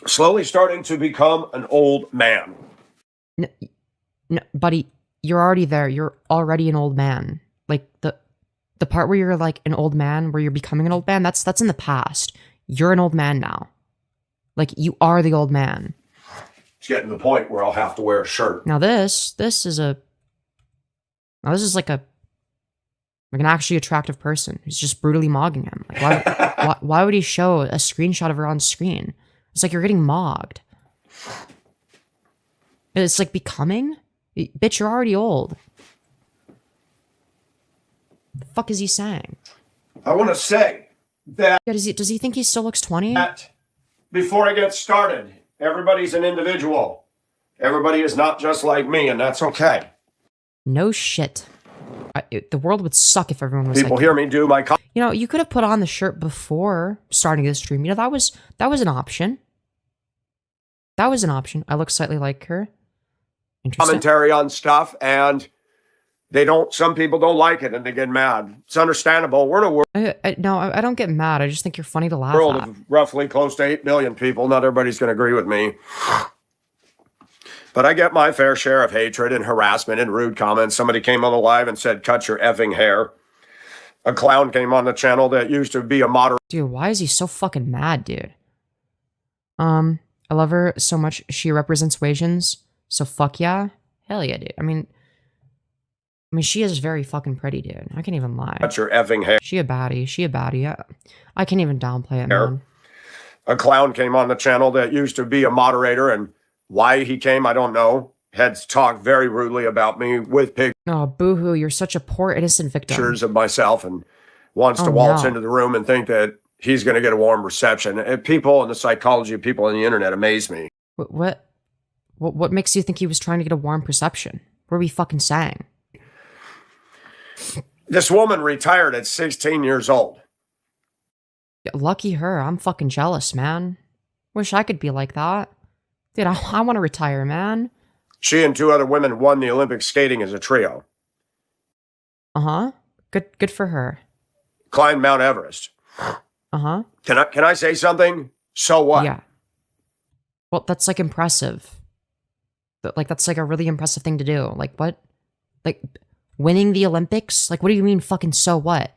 Slowly starting to become an old man. No, buddy, you're already there. You're already an old man. Like the part where you're like an old man, where you're becoming an old man, that's in the past. You're an old man now. Like, you are the old man. It's getting to the point where I'll have to wear a shirt. Now this is like an actually attractive person who's just brutally mogging him. Like, why would he show a screenshot of her on screen? It's like, you're getting mogged. It's like, becoming? Bitch, you're already old. The fuck is he saying? I want to say that Yeah, does he think he still looks 20? before I get started, everybody's an individual. Everybody is not just like me, and that's okay. No shit. The world would suck if everyone was People like, hear me do my you know, you could have put on the shirt before starting this stream. You know, that was an option. That was an option. I look slightly like her. Interesting. commentary on stuff, and some people don't like it and they get mad. It's understandable. We're in a No, I don't get mad. I just think you're funny to laugh world at. of roughly close to 8 million people. Not everybody's going to agree with me. But I get my fair share of hatred and harassment and rude comments. Somebody came on the live and said, cut your effing hair. A clown came on the channel that used to be a moderator. Dude, why is he so fucking mad, dude? I love her so much. She represents Asians. So fuck yeah. Hell yeah, dude. I mean, she is very fucking pretty, dude. I can't even lie. Cut your effing hair. She a baddie. Yeah. I can't even downplay it, man. A clown came on the channel that used to be a moderator, and why he came, I don't know. Had talked very rudely about me with Oh, boo-hoo. You're such a poor innocent victim. pictures of myself, and wants to Oh, waltz no. into the room and think that he's going to get a warm reception. And people and the psychology of people on the internet amaze me. What makes you think he was trying to get a warm perception? What are we fucking saying? This woman retired at 16 years old. Lucky her. I'm fucking jealous, man. Wish I could be like that. Dude, I want to retire, man. She and two other women won the Olympic skating as a trio. Uh-huh. Good for her. Climbed Mount Everest. Uh-huh. Can I say something? So what? Yeah. Well, that's like impressive. Like, that's like a really impressive thing to do. Like, what? Like, winning the Olympics? Like, what do you mean fucking so what?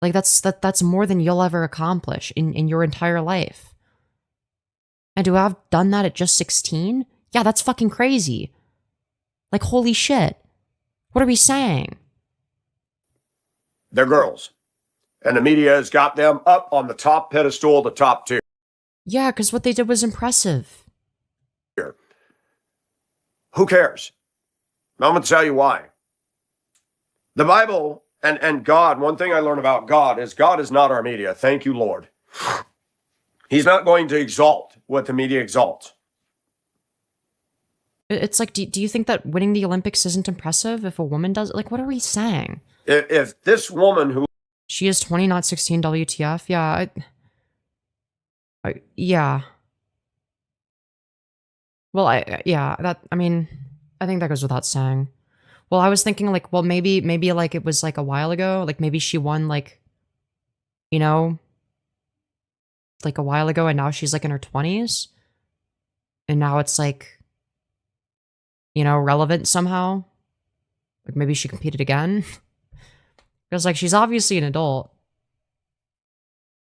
Like, that's more than you'll ever accomplish in your entire life. And to have done that at just 16? Yeah, that's fucking crazy. Like, holy shit. What are we saying? They're girls. And the media has got them up on the top pedestal, the top tier. Yeah, because what they did was impressive. Who cares? I'm going to tell you why. The Bible and God, one thing I learned about God is not our media. Thank you, Lord. He's not going to exalt what the media exalts. It's like, do you think that winning the Olympics isn't impressive if a woman does it? Like, what are we saying? If this woman who... She is 20, not 16, WTF. Yeah. Yeah. Well, I think that goes without saying. Well, I was thinking like, well, maybe like it was like a while ago. Like maybe she won like, you know, like a while ago and now she's like in her 20s. And now it's like, you know, relevant somehow. Like maybe she competed again. Because like she's obviously an adult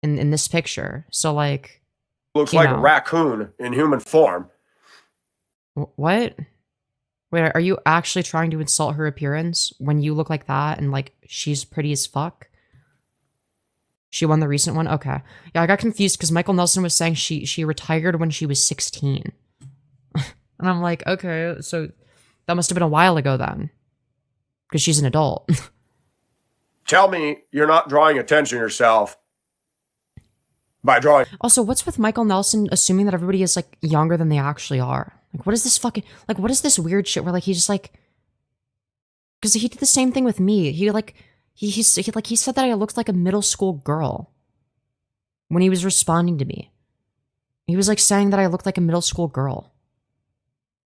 in this picture. So like looks like a raccoon in human form. What? Wait, are you actually trying to insult her appearance when you look like that and like she's pretty as fuck? She won the recent one? Okay. Yeah, I got confused because Michael Nelson was saying she retired when she was 16. And I'm like, okay, so that must have been a while ago then. Because she's an adult. Tell me you're not drawing attention to yourself by drawing. Also, what's with Michael Nelson assuming that everybody is like younger than they actually are? Like, what is this fucking, like, what is this weird shit where like he just like, because he did the same thing with me. He like, he said that I looked like a middle school girl when he was responding to me. He was like saying that I looked like a middle school girl,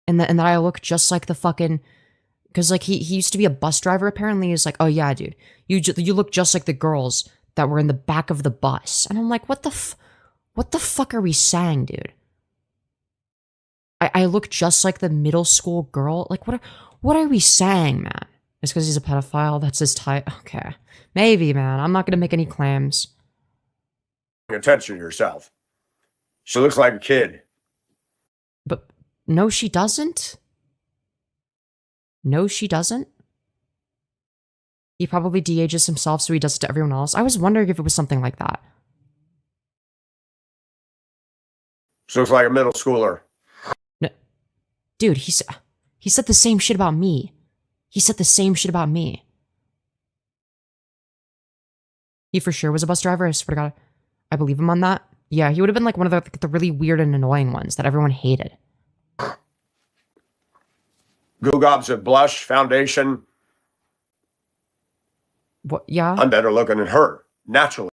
and that I look just like the fucking, because like he used to be a bus driver apparently. He's like, oh yeah, dude, you look just like the girls that were in the back of the bus, and I'm like, what the fuck are we saying, dude? I look just like the middle school girl. Like, What are we saying, man? It's because he's a pedophile? That's his type? Okay. Maybe, man. I'm not gonna make any claims. Attention to yourself. She looks like a kid. But no, she doesn't. No, she doesn't. He probably de-ages himself so he does it to everyone else. I was wondering if it was something like that. She looks like a middle schooler. No. Dude, he said the same shit about me. He said the same shit about me. He for sure was a bus driver, I swear to God. I believe him on that. Yeah, he would have been like one of the really weird and annoying ones that everyone hated. Goo gobs of blush, foundation. What? Yeah? I'm better looking than her, naturally.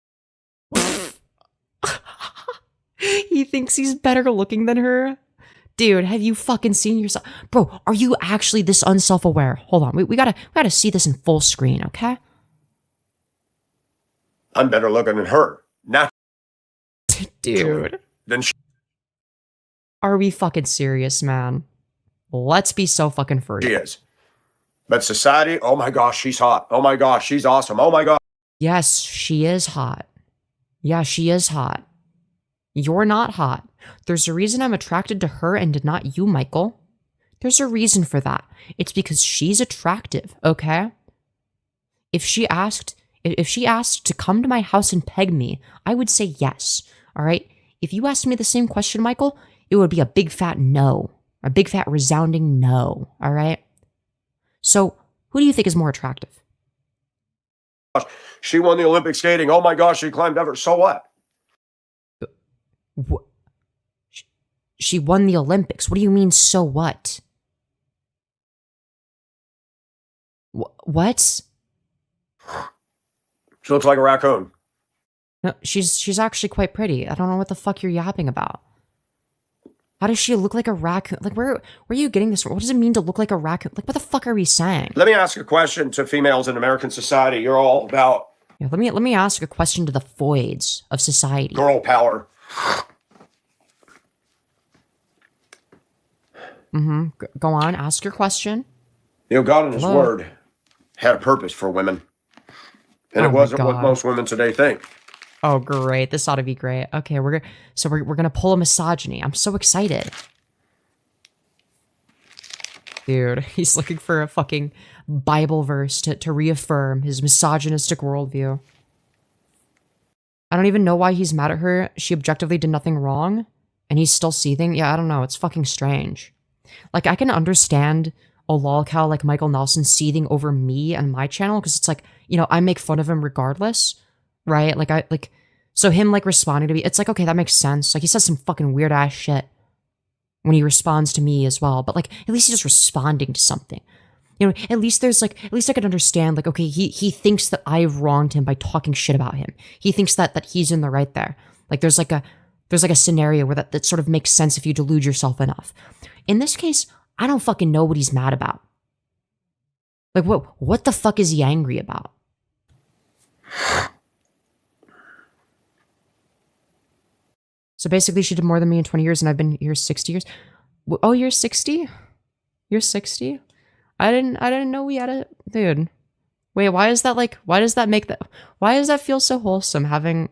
He thinks he's better looking than her? Dude, have you fucking seen yourself? Bro, are you actually this unself-aware? Hold on, we gotta see this in full screen, okay? I'm better looking than her, naturally. Dude. Then she Are we fucking serious, man? Let's be so fucking for real. is. But society, oh my gosh, she's hot. Oh my gosh, she's awesome. Oh my god. Yes, she is hot. Yeah, she is hot. You're not hot. There's a reason I'm attracted to her and not you, Michael. There's a reason for that. It's because she's attractive, okay? If she asked to come to my house and peg me, I would say yes, all right? If you asked me the same question, Michael, it would be a big fat no. A big fat resounding no, all right? So, who do you think is more attractive? She won the Olympic skating. Oh my gosh, she climbed Everest. So what? She won the Olympics. What do you mean, so what? What? She looks like a raccoon. No, she's actually quite pretty. I don't know what the fuck you're yapping about. How does she look like a raccoon? Like, where are you getting this from? What does it mean to look like a raccoon? Like, what the fuck are we saying? Let me ask a question to females in American society. You're all about Yeah, let me ask a question to the foids of society. girl power. Go on, ask your question. You know, God in His Hello? Word had a purpose for women. And Oh it my wasn't what God. most women today think. Oh, great! This ought to be great. Okay, we're gonna pull a misogyny. I'm so excited, dude. He's looking for a fucking Bible verse to reaffirm his misogynistic worldview. I don't even know why he's mad at her. She objectively did nothing wrong, and he's still seething. Yeah, I don't know. It's fucking strange. Like, I can understand a lolcow like Michael Nelson seething over me and my channel because it's like, you know, I make fun of him regardless, right? So him like responding to me, it's like, okay, that makes sense. Like, he says some fucking weird ass shit when he responds to me as well, but like, at least he's just responding to something. You know, at least I could understand, like, okay, he thinks that I've wronged him by talking shit about him. He thinks that he's in the right there. Like, there's like a scenario where that sort of makes sense if you delude yourself enough. In this case, I don't fucking know what he's mad about. Like, what the fuck is he angry about? So basically, she did more than me in 20 years, and I've been here 60 years. Oh, you're 60? You're 60? I didn't know we had a dude. Wait, why does that feel so wholesome having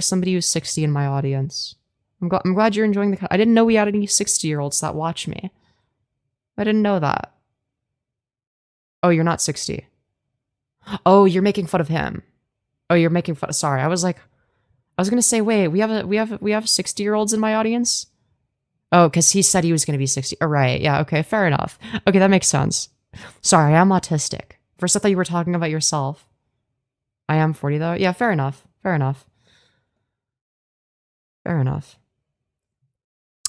somebody who's 60 in my audience? I'm glad you're enjoying I didn't know we had any 60-year-olds that watch me. I didn't know that. Oh, you're not 60. Oh, you're making fun of him. Oh, you're making fun. Sorry, I was gonna say, wait, we have 60-year-olds in my audience. Oh, because he said he was gonna be 60. Oh, right, yeah, okay, fair enough. Okay, that makes sense. Sorry, I'm autistic. First, I thought you were talking about yourself. I am 40 though. Yeah, fair enough. Fair enough. Fair enough.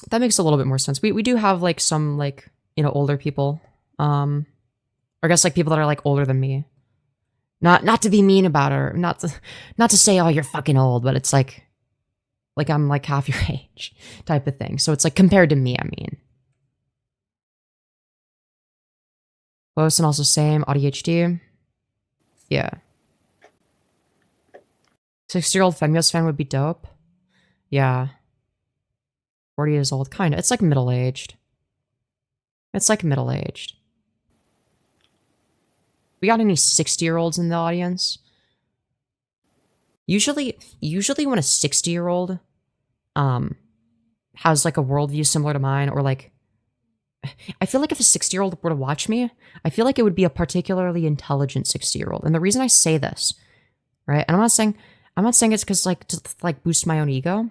That makes a little bit more sense. We do have like some like, you know, older people. Or I guess like people that are like older than me. Not to be mean about her, not to say, oh, you're fucking old, but it's like I'm like half your age type of thing. So it's like compared to me, I mean. Close and also same, ADHD. Yeah. 60-year-old Femyoz fan would be dope. Yeah. 40 years old, kind of. It's like middle-aged. It's like middle-aged. We got any 60-year-olds in the audience? Usually when a 60-year-old has like a worldview similar to mine, or like, I feel like if a 60-year-old were to watch me, I feel like it would be a particularly intelligent 60-year-old. And the reason I say this, right? And I'm not saying it's because like to like boost my own ego.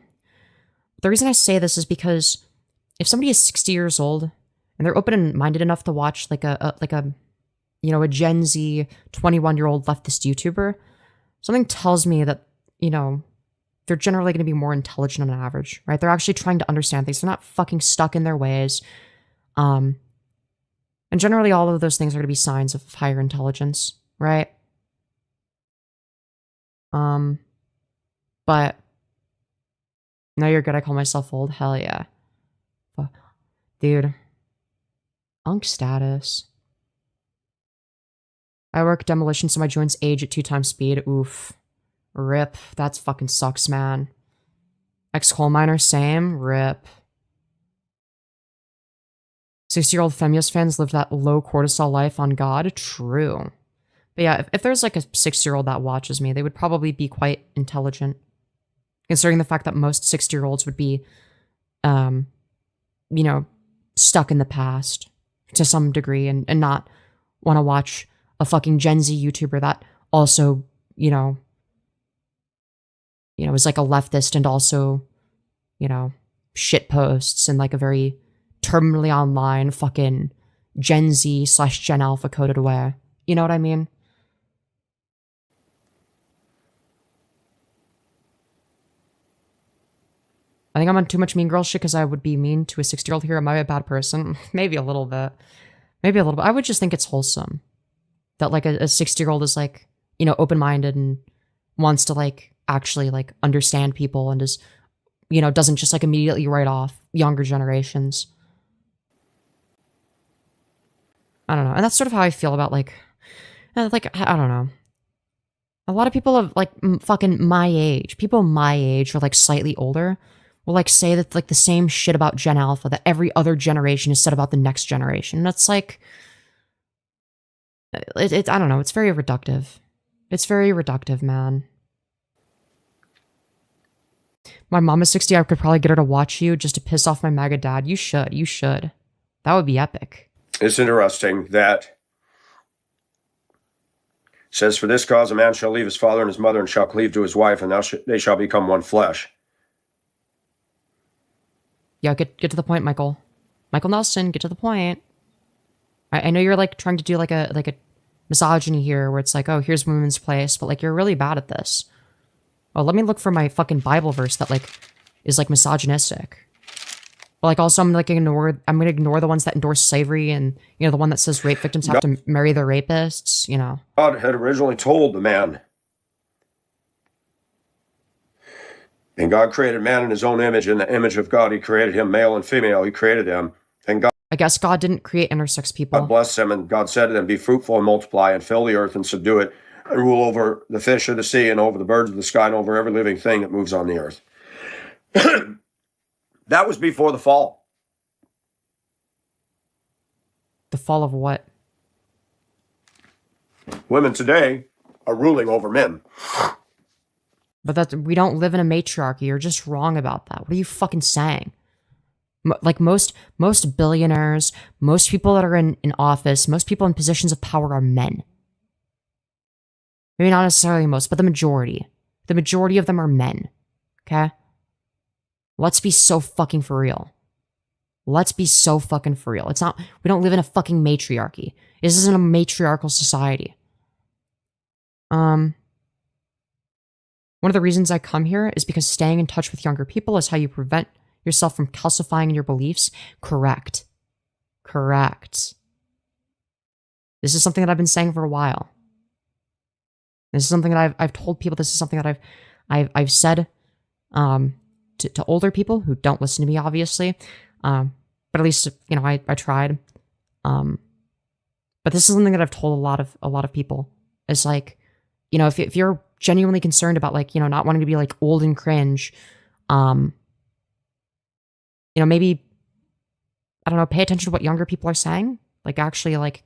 The reason I say this is because if somebody is 60 years old and they're open-minded enough to watch like a you know, a Gen Z 21-year-old leftist YouTuber, something tells me that, you know, they're generally going to be more intelligent on average, right? They're actually trying to understand things. They're not fucking stuck in their ways. And generally all of those things are going to be signs of higher intelligence, right? But no, you're good. I call myself old. Hell yeah. Dude. Unk status. I work demolition so my joints age at 2 times speed. Oof. Rip. That's fucking sucks, man. Ex-coal miner, same. Rip. 60-year-old Femyoz fans live that low cortisol life on God. True. But yeah, if there's like a 6-year-old that watches me, they would probably be quite intelligent. Considering the fact that most 60-year-olds would be, you know, stuck in the past to some degree and not want to watch a fucking Gen Z YouTuber that also, you know, is like a leftist and also, you know, shit posts in like a very terminally online fucking Gen Z / Gen Alpha coded way. You know what I mean? I think I'm on too much mean girl shit because I would be mean to a 60-year-old here. Am I a bad person? Maybe a little bit. Maybe a little bit. I would just think it's wholesome. That like a 60-year-old is like, you know, open-minded and wants to like actually like understand people and is, you know, doesn't just like immediately write off younger generations. I don't know. And that's sort of how I feel about like, I don't know. A lot of people of like fucking my age, people my age or like slightly older will like say that like the same shit about Gen Alpha that every other generation has said about the next generation. And that's like, I don't know. It's very reductive. It's very reductive, man. My mom is 60. I could probably get her to watch you just to piss off my MAGA dad. You should. You should. That would be epic. It's interesting that it says, for this cause a man shall leave his father and his mother and shall cleave to his wife, and they shall become one flesh. Yeah, get to the point, Michael. Michael Nelson, get to the point. I know you're like trying to do like a misogyny here where it's like, oh, here's women's place, but like you're really bad at this. Oh, let me look for my fucking Bible verse that like is like misogynistic. But like also I'm gonna ignore the ones that endorse slavery and, you know, the one that says rape victims have to marry their rapists, you know. God had originally told the man, and God created man in his own image. In the image of God, he created him, male and female. He created them. And God, I guess God didn't create intersex people. God blessed them, and God said to them, be fruitful and multiply and fill the earth and subdue it and rule over the fish of the sea and over the birds of the sky and over every living thing that moves on the earth. That was before the fall. The fall of what? Women today are ruling over men. But we don't live in a matriarchy. You're just wrong about that. What are you fucking saying? Like most billionaires, most people that are in office, most people in positions of power are men. Maybe not necessarily most, but the majority. The majority of them are men. Okay? Let's be so fucking for real. Let's be so fucking for real. It's not, we don't live in a fucking matriarchy. This isn't a matriarchal society. One of the reasons I come here is because staying in touch with younger people is how you prevent yourself from calcifying your beliefs. Correct. Correct. This is something that I've been saying for a while. This is something that I've told people. This is something that I've said to older people who don't listen to me, obviously. But at least, you know, I tried. But this is something that I've told a lot of people. It's like, you know, if you're genuinely concerned about like, you know, not wanting to be like old and cringe, you know, maybe, I don't know, pay attention to what younger people are saying. Like actually like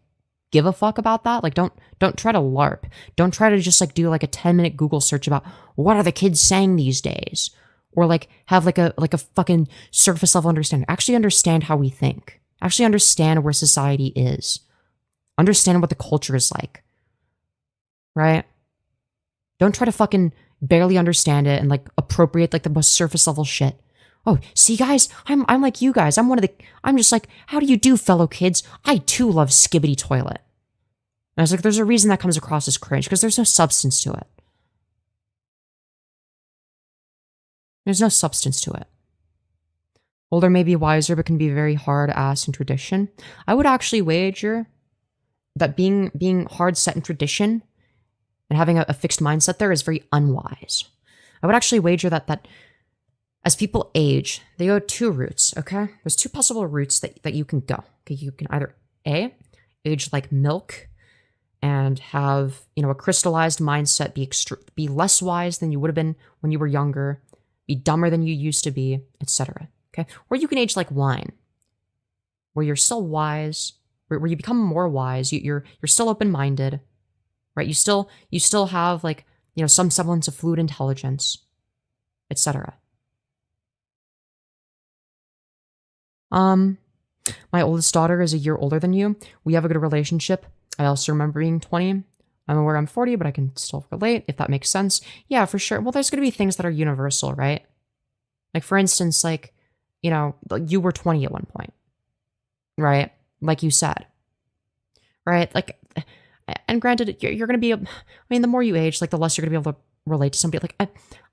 give a fuck about that. Like, don't try to LARP. Don't try to just like do like a 10-minute Google search about what are the kids saying these days, or like have like a fucking surface level understanding. Actually understand how we think. Actually understand where society is. Understand what the culture is like. Right? Don't try to fucking barely understand it and like appropriate like the most surface level shit. Oh, see guys, I'm like you guys. I'm just like, how do you do, fellow kids? I too love Skibbity Toilet. And I was like, there's a reason that comes across as cringe, because there's no substance to it. There's no substance to it. Older may be wiser, but can be very hard ass in tradition. I would actually wager that being hard set in tradition and having a fixed mindset there is very unwise. I would actually wager that as people age, they go two routes, okay? There's two possible routes that you can go. Okay, you can either A, age like milk and have, a crystallized mindset, be less wise than you would have been when you were younger, be dumber than you used to be, etc. Okay? Or you can age like wine, where you're still wise, where you become more wise, you're still open-minded, right? You still have like, some semblance of fluid intelligence, etc. My oldest daughter is a year older than you. We have a good relationship. I also remember being 20. I'm aware I'm 40, but I can still relate, if that makes sense. Yeah, for sure. Well, there's going to be things that are universal, right? Like, for instance, like, you were 20 at one point, right? Like you said, right? Like, and granted, you're going to be, the more you age, like, the less you're going to be able to relate to somebody. Like,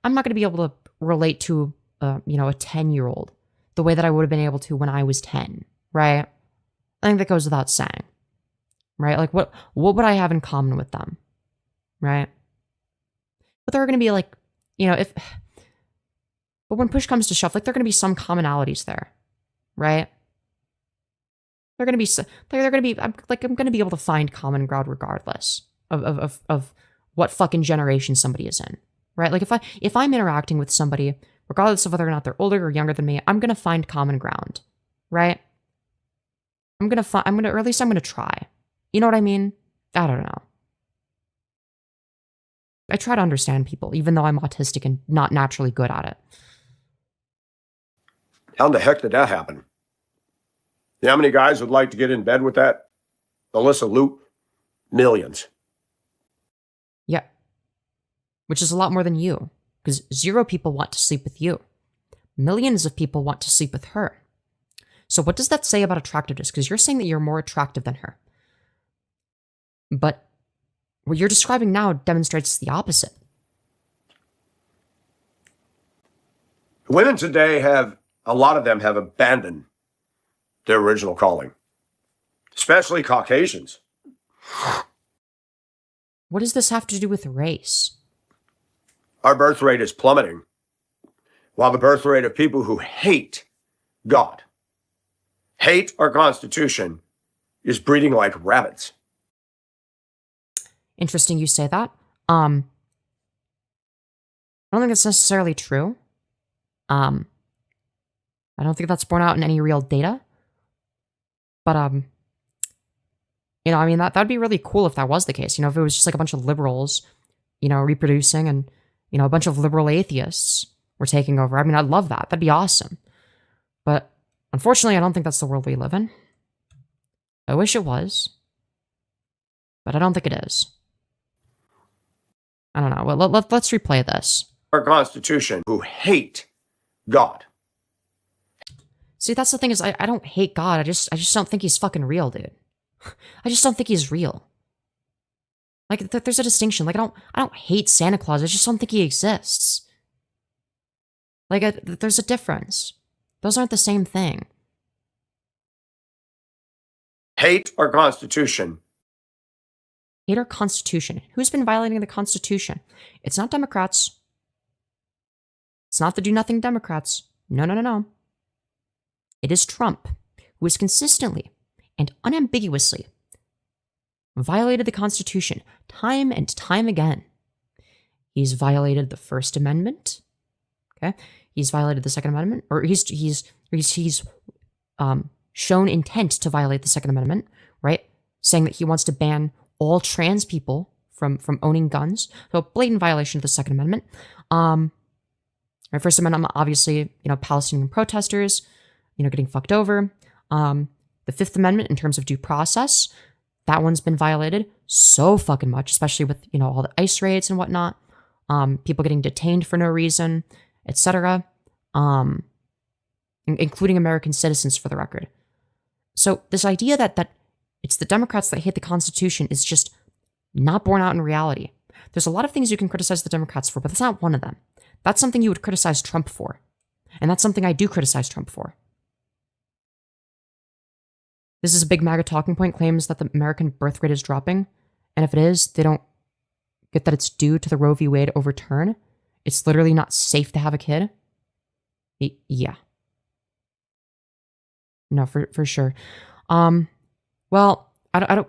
I'm not going to be able to relate to, a 10-year-old the way that I would have been able to when I was 10, right? I think that goes without saying, right? Like, what would I have in common with them, right? But there are going to be like, but when push comes to shove, like, there are going to be some commonalities there, right? I'm going to be able to find common ground regardless of what fucking generation somebody is in, right? Like, if I'm interacting with somebody, regardless of whether or not they're older or younger than me, I'm going to find common ground, right? Or at least I'm going to try. You know what I mean? I don't know. I try to understand people, even though I'm autistic and not naturally good at it. How in the heck did that happen? You know how many guys would like to get in bed with that Alyssa Loop? Millions. Yeah. Which is a lot more than you. Because 0 people want to sleep with you. Millions of people want to sleep with her. So what does that say about attractiveness? Because you're saying that you're more attractive than her. But what you're describing now demonstrates the opposite. Women today a lot of them have abandoned their original calling, especially Caucasians. What does this have to do with race? Our birth rate is plummeting, while the birth rate of people who hate God, hate our Constitution, is breeding like rabbits. Interesting you say that. I don't think that's necessarily true. I don't think that's borne out in any real data. But, that'd be really cool if that was the case. If it was just like a bunch of liberals, reproducing and, a bunch of liberal atheists were taking over. I'd love that. That'd be awesome. But unfortunately, I don't think that's the world we live in. I wish it was. But I don't think it is. I don't know. Well, let's replay this. Our Constitution, who hate God. See, that's the thing is, I don't hate God. I just don't think he's fucking real, dude. I just don't think he's real. Like, there's a distinction. Like, I don't hate Santa Claus. I just don't think he exists. Like, there's a difference. Those aren't the same thing. Hate our Constitution. Hate our Constitution. Who's been violating the Constitution? It's not Democrats. It's not the do-nothing Democrats. No. It is Trump, who has consistently and unambiguously violated the Constitution time and time again. He's violated the First Amendment. Okay, he's violated the Second Amendment, or he's shown intent to violate the Second Amendment. Right? saying that he wants to ban all trans people from owning guns. So blatant violation of the Second Amendment. Right, First Amendment, obviously, Palestinian protesters, getting fucked over. The Fifth Amendment, in terms of due process, that one's been violated so fucking much, especially with, all the ICE raids and whatnot. People getting detained for no reason, etc. Including American citizens, for the record. So this idea that it's the Democrats that hate the Constitution is just not borne out in reality. There's a lot of things you can criticize the Democrats for, but that's not one of them. That's something you would criticize Trump for. And that's something I do criticize Trump for. This is a big MAGA talking point, claims that the American birth rate is dropping. And if it is, they don't get that it's due to the Roe v. Wade overturn. It's literally not safe to have a kid. Yeah. No, for sure. Well, I don't.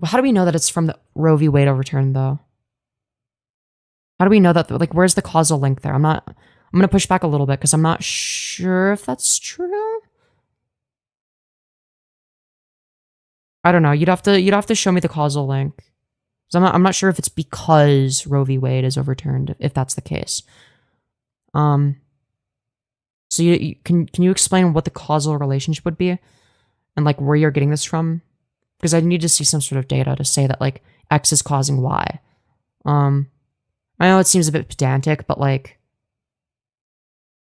How do we know that it's from the Roe v. Wade overturn, though? How do we know that? Like, where's the causal link there? I'm gonna push back a little bit because I'm not sure if that's true. I don't know. You'd have to show me the causal link. I'm not sure if it's because Roe v. Wade is overturned, if that's the case. So can you explain what the causal relationship would be, and like where you're getting this from? Because I need to see some sort of data to say that like X is causing Y. I know it seems a bit pedantic, but like,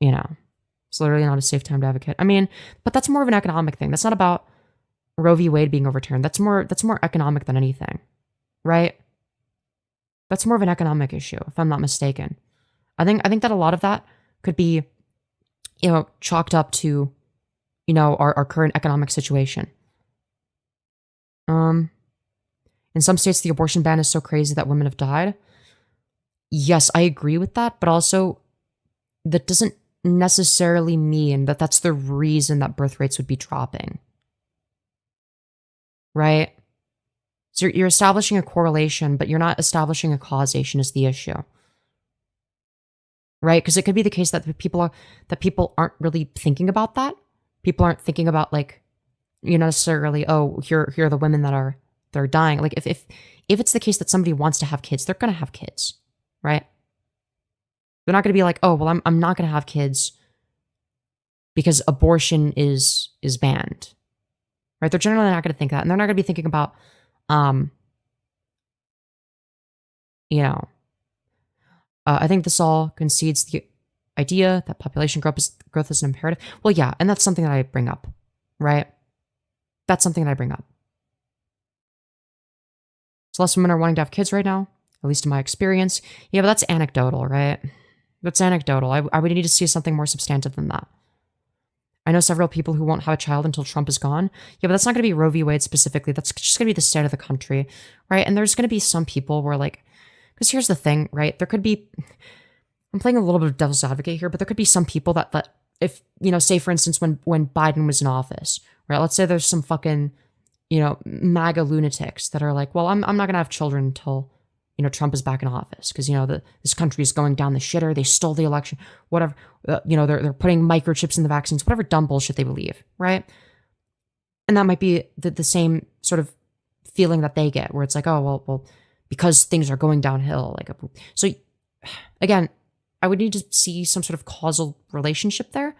it's literally not a safe time to have a kid. I mean, but that's more of an economic thing. That's not about Roe v. Wade being overturned. That's more economic than anything, right? That's more of an economic issue, if I'm not mistaken. I think that a lot of that could be, chalked up to, our current economic situation. In some states, the abortion ban is so crazy that women have died. Yes, I agree with that, but also that doesn't necessarily mean that that's the reason that birth rates would be dropping. Right? So you're establishing a correlation, but you're not establishing a causation is the issue. Right? Because it could be the case that people aren't really thinking about that. People aren't thinking about like, necessarily, oh, here are the women that are dying. Like if it's the case that somebody wants to have kids, they're gonna have kids. Right? They're not going to be like, oh, well, I'm not going to have kids because abortion is banned. Right? They're generally not going to think that. And they're not going to be thinking about, I think this all concedes the idea that population growth is an imperative. Well, yeah, and that's something that I bring up. Right? That's something that I bring up. So less women are wanting to have kids right now. At least in my experience. Yeah, but that's anecdotal, right? That's anecdotal. I would need to see something more substantive than that. I know several people who won't have a child until Trump is gone. Yeah, but that's not going to be Roe v. Wade specifically. That's just going to be the state of the country, right? And there's going to be some people where like, because here's the thing, right? There could be, I'm playing a little bit of devil's advocate here, but there could be some people that if, say for instance, when Biden was in office, right? Let's say there's some fucking, MAGA lunatics that are like, well, I'm not going to have children until Trump is back in office because, this country is going down the shitter. They stole the election, whatever. They're putting microchips in the vaccines, whatever dumb bullshit they believe, right? And that might be the same sort of feeling that they get where it's like, oh, well, because things are going downhill. So again, I would need to see some sort of causal relationship there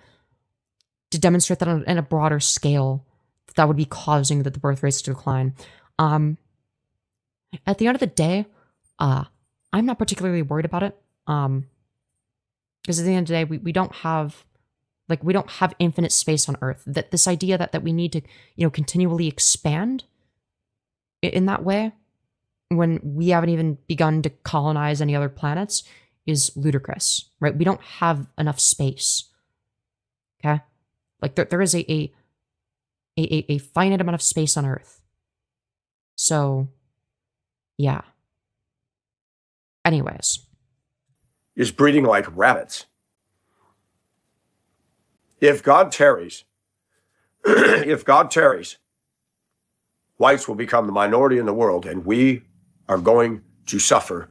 to demonstrate that on a broader scale that would be causing the birth rates to decline. At the end of the day, I'm not particularly worried about it. Because at the end of the day, we don't have infinite space on Earth. That this idea that we need to, continually expand in that way when we haven't even begun to colonize any other planets is ludicrous, right? We don't have enough space. Okay? Like there is a finite amount of space on Earth. So, yeah. Anyways. Is breeding like rabbits. If God tarries, whites will become the minority in the world, and we are going to suffer.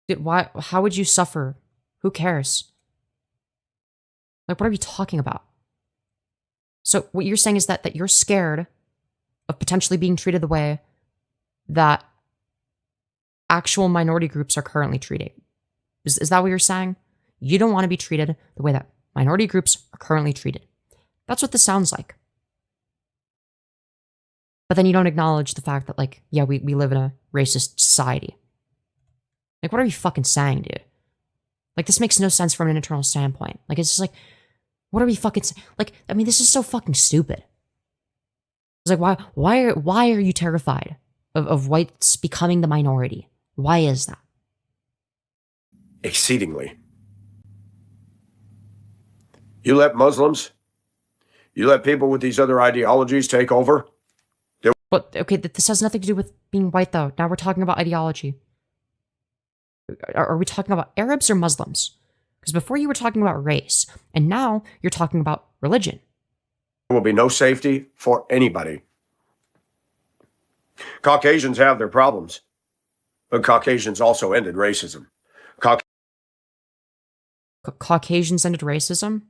Dude, why? How would you suffer? Who cares? Like, what are we talking about? So what you're saying is that you're scared of potentially being treated the way that actual minority groups are currently treated. Is that what you're saying? You don't want to be treated the way that minority groups are currently treated. That's what this sounds like. But then you don't acknowledge the fact that, like, yeah, we live in a racist society. Like, what are you fucking saying, dude? Like, this makes no sense from an internal standpoint. Like, it's just like, what are we fucking like? I mean, this is so fucking stupid. It's like, why are you terrified of whites becoming the minority? Why is that? Exceedingly. You let Muslims, you let people with these other ideologies take over. But okay, this has nothing to do with being white, though. Now we're talking about ideology. Are we talking about Arabs or Muslims? Because before you were talking about race, and now you're talking about religion. There will be no safety for anybody. Caucasians have their problems, but Caucasians also ended racism. Caucasians ended racism?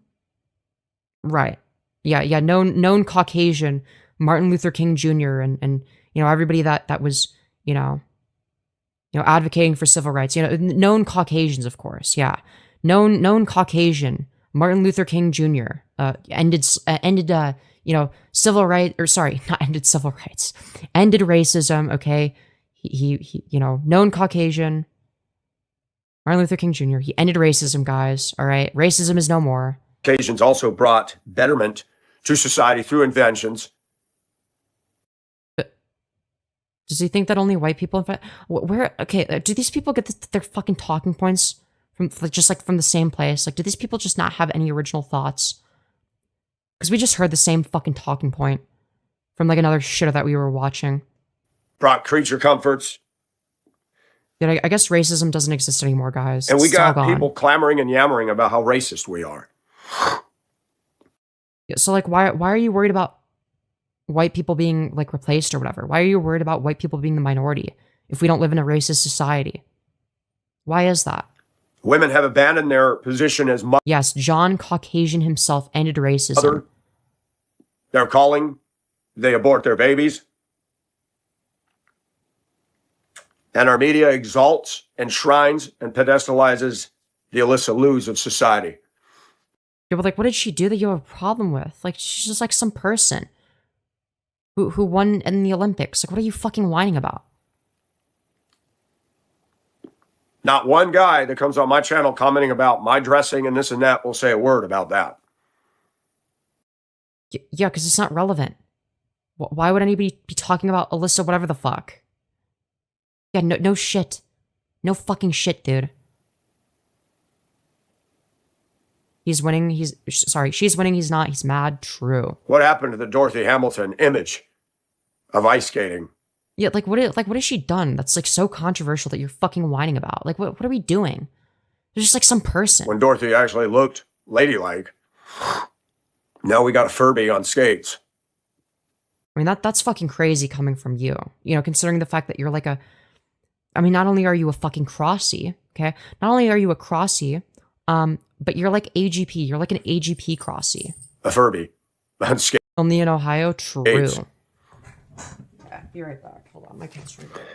Right. Yeah, known Caucasian, Martin Luther King Jr. and you know, everybody that was, you know, advocating for civil rights. You know, known Caucasians, of course. Yeah. Known Caucasian, Martin Luther King Jr. Ended you know, civil rights, or sorry, not ended civil rights, ended racism. Okay, he you know, known Caucasian, Martin Luther King Jr. He ended racism, guys. All right, racism is no more. Caucasians also brought betterment to society through inventions. Does he think that only white people? Where? Okay, do these people get their fucking talking points from just like from the same place? Like, do these people just not have any original thoughts? Because we just heard the same fucking talking point from like another shitter that we were watching. Brought creature comforts. Yeah, I guess racism doesn't exist anymore, guys. And we It's all got gone. people clamoring and yammering about how racist we are. Yeah, so like, why are you worried about white people being like replaced or whatever? Why are you worried about white people being the minority if we don't live in a racist society? Why is that? Women have abandoned their position as mother. Yes, John Caucasian himself ended racism. They're calling. They abort their babies. And our media exalts, enshrines, and pedestalizes the Alyssa Lewis of society. Yeah, but like, what did she do that you have a problem with? Like, she's just like some person who won in the Olympics. Like, what are you fucking whining about? Not one guy that comes on my channel commenting about my dressing and this and that will say a word about that. Yeah, because it's not relevant. Why would anybody be talking about Alyssa whatever the fuck? Yeah, no shit. No fucking shit, dude. He's winning, she's winning, he's not, he's mad, true. What happened to the Dorothy Hamilton image of ice skating? Yeah, like what has she done that's like so controversial that you're fucking whining about? Like what are we doing? There's just like some person. When Dorothy actually looked ladylike. Now we got a Furby on skates. I mean, that's fucking crazy coming from you. You know, considering the fact that you're like not only are you a fucking crossy, okay? Not only are you a crossy, but you're like AGP. You're like an AGP crossy. A Furby on skates. Only in Ohio? True. Yeah, be right back. Hold on, my kid's right there.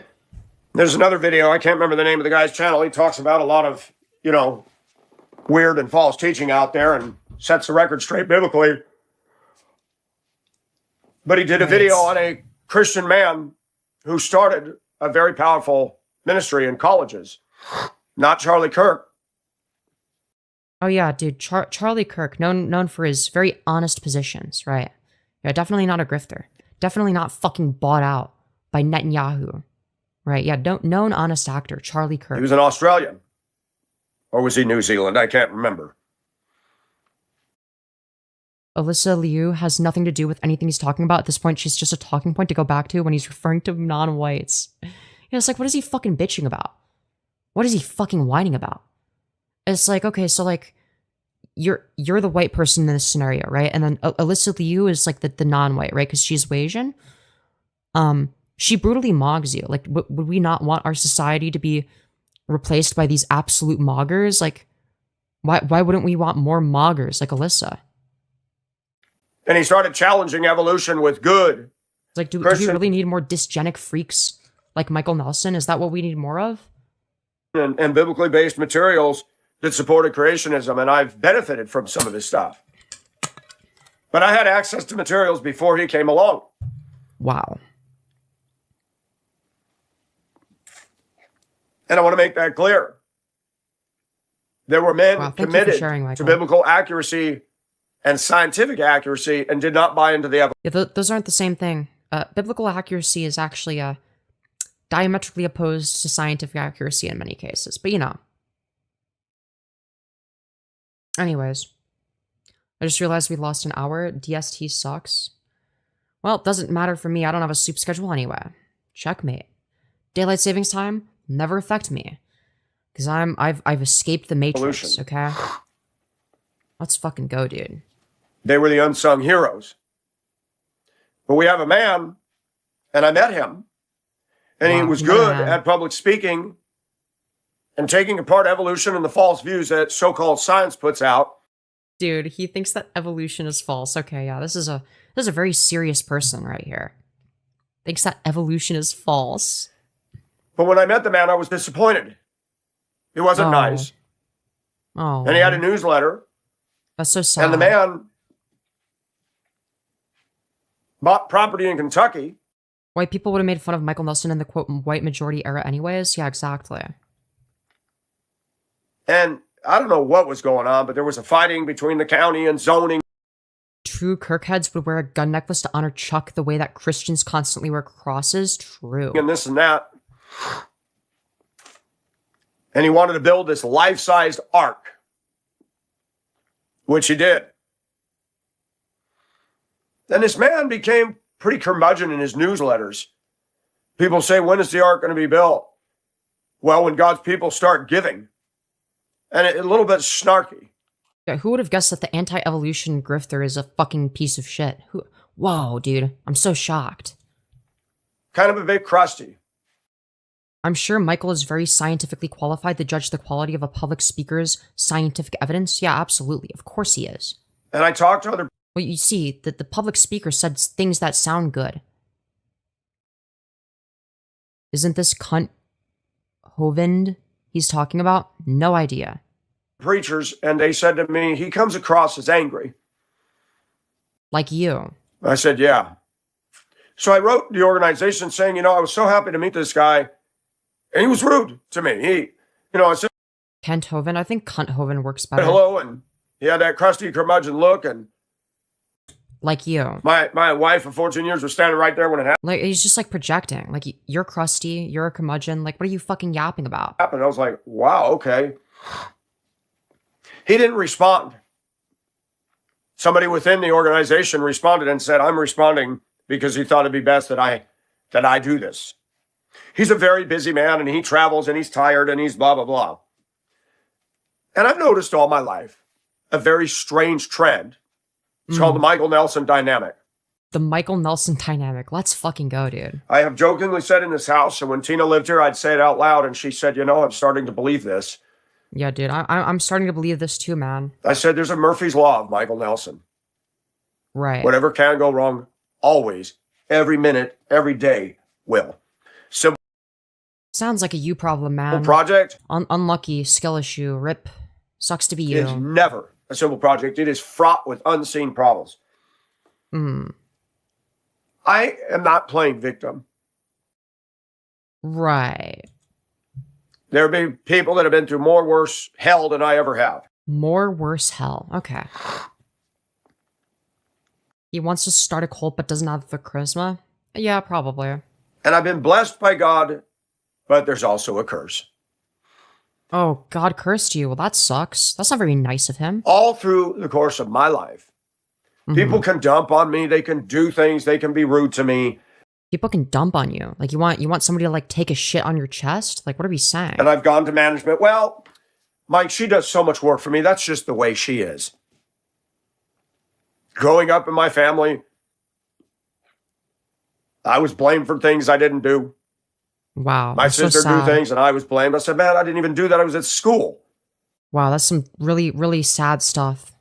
There's another video. I can't remember the name of the guy's channel. He talks about a lot of, you know, weird and false teaching out there and sets the record straight biblically. But he did a video on a Christian man who started a very powerful ministry in colleges. Not Charlie Kirk. Oh yeah, dude, Charlie Kirk, known for his very honest positions, right? Yeah, definitely not a grifter. Definitely not fucking bought out by Netanyahu, right? Yeah, known honest actor, Charlie Kirk. He was an Australian. Or was he New Zealand? I can't remember. Alyssa Liu has nothing to do with anything he's talking about. At this point, she's just a talking point to go back to when he's referring to non-whites. You know, it's like, what is he fucking bitching about? What is he fucking whining about? It's like, okay, so like, you're the white person in this scenario, right? And then Alyssa Liu is like the non-white, right? Because she's Asian. She brutally mogs you. Like, would we not want our society to be replaced by these absolute moggers? Like, why wouldn't we want more moggers like Alyssa? And he started challenging evolution with good. It's like, do we really need more dysgenic freaks Like Michael Nelson? Is that what we need more of? and biblically based materials that supported creationism, and I've benefited from some of this stuff. But I had access to materials before he came along. Wow. And I want to make that clear. There were men Wow, thank you for committed sharing, to Michael. biblical accuracy and scientific accuracy and did not buy into the evidence. Yeah, those aren't the same thing. Biblical accuracy is actually diametrically opposed to scientific accuracy in many cases. But you know. Anyways. I just realized we lost an hour. DST sucks. Well, it doesn't matter for me. I don't have a sleep schedule anyway. Checkmate. Daylight savings time never affect me. Because I've escaped the Matrix, Evolution. okay? Let's fucking go, dude. They were the unsung heroes. But we have a man, and I met him, and he Wow, was good man. at public speaking and taking apart evolution and the false views that so-called science puts out. Dude, he thinks that evolution is false. Okay, yeah, this is a very serious person right here. Thinks that evolution is false. But when I met the man, I was disappointed. He wasn't Oh. nice. Oh, And he had a newsletter, that's so sad. and the man bought property in Kentucky. White people would have made fun of Michael Nelson in the quote white majority era anyways. Yeah, exactly. And I don't know what was going on, but there was a fighting between the county and zoning. True Kirkheads would wear a gun necklace to honor Chuck the way that Christians constantly wear crosses. True. And this and that. And he wanted to build this life-sized ark, which he did. And this man became pretty curmudgeon in his newsletters. People say, when is the ark going to be built? Well, when God's people start giving. And a little bit snarky. Yeah, who would have guessed that the anti-evolution grifter is a fucking piece of shit? Whoa, dude. I'm so shocked. Kind of a bit crusty. I'm sure Michael is very scientifically qualified to judge the quality of a public speaker's scientific evidence. Yeah, absolutely. Of course he is. And I talked to other Well, you see, that the public speaker said things that sound good. Isn't this cunt Hovind he's talking about? No idea. preachers, and they said to me, he comes across as angry. Like you. I said, yeah. So I wrote the organization saying, I was so happy to meet this guy. And he was rude to me. I said, Kent Hovind? I think cunt Hovind works better. hello. And he had that crusty curmudgeon look. And Like you. my wife of 14 years was standing right there when it Like, he's just like projecting. Like, you're crusty, you're a curmudgeon. Like, what are you fucking yapping about? happened. I was like, wow, okay. He didn't respond. Somebody within the organization responded and said, I'm responding because he thought it'd be best that I do this. He's a very busy man, and he travels, and he's tired, and he's blah, blah, blah. And I've noticed all my life a very strange trend. It's called the Michael Nelson dynamic. The Michael Nelson dynamic. Let's fucking go, dude. I have jokingly said in this house, and when Tina lived here, I'd say it out loud, and she said, I'm starting to believe this. Yeah, dude. I'm starting to believe this too, man. I said, there's a Murphy's Law of Michael Nelson. Right. Whatever can go wrong, always, every minute, every day will. Simple Sounds like a you problem, man. project Unlucky, skill issue, rip. Sucks to be is you. never a simple project. It is fraught with unseen problems. I am not playing victim. Right. There have been people that have been through more worse hell than I ever have. More worse hell. Okay. He wants to start a cult but doesn't have the charisma? Yeah, probably. And I've been blessed by God, but there's also a curse. Oh, God cursed you. Well, that sucks. That's not very nice of him. All through the course of my life, people can dump on me. They can do things. They can be rude to me. People can dump on you. Like, you want somebody to, like, take a shit on your chest? Like, what are we saying? And I've gone to management. Well, Mike, she does so much work for me. That's just the way she is. Growing up in my family, I was blamed for things I didn't do. Wow. My that's so sister do sad. things and I was blamed. I said, man, I didn't even do that. I was at school. Wow, that's some really, really sad stuff.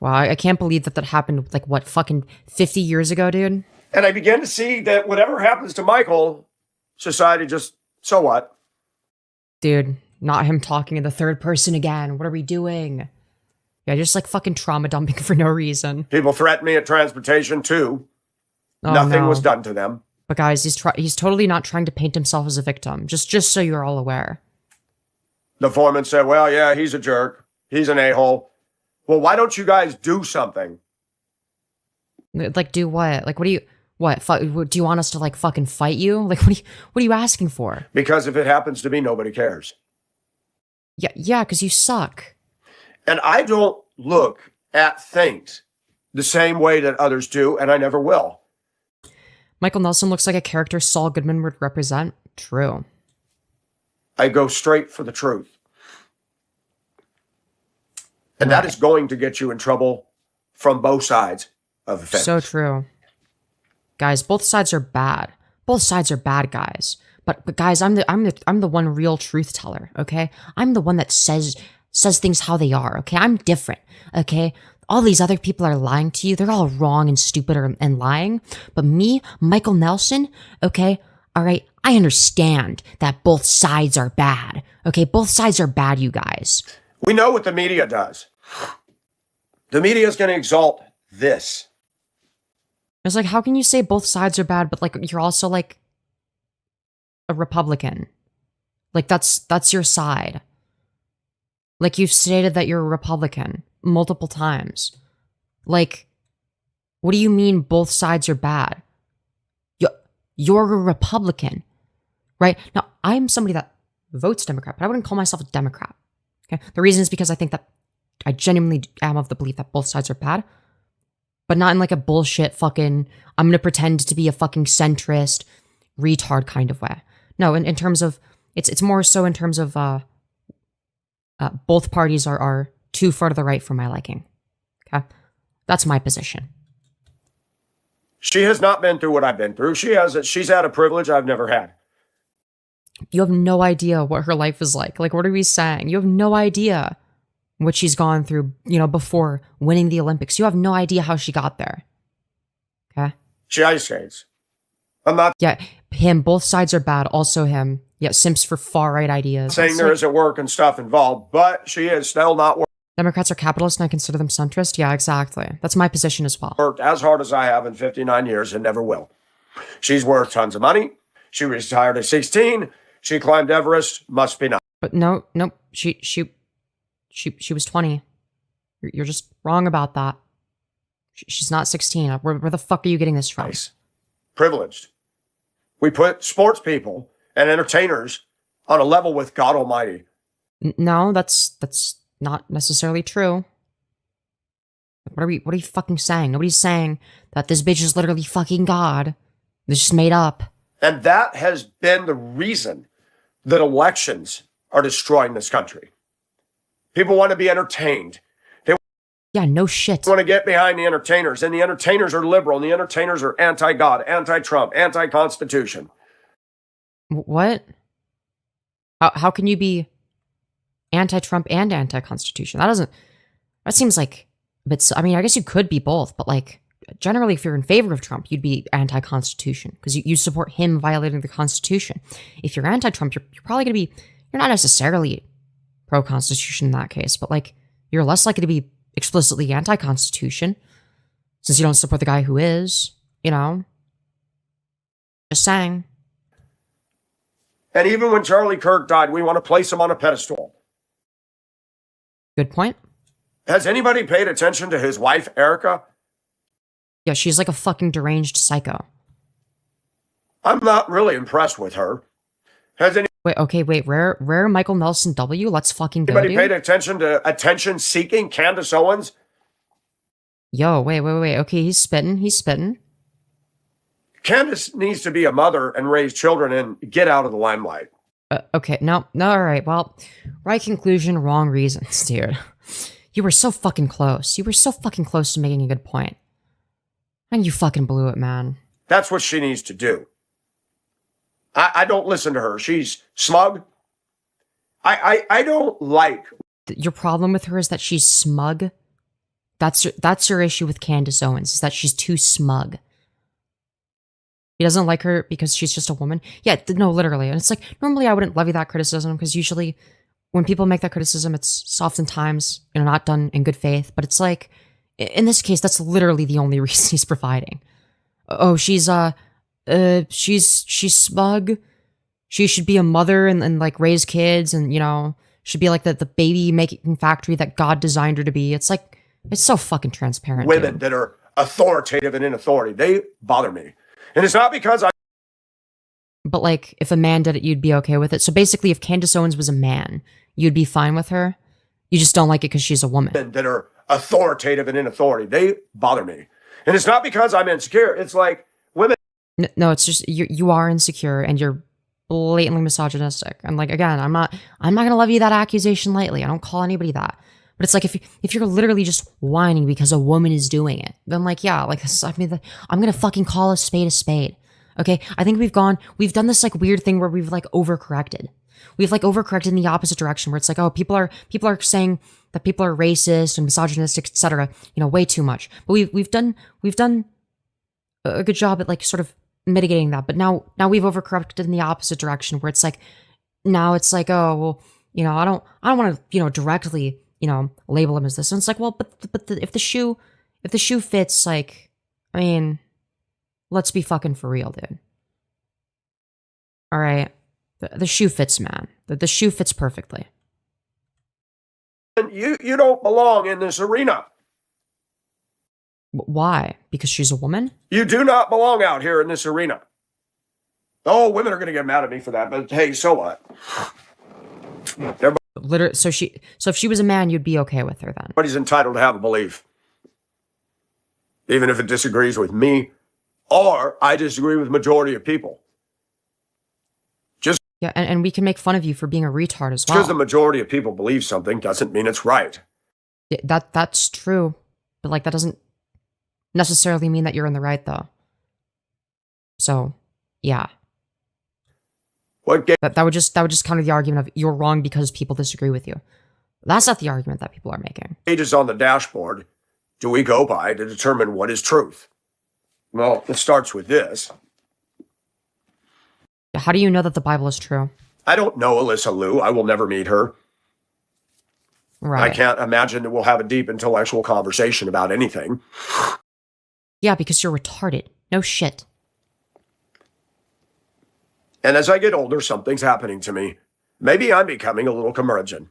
Wow, I can't believe that happened, like, what, fucking 50 years ago, dude? And I began to see that whatever happens to Michael, society just, so what? Dude, not him talking in the third person again. What are we doing? Yeah, just like fucking trauma dumping for no reason. People threatened me at transportation too. Oh, Nothing no. was done to them. But guys, he's totally not trying to paint himself as a victim. Just so you're all aware. The foreman said, well, yeah, he's a jerk. He's an a-hole. Well, why don't you guys do something? Like, do what? Like, do you want us to like fucking fight you? Like, what are you asking for? Because if it happens to me, nobody cares. Yeah, because you suck. And I don't look at things the same way that others do, and I never will. Michael Nelson looks like a character Saul Goodman would represent. True. I go straight for the truth. And that is going to get you in trouble from both sides of the fence. So true. Guys, both sides are bad. Both sides are bad, guys. But guys, I'm the one real truth teller, okay? I'm the one that says things how they are, okay? I'm different, okay? All these other people are lying to you. They're all wrong and stupid and lying. But me, Michael Nelson, okay? All right, I understand that both sides are bad, okay? Both sides are bad, you guys. We know what the media does. The media is going to exalt this. It's like, how can you say both sides are bad, but like you're also like a Republican? Like that's your side. Like you've stated that you're a Republican multiple times. Like, what do you mean both sides are bad? You're a Republican, right? Now, I'm somebody that votes Democrat, but I wouldn't call myself a Democrat. Okay, the reason is because I think that I genuinely am of the belief that both sides are bad, but not in like a bullshit fucking, I'm going to pretend to be a fucking centrist retard kind of way. No, in terms of, it's more so in terms of both parties are too far to the right for my liking. Okay? That's my position. She has not been through what I've been through. She's had a privilege I've never had. You have no idea what her life is like. Like, what are we saying? You have no idea what she's gone through, before winning the Olympics. You have no idea how she got there. Okay? She ice skates. I'm not Yeah, him. Both sides are bad. Also him. Yeah, simps for far-right ideas. saying there isn't work and stuff involved, but she is still not Democrats are capitalists and I consider them centrist. Yeah, exactly. That's my position as well. worked as hard as I have in 59 years and never will. She's worth tons of money. She retired at 16. She climbed Everest. Must be nice. But no, she was 20. You're just wrong about that. She's not 16. Where the fuck are you getting this from? Privileged. We put sports people and entertainers on a level with God Almighty. No, that's not necessarily true. What are you fucking saying? Nobody's saying that this bitch is literally fucking God. This just made up. And that has been the reason that elections are destroying this country. People want to be entertained. Yeah, no shit. Want to get behind the entertainers, and the entertainers are liberal, and the entertainers are anti-God, anti-Trump, anti-Constitution. What? How can you be anti-Trump and anti-Constitution? That seems like a bit, I mean, I guess you could be both, but like, generally, if you're in favor of Trump, you'd be anti-Constitution because you support him violating the Constitution. If you're anti-Trump, you're probably going to be, you're not necessarily pro-Constitution in that case, but like, you're less likely to be explicitly anti-Constitution since you don't support the guy who is, Just saying. And even when Charlie Kirk died, we want to place him on a pedestal. Good point. Has anybody paid attention to his wife, Erica? Yeah, she's like a fucking deranged psycho. I'm not really impressed with her. Has Wait, rare Michael Nelson W? Let's fucking go, anybody dude. paid attention to attention-seeking Candace Owens? Yo, wait. Okay, he's spitting. Candace needs to be a mother and raise children and get out of the limelight. Okay, no, all right. Well, right conclusion, wrong reasons, dude. You were so fucking close. You were so fucking close to making a good point. And you fucking blew it, man. That's what she needs to do. I don't listen to her. She's smug. I don't like. Your problem with her is that she's smug. That's your issue with Candace Owens, is that she's too smug. He doesn't like her because she's just a woman. Yeah, no, literally. And it's like, normally I wouldn't levy that criticism because usually when people make that criticism, it's oftentimes, not done in good faith. But it's like, in this case, that's literally the only reason he's providing. Oh, she's smug. She should be a mother and like raise kids and, should be like the baby making factory that God designed her to be. It's like, it's so fucking transparent. Women dude. that are authoritative and in authority, they bother me. And it's not because I But like, if a man did it, you'd be okay with it. So basically, if Candace Owens was a man, you'd be fine with her. You just don't like it because she's a woman. that are authoritative and in authority, they bother me. And it's not because I'm insecure. It's like women. No, it's just you are insecure and you're blatantly misogynistic. And like, again, I'm not gonna levy that accusation lightly. I don't call anybody that. But it's like if you're literally just whining because a woman is doing it, then like, yeah, like I'm gonna fucking call a spade. Okay, I think we've done this like weird thing where we've like overcorrected. We've like overcorrected in the opposite direction where it's like, oh, people are saying that people are racist and misogynistic, etc. Way too much. But we've done a good job at like sort of mitigating that. But now we've overcorrected in the opposite direction where it's like, now it's like, oh, well, I don't want to directly label him as this. And it's like, well, but if the shoe fits, like, I mean, let's be fucking for real, dude. All right. The shoe fits, man. The shoe fits perfectly. You don't belong in this arena. Why? Because she's a woman? You do not belong out here in this arena. Oh, women are going to get mad at me for that, but hey, so what? Literally, so if she was a man, you'd be okay with her then. Everybody's entitled to have a belief, even if it disagrees with me, or I disagree with the majority of people. Yeah, and we can make fun of you for being a retard as well. Because the majority of people believe something doesn't mean it's right. Yeah, that's true, but like that doesn't necessarily mean that you're in the right though. So, yeah. That would just counter the argument of you're wrong because people disagree with you. That's not the argument that people are making. Pages on the dashboard do we go by to determine what is truth? Well, it starts with this. How do you know that the Bible is true? I don't know Alyssa Liu. I will never meet her. Right. I can't imagine that we'll have a deep intellectual conversation about anything. Yeah, because you're retarded. No shit. And as I get older, something's happening to me. Maybe I'm becoming a little curmudgeon.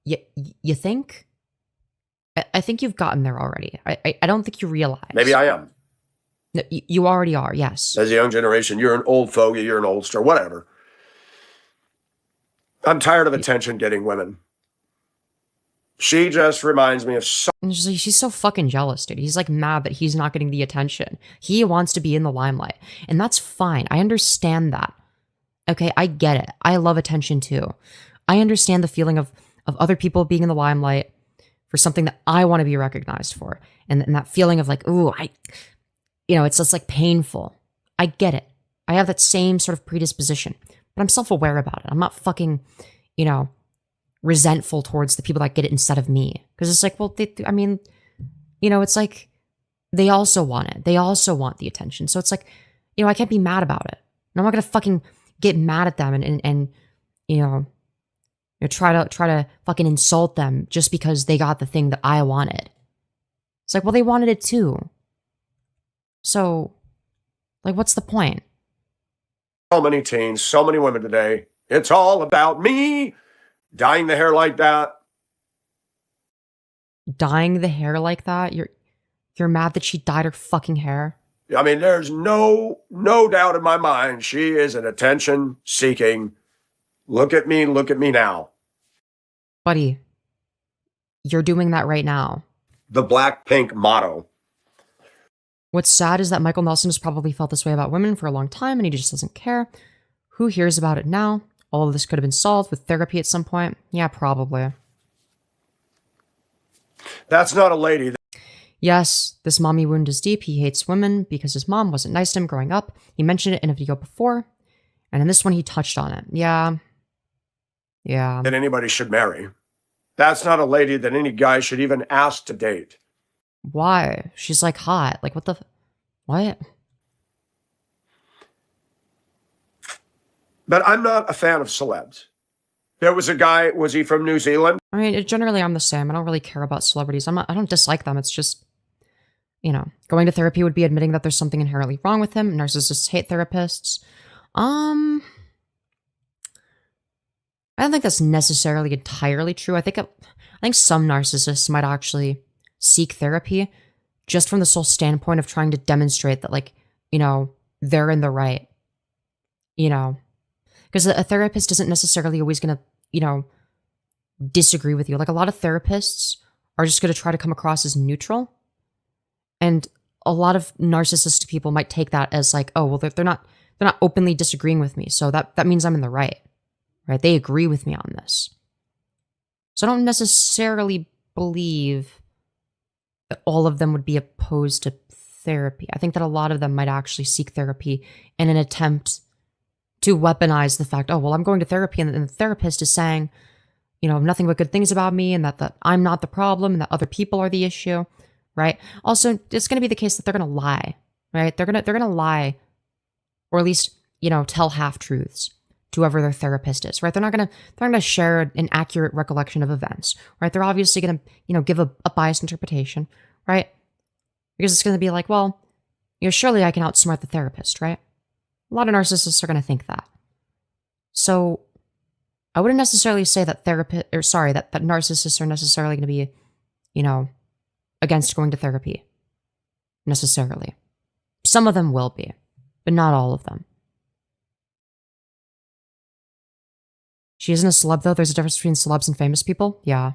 You think? I think you've gotten there already. I don't think you realize. Maybe I am. No, you already are, yes. As a young generation, you're an old fogey, you're an oldster, whatever. I'm tired of attention getting women. She just reminds me of She's so fucking jealous, dude. He's like mad that he's not getting the attention. He wants to be in the limelight. And that's fine. I understand that. Okay, I get it. I love attention too. I understand the feeling of other people being in the limelight for something that I want to be recognized for. And that feeling of like, ooh, it's just like painful. I get it. I have that same sort of predisposition, but I'm self-aware about it. I'm not fucking, resentful towards the people that get it instead of me. Because it's like, well, it's like they also want it. They also want the attention. So it's like, I can't be mad about it. And I'm not gonna fucking get mad at them and try to fucking insult them just because they got the thing that I wanted. It's like, well, they wanted it too. So, like, what's the point? so many teens, so many women today. It's all about me. Dyeing the hair like that. Dyeing the hair like that? You're mad that she dyed her fucking hair? I mean, there's no doubt in my mind. She is an attention-seeking, look at me now. Buddy, you're doing that right now. The Blackpink motto. What's sad is that Michael Nelson has probably felt this way about women for a long time and he just doesn't care. Who hears about it now? All of this could have been solved with therapy at some point. Yeah, probably. That's not a lady. Yes, this mommy wound is deep. He hates women because his mom wasn't nice to him growing up. He mentioned it in a video before, and in this one he touched on it. Yeah. That anybody should marry. That's not a lady that any guy should even ask to date. Why? She's like hot. Like what? But I'm not a fan of celebs. There was a guy, was he from New Zealand? I mean, generally I'm the same. I don't really care about celebrities. I don't dislike them. It's just, you know, going to therapy would be admitting that there's something inherently wrong with him. Narcissists hate therapists. I don't think that's necessarily entirely true. I think some narcissists might actually seek therapy just from the sole standpoint of trying to demonstrate that, like, you know, they're in the right. You know, because a therapist isn't necessarily always going to, you know, disagree with you. Like, a lot of therapists are just going to try to come across as neutral. And a lot of narcissistic people might take that as like, oh, well, they're not openly disagreeing with me. So that means I'm in the right. Right? They agree with me on this. So I don't necessarily believe that all of them would be opposed to therapy. I think that a lot of them might actually seek therapy in an attempt to weaponize the fact, oh, well, I'm going to therapy, and the therapist is saying, you know, nothing but good things about me, and that I'm not the problem, and that other people are the issue, right? Also, it's going to be the case that they're going to lie, right? They're going to lie, or at least, you know, tell half-truths to whoever their therapist is, right? They're not going to share an accurate recollection of events, right? They're obviously going to, you know, give a biased interpretation, right? Because it's going to be like, well, you know, surely I can outsmart the therapist, right? A lot of narcissists are going to think that. So I wouldn't necessarily say that that narcissists are necessarily going to be, you know, against going to therapy. Necessarily. Some of them will be, but not all of them. She isn't a celeb, though. There's a difference between celebs and famous people. Yeah.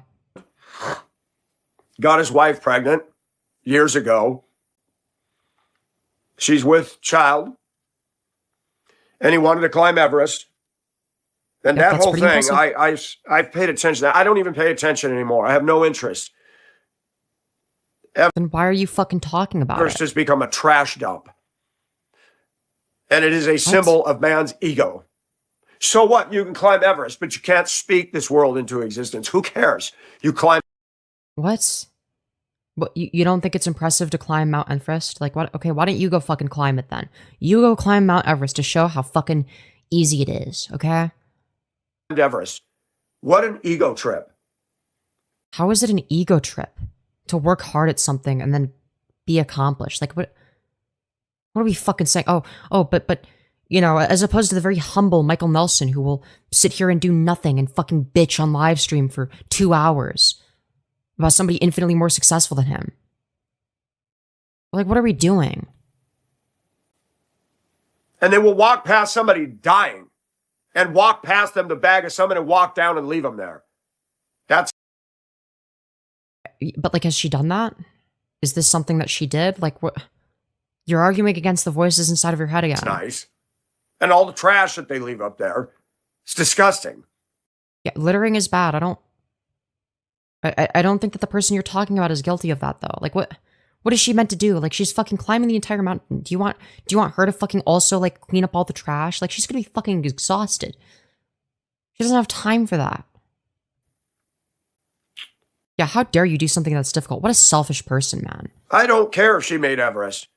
Got his wife pregnant years ago. She's with child. And he wanted to climb Everest. And Yep, that that's whole pretty thing, I've paid attention to that. I don't even pay attention anymore. I have no interest. Then why are you fucking talking about Everest it? has become a trash dump. And it is a symbol of man's ego. So what? You can climb Everest, but you can't speak this world into existence. Who cares? You climb. What? What, you don't think it's impressive to climb Mount Everest? Like, what? Okay, why don't you go fucking climb it then? You go climb Mount Everest to show how fucking easy it is, okay? Everest. What an ego trip. How is it an ego trip to work hard at something and then be accomplished? Like, what are we fucking saying? But you know, as opposed to the very humble Michael Nelson who will sit here and do nothing and fucking bitch on live stream for 2 hours about somebody infinitely more successful than him. Like, what are we doing? And they will walk past somebody dying and walk past them to bag of someone and walk down and leave them there. That's But, like, has she done that? Is this something that she did? Like, what? You're arguing against the voices inside of your head again. nice. And all the trash that they leave up there. It's disgusting. Yeah, littering is bad. I don't think that the person you're talking about is guilty of that, though. Like, what is she meant to do? Like, she's fucking climbing the entire mountain. Do you want her to fucking also, like, clean up all the trash? Like, she's gonna be fucking exhausted. She doesn't have time for that. Yeah, how dare you do something that's difficult? What a selfish person, man. I don't care if she made Everest.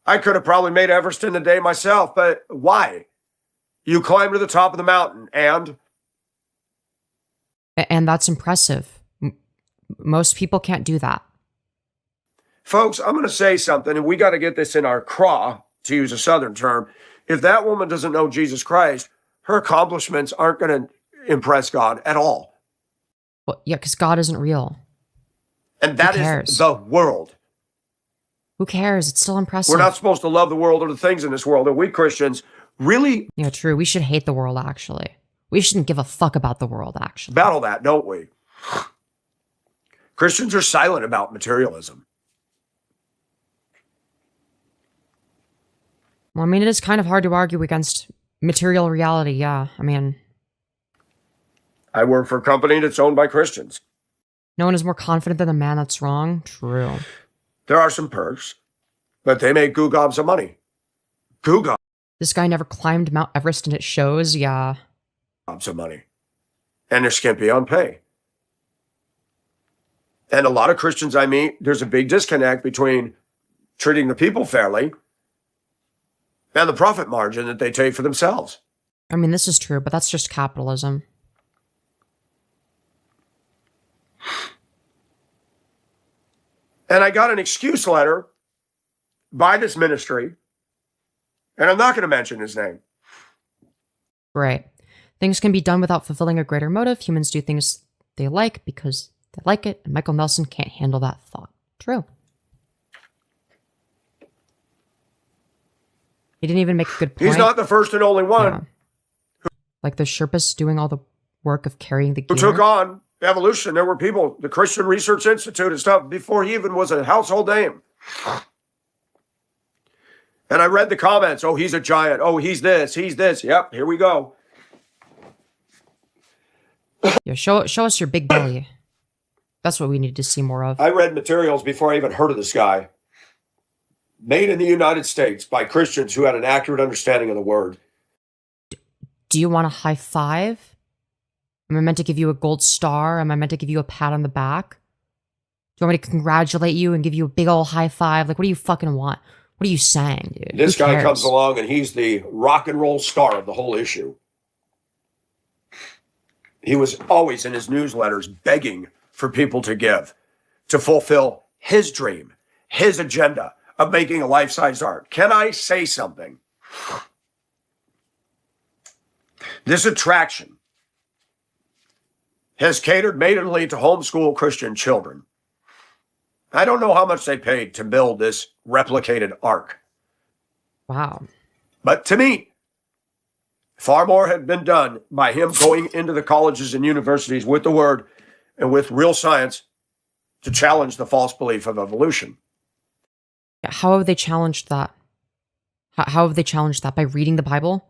I could have probably made Everest in a day myself, but why? You climb to the top of the mountain and that's impressive. Most people can't do that. folks, I'm going to say something, and we got to get this in our craw, to use a Southern term. If that woman doesn't know Jesus Christ, her accomplishments aren't going to impress God at all. Well, yeah, because God isn't real. And that is the world. Who cares? It's still impressive. We're not supposed to love the world or the things in this world. And we Christians really Yeah, true. We should hate the world, actually. We shouldn't give a fuck about the world, actually. battle that, don't we? Christians are silent about materialism. Well, I mean, it is kind of hard to argue against material reality, yeah. I mean, I work for a company that's owned by Christians. no one is more confident than the man that's wrong. True. There are some perks, but they make goo gobs of money. Goo This guy never climbed Mount Everest and it shows, yeah. gobs of money. And they're skimpy on pay. And a lot of Christians I meet, there's a big disconnect between treating the people fairly and the profit margin that they take for themselves. I mean, this is true, but that's just capitalism. And I got an excuse letter by this ministry, and I'm not going to mention his name. Right. Things can be done without fulfilling a greater motive. Humans do things they like because they like it, and Michael Nelson can't handle that thought. True. He didn't even make a good point. He's not the first and only one. Yeah. Like the Sherpas doing all the work of carrying the gear. Who took on evolution. There were people, the Christian Research Institute and stuff, before he even was a household name. And I read the comments. Oh, he's a giant. Oh, he's this. He's this. Yep, here we go. Yeah, show us your big belly. That's what we need to see more of. I read materials before I even heard of this guy. Made in the United States by Christians who had an accurate understanding of the word. Do you want a high five? Am I meant to give you a gold star? Am I meant to give you a pat on the back? Do you want me to congratulate you and give you a big old high five? Like, what do you fucking want? What are you saying, dude? This Who guy cares? comes along and he's the rock and roll star of the whole issue. He was always in his newsletters begging for people to give, to fulfill his dream, his agenda of making a life-size art. Can I say something? This attraction has catered mainly to homeschool Christian children. I don't know how much they paid to build this replicated ark. Wow. But to me, far more had been done by him going into the colleges and universities with the word and with real science to challenge the false belief of evolution. How have they challenged that? How have they challenged that? By reading the Bible?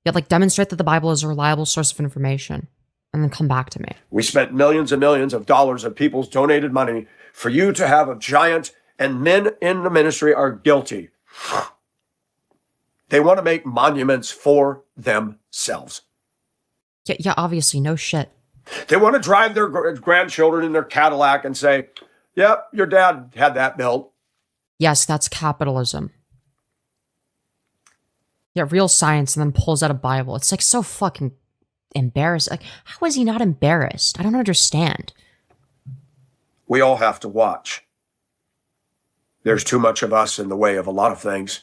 Yeah, like demonstrate that the Bible is a reliable source of information and then come back to me. We spent millions and millions of dollars of people's donated money for you to have a giant, and men in the ministry are guilty. They want to make monuments for themselves. Yeah, obviously, no shit. They want to drive their grandchildren in their Cadillac and say, yep, your dad had that built. Yes, that's capitalism. Yeah, real science and then pulls out a Bible. It's like so fucking embarrassing. Like, how is he not embarrassed? I don't understand. We all have to watch. There's too much of us in the way of a lot of things.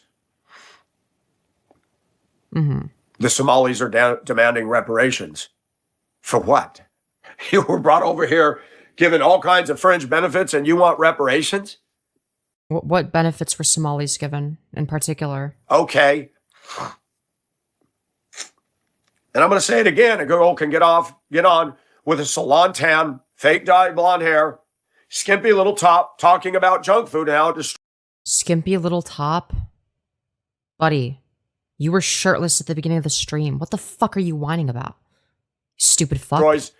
Mm-hmm. The Somalis are demanding reparations. For what? You were brought over here given all kinds of fringe benefits and you want reparations? What benefits were Somalis given in particular? Okay. And I'm going to say it again. A girl can get on with a salon tan, fake dyed blonde hair, skimpy little top, talking about junk food and how it Skimpy little top? Buddy, you were shirtless at the beginning of the stream. What the fuck are you whining about? Stupid fuck. destroys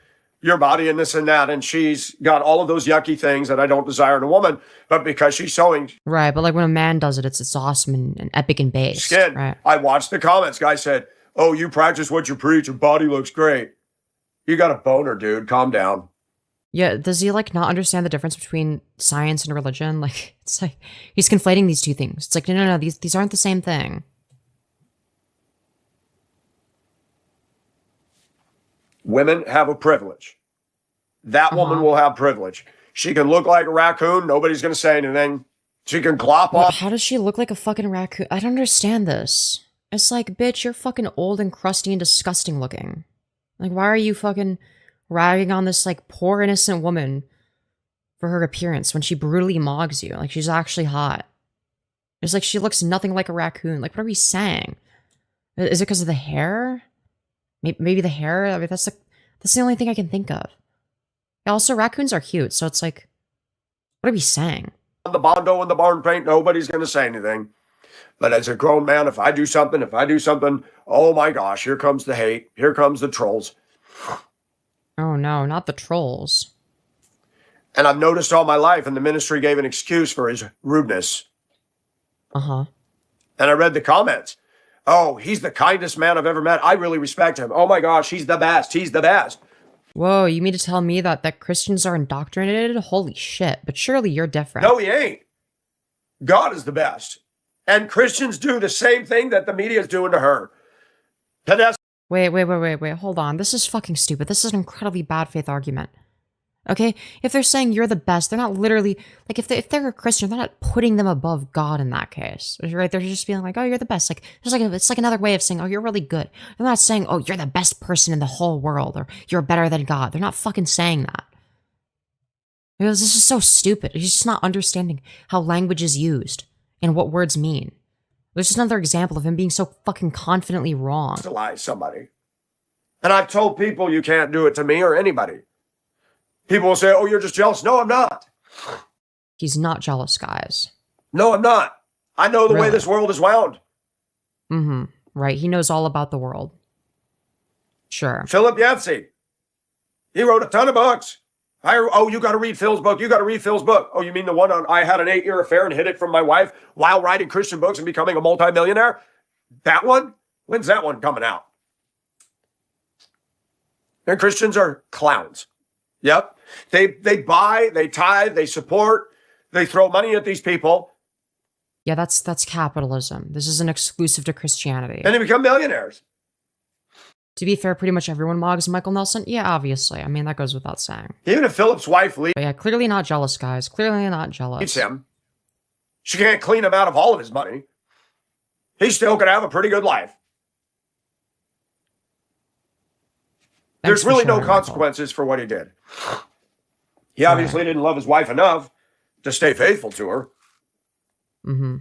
your body and this and that. And she's got all of those yucky things that I don't desire in a woman, but because she's showing Right, but like when a man does it, it's awesome and epic and based. skin, Right. I watched the comments. Guy said, oh, you practice what you preach. Your body looks great. You got a boner, dude. Calm down. Yeah, does he like not understand the difference between science and religion? Like, it's like he's conflating these two things. It's like, no, these aren't the same thing. Women have a privilege. That woman will have privilege. She can look like a raccoon. Nobody's going to say anything. She can glop off. How does she look like a fucking raccoon? I don't understand this. It's like, bitch, you're fucking old and crusty and disgusting looking. Like, why are you fucking ragging on this, like, poor innocent woman for her appearance when she brutally mogs you? Like, she's actually hot. It's like she looks nothing like a raccoon. Like, what are we saying? Is it because of the hair? Maybe the hair? I mean, that's the only thing I can think of. Also, raccoons are cute, so it's like, what are we saying? The Bondo and the barn paint, nobody's going to say anything. But as a grown man, if I do something, oh my gosh, here comes the hate. Here comes the trolls. Oh no, not the trolls. And I've noticed all my life, and the ministry gave an excuse for his rudeness. Uh-huh. And I read the comments. Oh, he's the kindest man I've ever met. I really respect him. Oh my gosh, he's the best. He's the best. Whoa, you mean to tell me that Christians are indoctrinated? Holy shit, but surely you're different. No, he ain't. God is the best. And Christians do the same thing that the media is doing to her. Wait. Hold on. This is fucking stupid. This is an incredibly bad faith argument. Okay? If they're saying you're the best, they're not literally, like, if they're a Christian, they're not putting them above God in that case. Right? They're just being like, oh, you're the best. Like, it's like another way of saying, oh, you're really good. They're not saying, oh, you're the best person in the whole world, or you're better than God. They're not fucking saying that. Because this is so stupid. He's just not understanding how language is used and what words mean. There's just another example of him being so fucking confidently wrong. To lie to somebody. And I've told people you can't do it to me or anybody. People will say, oh, you're just jealous. No, I'm not. He's not jealous, guys. No, I'm not. I know the way this world is wound. Mm-hmm. Right. He knows all about the world. Sure. Philip Yancey. He wrote a ton of books. Oh, you got to read Phil's book. You got to read Phil's book. Oh, you mean the one on I had an 8-year affair and hid it from my wife while writing Christian books and becoming a multimillionaire? That one? When's that one coming out? And Christians are clowns. Yep. They buy, they tithe, they support, they throw money at these people. Yeah, that's capitalism. This isn't exclusive to Christianity. And they become millionaires. To be fair, pretty much everyone mogs Michael Nelson. Yeah, obviously. I mean, that goes without saying. Even if Philip's wife leaves But yeah, clearly not jealous, guys. Clearly not jealous. him, she can't clean him out of all of his money. He's still going to have a pretty good life. There's really no consequences for what he did. He obviously didn't love his wife enough to stay faithful to her. Mm-hmm.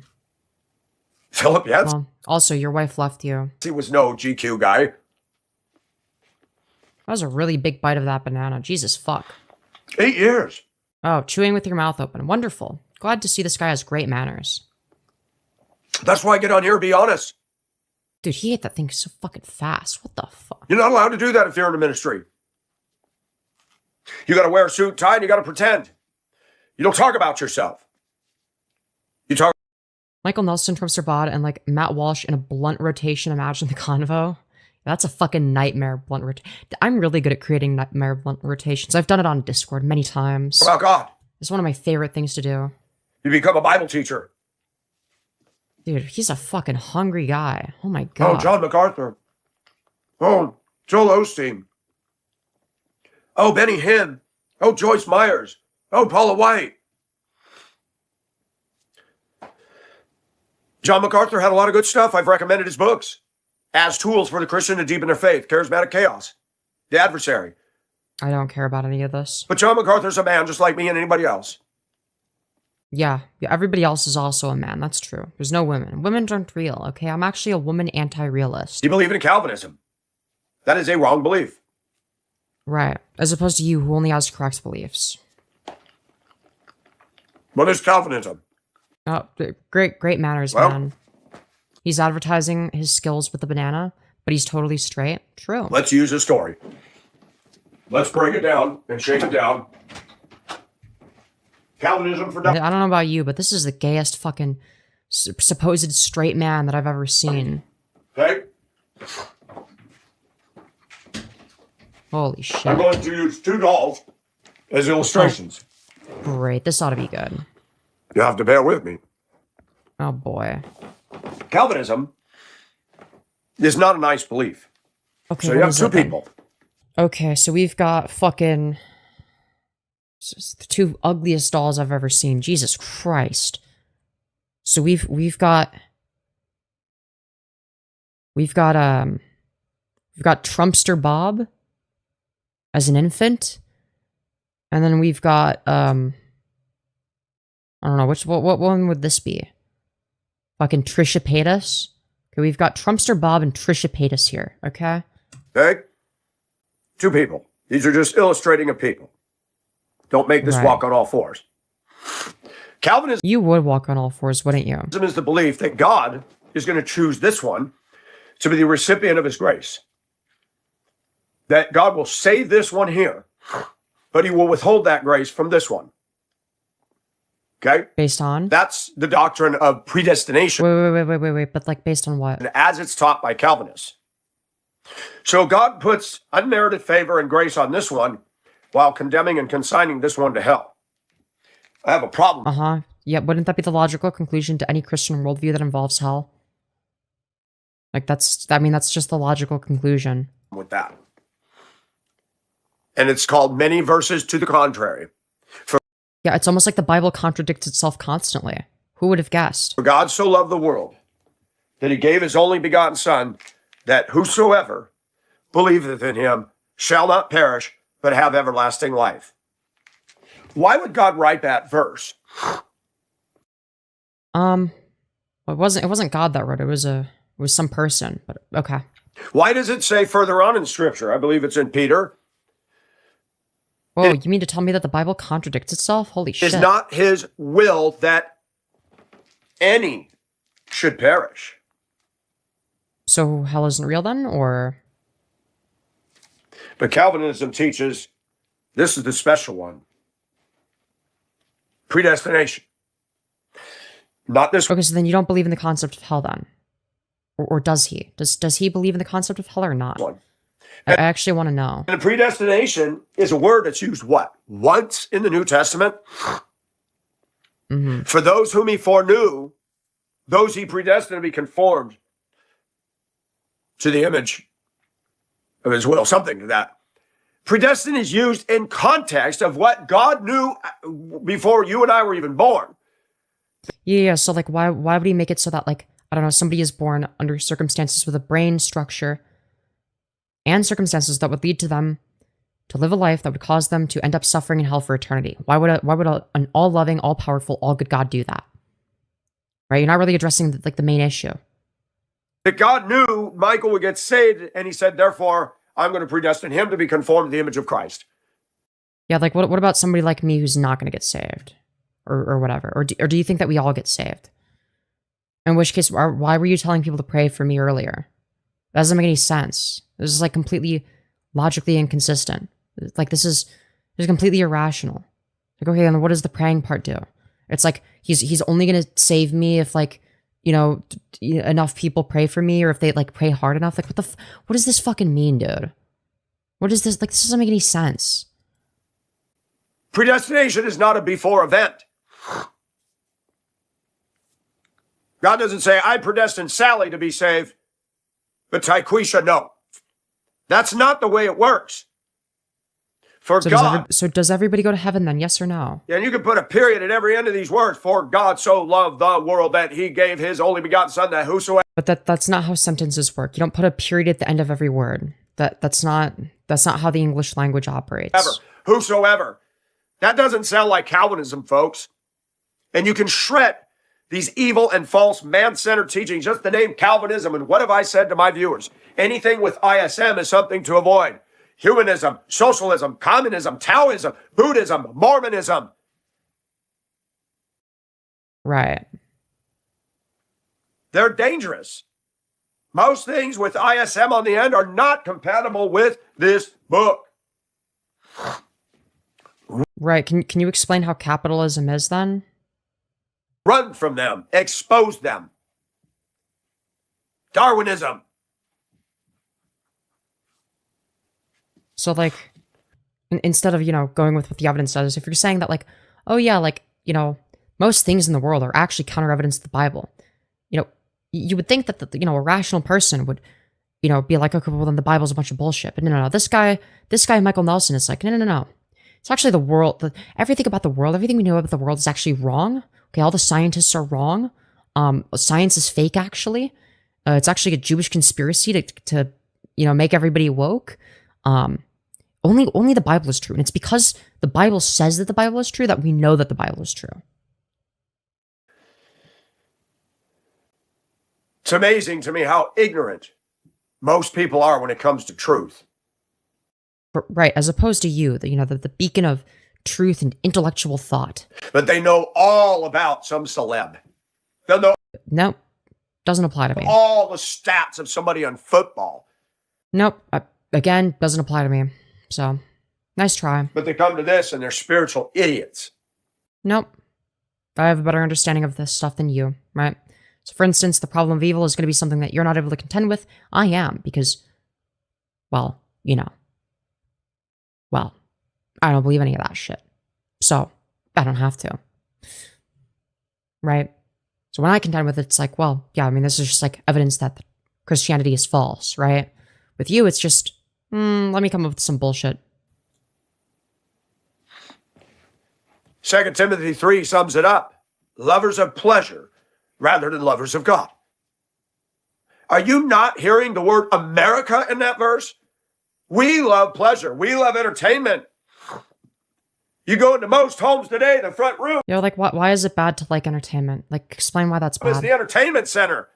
Philip Yancey Well, also, your wife left you. was no GQ guy. That was a really big bite of that banana. Jesus fuck. 8 years. Oh, chewing with your mouth open. Wonderful. Glad to see this guy has great manners. That's why I get on here and be honest. Dude, he ate that thing so fucking fast. What the fuck? You're not allowed to do that if you're in the ministry. You got to wear a suit and tie and you got to pretend. You don't talk about yourself. You talk. Michael Nelson, Trump Bod, and like Matt Walsh in a blunt rotation. Imagine the convo. That's a fucking nightmare blunt rotation. I'm really good at creating nightmare blunt rotations. I've done it on Discord many times. About God. It's one of my favorite things to do. You become a Bible teacher. Dude, he's a fucking hungry guy. Oh my god. Oh, John MacArthur. Oh, Joel Osteen. Oh, Benny Hinn. Oh, Joyce Myers. Oh, Paula White. John MacArthur had a lot of good stuff. I've recommended his books as tools for the Christian to deepen their faith. Charismatic Chaos. The Adversary. I don't care about any of this. But John MacArthur's a man just like me and anybody else. Yeah, everybody else is also a man. That's true. There's no women. Women aren't real, okay? I'm actually a woman anti-realist. You believe in Calvinism. That is a wrong belief. Right. As opposed to you who only has correct beliefs. What is Calvinism? Oh, great manners, Well, man. He's advertising his skills with the banana, but he's totally straight. True. Let's use a story. Let's break it down and shake it down. Calvinism for I don't know about you, but this is the gayest fucking supposed straight man that I've ever seen. Okay? Holy shit. I'm going to use 2 dolls as illustrations. Great. This ought to be good. You have to bear with me. Oh boy. Calvinism is not a nice belief. Okay. So you what have is 2 it then? people. Okay, so we've got fucking the 2 ugliest dolls I've ever seen. Jesus Christ. So we've got Trumpster Bob as an infant, and then we've got I don't know what one would this be? Fucking Trisha Paytas. Okay, we've got Trumpster Bob and Trisha Paytas here. Okay. Okay? 2 people. These are just illustrating a people. Don't make this Right. walk on all fours. Calvinism You would walk on all fours, wouldn't you? is the belief that God is going to choose this one to be the recipient of his grace. That God will save this one here, but he will withhold that grace from this one. Okay? Based on? That's the doctrine of predestination Wait. But like based on what? as it's taught by Calvinists. So God puts unmerited favor and grace on this one while condemning and consigning this one to hell. I have a problem. Uh-huh. Yeah, wouldn't that be the logical conclusion to any Christian worldview that involves hell? Like that's just the logical conclusion. with that. And it's called many verses to the contrary. Yeah, it's almost like the Bible contradicts itself constantly. Who would have guessed? For God so loved the world that he gave his only begotten Son, that whosoever believeth in him shall not perish, but have everlasting life. Why would God write that verse? It wasn't God that wrote it. It was some person, but okay. Why does it say further on in Scripture? I believe it's in Peter. Whoa, you mean to tell me that the Bible contradicts itself? Holy shit. It's not his will that any should perish. So hell isn't real then, or? But Calvinism teaches, this is the special one, predestination. Not this Okay, so then you don't believe in the concept of hell then? Or does he? Does he believe in the concept of hell or not? one. I actually want to know. And predestination is a word that's used what? Once in the New Testament? Mm-hmm. For those whom he foreknew, those he predestined to be conformed to the image of his will, something to that. Predestined is used in context of what God knew before you and I were even born. Yeah, so like why would he make it so that like, I don't know, somebody is born under circumstances with a brain structure and circumstances that would lead to them to live a life that would cause them to end up suffering in hell for eternity? Why would an all-loving, all-powerful, all-good God do that? Right? You're not really addressing like the main issue. That God knew Michael would get saved, and he said, therefore, I'm going to predestine him to be conformed to the image of Christ. Yeah, like what about somebody like me who's not going to get saved? Or whatever? Or do you think that we all get saved? In which case, why were you telling people to pray for me earlier? That doesn't make any sense. This is like completely logically inconsistent. Like this is completely irrational. Like, okay, then what does the praying part do? It's like he's only gonna save me if like, you know, enough people pray for me, or if they like pray hard enough. Like what does this fucking mean, dude? What is this? Like this doesn't make any sense. Predestination is not a before event. God doesn't say, I predestined Sally to be saved, but Tyquisha, no. That's not the way it works. For God. Does everybody go to heaven then? Yes or no? And you can put a period at every end of these words. For God so loved the world that he gave his only begotten Son, that whosoever. But that's not how sentences work. You don't put a period at the end of every word. That's not how the English language operates. Whosoever. That doesn't sound like Calvinism, folks. And you can shred these evil and false man-centered teachings, just the name Calvinism. And what have I said to my viewers? Anything with ISM is something to avoid. Humanism, socialism, communism, Taoism, Buddhism, Mormonism. Right. They're dangerous. Most things with ISM on the end are not compatible with this book. Right. Can you explain how capitalism is then? Run from them. Expose them. Darwinism. So like, instead of, you know, going with what the evidence does, if you're saying that like, oh yeah, like, you know, most things in the world are actually counter evidence to the Bible, you know, you would think that, you know, a rational person would, you know, be like, okay, well then the Bible's a bunch of bullshit. But no, this guy, Michael Nelson is like, no. It's actually the world, everything about the world, everything we know about the world is actually wrong. Okay, all the scientists are wrong. Science is fake, actually. It's actually a Jewish conspiracy to you know, make everybody woke. Only the Bible is true. And it's because the Bible says that the Bible is true that we know that the Bible is true. It's amazing to me how ignorant most people are when it comes to truth. Right, as opposed to you, the beacon of truth and intellectual thought. But they know all about some celeb. They'll know Nope, doesn't apply to me. all the stats of somebody on football. Nope, again, doesn't apply to me. So, nice try. But they come to this and they're spiritual idiots. Nope, I have a better understanding of this stuff than you, right? So, for instance, the problem of evil is going to be something that you're not able to contend with. I am, because, well, you know. Well, I don't believe any of that shit. So, I don't have to. Right? So when I contend with it, it's like, well, yeah, I mean, this is just like evidence that Christianity is false, right? With you, it's just, let me come up with some bullshit. 2 Timothy 3 sums it up. Lovers of pleasure rather than lovers of God. Are you not hearing the word America in that verse? We love pleasure. We love entertainment. You go into most homes today, the front room Yeah, like, why is it bad to like entertainment? Like, explain why that's is bad. the entertainment center.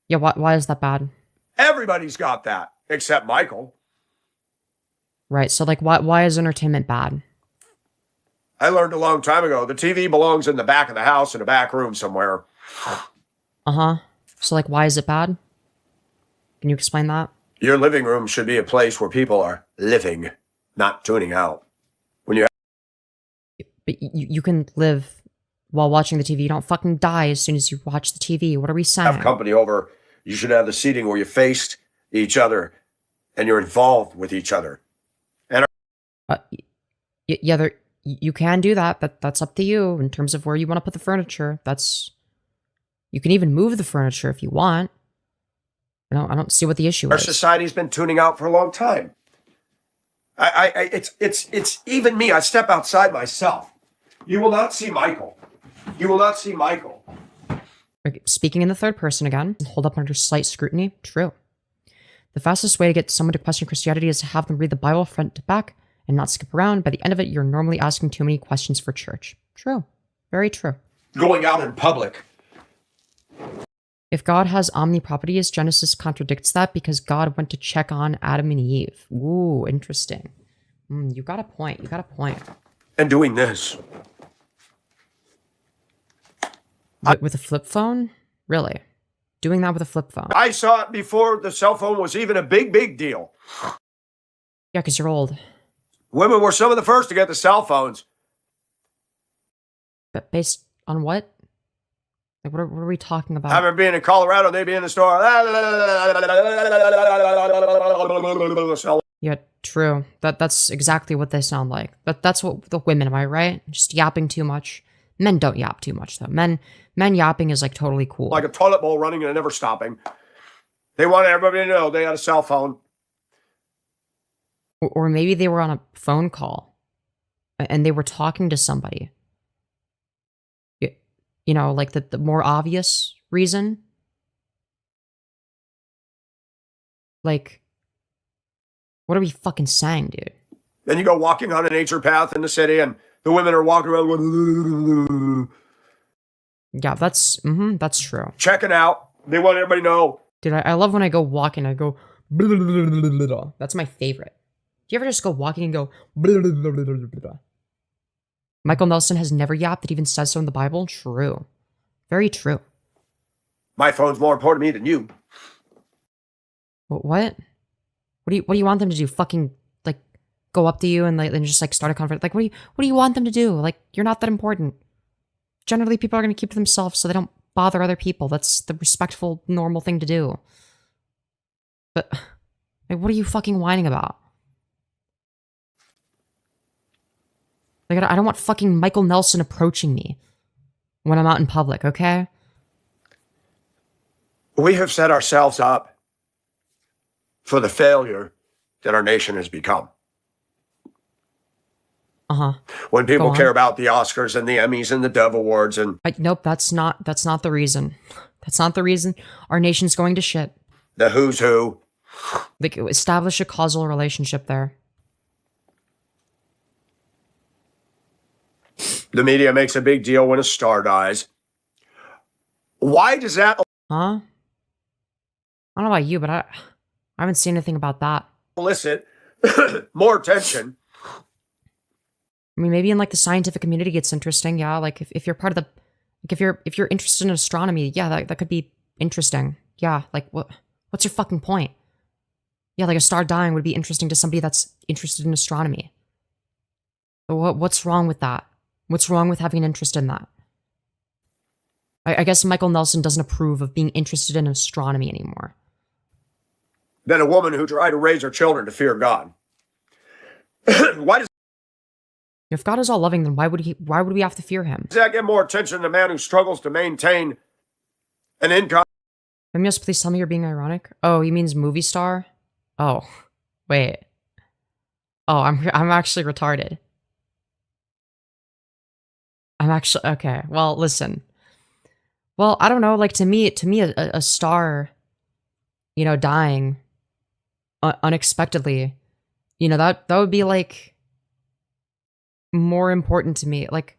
Yeah, why is that bad? Everybody's got that, except Michael. Right, so like, why is entertainment bad? I learned a long time ago, the TV belongs in the back of the house in a back room somewhere. Uh-huh. So like, why is it bad? Can you explain that? Your living room should be a place where people are living, not tuning out. When you But you can live while watching the TV. You don't fucking die as soon as you watch the TV. What are we saying? have company over, you should have the seating where you faced each other and you're involved with each other. Yeah, you can do that, but that's up to you in terms of where you want to put the furniture. You can even move the furniture if you want. I don't see what the issue Our is. society's been tuning out for a long time. It's even me. I step outside myself. You will not see Michael. You will not see Michael. Okay, speaking in the third person again, hold up under slight scrutiny. True. The fastest way to get someone to question Christianity is to have them read the Bible front to back and not skip around. By the end of it, you're normally asking too many questions for church. True. Very true. Going out in public. If God has omniproperties, Genesis contradicts that because God went to check on Adam and Eve. Ooh, interesting. You got a point. You got a point. And doing this. With a flip phone? Really? Doing that with a flip phone? I saw it before the cell phone was even a big deal. Yeah, because you're old. Women were some of the first to get the cell phones. But based on what? Like, what are we talking about? I remember being in Colorado, they'd be in the store. Yeah, true. That's exactly what they sound like. That's what the women, am I right? Just yapping too much. Men don't yap too much though. Men yapping is like totally cool. Like a toilet bowl running and never stopping. They wanted everybody to know they had a cell phone. Or maybe they were on a phone call and they were talking to somebody. You know, like the more obvious reason. Like, what are we fucking saying, dude? Then you go walking on a nature path in the city and the women are walking around going, Yeah, that's true. checking out. They want everybody to know. Dude, I love when I go walking, I go, that's my favorite. Do you ever just go walking and go, Michael Nelson has never yapped. It even says so in the Bible. True. Very true. My phone's more important to me than you. What? What do you want them to do? Fucking like go up to you and just like start a conversation? Like what do you want them to do? Like you're not that important. Generally, people are gonna keep to themselves so they don't bother other people. That's the respectful, normal thing to do. But like, what are you fucking whining about? Like I don't want fucking Michael Nelson approaching me when I'm out in public. Okay. We have set ourselves up for the failure that our nation has become. Uh-huh. When people Go on. care about the Oscars and the Emmys and the Dove Awards and Nope, that's not the reason. That's not the reason. Our nation's going to shit. the who's who. Like establish a causal relationship there. The media makes a big deal when a star dies. Why does that Huh? I don't know about you, but I haven't seen anything about that. elicit more attention? I mean, maybe in like the scientific community it's interesting, yeah. Like if you're part of the like if you're interested in astronomy, yeah, that could be interesting. Yeah, like what's your fucking point? Yeah, like a star dying would be interesting to somebody that's interested in astronomy. But what's wrong with that? What's wrong with having an interest in that? I guess Michael Nelson doesn't approve of being interested in astronomy anymore. Than a woman who tried to raise her children to fear God. Why does If God is all loving, then why would we have to fear him? that get more attention than a man who struggles to maintain an income? Femyoz, please tell me you're being ironic. Oh, he means movie star? Oh, wait. Oh, I'm actually retarded. I'm actually okay. Well, listen. Well, I don't know. Like to me, a star, you know, dying unexpectedly, you know, that would be like more important to me. Like,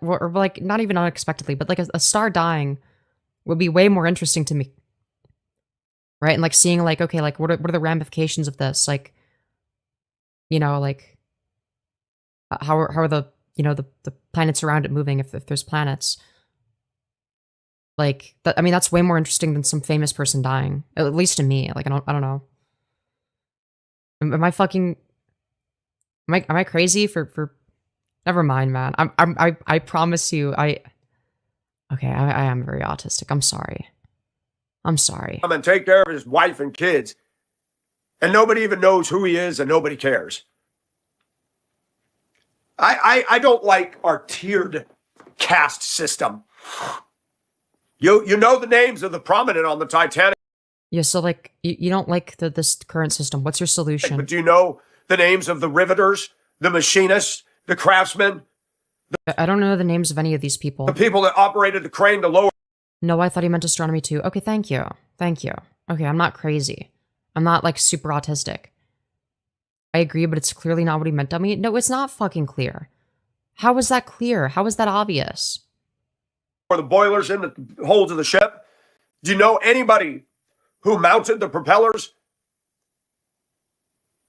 or like not even unexpectedly, but like a star dying would be way more interesting to me, right? And like seeing like, okay, like what are the ramifications of this? Like, you know, like how are the, you know, the planets around it moving if there's planets? Like that, I mean, that's way more interesting than some famous person dying, at least to me. Like I don't know. Am I fucking? Am I crazy for? Never mind, man. I promise you. Okay, I am very autistic. I'm sorry. I'm sorry. Come and take care of his wife and kids, and nobody even knows who he is, and nobody cares. I don't like our tiered caste system. You know the names of the prominent on the Titanic. Yeah, so like you don't like this current system. What's your solution? But do you know the names of the riveters, the machinists, the craftsmen? I don't know the names of any of these people. The people that operated the crane to lower. No, I thought he meant astronomy too. Okay, thank you. Thank you. Okay, I'm not crazy. I'm not like super autistic. I agree, but it's clearly not what he meant to me. No, it's not fucking clear. How is that clear? How is that obvious? Or the boilers in the holds of the ship. Do you know anybody who mounted the propellers?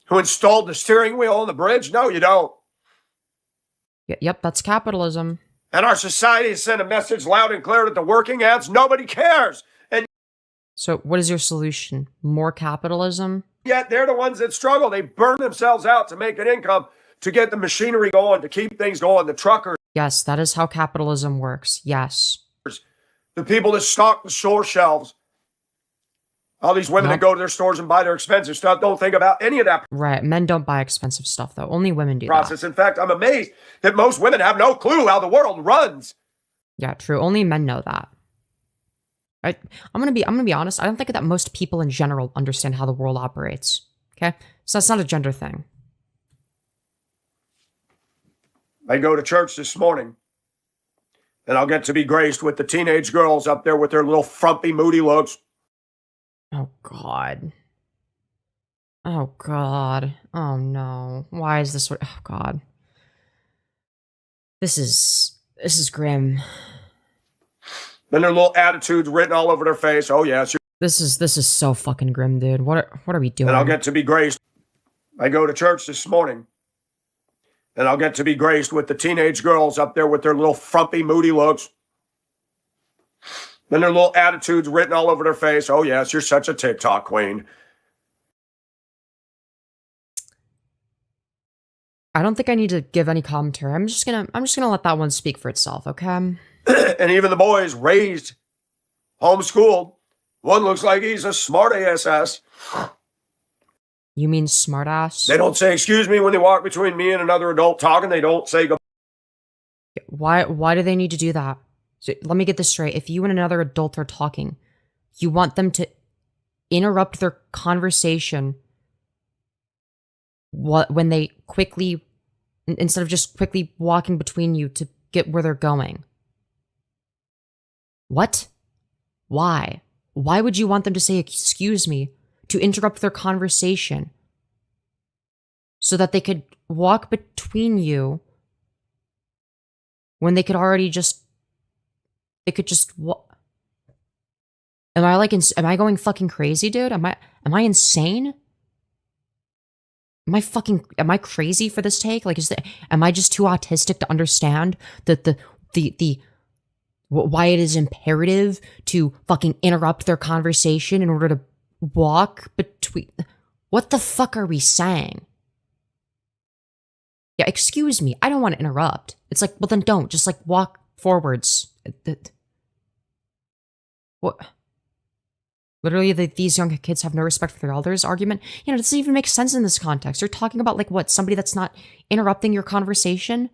Who installed the steering wheel on the bridge? No, you don't. Yep, that's capitalism. And our society has sent a message loud and clear to the working ants. Nobody cares. And so what is your solution? More capitalism? yet they're the ones that struggle. They burn themselves out to make an income, to get the machinery going, to keep things going. The truckers. Yes, that is how capitalism works. Yes. The people that stock the store shelves. All these women that go to their stores and buy their expensive stuff don't think about any of that Right. Men don't buy expensive stuff, though. Only women do process. that. In fact, I'm amazed that most women have no clue how the world runs. Yeah, true. Only men know that. I'm gonna be honest. I don't think that most people in general understand how the world operates. Okay, so that's not a gender thing. I go to church this morning, and I'll get to be graced with the teenage girls up there with their little frumpy, moody looks. Oh God. Oh God. Oh no. Why is this what? Oh God. This is grim. And their little attitudes written all over their face. Oh yes. This is so fucking grim, dude. What are we doing? And I'll get to be graced. I go to church this morning, and I'll get to be graced with the teenage girls up there with their little frumpy, moody looks. And their little attitudes written all over their face. Oh yes, you're such a TikTok queen. I don't think I need to give any commentary. I'm just gonna let that one speak for itself, okay? And even the boys raised, homeschooled. One looks like he's a smart ass. You mean smartass? They don't say excuse me when they walk between me and another adult talking. They don't say goodbye. Why do they need to do that? So, let me get this straight. If you and another adult are talking, you want them to interrupt their conversation when they quickly, instead of just quickly walking between you to get where they're going. What? Why? Why would you want them to say excuse me to interrupt their conversation so that they could walk between you when they could already just Am I going fucking crazy, dude? Am I insane? Am I crazy for this take? Like, am I just too autistic to understand that why it is imperative to fucking interrupt their conversation in order to walk between? What the fuck are we saying? Yeah, excuse me. I don't want to interrupt. It's like, well, then don't. Just like walk forwards. What? Literally, these young kids have no respect for their elders argument. You know, it doesn't even make sense in this context. You're talking about, like, what? Somebody that's not interrupting your conversation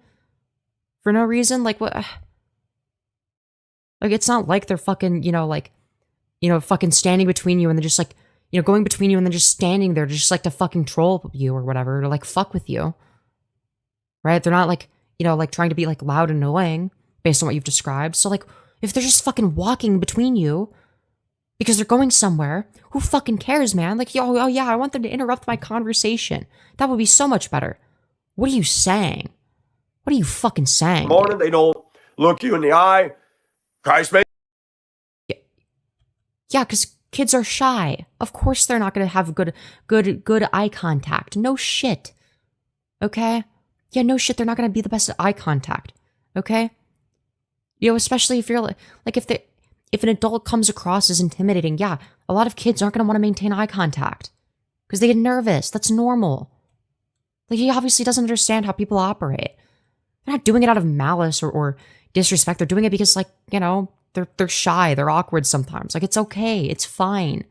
for no reason? Like, what? Like, it's not like they're fucking, you know, like, fucking standing between you and they're just like, going between you and then just standing there just like to fucking troll you or whatever, to like fuck with you. Right? They're not like, like trying to be like loud and annoying based on what you've described. So like, if they're just fucking walking between you because they're going somewhere, who fucking cares, man? Like, oh yeah, I want them to interrupt my conversation. That would be so much better. What are you saying? What are you fucking saying? Morning, they don't look you in the eye. Christ made. Yeah, because kids are shy. Of course they're not going to have good eye contact. No shit. Okay? Yeah, no shit. They're not going to be the best at eye contact. Okay? Especially if you're like if an adult comes across as intimidating, yeah, a lot of kids aren't going to want to maintain eye contact because they get nervous. That's normal. Like, he obviously doesn't understand how people operate. They're not doing it out of malice or disrespect. They're doing it because, like, they're shy. They're awkward sometimes. Like, it's okay. It's fine.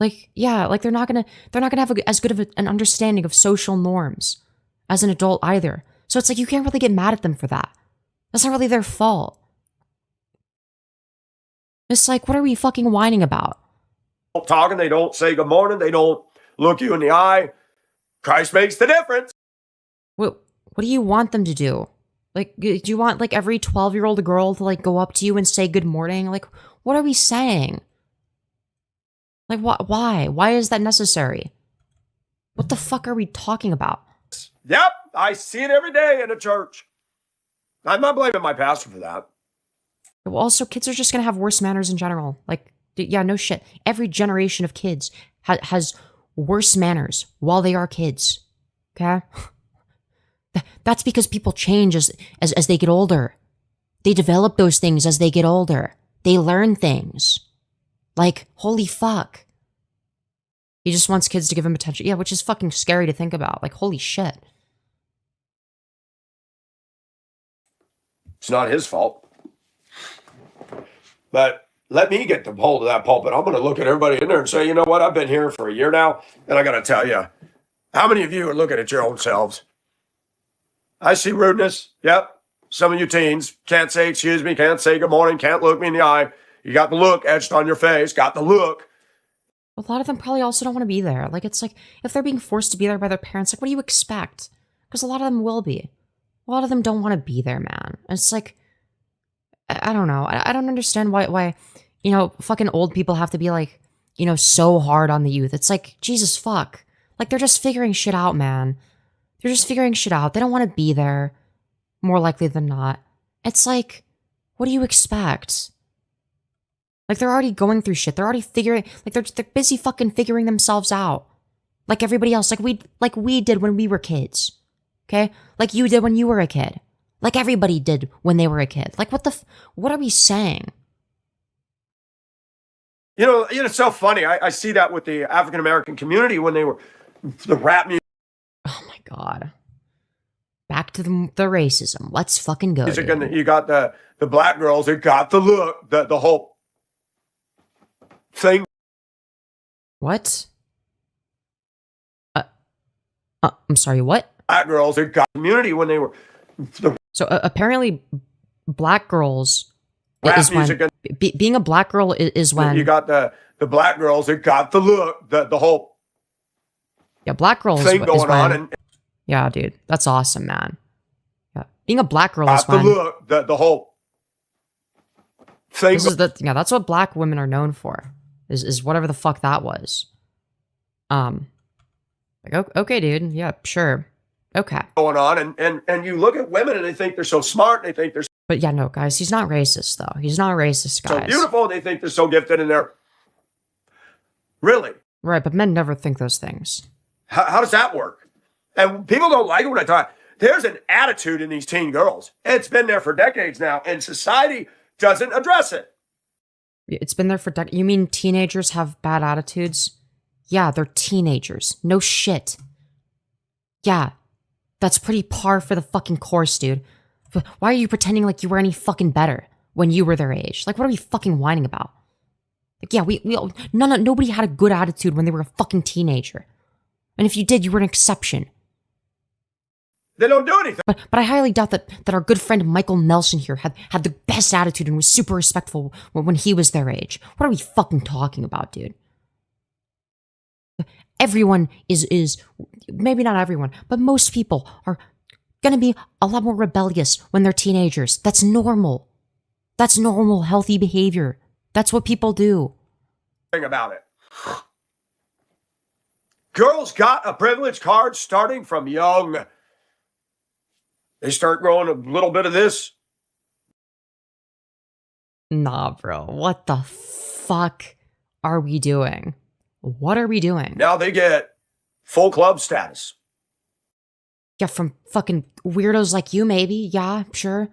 Like, yeah, like they're not gonna have as good of an understanding of social norms as an adult either. So it's like you can't really get mad at them for that. That's not really their fault. It's like, what are we fucking whining about? Talking, they don't say good morning. They don't look you in the eye. Christ makes the difference. What do you want them to do? Like, do you want like every 12-year-old girl to like go up to you and say good morning? Like, what are we saying? Like, why? Why is that necessary? What the fuck are we talking about? Yep, I see it every day in a church. I'm not blaming my pastor for that. Well, also, kids are just going to have worse manners in general. Like, yeah, no shit. Every generation of kids has worse manners while they are kids. Okay? That's because people change as they get older. They develop those things as they get older. They learn things. Like, holy fuck. He just wants kids to give him attention. Yeah, which is fucking scary to think about. Like, holy shit. It's not his fault. But let me get the hold of that pulpit. I'm going to look at everybody in there and say, you know what? I've been here for a year now, and I got to tell you, how many of you are looking at your own selves? I see rudeness. Yep. Some of you teens can't say excuse me, can't say good morning, can't look me in the eye. You got the look etched on your face, got the look. A lot of them probably also don't want to be there. Like, it's like, if they're being forced to be there by their parents, like, what do you expect? Because a lot of them will be. A lot of them don't want to be there, man. And it's like, I don't know. I don't understand why, fucking old people have to be like, so hard on the youth. It's like, Jesus fuck. Like, they're just figuring shit out, man. They're just figuring shit out. They don't want to be there, more likely than not. It's like, what do you expect? Like, they're already going through shit. They're already figuring, like, they're busy fucking figuring themselves out. Like everybody else. Like we did when we were kids. Okay? Like you did when you were a kid. Like everybody did when they were a kid. Like, what are we saying? It's so funny. I see that with the African American community when they were the rap music. Oh my God. Back to the racism. Let's fucking go. And you got the black girls who got the look, the whole thing. What? I'm sorry, what? Black girls who got community when they were So apparently black girls rap is music when being a black girl is when you got the black girls who got the look, the whole black girls thing going is when, on, and yeah, dude, that's awesome, man. Yeah, being a black girl got is when the look, the whole thing. That's what black women are known for. Is whatever the fuck that was. Like, okay, dude, yeah, sure, okay. Going on, and you look at women and they think they're so smart, and they think they're But yeah, no, guys, he's not racist though. He's not racist, guys. so beautiful, and they think they're so gifted, and they're really Right, but men never think those things. How does that work? And people don't like it when I talk. There's an attitude in these teen girls. It's been there for decades now, and society doesn't address it. It's been there for decades. You mean teenagers have bad attitudes? Yeah, they're teenagers. No shit. Yeah, that's pretty par for the fucking course, dude. Why are you pretending like you were any fucking better when you were their age? Like, what are we fucking whining about? Like, yeah, we all, nobody had a good attitude when they were a fucking teenager. And if you did, you were an exception. They don't do anything But I highly doubt that our good friend Michael Nelson here had the best attitude and was super respectful when he was their age. What are we fucking talking about, dude? Everyone is maybe not everyone, but most people are gonna be a lot more rebellious when they're teenagers. That's normal. That's normal, healthy behavior. That's what people do. about it. Girls got a privilege card starting from young. They start growing a little bit of this. Nah, bro. What the fuck are we doing? What are we doing? Now they get full club status. Yeah, from fucking weirdos like you, maybe. Yeah, sure.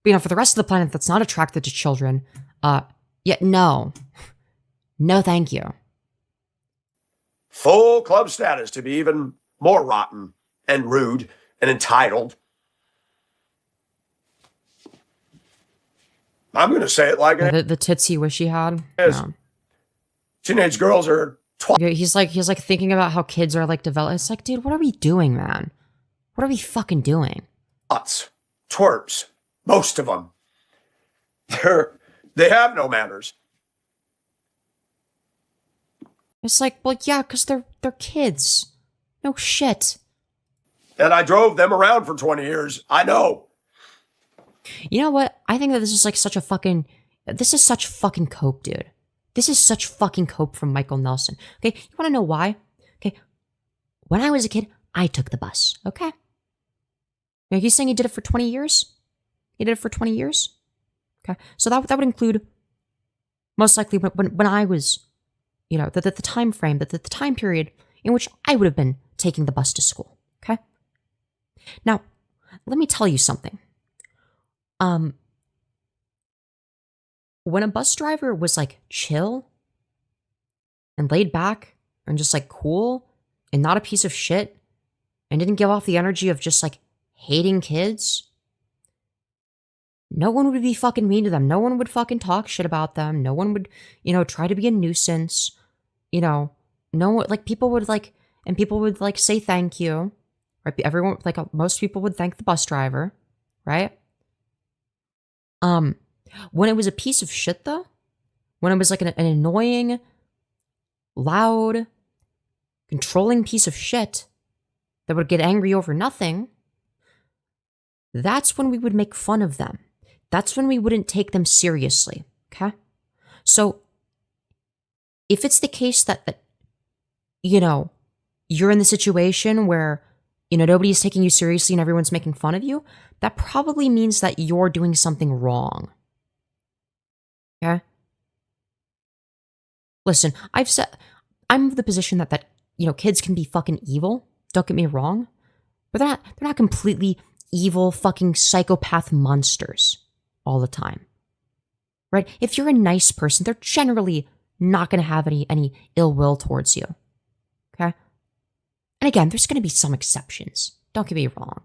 But, you know, for the rest of the planet that's not attracted to children, yeah, no. No, thank you. Full club status to be even more rotten and rude and entitled. I'm going to say it like it The tits he wish he had. is. No. Teenage girls are Yeah, he's like thinking about how kids are like developed. It's like, dude, what are we doing, man? What are we fucking doing? twats, twerps, most of them. They have no manners. It's like, well, yeah, because they're kids. No shit. And I drove them around for 20 years. I know. You know what? I think that this is like such fucking cope, dude. This is such fucking cope from Michael Nelson. Okay, you want to know why? Okay, when I was a kid, I took the bus. Okay, now he's saying he did it for 20 years. He did it for 20 years. Okay, so that would include most likely when I was, you know, the time frame, the time period in which I would have been taking the bus to school. Okay, now let me tell you something. When a bus driver was like chill and laid back and just like cool and not a piece of shit and didn't give off the energy of just like hating kids, no one would be fucking mean to them. No one would fucking talk shit about them. No one would, you know, try to be a nuisance. You know, no one, like people would like say thank you. Right? Everyone, like most people would thank the bus driver, right? When it was a piece of shit, though, when it was like an annoying, loud, controlling piece of shit that would get angry over nothing, that's when we would make fun of them. That's when we wouldn't take them seriously, okay? So, if it's the case that you know, you're in the situation where, you know, nobody's taking you seriously and everyone's making fun of you, that probably means that you're doing something wrong. Okay? Listen, I'm of the position that you know, kids can be fucking evil. Don't get me wrong. But they're not completely evil fucking psychopath monsters all the time. Right? If you're a nice person, they're generally not going to have any ill will towards you. Okay? And again, there's going to be some exceptions. Don't get me wrong.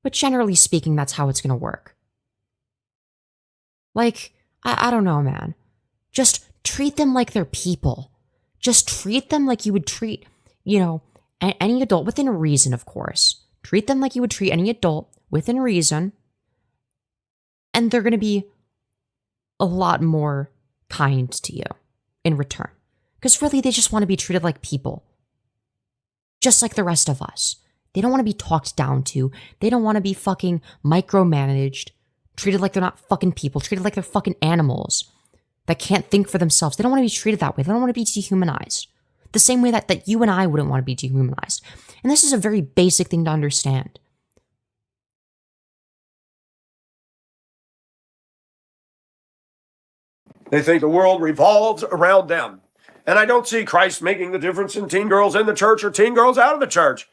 But generally speaking, that's how it's going to work. Like, I don't know, man. Just treat them like they're people. Just treat them like you would treat, you know, any adult within reason, of course. Treat them like you would treat any adult within reason. And they're going to be a lot more kind to you in return. Because really, they just want to be treated like people. Just like the rest of us. They don't want to be talked down to. They don't want to be fucking micromanaged. Treated like they're not fucking people. Treated like they're fucking animals that can't think for themselves. They don't want to be treated that way. They don't want to be dehumanized. The same way that you and I wouldn't want to be dehumanized. And this is a very basic thing to understand. They think the world revolves around them. And I don't see Christ making the difference in teen girls in the church or teen girls out of the church.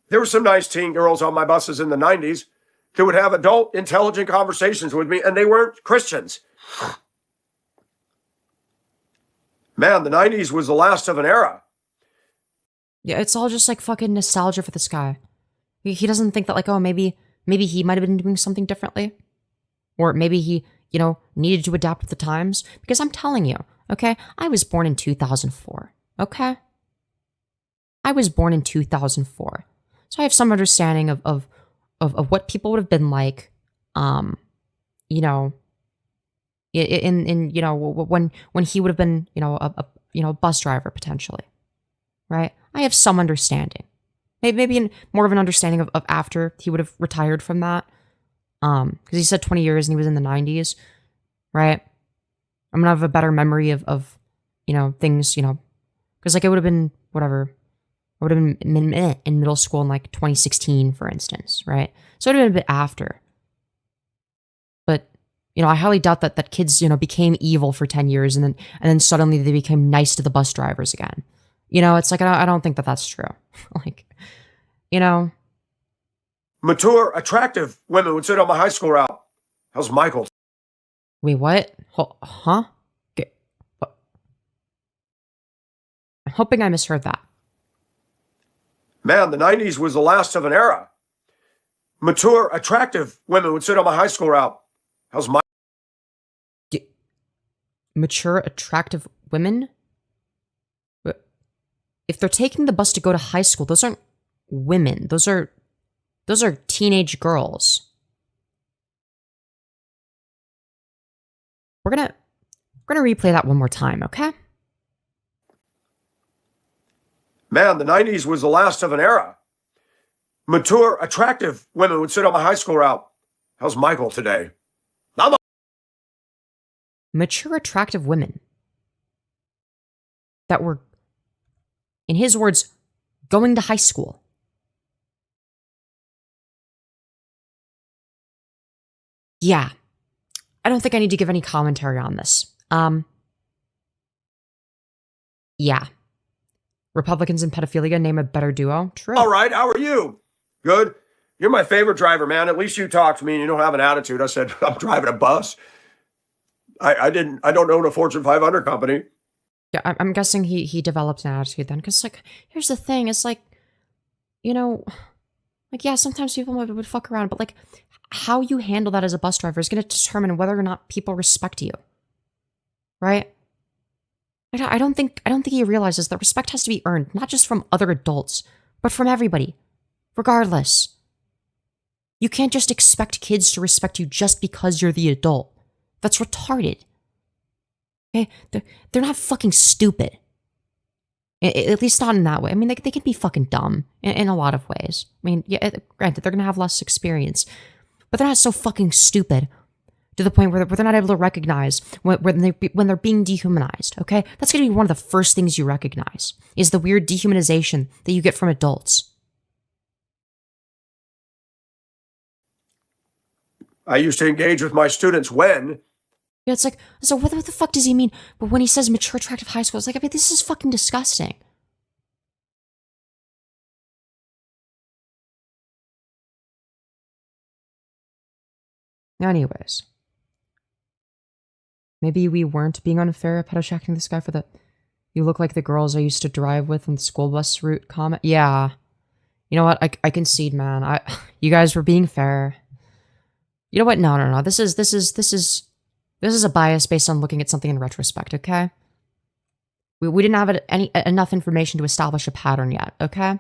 There were some nice teen girls on my buses in the 90s who would have adult, intelligent conversations with me, and they weren't Christians. Man, the 90s was the last of an era. Yeah, it's all just like fucking nostalgia for this guy. He doesn't think that like, oh, maybe he might have been doing something differently. Or maybe he, you know, needed to adapt with the times. Because I'm telling you, okay, I was born in 2004, okay? I was born in 2004. So I have some understanding of what people would have been like, you know, in you know, when he would have been, you know, a bus driver potentially, right? I have some understanding, maybe more of an understanding of after he would have retired from that, because he said 20 years and he was in the 90s, right? I'm gonna have a better memory of you know, things, you know, because like it would have been whatever. I would have been in middle school in like 2016, for instance, right? So it would have been a bit after. But, you know, I highly doubt that kids, you know, became evil for 10 years and then suddenly they became nice to the bus drivers again. You know, it's like, I don't think that that's true. Like, you know. Mature, attractive women would sit on my high school route. How's Michael? Wait, what? Huh? Okay. What? I'm hoping I misheard that. Man, the 90s was the last of an era. Mature, attractive women would sit on my high school route. How's my... Mature, attractive women? If they're taking the bus to go to high school, those aren't women. Those are teenage girls. We're gonna replay that one more time, okay? Man, the 90s was the last of an era. Mature, attractive women would sit on my high school route. How's Michael today? Mature, attractive women that were, in his words, going to high school. Yeah. I don't think I need to give any commentary on this. Yeah. Republicans and pedophilia name a better duo. True. All right, how are you? Good. You're my favorite driver, man. At least you talk to me and you don't have an attitude. I said, I'm driving a bus. I don't own a Fortune 500 company. Yeah, I'm guessing he developed an attitude then. Because, like, here's the thing. It's like, you know, like, yeah, sometimes people would fuck around. But, like, how you handle that as a bus driver is going to determine whether or not people respect you. Right? I don't think he realizes that respect has to be earned, not just from other adults, but from everybody, regardless. You can't just expect kids to respect you just because you're the adult. That's retarded. Okay? They're not fucking stupid. At least not in that way. I mean, they can be fucking dumb in a lot of ways. I mean, yeah, granted, they're going to have less experience, but they're not so fucking stupid to the point where they're not able to recognize when they're being dehumanized, okay? That's going to be one of the first things you recognize, is the weird dehumanization that you get from adults. I used to engage with my students when... Yeah, it's like, so what the fuck does he mean? But when he says mature, attractive high school, it's like, I mean, this is fucking disgusting. Anyways. Maybe we weren't being unfair at pedo-shacking this guy for the "you look like the girls I used to drive with on the school bus route" comment. Yeah. You know what? I concede, man. You guys were being fair. You know what? No. This is a bias based on looking at something in retrospect, okay? We didn't have enough information to establish a pattern yet, okay?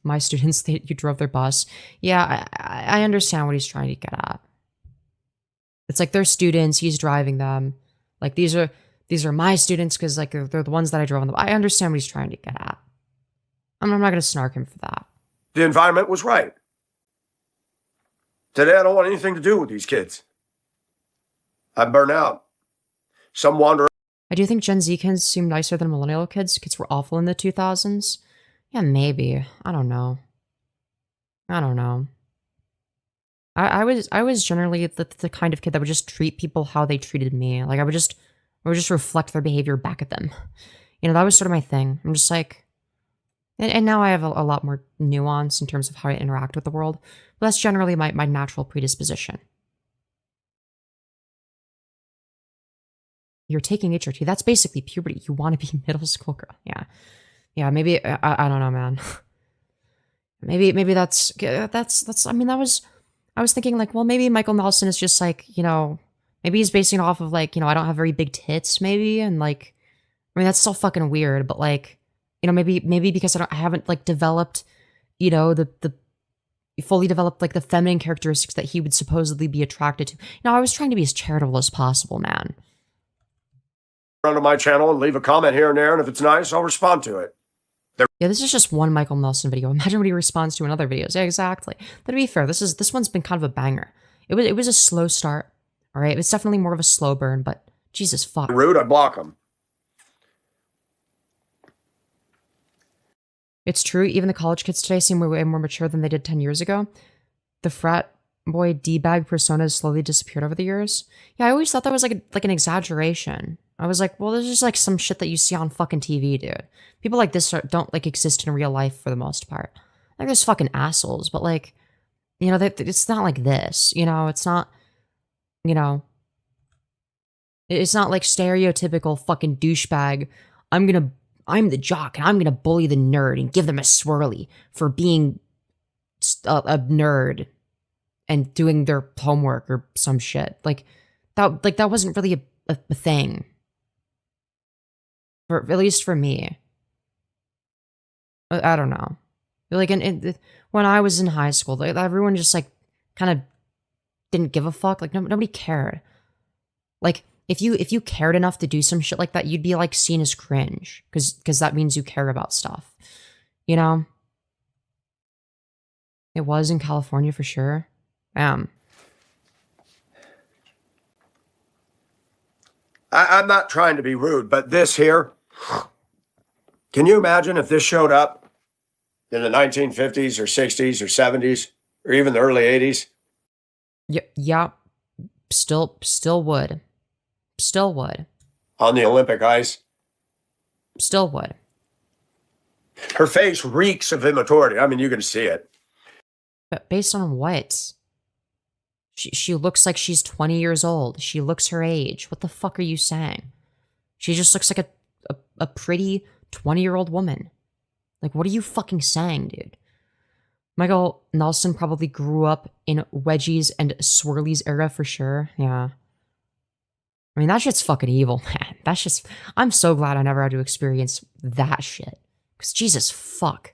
My students, you drove their bus. Yeah, I understand what he's trying to get at. It's like they're students, he's driving them. Like these are my students because like they're the ones that I drove on the bus. I understand what he's trying to get at. I'm not going to snark him for that. The environment was right. Today, I don't want anything to do with these kids. I'm burnt out. Some wander. I do think Gen Z kids seem nicer than millennial kids. Kids were awful in the 2000s. Yeah, maybe. I don't know. I was generally the kind of kid that would just treat people how they treated me. Like I would just reflect their behavior back at them. You know, that was sort of my thing. I'm just like, and now I have a lot more nuance in terms of how I interact with the world. But that's generally my natural predisposition. You're taking HRT. That's basically puberty. You want to be middle school girl. Yeah. Maybe I don't know, man. maybe that's. I mean, I was thinking like, well, maybe Michael Nelson is just like, you know, maybe he's basing it off of like, you know, I don't have very big tits, maybe, and like I mean, that's still fucking weird, but like, you know, maybe because I haven't like developed, you know, the fully developed like the feminine characteristics that he would supposedly be attracted to. No, I was trying to be as charitable as possible, man. Onto my channel and leave a comment here and there, and if it's nice, I'll respond to it. Yeah, this is just one Michael Nelson video. Imagine what he responds to in other videos. Yeah, exactly. But to be fair, this one's been kind of a banger. It was a slow start. All right, it's definitely more of a slow burn, but Jesus fuck. Rude, I block them. It's true. Even the college kids today seem way more mature than they did 10 years ago. The frat boy D-bag persona has slowly disappeared over the years. Yeah, I always thought that was like an exaggeration. I was like, well, this is like some shit that you see on fucking TV, dude. People like this don't like exist in real life for the most part. Like there's fucking assholes, but like, you know, it's not like this. You know, it's not, you know, it's not like stereotypical fucking douchebag. I'm the jock and I'm gonna bully the nerd and give them a swirly for being a nerd and doing their homework or some shit. Like that wasn't really a thing. For at least for me. I don't know. Like when I was in high school, like, everyone just like kind of didn't give a fuck. Like nobody cared. Like if you cared enough to do some shit like that, you'd be like seen as cringe because that means you care about stuff. You know? It was in California for sure. I'm not trying to be rude, but this here, can you imagine if this showed up in the 1950s or 60s or 70s or even the early 80s? Yeah. Still would. Still would. On the Olympic ice? Still would. Her face reeks of immaturity. I mean, you can see it. But based on what? She looks like she's 20 years old. She looks her age. What the fuck are you saying? She just looks like a pretty 20-year-old woman. Like, what are you fucking saying, dude? Michael Nelson probably grew up in wedgies and swirlies era for sure. Yeah. I mean, that shit's fucking evil, man. That's just... I'm so glad I never had to experience that shit. Because Jesus fuck.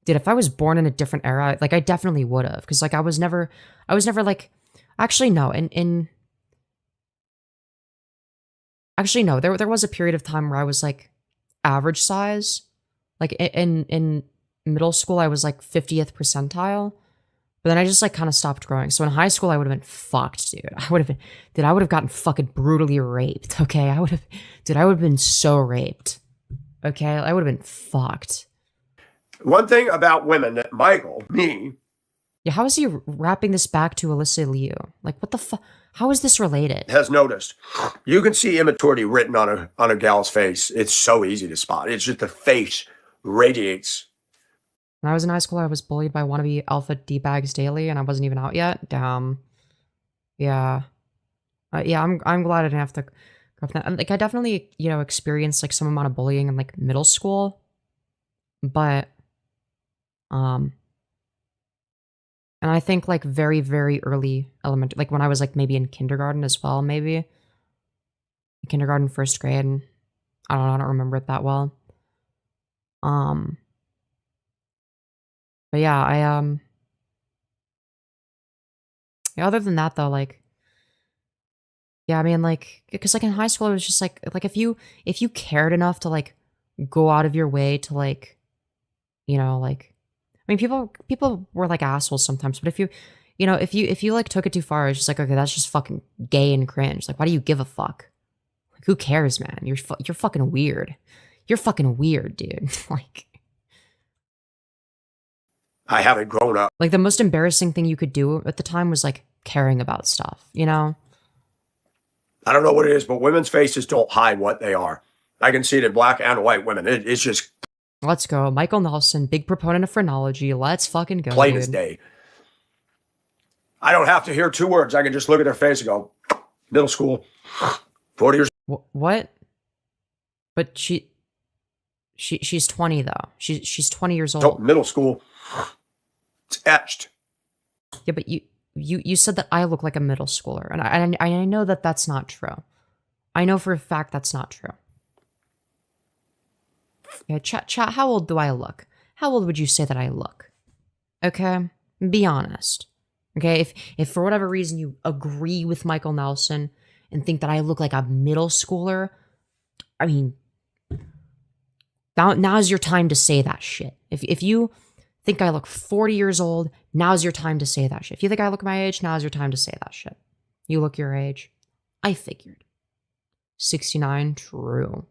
Dude, if I was born in a different era, like, I definitely would have. Because, like, I was never, like... Actually, no. Actually, no. There was a period of time where I was, like, average size. Like, in middle school, I was, like, 50th percentile. But then I just, like, kind of stopped growing. So in high school, I would have been fucked, dude. I would have gotten fucking brutally raped, okay? I would have been so raped. Okay? I would have been fucked. One thing about women that Michael, me... Yeah, how is he wrapping this back to Alyssa Liu? Like, what the fuck? How is this related? ...has noticed. You can see immaturity written on a gal's face. It's so easy to spot. It's just the face radiates. When I was in high school, I was bullied by wannabe alpha D-bags daily, and I wasn't even out yet. Damn. Yeah. Yeah, I'm glad I didn't have to go for that. Like, I definitely, you know, experienced, like, some amount of bullying in, like, middle school. But, and I think, like, very, very early elementary, like, when I was, like, maybe in kindergarten as well, maybe. Kindergarten, first grade. I don't remember it that well. But yeah, yeah, other than that though, like, yeah, I mean, like, because like in high school, it was just like if you cared enough to like go out of your way to like, you know, like, I mean, people were like assholes sometimes, but if you like took it too far, it's just like, okay, that's just fucking gay and cringe. Like, why do you give a fuck? Like, who cares, man? You're fucking weird. You're fucking weird, dude. Like, I haven't grown up. like, the most embarrassing thing you could do at the time was, like, caring about stuff, you know? I don't know what it is, but women's faces don't hide what they are. I can see it in black and white women. It's just... Let's go. Michael Nelson, big proponent of phrenology. Let's fucking go, plain dude. as day. I don't have to hear two words. I can just look at their face and go, middle school, 40 years... What? But she's 20, though. She's 20 years old. old. Middle school. It's etched. Yeah, but you said that I look like a middle schooler, and I know that that's not true. I know for a fact that's not true. Okay, chat, how old do I look? How old would you say that I look? Okay? Be honest. Okay? If for whatever reason you agree with Michael Nelson and think that I look like a middle schooler, I mean, now's your time to say that shit. If you think I look 40 years old, now's your time to say that shit. If you think I look my age, now's your time to say that shit. You look your age. I figured. 69, true.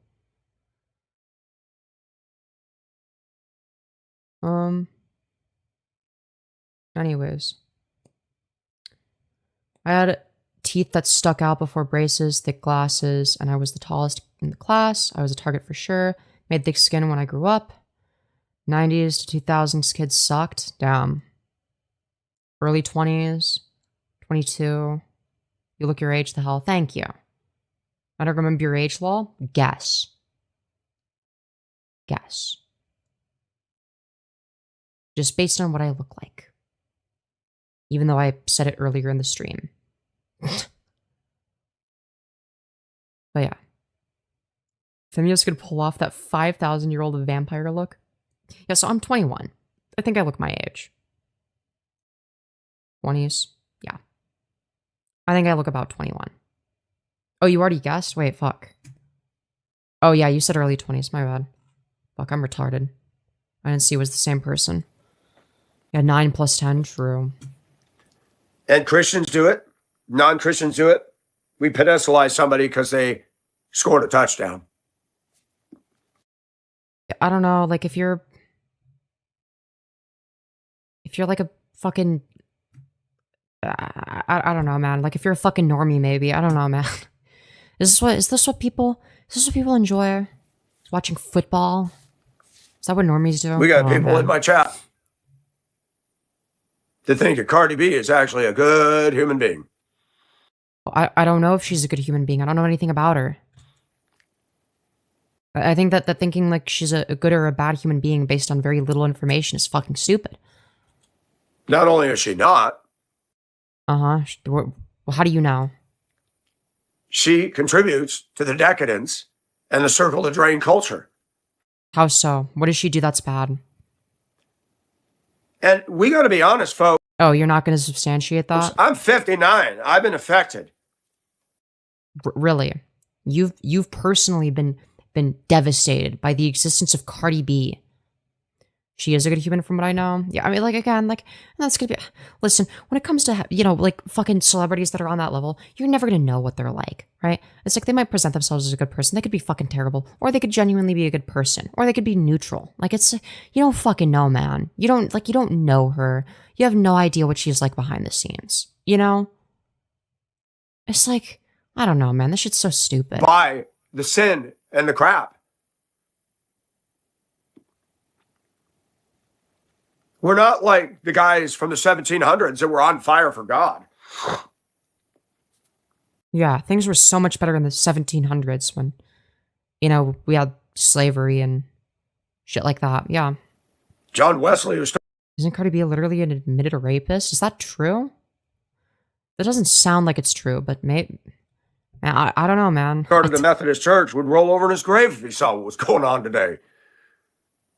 Anyways. I had teeth that stuck out before braces, thick glasses, and I was the tallest in the class. I was a target for sure. Made thick skin when I grew up. 90s to 2000s kids sucked. Damn. Early 20s. 22. You look your age, the hell. Thank you. I don't remember your age, lol. Guess. Guess. Just based on what I look like. Even though I said it earlier in the stream. But yeah. Femyoz could pull off that 5,000-year-old vampire look. Yeah, so I'm 21. I think I look my age. 20s? Yeah. I think I look about 21. Oh, you already guessed? Wait, fuck. Oh, yeah, you said early 20s. My bad. Fuck, I'm retarded. I didn't see it was the same person. Yeah, 9 plus 10, true. And Christians do it. Non-Christians do it. We pedestalize somebody because they scored a touchdown. I don't know, like if you're like a fucking I don't know, man. Like if you're a fucking normie, maybe. I don't know, man. Is this what people enjoy? Watching football? Is that what normies do? We got people man. in my chat that think that Cardi B is actually a good human being. I don't know if she's a good human being. I don't know anything about her. I think that thinking like she's a good or a bad human being based on very little information is fucking stupid. Not only is she not. Uh-huh. Well, how do you know? She contributes to the decadence and the circle the drain culture. How so? What does she do that's bad? And we got to be honest, folks. Oh, you're not going to substantiate that? I'm 59. I've been affected. Really? You've personally been devastated by the existence of Cardi B. She is a good human from what I know. Yeah, I mean, like, again, like, that's gonna be... Listen, when it comes to, you know, like, fucking celebrities that are on that level, you're never gonna know what they're like, right? It's like, they might present themselves as a good person. They could be fucking terrible. Or they could genuinely be a good person. Or they could be neutral. Like, it's... You don't fucking know, man. You don't know her. You have no idea what she's like behind the scenes. You know? It's like... I don't know, man. This shit's so stupid. By the sin and the crap. We're not like the guys from the 1700s that were on fire for God. Yeah, things were so much better in the 1700s when, you know, we had slavery and shit like that. Yeah. John Wesley was... Isn't Cardi B literally an admitted rapist? Is that true? That doesn't sound like it's true, but maybe... I don't know, man. Started the Methodist Church, would roll over in his grave if he saw what was going on today.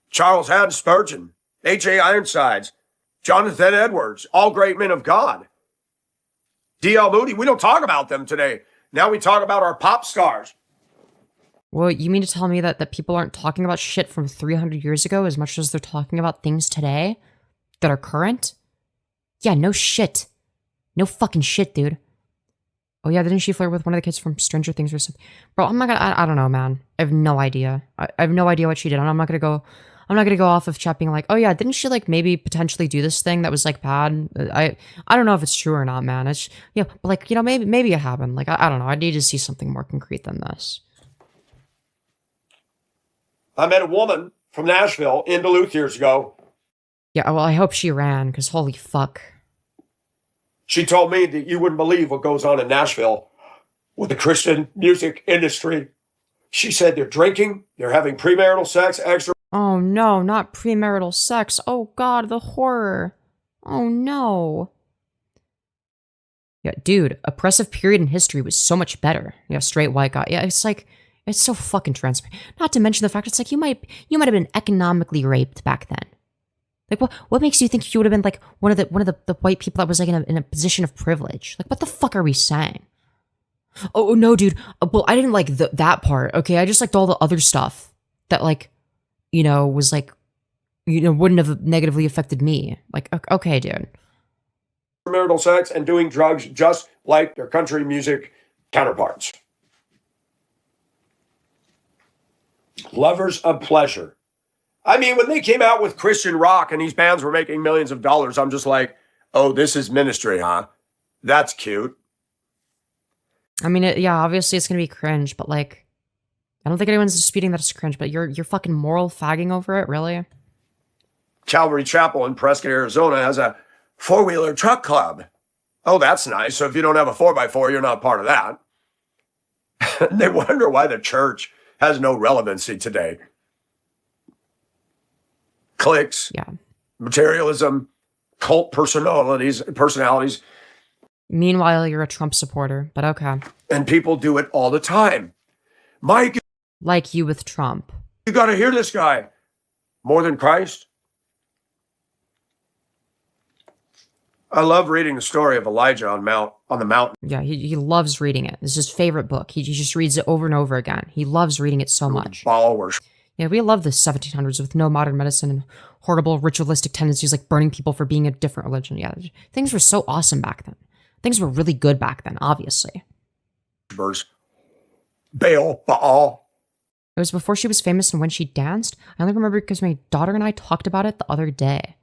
Charles Haddon Spurgeon, H.A. Ironsides, Jonathan Edwards, all great men of God. D.L. Moody, we don't talk about them today. Now we talk about our pop stars. Well, you mean to tell me that people aren't talking about shit from 300 years ago as much as they're talking about things today that are current? Yeah, no shit. No fucking shit, dude. Oh yeah, didn't she flirt with one of the kids from Stranger Things or something? Bro, I'm not gonna, I don't know, man. I have no idea. I have no idea what she did. I'm not gonna go off of chat being like, oh yeah, didn't she like maybe potentially do this thing that was like bad? I don't know if it's true or not, man. It's, you know, but like, you know, maybe it happened. Like, I don't know. I need to see something more concrete than this. I met a woman from Nashville in Duluth years ago. Yeah, well, I hope she ran, because holy fuck. She told me that you wouldn't believe what goes on in Nashville with the Christian music industry. She said they're drinking, they're having premarital sex, extra. Oh no, not premarital sex. Oh god, the horror. Oh no. Yeah, dude, oppressive period in history was so much better. Yeah, straight white guy. Yeah, it's like It's so fucking transparent. Not to mention the fact it's like you might have been economically raped back then. Like what makes you think you would have been like one of the white people that was like in a position of privilege? Like what the fuck are we saying? Oh no, dude. Well, I didn't like that part. Okay, I just liked all the other stuff that like, was like, wouldn't have negatively affected me. Like okay, dude. Marital sex and doing drugs just like their country music counterparts. Lovers of pleasure. I mean, when they came out with Christian rock and these bands were making millions of dollars, I'm just like, oh, this is ministry, huh? That's cute. I mean, obviously it's gonna be cringe, but like, I don't think anyone's disputing that it's cringe. But you're fucking moral fagging over it, really? Calvary Chapel in Prescott, Arizona has a 4-wheeler truck club. Oh, that's nice. So if you don't have a 4x4, you're not part of that. They wonder why the church has no relevancy today. Cliques, materialism, cult personalities. Meanwhile, you're a Trump supporter, but okay. And people do it all the time. Mike, like you with Trump. You got to hear this guy. More than Christ. I love reading the story of Elijah on the mountain. Yeah, he loves reading it. It's his favorite book. He just reads it over and over again. He loves reading it so much. Followers. Yeah, we love the 1700s with no modern medicine and horrible ritualistic tendencies like burning people for being a different religion. Yeah, things were so awesome back then. Things were really good back then, obviously. Baal, Baal. It was before she was famous and when she danced. I only remember because my daughter and I talked about it the other day.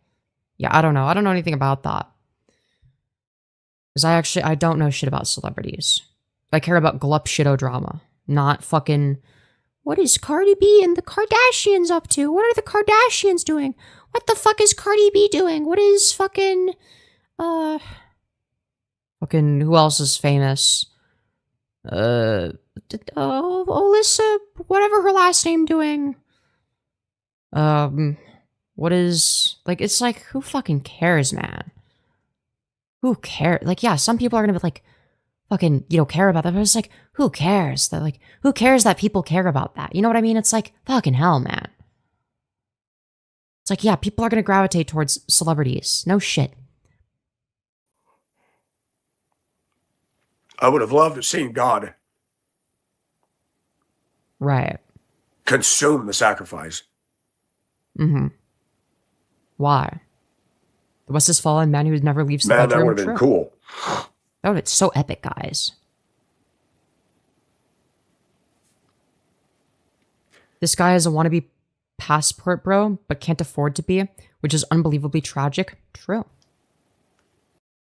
Yeah, I don't know. I don't know anything about that. Because I don't know shit about celebrities. I care about glup shito drama, not fucking, what is Cardi B and the Kardashians up to? What are the Kardashians doing? What the fuck is Cardi B doing? What is fucking who else is famous? Alyssa, whatever her last name doing. What is, like, it's like, who fucking cares, man? Who cares? Like, yeah, some people are gonna be like, fucking, care about that, but it's like, who cares? That, like, who cares that people care about that? You know what I mean? It's like, fucking hell, man. It's like, yeah, people are gonna gravitate towards celebrities. No shit. I would have loved to have seen God Right. consume the sacrifice. Mm-hmm. Why? What's this fallen man who never leaves the Man, that bedroom? would have been cool. That would have been so epic, guys. This guy is a wannabe passport bro, but can't afford to be, which is unbelievably tragic. True.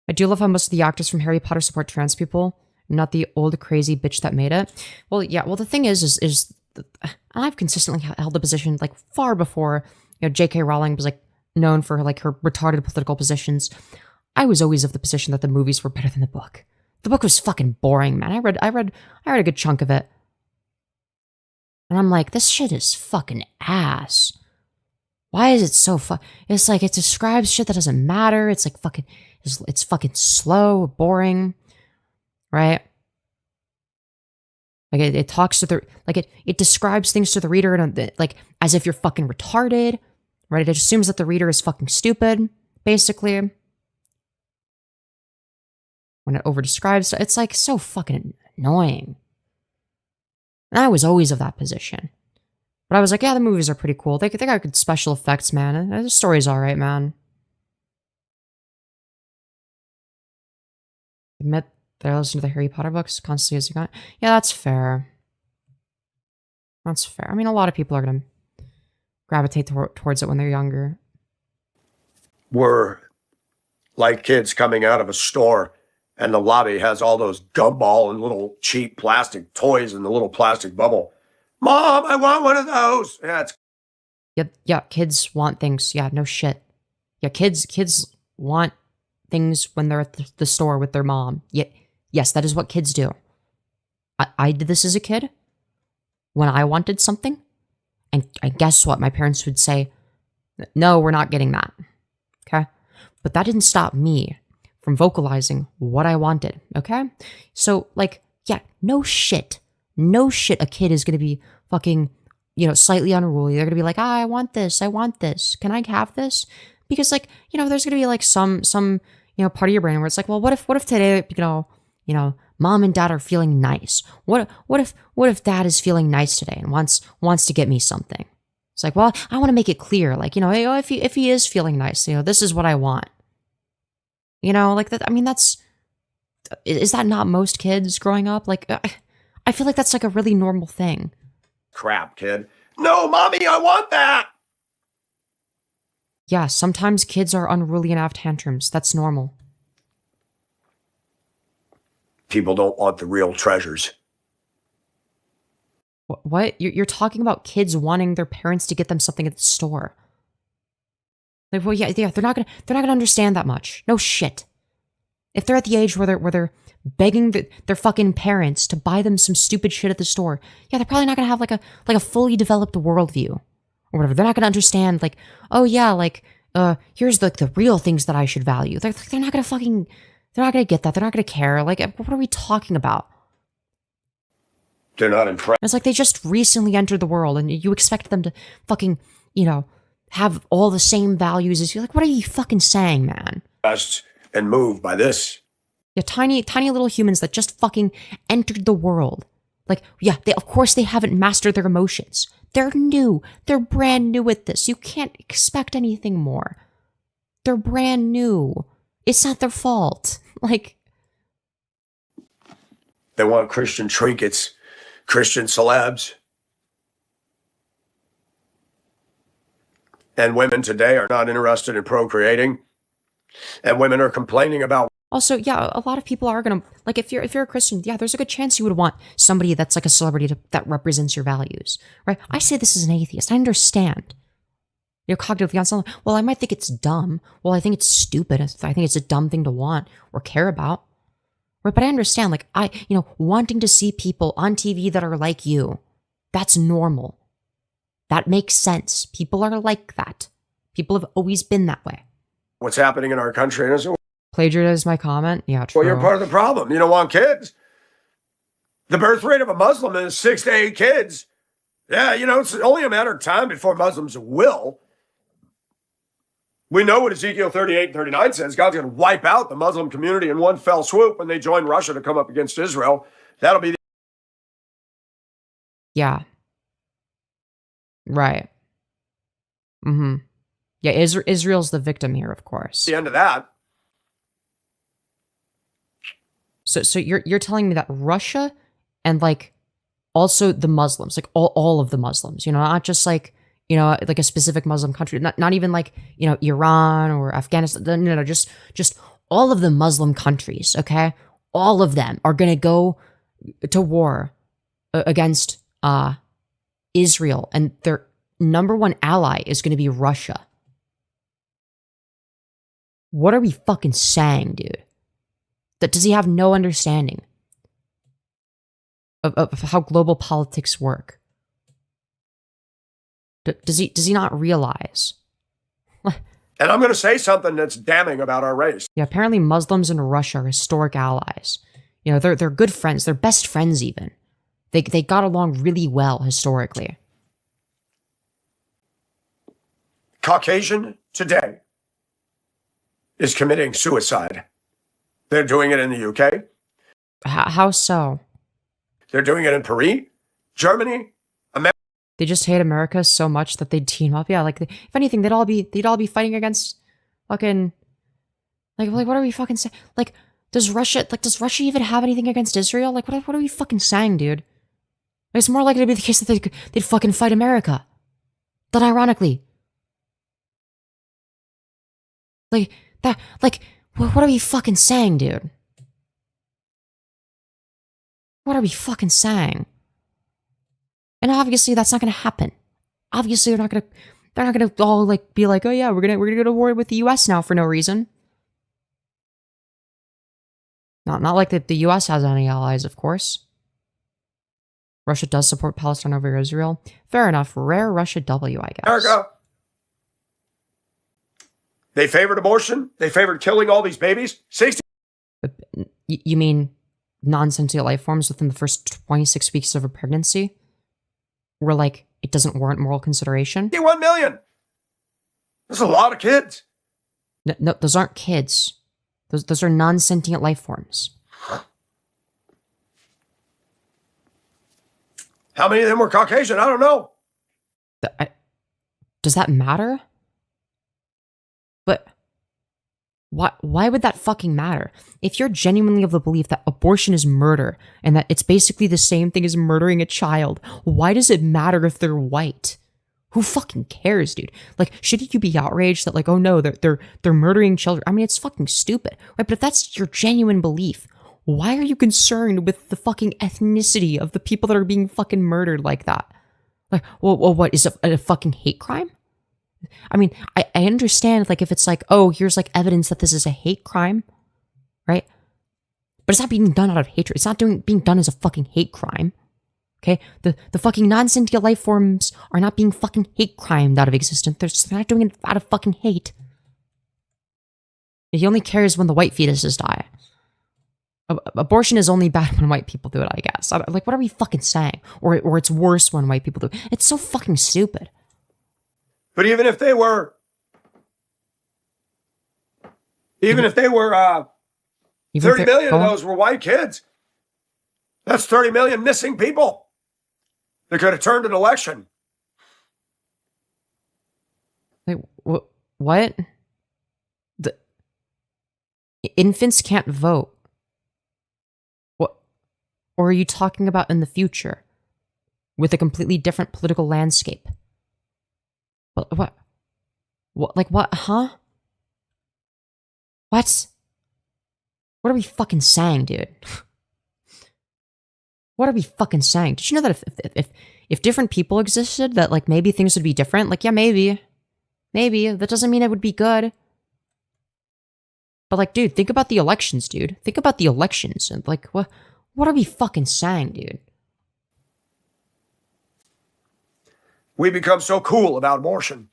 I do love how most of the actors from Harry Potter support trans people, not the old crazy bitch that made it. Well, yeah. Well, the thing is I've consistently held the position like far before, J.K. Rowling was like known for like her retarded political positions. I was always of the position that the movies were better than the book. The book was fucking boring, man. I read a good chunk of it, and I'm like, this shit is fucking ass. Why is it so It's like it describes shit that doesn't matter. It's like fucking. It's fucking slow, boring, right? Like it talks to it describes things to the reader and like as if you're fucking retarded, right? It assumes that the reader is fucking stupid, basically. When it over-describes, it's like so fucking annoying. And I was always of that position. But I was like, yeah, the movies are pretty cool. They got good special effects, man. The story's alright, man. Admit that I listen to the Harry Potter books constantly as you got. Yeah, that's fair. That's fair. I mean, a lot of people are going to gravitate towards it when they're younger. We're like kids coming out of a store and the lobby has all those gumball and little cheap plastic toys in the little plastic bubble. Mom, I want one of those. Yeah, kids want things. Yeah, no shit. Yeah, kids want things when they're at the store with their mom. Yeah, yes, that is what kids do. I did this as a kid when I wanted something. And I guess what? My parents would say, no, we're not getting that. Okay? But that didn't stop me from vocalizing what I wanted. Okay? So, like, yeah, no shit. no shit, a kid is going to be fucking, slightly unruly. They're going to be like, I want this. I want this. Can I have this? Because like, there's going to be like some, part of your brain where it's like, well, what if today, mom and dad are feeling nice? What if dad is feeling nice today and wants to get me something? It's like, well, I want to make it clear, like, hey, if he is feeling nice, this is what I want. Like that. I mean, is that not most kids growing up? Like, I feel like that's like a really normal thing. Crap, kid. No, mommy, I want that. Yeah, sometimes kids are unruly and have tantrums. That's normal. People don't want the real treasures. What? You're talking about kids wanting their parents to get them something at the store. Like, well, yeah, they're not gonna understand that much. No shit. If they're at the age where they're begging their fucking parents to buy them some stupid shit at the store, yeah, they're probably not gonna have like a fully developed worldview or whatever. They're not gonna understand like, oh yeah, like here's the real things that I should value. They're not gonna get that. They're not gonna care. Like, what are we talking about? They're not impressed. It's like they just recently entered the world, and you expect them to fucking, have all the same values as you. Like, what are you fucking saying, man? And moved by this. Yeah, tiny little humans that just fucking entered the world. Like, yeah, of course they haven't mastered their emotions. They're new. They're brand new at this. You can't expect anything more. They're brand new. It's not their fault. Like, they want Christian trinkets, Christian celebs. And women today are not interested in procreating. And women are complaining about. Also, yeah, a lot of people are gonna, like, if you're a Christian, yeah, there's a good chance you would want somebody that's like a celebrity that represents your values, right? I say this as an atheist. I understand. Cognitively on something. Well, I might think it's dumb. Well, I think it's stupid. I think it's a dumb thing to want or care about. Right? But I understand, like, wanting to see people on TV that are like you, that's normal. That makes sense. People are like that. People have always been that way. What's happening in our country? And so, plagiarize my comment? Yeah, true. well, you're part of the problem. You don't want kids. The birth rate of a Muslim is 6 to 8 kids. Yeah, it's only a matter of time before Muslims will. We know what Ezekiel 38 and 39 says. God's going to wipe out the Muslim community in one fell swoop when they join Russia to come up against Israel. That'll be yeah. Right. Mm-hmm. Yeah, Israel's the victim here, of course. the end of that. So you're telling me that Russia and like also the Muslims, like all of the Muslims, not just like, like a specific Muslim country, not even like, Iran or Afghanistan. No, just all of the Muslim countries, okay? All of them are going to go to war against Israel, and their number one ally is going to be Russia. What are we fucking saying, dude? Does he have no understanding of how global politics work? Does he not realize? And I'm going to say something that's damning about our race. Yeah, apparently Muslims and Russia are historic allies. They're good friends. They're best friends even. They got along really well historically. Caucasian today is committing suicide. They're doing it in the UK. How so? They're doing it in Purr, Germany, America. They just hate America so much that they'd team up. Yeah, like if anything, they'd all be fighting against fucking like what are we fucking saying? Like, does Russia even have anything against Israel? Like, what are we fucking saying, dude? It's more likely to be the case that they'd fucking fight America. That ironically, what are we fucking saying, dude? What are we fucking saying? And obviously that's not going to happen. Obviously they're not going to all like be like, "Oh yeah, we're going to go to war with the US now for no reason." Not like that the US has any allies, of course. Russia does support Palestine over Israel. Fair enough. Rare Russia W, I guess. America. They favored abortion. They favored killing all these babies. 60. You mean non-sentient life forms within the first 26 weeks of a pregnancy, where like it doesn't warrant moral consideration. 51 million. That's a lot of kids. No, those aren't kids. Those are non-sentient life forms. How many of them were Caucasian? I don't know. Does that matter? But why would that fucking matter? If you're genuinely of the belief that abortion is murder and that it's basically the same thing as murdering a child, why does it matter if they're white? Who fucking cares, dude? Like, shouldn't you be outraged that like, oh no, they're murdering children? I mean, it's fucking stupid, right? But if that's your genuine belief, why are you concerned with the fucking ethnicity of the people that are being fucking murdered like that? Like, well what is it, a fucking hate crime? I mean, I understand, like, if it's like, oh, here's like evidence that this is a hate crime, right? But it's not being done out of hatred. It's not being done as a fucking hate crime. Okay? The fucking non-sentient life forms are not being fucking hate crimed out of existence. They're not doing it out of fucking hate. He only cares when the white fetuses die. Abortion is only bad when white people do it, I guess. Like, what are we fucking saying? Or it's worse when white people do it. It's so fucking stupid. But even if they were 30 million of those were white kids, that's 30 million missing people that could have turned an election. Wait, what? The infants can't vote. What? Or are you talking about in the future with a completely different political landscape? What? Like what? Huh? What? What are we fucking saying, dude? What are we fucking saying? Did you know that if different people existed, that like maybe things would be different? Like, yeah, maybe. That doesn't mean it would be good. But like, dude, think about the elections, dude. Think about the elections and like, what are we fucking saying, dude? We become so cool about abortion.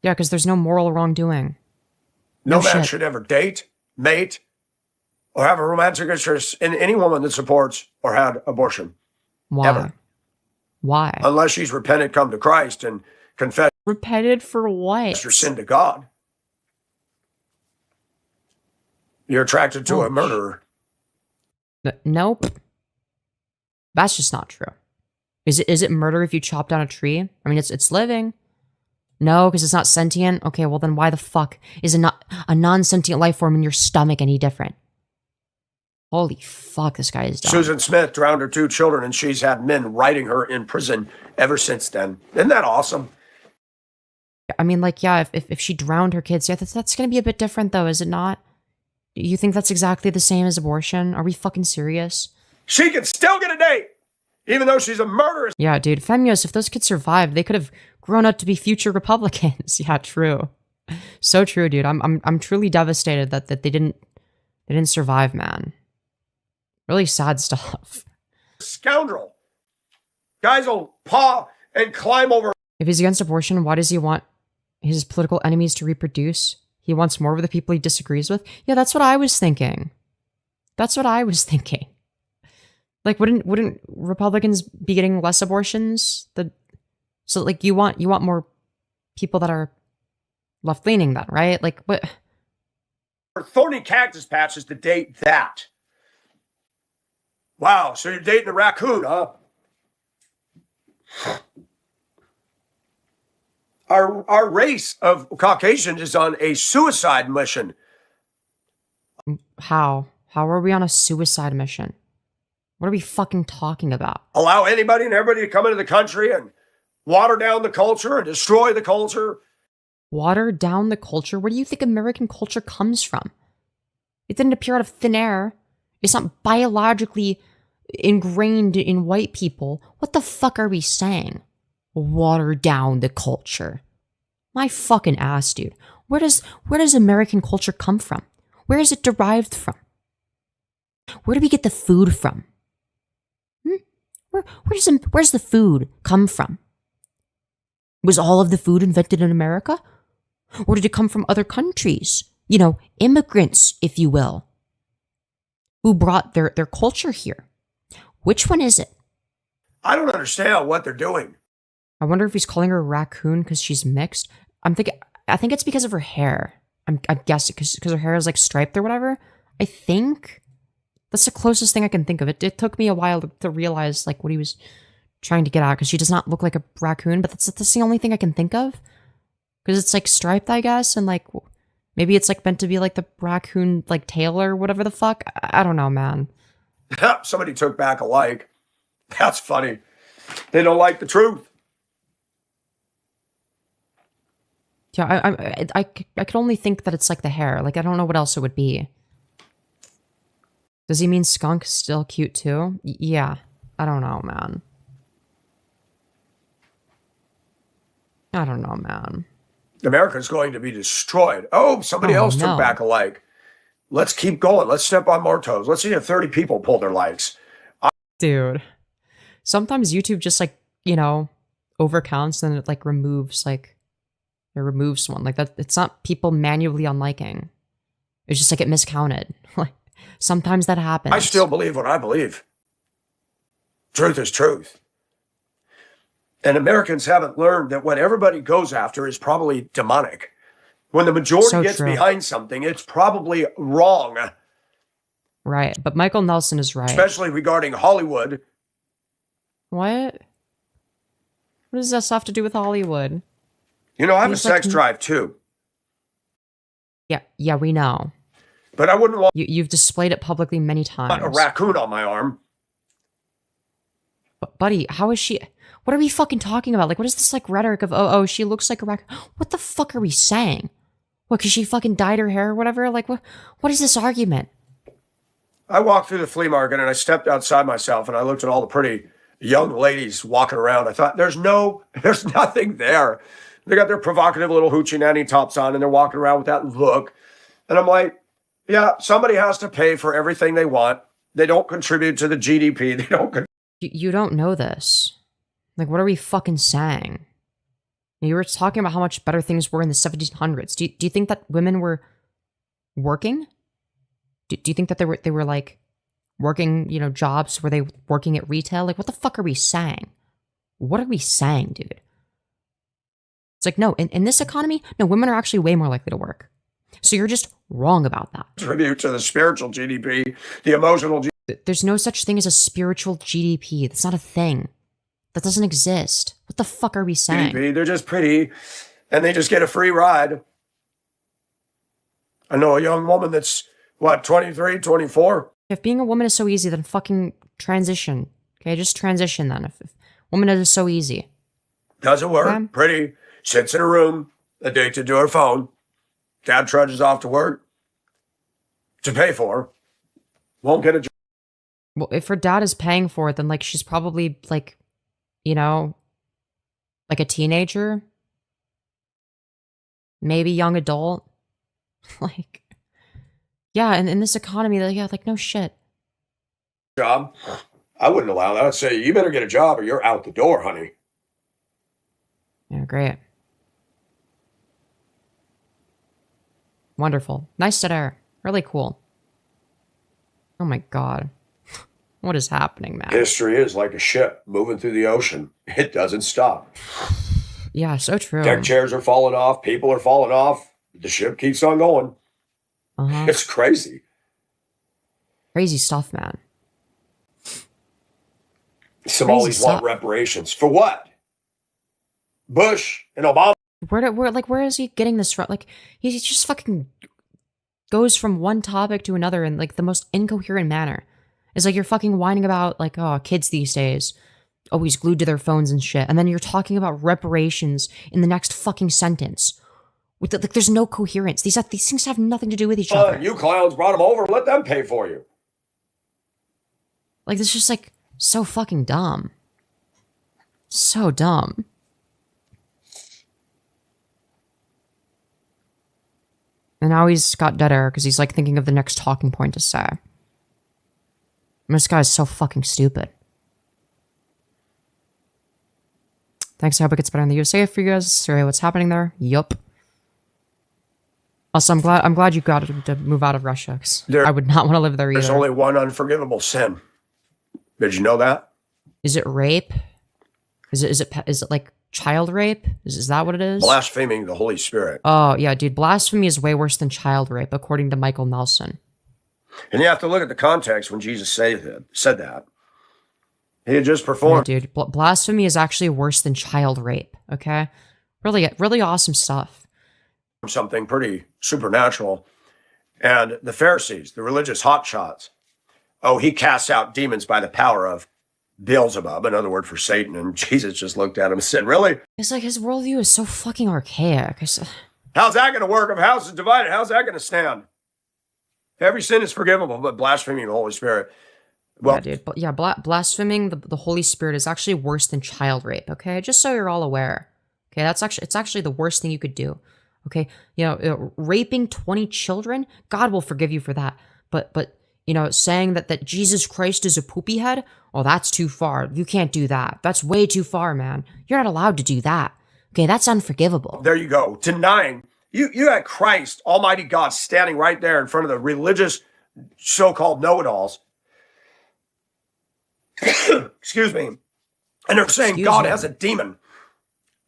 Yeah, because there's no moral wrongdoing. No man shit. should ever date, mate, or have a romantic interest in any woman that supports or had abortion. Why? Ever. Why? Unless she's repented, come to Christ, and confessed Repented for what? her sin to God. You're attracted to a murderer. Nope. That's just not true. Is it murder if you chop down a tree? I mean, it's living. No, because it's not sentient. Okay, well then why the fuck is a non-sentient life form in your stomach any different? Holy fuck, this guy is dumb. Susan Smith drowned her 2 children, and she's had men writing her in prison ever since then. Isn't that awesome? I mean, like, yeah, if she drowned her kids, yeah, that's gonna be a bit different though, is it not? You think that's exactly the same as abortion? Are we fucking serious? She can still get a date, even though she's a murderess. Yeah, dude, Femyoz, if those kids survived, they could have grown up to be future Republicans. Yeah, true. So true, dude. I'm truly devastated that they didn't survive, man. Really sad stuff. Scoundrel. Guys will paw and climb over. If he's against abortion, why does he want his political enemies to reproduce? He wants more of the people he disagrees with? Yeah, that's what I was thinking. Like, wouldn't Republicans be getting less abortions? So like you want more people that are left leaning then, right? Like what? Thorny cactus patches to date that. Wow, so you're dating a raccoon, huh? Our race of Caucasians is on a suicide mission. How are we on a suicide mission? What are we fucking talking about? Allow anybody and everybody to come into the country and water down the culture and destroy the culture. Water down the culture? Where do you think American culture comes from? It didn't appear out of thin air. It's not biologically ingrained in white people. What the fuck are we saying? Water down the culture. My fucking ass, dude. Where does American culture come from? Where is it derived from? Where do we get the food from? Where's the food come from? Was all of the food invented in America? Or did it come from other countries? You know, immigrants, if you will. who brought their culture here. Which one is it? I don't understand what they're doing. I wonder if he's calling her a raccoon because she's mixed. I think it's because of her hair. I'm guessing because her hair is like striped or whatever. I think that's the closest thing I can think of. It took me a while to realize like what he was trying to get at, because she does not look like a raccoon, but that's the only thing I can think of. Because it's like striped, I guess, and like maybe it's like meant to be like the raccoon like tail or whatever the fuck. I don't know, man. Somebody took back a like. That's funny. They don't like the truth. Yeah, I could only think that it's like the hair. Like I don't know what else it would be. Does he mean skunk is still cute too? Yeah, I don't know, man. I don't know, man. America's going to be destroyed. Oh, somebody else no. took back a like. Let's keep going. Let's step on more toes. Let's see if 30 people pull their likes. Dude, sometimes YouTube just like, overcounts and it like removes one. Like that, it's not people manually unliking. It's just like it miscounted. Like sometimes that happens. I still believe what I believe. Truth is truth. And Americans haven't learned that what everybody goes after is probably demonic. When the majority So gets true. behind something, it's probably wrong, Right, but Michael Nelson is right. especially regarding Hollywood. What? What does this have to do with Hollywood? You know, I have a He's like- sex drive too, Yeah, we know. but I wouldn't want You've displayed it publicly many times. a raccoon on my arm. But buddy, how is she? What are we fucking talking about? Like, what is this like rhetoric of oh she looks like a raccoon? What the fuck are we saying? What? Because she fucking dyed her hair or whatever? Like, what is this argument? I walked through the flea market and I stepped outside myself and I looked at all the pretty young ladies walking around. I thought, there's nothing there. They got their provocative little hoochie nanny tops on and they're walking around with that look. And I'm like, yeah, somebody has to pay for everything they want. They don't contribute to the GDP. They don't. You don't know this. Like, what are we fucking saying? You were talking about how much better things were in the 1700s. Do you think that women were working? Do you think that they were like working, jobs? Were they working at retail? Like, what the fuck are we saying? What are we saying, dude? It's like, no, in this economy, no, women are actually way more likely to work. So you're just wrong about that. Contribute to the spiritual GDP, the emotional GDP. There's no such thing as a spiritual GDP. That's not a thing. That doesn't exist. What the fuck are we saying? They're just pretty and they just get a free ride. I know a young woman that's, 23, 24? If being a woman is so easy, then fucking transition. Okay, just transition then. If woman is so easy. Doesn't work. Okay. Pretty. Sits in a room, addicted to her phone. Dad trudges off to work to pay for her. Won't get a job. Well, if her dad is paying for it, then like she's probably like, like a teenager. Maybe young adult. Like, yeah, and in this economy, like no shit. Job. I wouldn't allow that. I'd say, you better get a job or you're out the door, honey. Yeah, great. Wonderful. Nice dead air. Really cool. Oh my god. What is happening, man? History is like a ship moving through the ocean. It doesn't stop. Yeah, so true. Deck chairs are falling off. People are falling off. The ship keeps on going. Uh-huh. It's crazy. Crazy stuff, man. Somalis stuff. want reparations. For what? Bush and Obama. Where is he getting this from? Like, he just fucking goes from one topic to another in like the most incoherent manner. It's like you're fucking whining about like, oh, kids these days always glued to their phones and shit, and then you're talking about reparations in the next fucking sentence. With like, there's no coherence. These things have nothing to do with each other. You clowns brought them over. Let them pay for you. Like, this is just like so fucking dumb. So dumb. And now he's got dead air because he's like thinking of the next talking point to say. And this guy's so fucking stupid. Thanks, I hope it gets better in the USA for you guys. Sorry, what's happening there? Yup. Also, I'm glad you got to move out of Russia. 'Cause There- I would not want to live there either. There's only one unforgivable sin. Did you know that? Is it rape? Is it like child rape? Is that what it is? Blaspheming the Holy Spirit. Oh yeah, dude. Blasphemy is way worse than child rape, according to Michael Nelson. And you have to look at the context when Jesus said that. He had just Yeah, performed dude. Blasphemy is actually worse than child rape. Okay, really awesome stuff. something pretty supernatural. And the Pharisees, the religious hotshots, oh, he casts out demons by the power of Beelzebub, another word for Satan. And Jesus just looked at him and said, really? It's like his worldview is so fucking archaic. How's that going to work? If house is divided, how's that going to stand? Every sin is forgivable, but blaspheming the Holy Spirit. Well, Yeah, dude. But yeah, blaspheming the Holy Spirit is actually worse than child rape. Okay, just so you're all aware. Okay, it's actually the worst thing you could do. Okay, raping 20 children, God will forgive you for that. But saying that Jesus Christ is a poopy head, oh, that's too far. You can't do that. That's way too far, man. You're not allowed to do that. Okay, that's unforgivable. there you go. Denying. You had Christ, Almighty God, standing right there in front of the religious so-called know-it-alls. Excuse me. And they're saying Excuse God me. has a demon.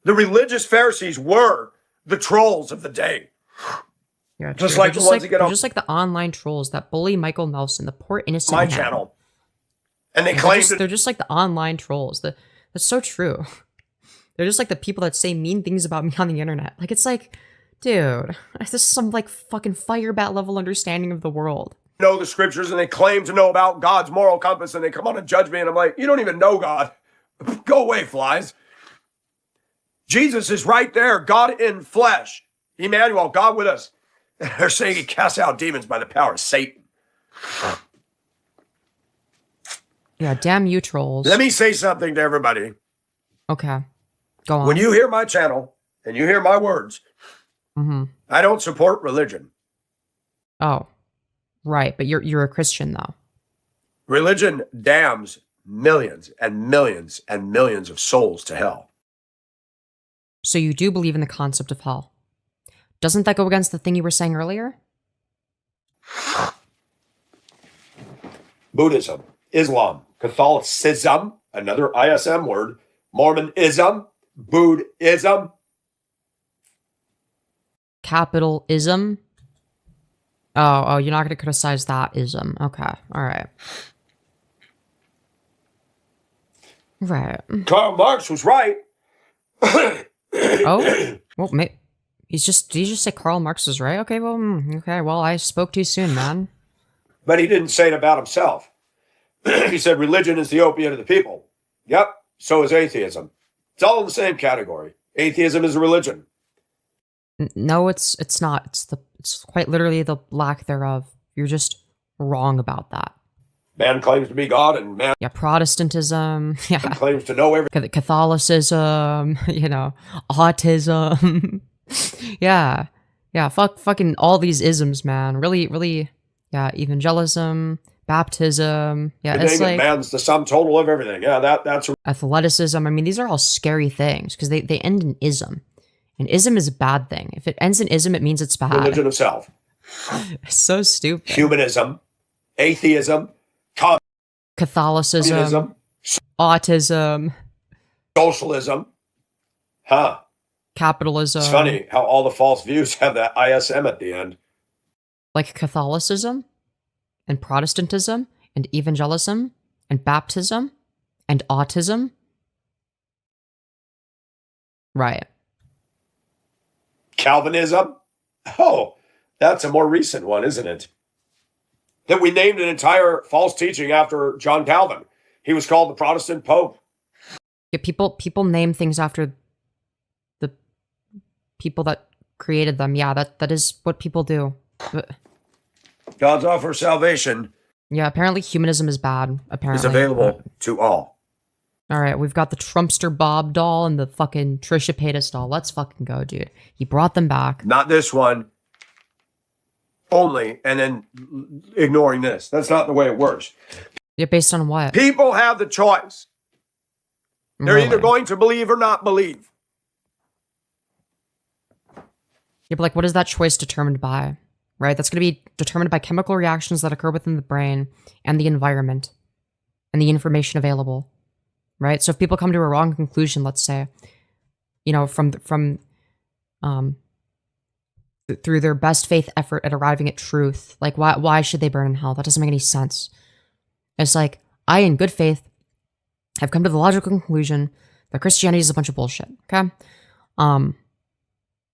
The religious Pharisees were the trolls of the day. Yeah, Just they're like the ones that get they're on just like the online trolls that bully Michael Nelson, the poor innocent my man. channel. And they They're claim just, that they're just like the online trolls. That's so true. They're just like the people that say mean things about me on the internet. Like, it's like, dude, this is some like fucking fire bat level understanding of the world. know the scriptures and they claim to know about God's moral compass and they come on and judge me and I'm like, you don't even know God. Go away, flies. Jesus is right there, God in flesh. Emmanuel, God with us. They're saying he casts out demons by the power of Satan. Yeah, damn you trolls. Let me say something to everybody. Okay, go on. When you hear my channel and you hear my words, Mm-hmm. I don't support religion. Oh, right, but you're a Christian though. Religion damns millions and millions and millions of souls to hell. So you do believe in the concept of hell. Doesn't that go against the thing you were saying earlier? Buddhism, Islam, Catholicism, another ISM word, Mormonism, Buddhism. Capitalism. Oh, you're not going to criticize that ism. Okay, all right. Right. Karl Marx was right. Oh, well, did you just say Karl Marx is right? Okay, well, I spoke too soon, man. But he didn't say it about himself. He said religion is the opiate of the people. Yep, so is atheism. It's all in the same category. Atheism is a religion. No, it's not. It's quite literally the lack thereof. You're just wrong about that. Man claims to be God and man Yeah, Protestantism. Yeah, claims to know everything. Catholicism. Autism. yeah. Fucking all these isms, man. Really. Yeah, evangelism, baptism. Yeah, it's like Man's the sum total of everything. Yeah, that's athleticism. I mean, these are all scary things because they end in ism. And ism is a bad thing. If it ends in ism, it means it's bad. religion of self. It's so stupid. Humanism, atheism, Catholicism, communism, autism, socialism. Huh. capitalism. It's funny how all the false views have that ISM at the end. Like Catholicism, and Protestantism, and evangelism, and baptism, and autism. Right. Calvinism. Oh, that's a more recent one, isn't it? That we named an entire false teaching after John Calvin. He was called the Protestant Pope. Yeah, people name things after the people that created them. Yeah, that is what people do. But, God's offer of salvation yeah, apparently humanism is bad. Apparently is available to all. All right, we've got the Trumpster Bob doll and the fucking Trisha Paytas doll. Let's fucking go, dude. He brought them back. Not this one only, and then ignoring this. That's not the way it works. Yeah, based on what? People have the choice. They're either Really? going to believe or not believe. Yeah, but like, what is that choice determined by? Right? That's going to be determined by chemical reactions that occur within the brain and the environment and the information available. Right? So if people come to a wrong conclusion, let's say, you know, through their best faith effort at arriving at truth, like why should they burn in hell? That doesn't make any sense. It's like, I, in good faith, have come to the logical conclusion that Christianity is a bunch of bullshit. Okay?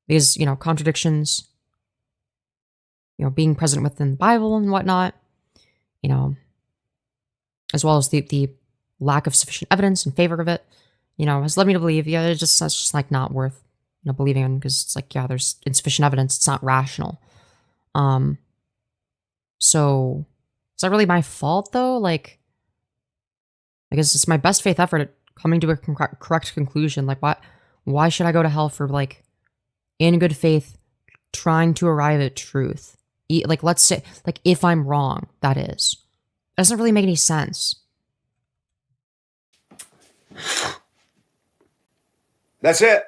These, you know, contradictions, you know, being present within the Bible and whatnot, you know, as well as the lack of sufficient evidence in favor of it, you know, has led me to believe, yeah, that's just like not worth, you know, believing in, because it's like, yeah, there's insufficient evidence. It's not rational. So is that really my fault though? Like, I guess it's my best faith effort at coming to a correct conclusion. Like, why should I go to hell for, like, in good faith, trying to arrive at truth? Like, let's say, like, if I'm wrong, that is. It doesn't really make any sense. That's it.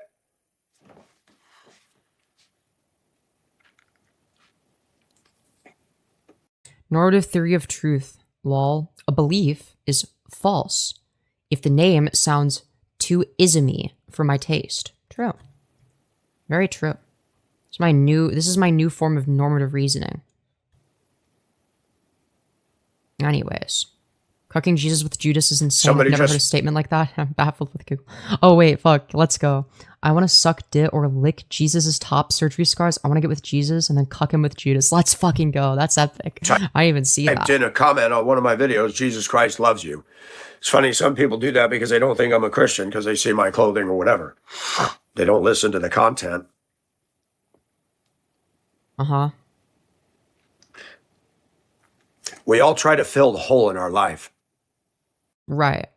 Normative theory of truth. Lol. A belief is false if the name sounds too ismy for my taste. True. Very true. This is my new form of normative reasoning. Anyways. Cucking Jesus with Judas is insane. I've never heard a statement like that. I'm baffled with Google. Oh, wait, fuck. Let's go. I want to suck dick or lick Jesus' top surgery scars. I want to get with Jesus and then cuck him with Judas. Let's fucking go. That's epic. I didn't even see that. I did a comment on one of my videos, Jesus Christ loves you. It's funny, some people do that because they don't think I'm a Christian because they see my clothing or whatever. They don't listen to the content. Uh-huh. We all try to fill the hole in our life. Right.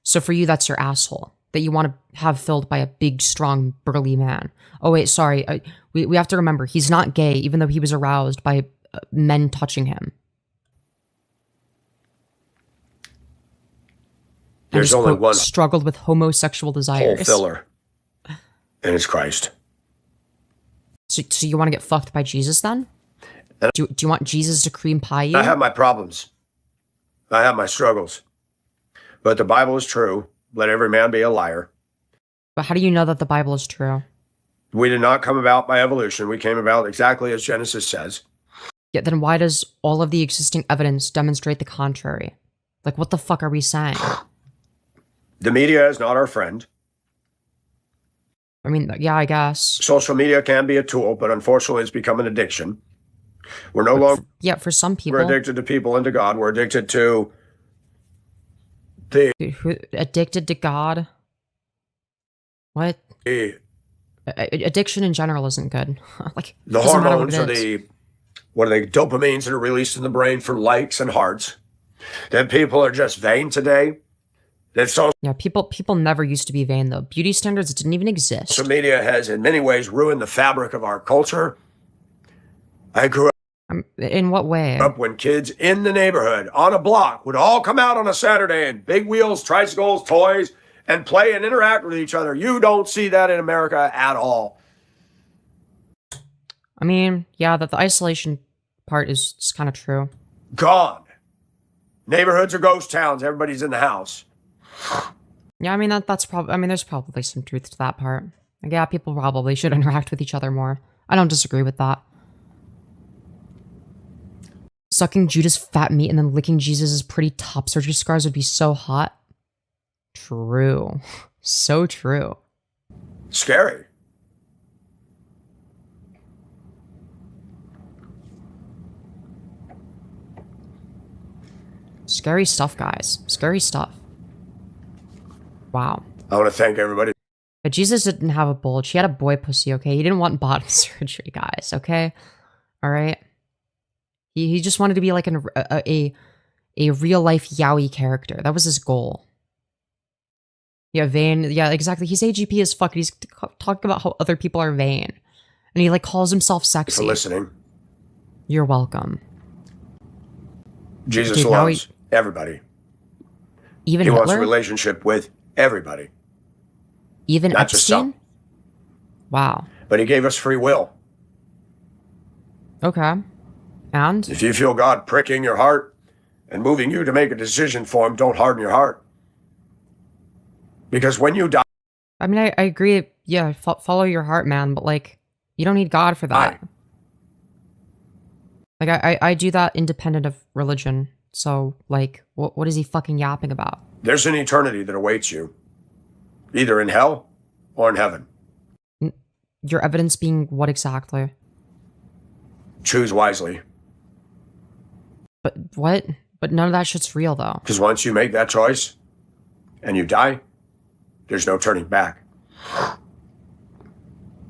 So for you, that's your asshole that you want to have filled by a big, strong, burly man. Oh, wait, sorry. We have to remember, he's not gay, even though he was aroused by men touching him. There's just, only quote, one struggled with homosexual desires. hole filler, and it's Christ. So you want to get fucked by Jesus then? Do you want Jesus to cream pie you? I have my problems. I have my struggles. But the Bible is true. Let every man be a liar. But how do you know that the Bible is true? We did not come about by evolution. We came about exactly as Genesis says. Yeah, then why does all of the existing evidence demonstrate the contrary? Like, what the fuck are we saying? The media is not our friend. I mean, yeah, I guess. Social media can be a tool, but unfortunately it's become an addiction. We're no longer... Yeah, for some people. We're addicted to people and to God. We're addicted to... Addicted to God? What? Addiction in general isn't good. Like, the hormones or what are they, dopamines that are released in the brain for likes and hearts. That people are just vain today. Yeah, people never used to be vain though. Beauty standards didn't even exist. Social media has in many ways ruined the fabric of our culture. I grew up. In what way? Up when kids in the neighborhood on a block would all come out on a Saturday in big wheels, tricycles, toys, and play and interact with each other. You don't see that in America at all. I mean, yeah, that the isolation part is kind of true. Gone. Neighborhoods are ghost towns. Everybody's in the house. Yeah, I mean, that's probably, I mean, there's probably some truth to that part. Like, yeah, people probably should interact with each other more. I don't disagree with that. Sucking Judas' fat meat and then licking Jesus' pretty top surgery scars would be so hot. True. So true. Scary. Scary stuff, guys. Scary stuff. Wow. I want to thank everybody. But Jesus didn't have a bulge. He had a boy pussy, okay? He didn't want bottom surgery, guys, okay? All right? He just wanted to be like a real-life yaoi character. That was his goal. Yeah, vain. Yeah, exactly. He's AGP as fuck. He's talking about how other people are vain. And he, like, calls himself sexy. For listening. You're welcome. Jesus loves everybody. Even he Hitler? wants a relationship with everybody. Even Not just Epstein? some. Wow. But he gave us free will. Okay. And? If you feel God pricking your heart and moving you to make a decision for him, don't harden your heart. Because when you die, I mean, I agree. Yeah, follow your heart, man. But, like, you don't need God for that. Like, I do that independent of religion. So, like, what is he fucking yapping about? there's an eternity that awaits you, either in hell or in heaven. Your evidence being what exactly? Choose wisely. But what? But none of that shit's real, though. Because once you make that choice and you die, there's no turning back.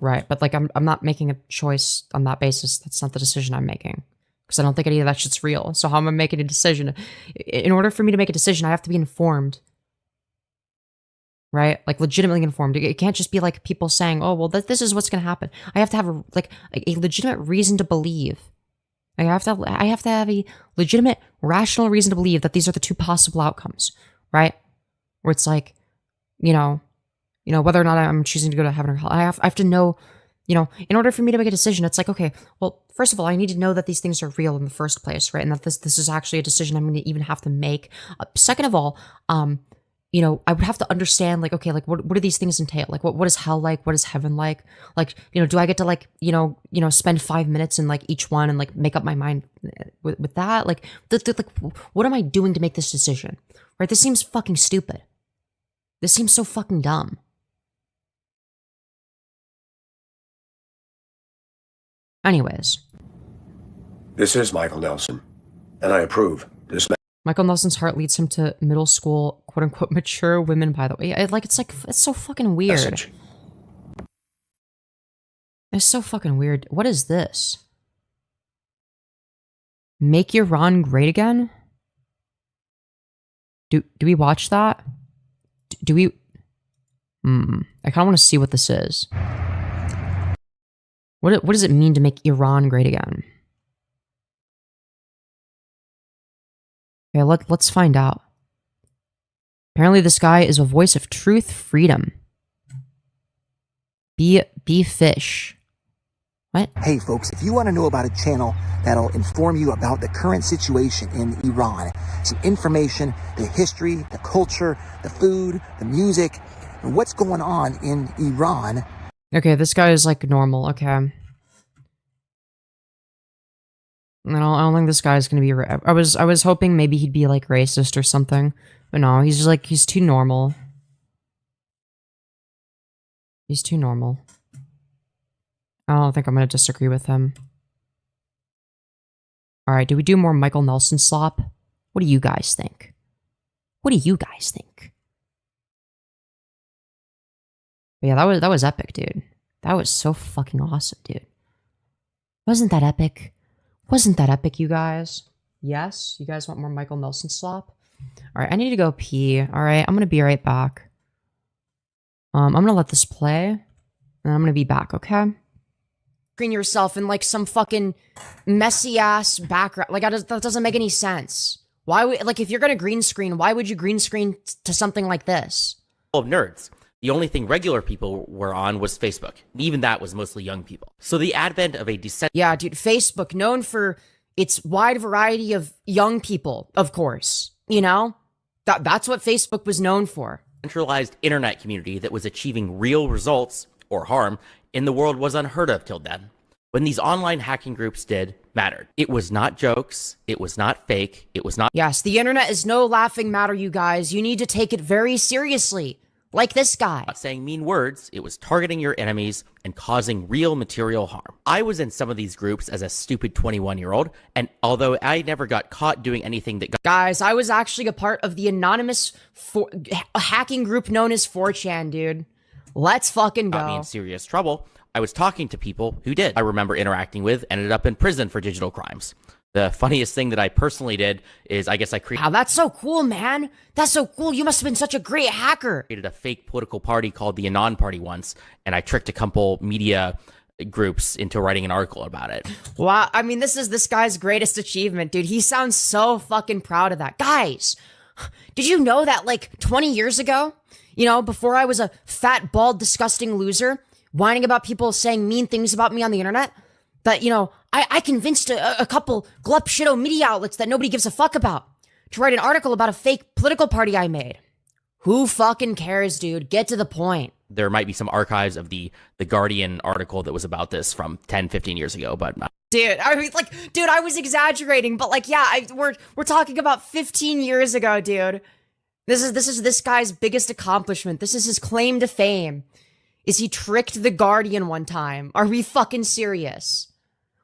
Right, but like I'm not making a choice on that basis. That's not the decision I'm making. Because I don't think any of that shit's real. So how am I making a decision? In order for me to make a decision, I have to be informed. Right? Like legitimately informed. It can't just be like people saying, oh, well, this is what's going to happen. I have to have a legitimate reason to believe. I have to have a legitimate, rational reason to believe that these are the two possible outcomes. Right? Where it's like, you know, whether or not I'm choosing to go to heaven or hell. I have to know, in order for me to make a decision, it's like, okay, well, first of all, I need to know that these things are real in the first place, right? And that this is actually a decision I'm going to even have to make. Second of all, I would have to understand, like, okay, like, what do these things entail? Like, what is hell like? What is heaven like? Like, do I get to, like, spend 5 minutes in, like, each one and, like, make up my mind with that? Like, what am I doing to make this decision? Right? This seems fucking stupid. This seems so fucking dumb. Anyways. This is Michael Nelson, and I approve this. Michael Nelson's heart leads him to middle school, quote unquote, mature women, by the way. It's so fucking weird. Message. It's so fucking weird. What is this? Make Iran great again? Do we watch that? Do we? I kind of want to see what this is. What does it mean to make Iran great again? Okay, let's find out. Apparently this guy is a voice of truth, freedom. Be fish. What? Hey folks, if you want to know about a channel that'll inform you about the current situation in Iran, some information, the history, the culture, the food, the music, and what's going on in Iran. Okay, this guy is like normal. Okay. I don't think this guy's gonna be. I was hoping maybe he'd be like racist or something, but no, he's too normal. He's too normal. I don't think I'm gonna disagree with him. All right, do we do more Michael Nelson slop? What do you guys think? What do you guys think? But yeah, that was epic, dude. That was so fucking awesome, dude. Wasn't that epic? Wasn't that epic, you guys? Yes? You guys want more Michael Nelson slop? Alright, I need to go pee. Alright, I'm gonna be right back. I'm gonna let this play, and I'm gonna be back, okay? Screen yourself in, like, some fucking messy-ass background. Like, that doesn't make any sense. Why would, like, if you're gonna green screen, why would you green screen to something like this? Of nerds. The only thing regular people were on was Facebook. Even that was mostly young people. So the advent of a Yeah, dude, Facebook, known for its wide variety of young people, of course. That's what Facebook was known for. Centralized internet community that was achieving real results, or harm, in the world was unheard of till then. When these online hacking groups did, mattered. It was not jokes. It was not fake. It was not... Yes, the internet is no laughing matter, you guys. You need to take it very seriously. Like this guy. Not saying mean words, it was targeting your enemies and causing real material harm. I was in some of these groups as a stupid 21-year-old, and although I never got caught doing anything that got... Guys, I was actually a part of the anonymous hacking group known as 4chan, dude. Let's fucking go. Got me in serious trouble. I was talking to people who did. I remember interacting with, ended up in prison for digital crimes. The funniest thing that I personally did is I created... Wow, that's so cool, man. That's so cool. You must have been such a great hacker. Created a fake political party called the Anon Party once, and I tricked a couple media groups into writing an article about it. Wow, I mean, this is this guy's greatest achievement, dude. He sounds so fucking proud of that. Guys, did you know that, like, 20 years ago, before I was a fat, bald, disgusting loser, whining about people saying mean things about me on the internet, that, you know, I convinced a couple glup shitto media outlets that nobody gives a fuck about to write an article about a fake political party I made. Who fucking cares, dude? Get to the point. There might be some archives of the Guardian article that was about this from 10, 15 years ago, but Dude, I mean, like, dude, I was exaggerating, but like, yeah, we're talking about 15 years ago, dude. This is this guy's biggest accomplishment. This is his claim to fame. Is he tricked the Guardian one time? Are we fucking serious?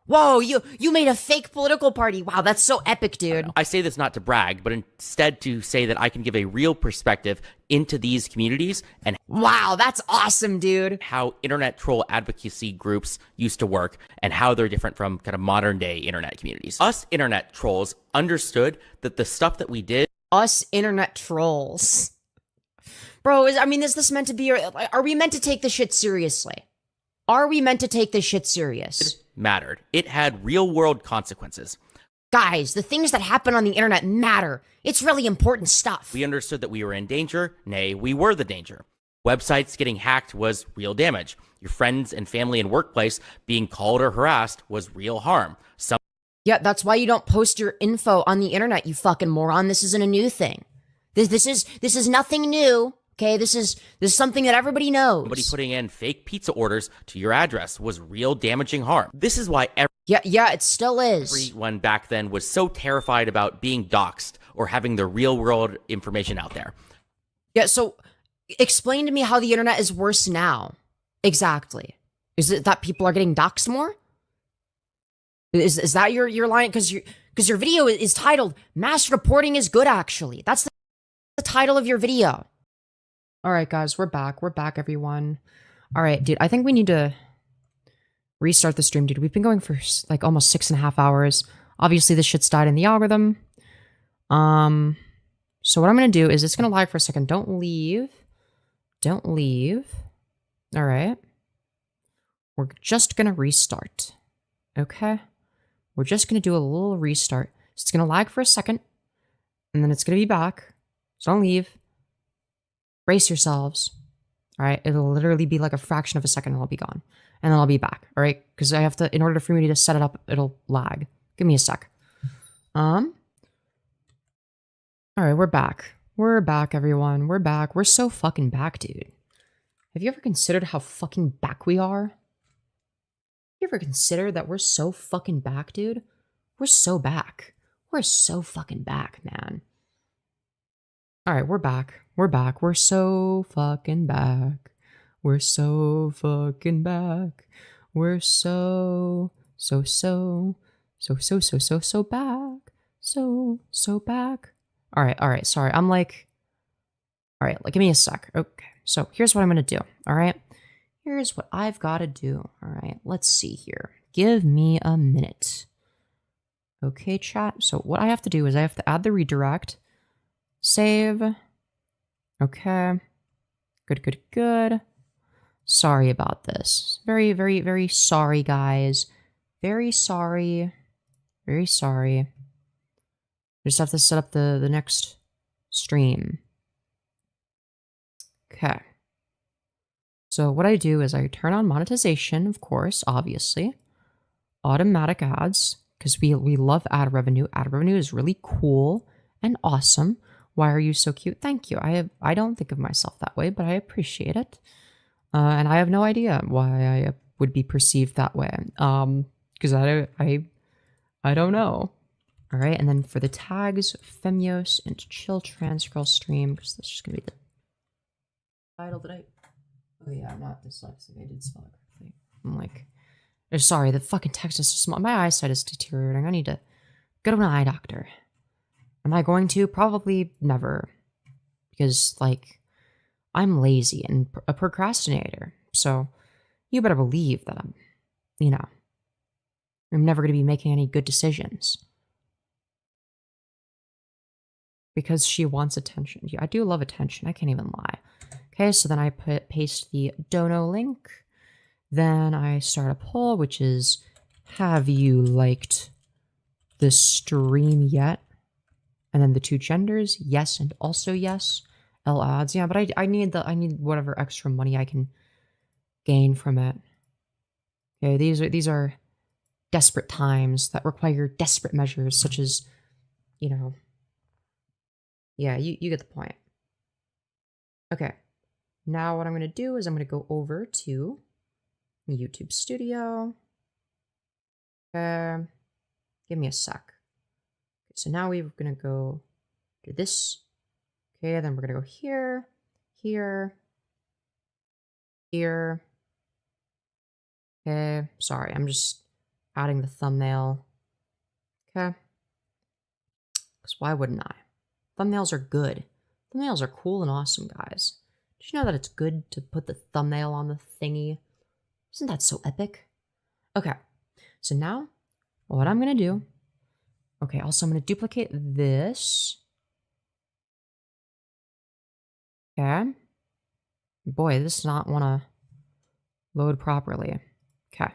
Whoa, you made a fake political party. Wow, that's so epic, dude. I say this not to brag, but instead to say that I can give a real perspective into these communities and wow, that's awesome, dude. how internet troll advocacy groups used to work and how they're different from kind of modern day internet communities. Us internet trolls understood that the stuff that we did. Us internet trolls. Bro, is this meant to be, are we meant to take this shit seriously? Are we meant to take this shit serious? Mattered. It had real world consequences. Guys, the things that happen on the internet matter. It's really important stuff. We understood that we were in danger. Nay, we were the danger. Websites getting hacked was real damage. Your friends and family and workplace being called or harassed was real harm. Yeah, that's why you don't post your info on the internet, you fucking moron. This isn't a new thing. This is nothing new. Okay, this is something that everybody knows. Somebody putting in fake pizza orders to your address was real damaging harm. This is why yeah, it still is. everyone back then was so terrified about being doxxed or having their real world information out there. Yeah, so explain to me how the internet is worse now. Exactly. Is it that people are getting doxxed more? Is that your line? Because your video is titled "Mass Reporting is Good." Actually, that's the title of your video. All right, guys, we're back. We're back, everyone. All right, dude, I think we need to restart the stream, dude. We've been going for like almost 6.5 hours. Obviously, this shit's died in the algorithm. So what I'm gonna do is it's gonna lag for a second. Don't leave. Don't leave. All right. We're just gonna restart. Okay. We're just gonna do a little restart. So it's gonna lag for a second, and then it's gonna be back. So don't leave. Brace yourselves. All right, it'll literally be like a fraction of a second and I'll be gone. And then I'll be back, all right? Because I have to, in order for me to set it up, it'll lag. Give me a sec. All right, we're back. We're back, everyone. We're back. We're so fucking back, dude. Have you ever considered how fucking back we are? You ever consider that we're so fucking back, dude? We're so back. We're so fucking back, man. All right, we're back. We're back. We're so fucking back. We're so fucking back. We're so back. So back. All right. Sorry. I'm like, all right, like, give me a sec. Okay. So here's what I'm going to do. All right. Here's what I've got to do. All right. Let's see here. Give me a minute. Okay, chat. So what I have to do is I have to add the redirect. Save. Okay. Good. Sorry about this. Very sorry, guys. Very sorry. I just have to set up the next stream. Okay. So what I do is I turn on monetization, of course, obviously. Automatic ads, because we love ad revenue. Ad revenue is really cool and awesome. Why are you so cute? Thank you. I don't think of myself that way, but I appreciate it. And I have no idea why I would be perceived that way. Because I don't know. All right, and then for the tags, Femyoz and Chill Trans Girl Stream, because that's just gonna be the title that I. Oh yeah, I'm not dyslexic. I did spell it correctly. I'm like, sorry, the fucking text is so small. My eyesight is deteriorating. I need to go to an eye doctor. Am I going to? Probably never. Because, like, I'm lazy and a procrastinator. So, you better believe that I'm never going to be making any good decisions. Because she wants attention. Yeah, I do love attention. I can't even lie. Okay, so then I paste the dono link. Then I start a poll, which is, have you liked the stream yet? And then the two genders, yes and also yes. L odds, yeah, but I need whatever extra money I can gain from it. Okay, these are desperate times that require desperate measures, such as, you know, yeah, you get the point. Okay, now what I'm going to do is I'm going to go over to YouTube Studio. Give me a sec. Okay, so now we're going to go to this. Okay, then we're going to go here, here, here. Okay, sorry, I'm just adding the thumbnail. Okay. Because why wouldn't I? Thumbnails are good. Thumbnails are cool and awesome, guys. Did you know that it's good to put the thumbnail on the thingy? Isn't that so epic? Okay, so now what I'm going to do... Okay, also I'm going to duplicate this. Okay. Boy, this does not want to load properly. Okay.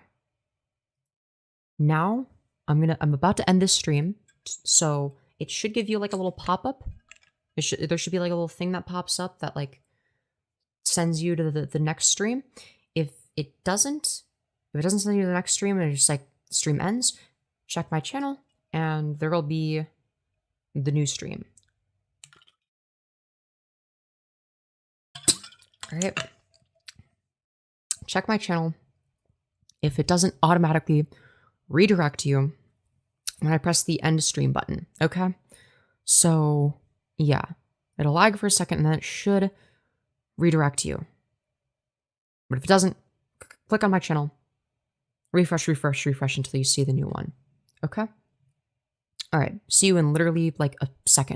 Now I'm about to end this stream, so it should give you like a little pop-up. There should be like a little thing that pops up that like sends you to the next stream. If it doesn't send you to the next stream and it's just like stream ends, check my channel and there will be the new stream. All right. Check my channel. If it doesn't automatically redirect you when I press the end stream button, okay? So, yeah. It'll lag for a second and then it should redirect you. But if it doesn't, click on my channel, refresh until you see the new one, okay? All right, see you in literally like a second.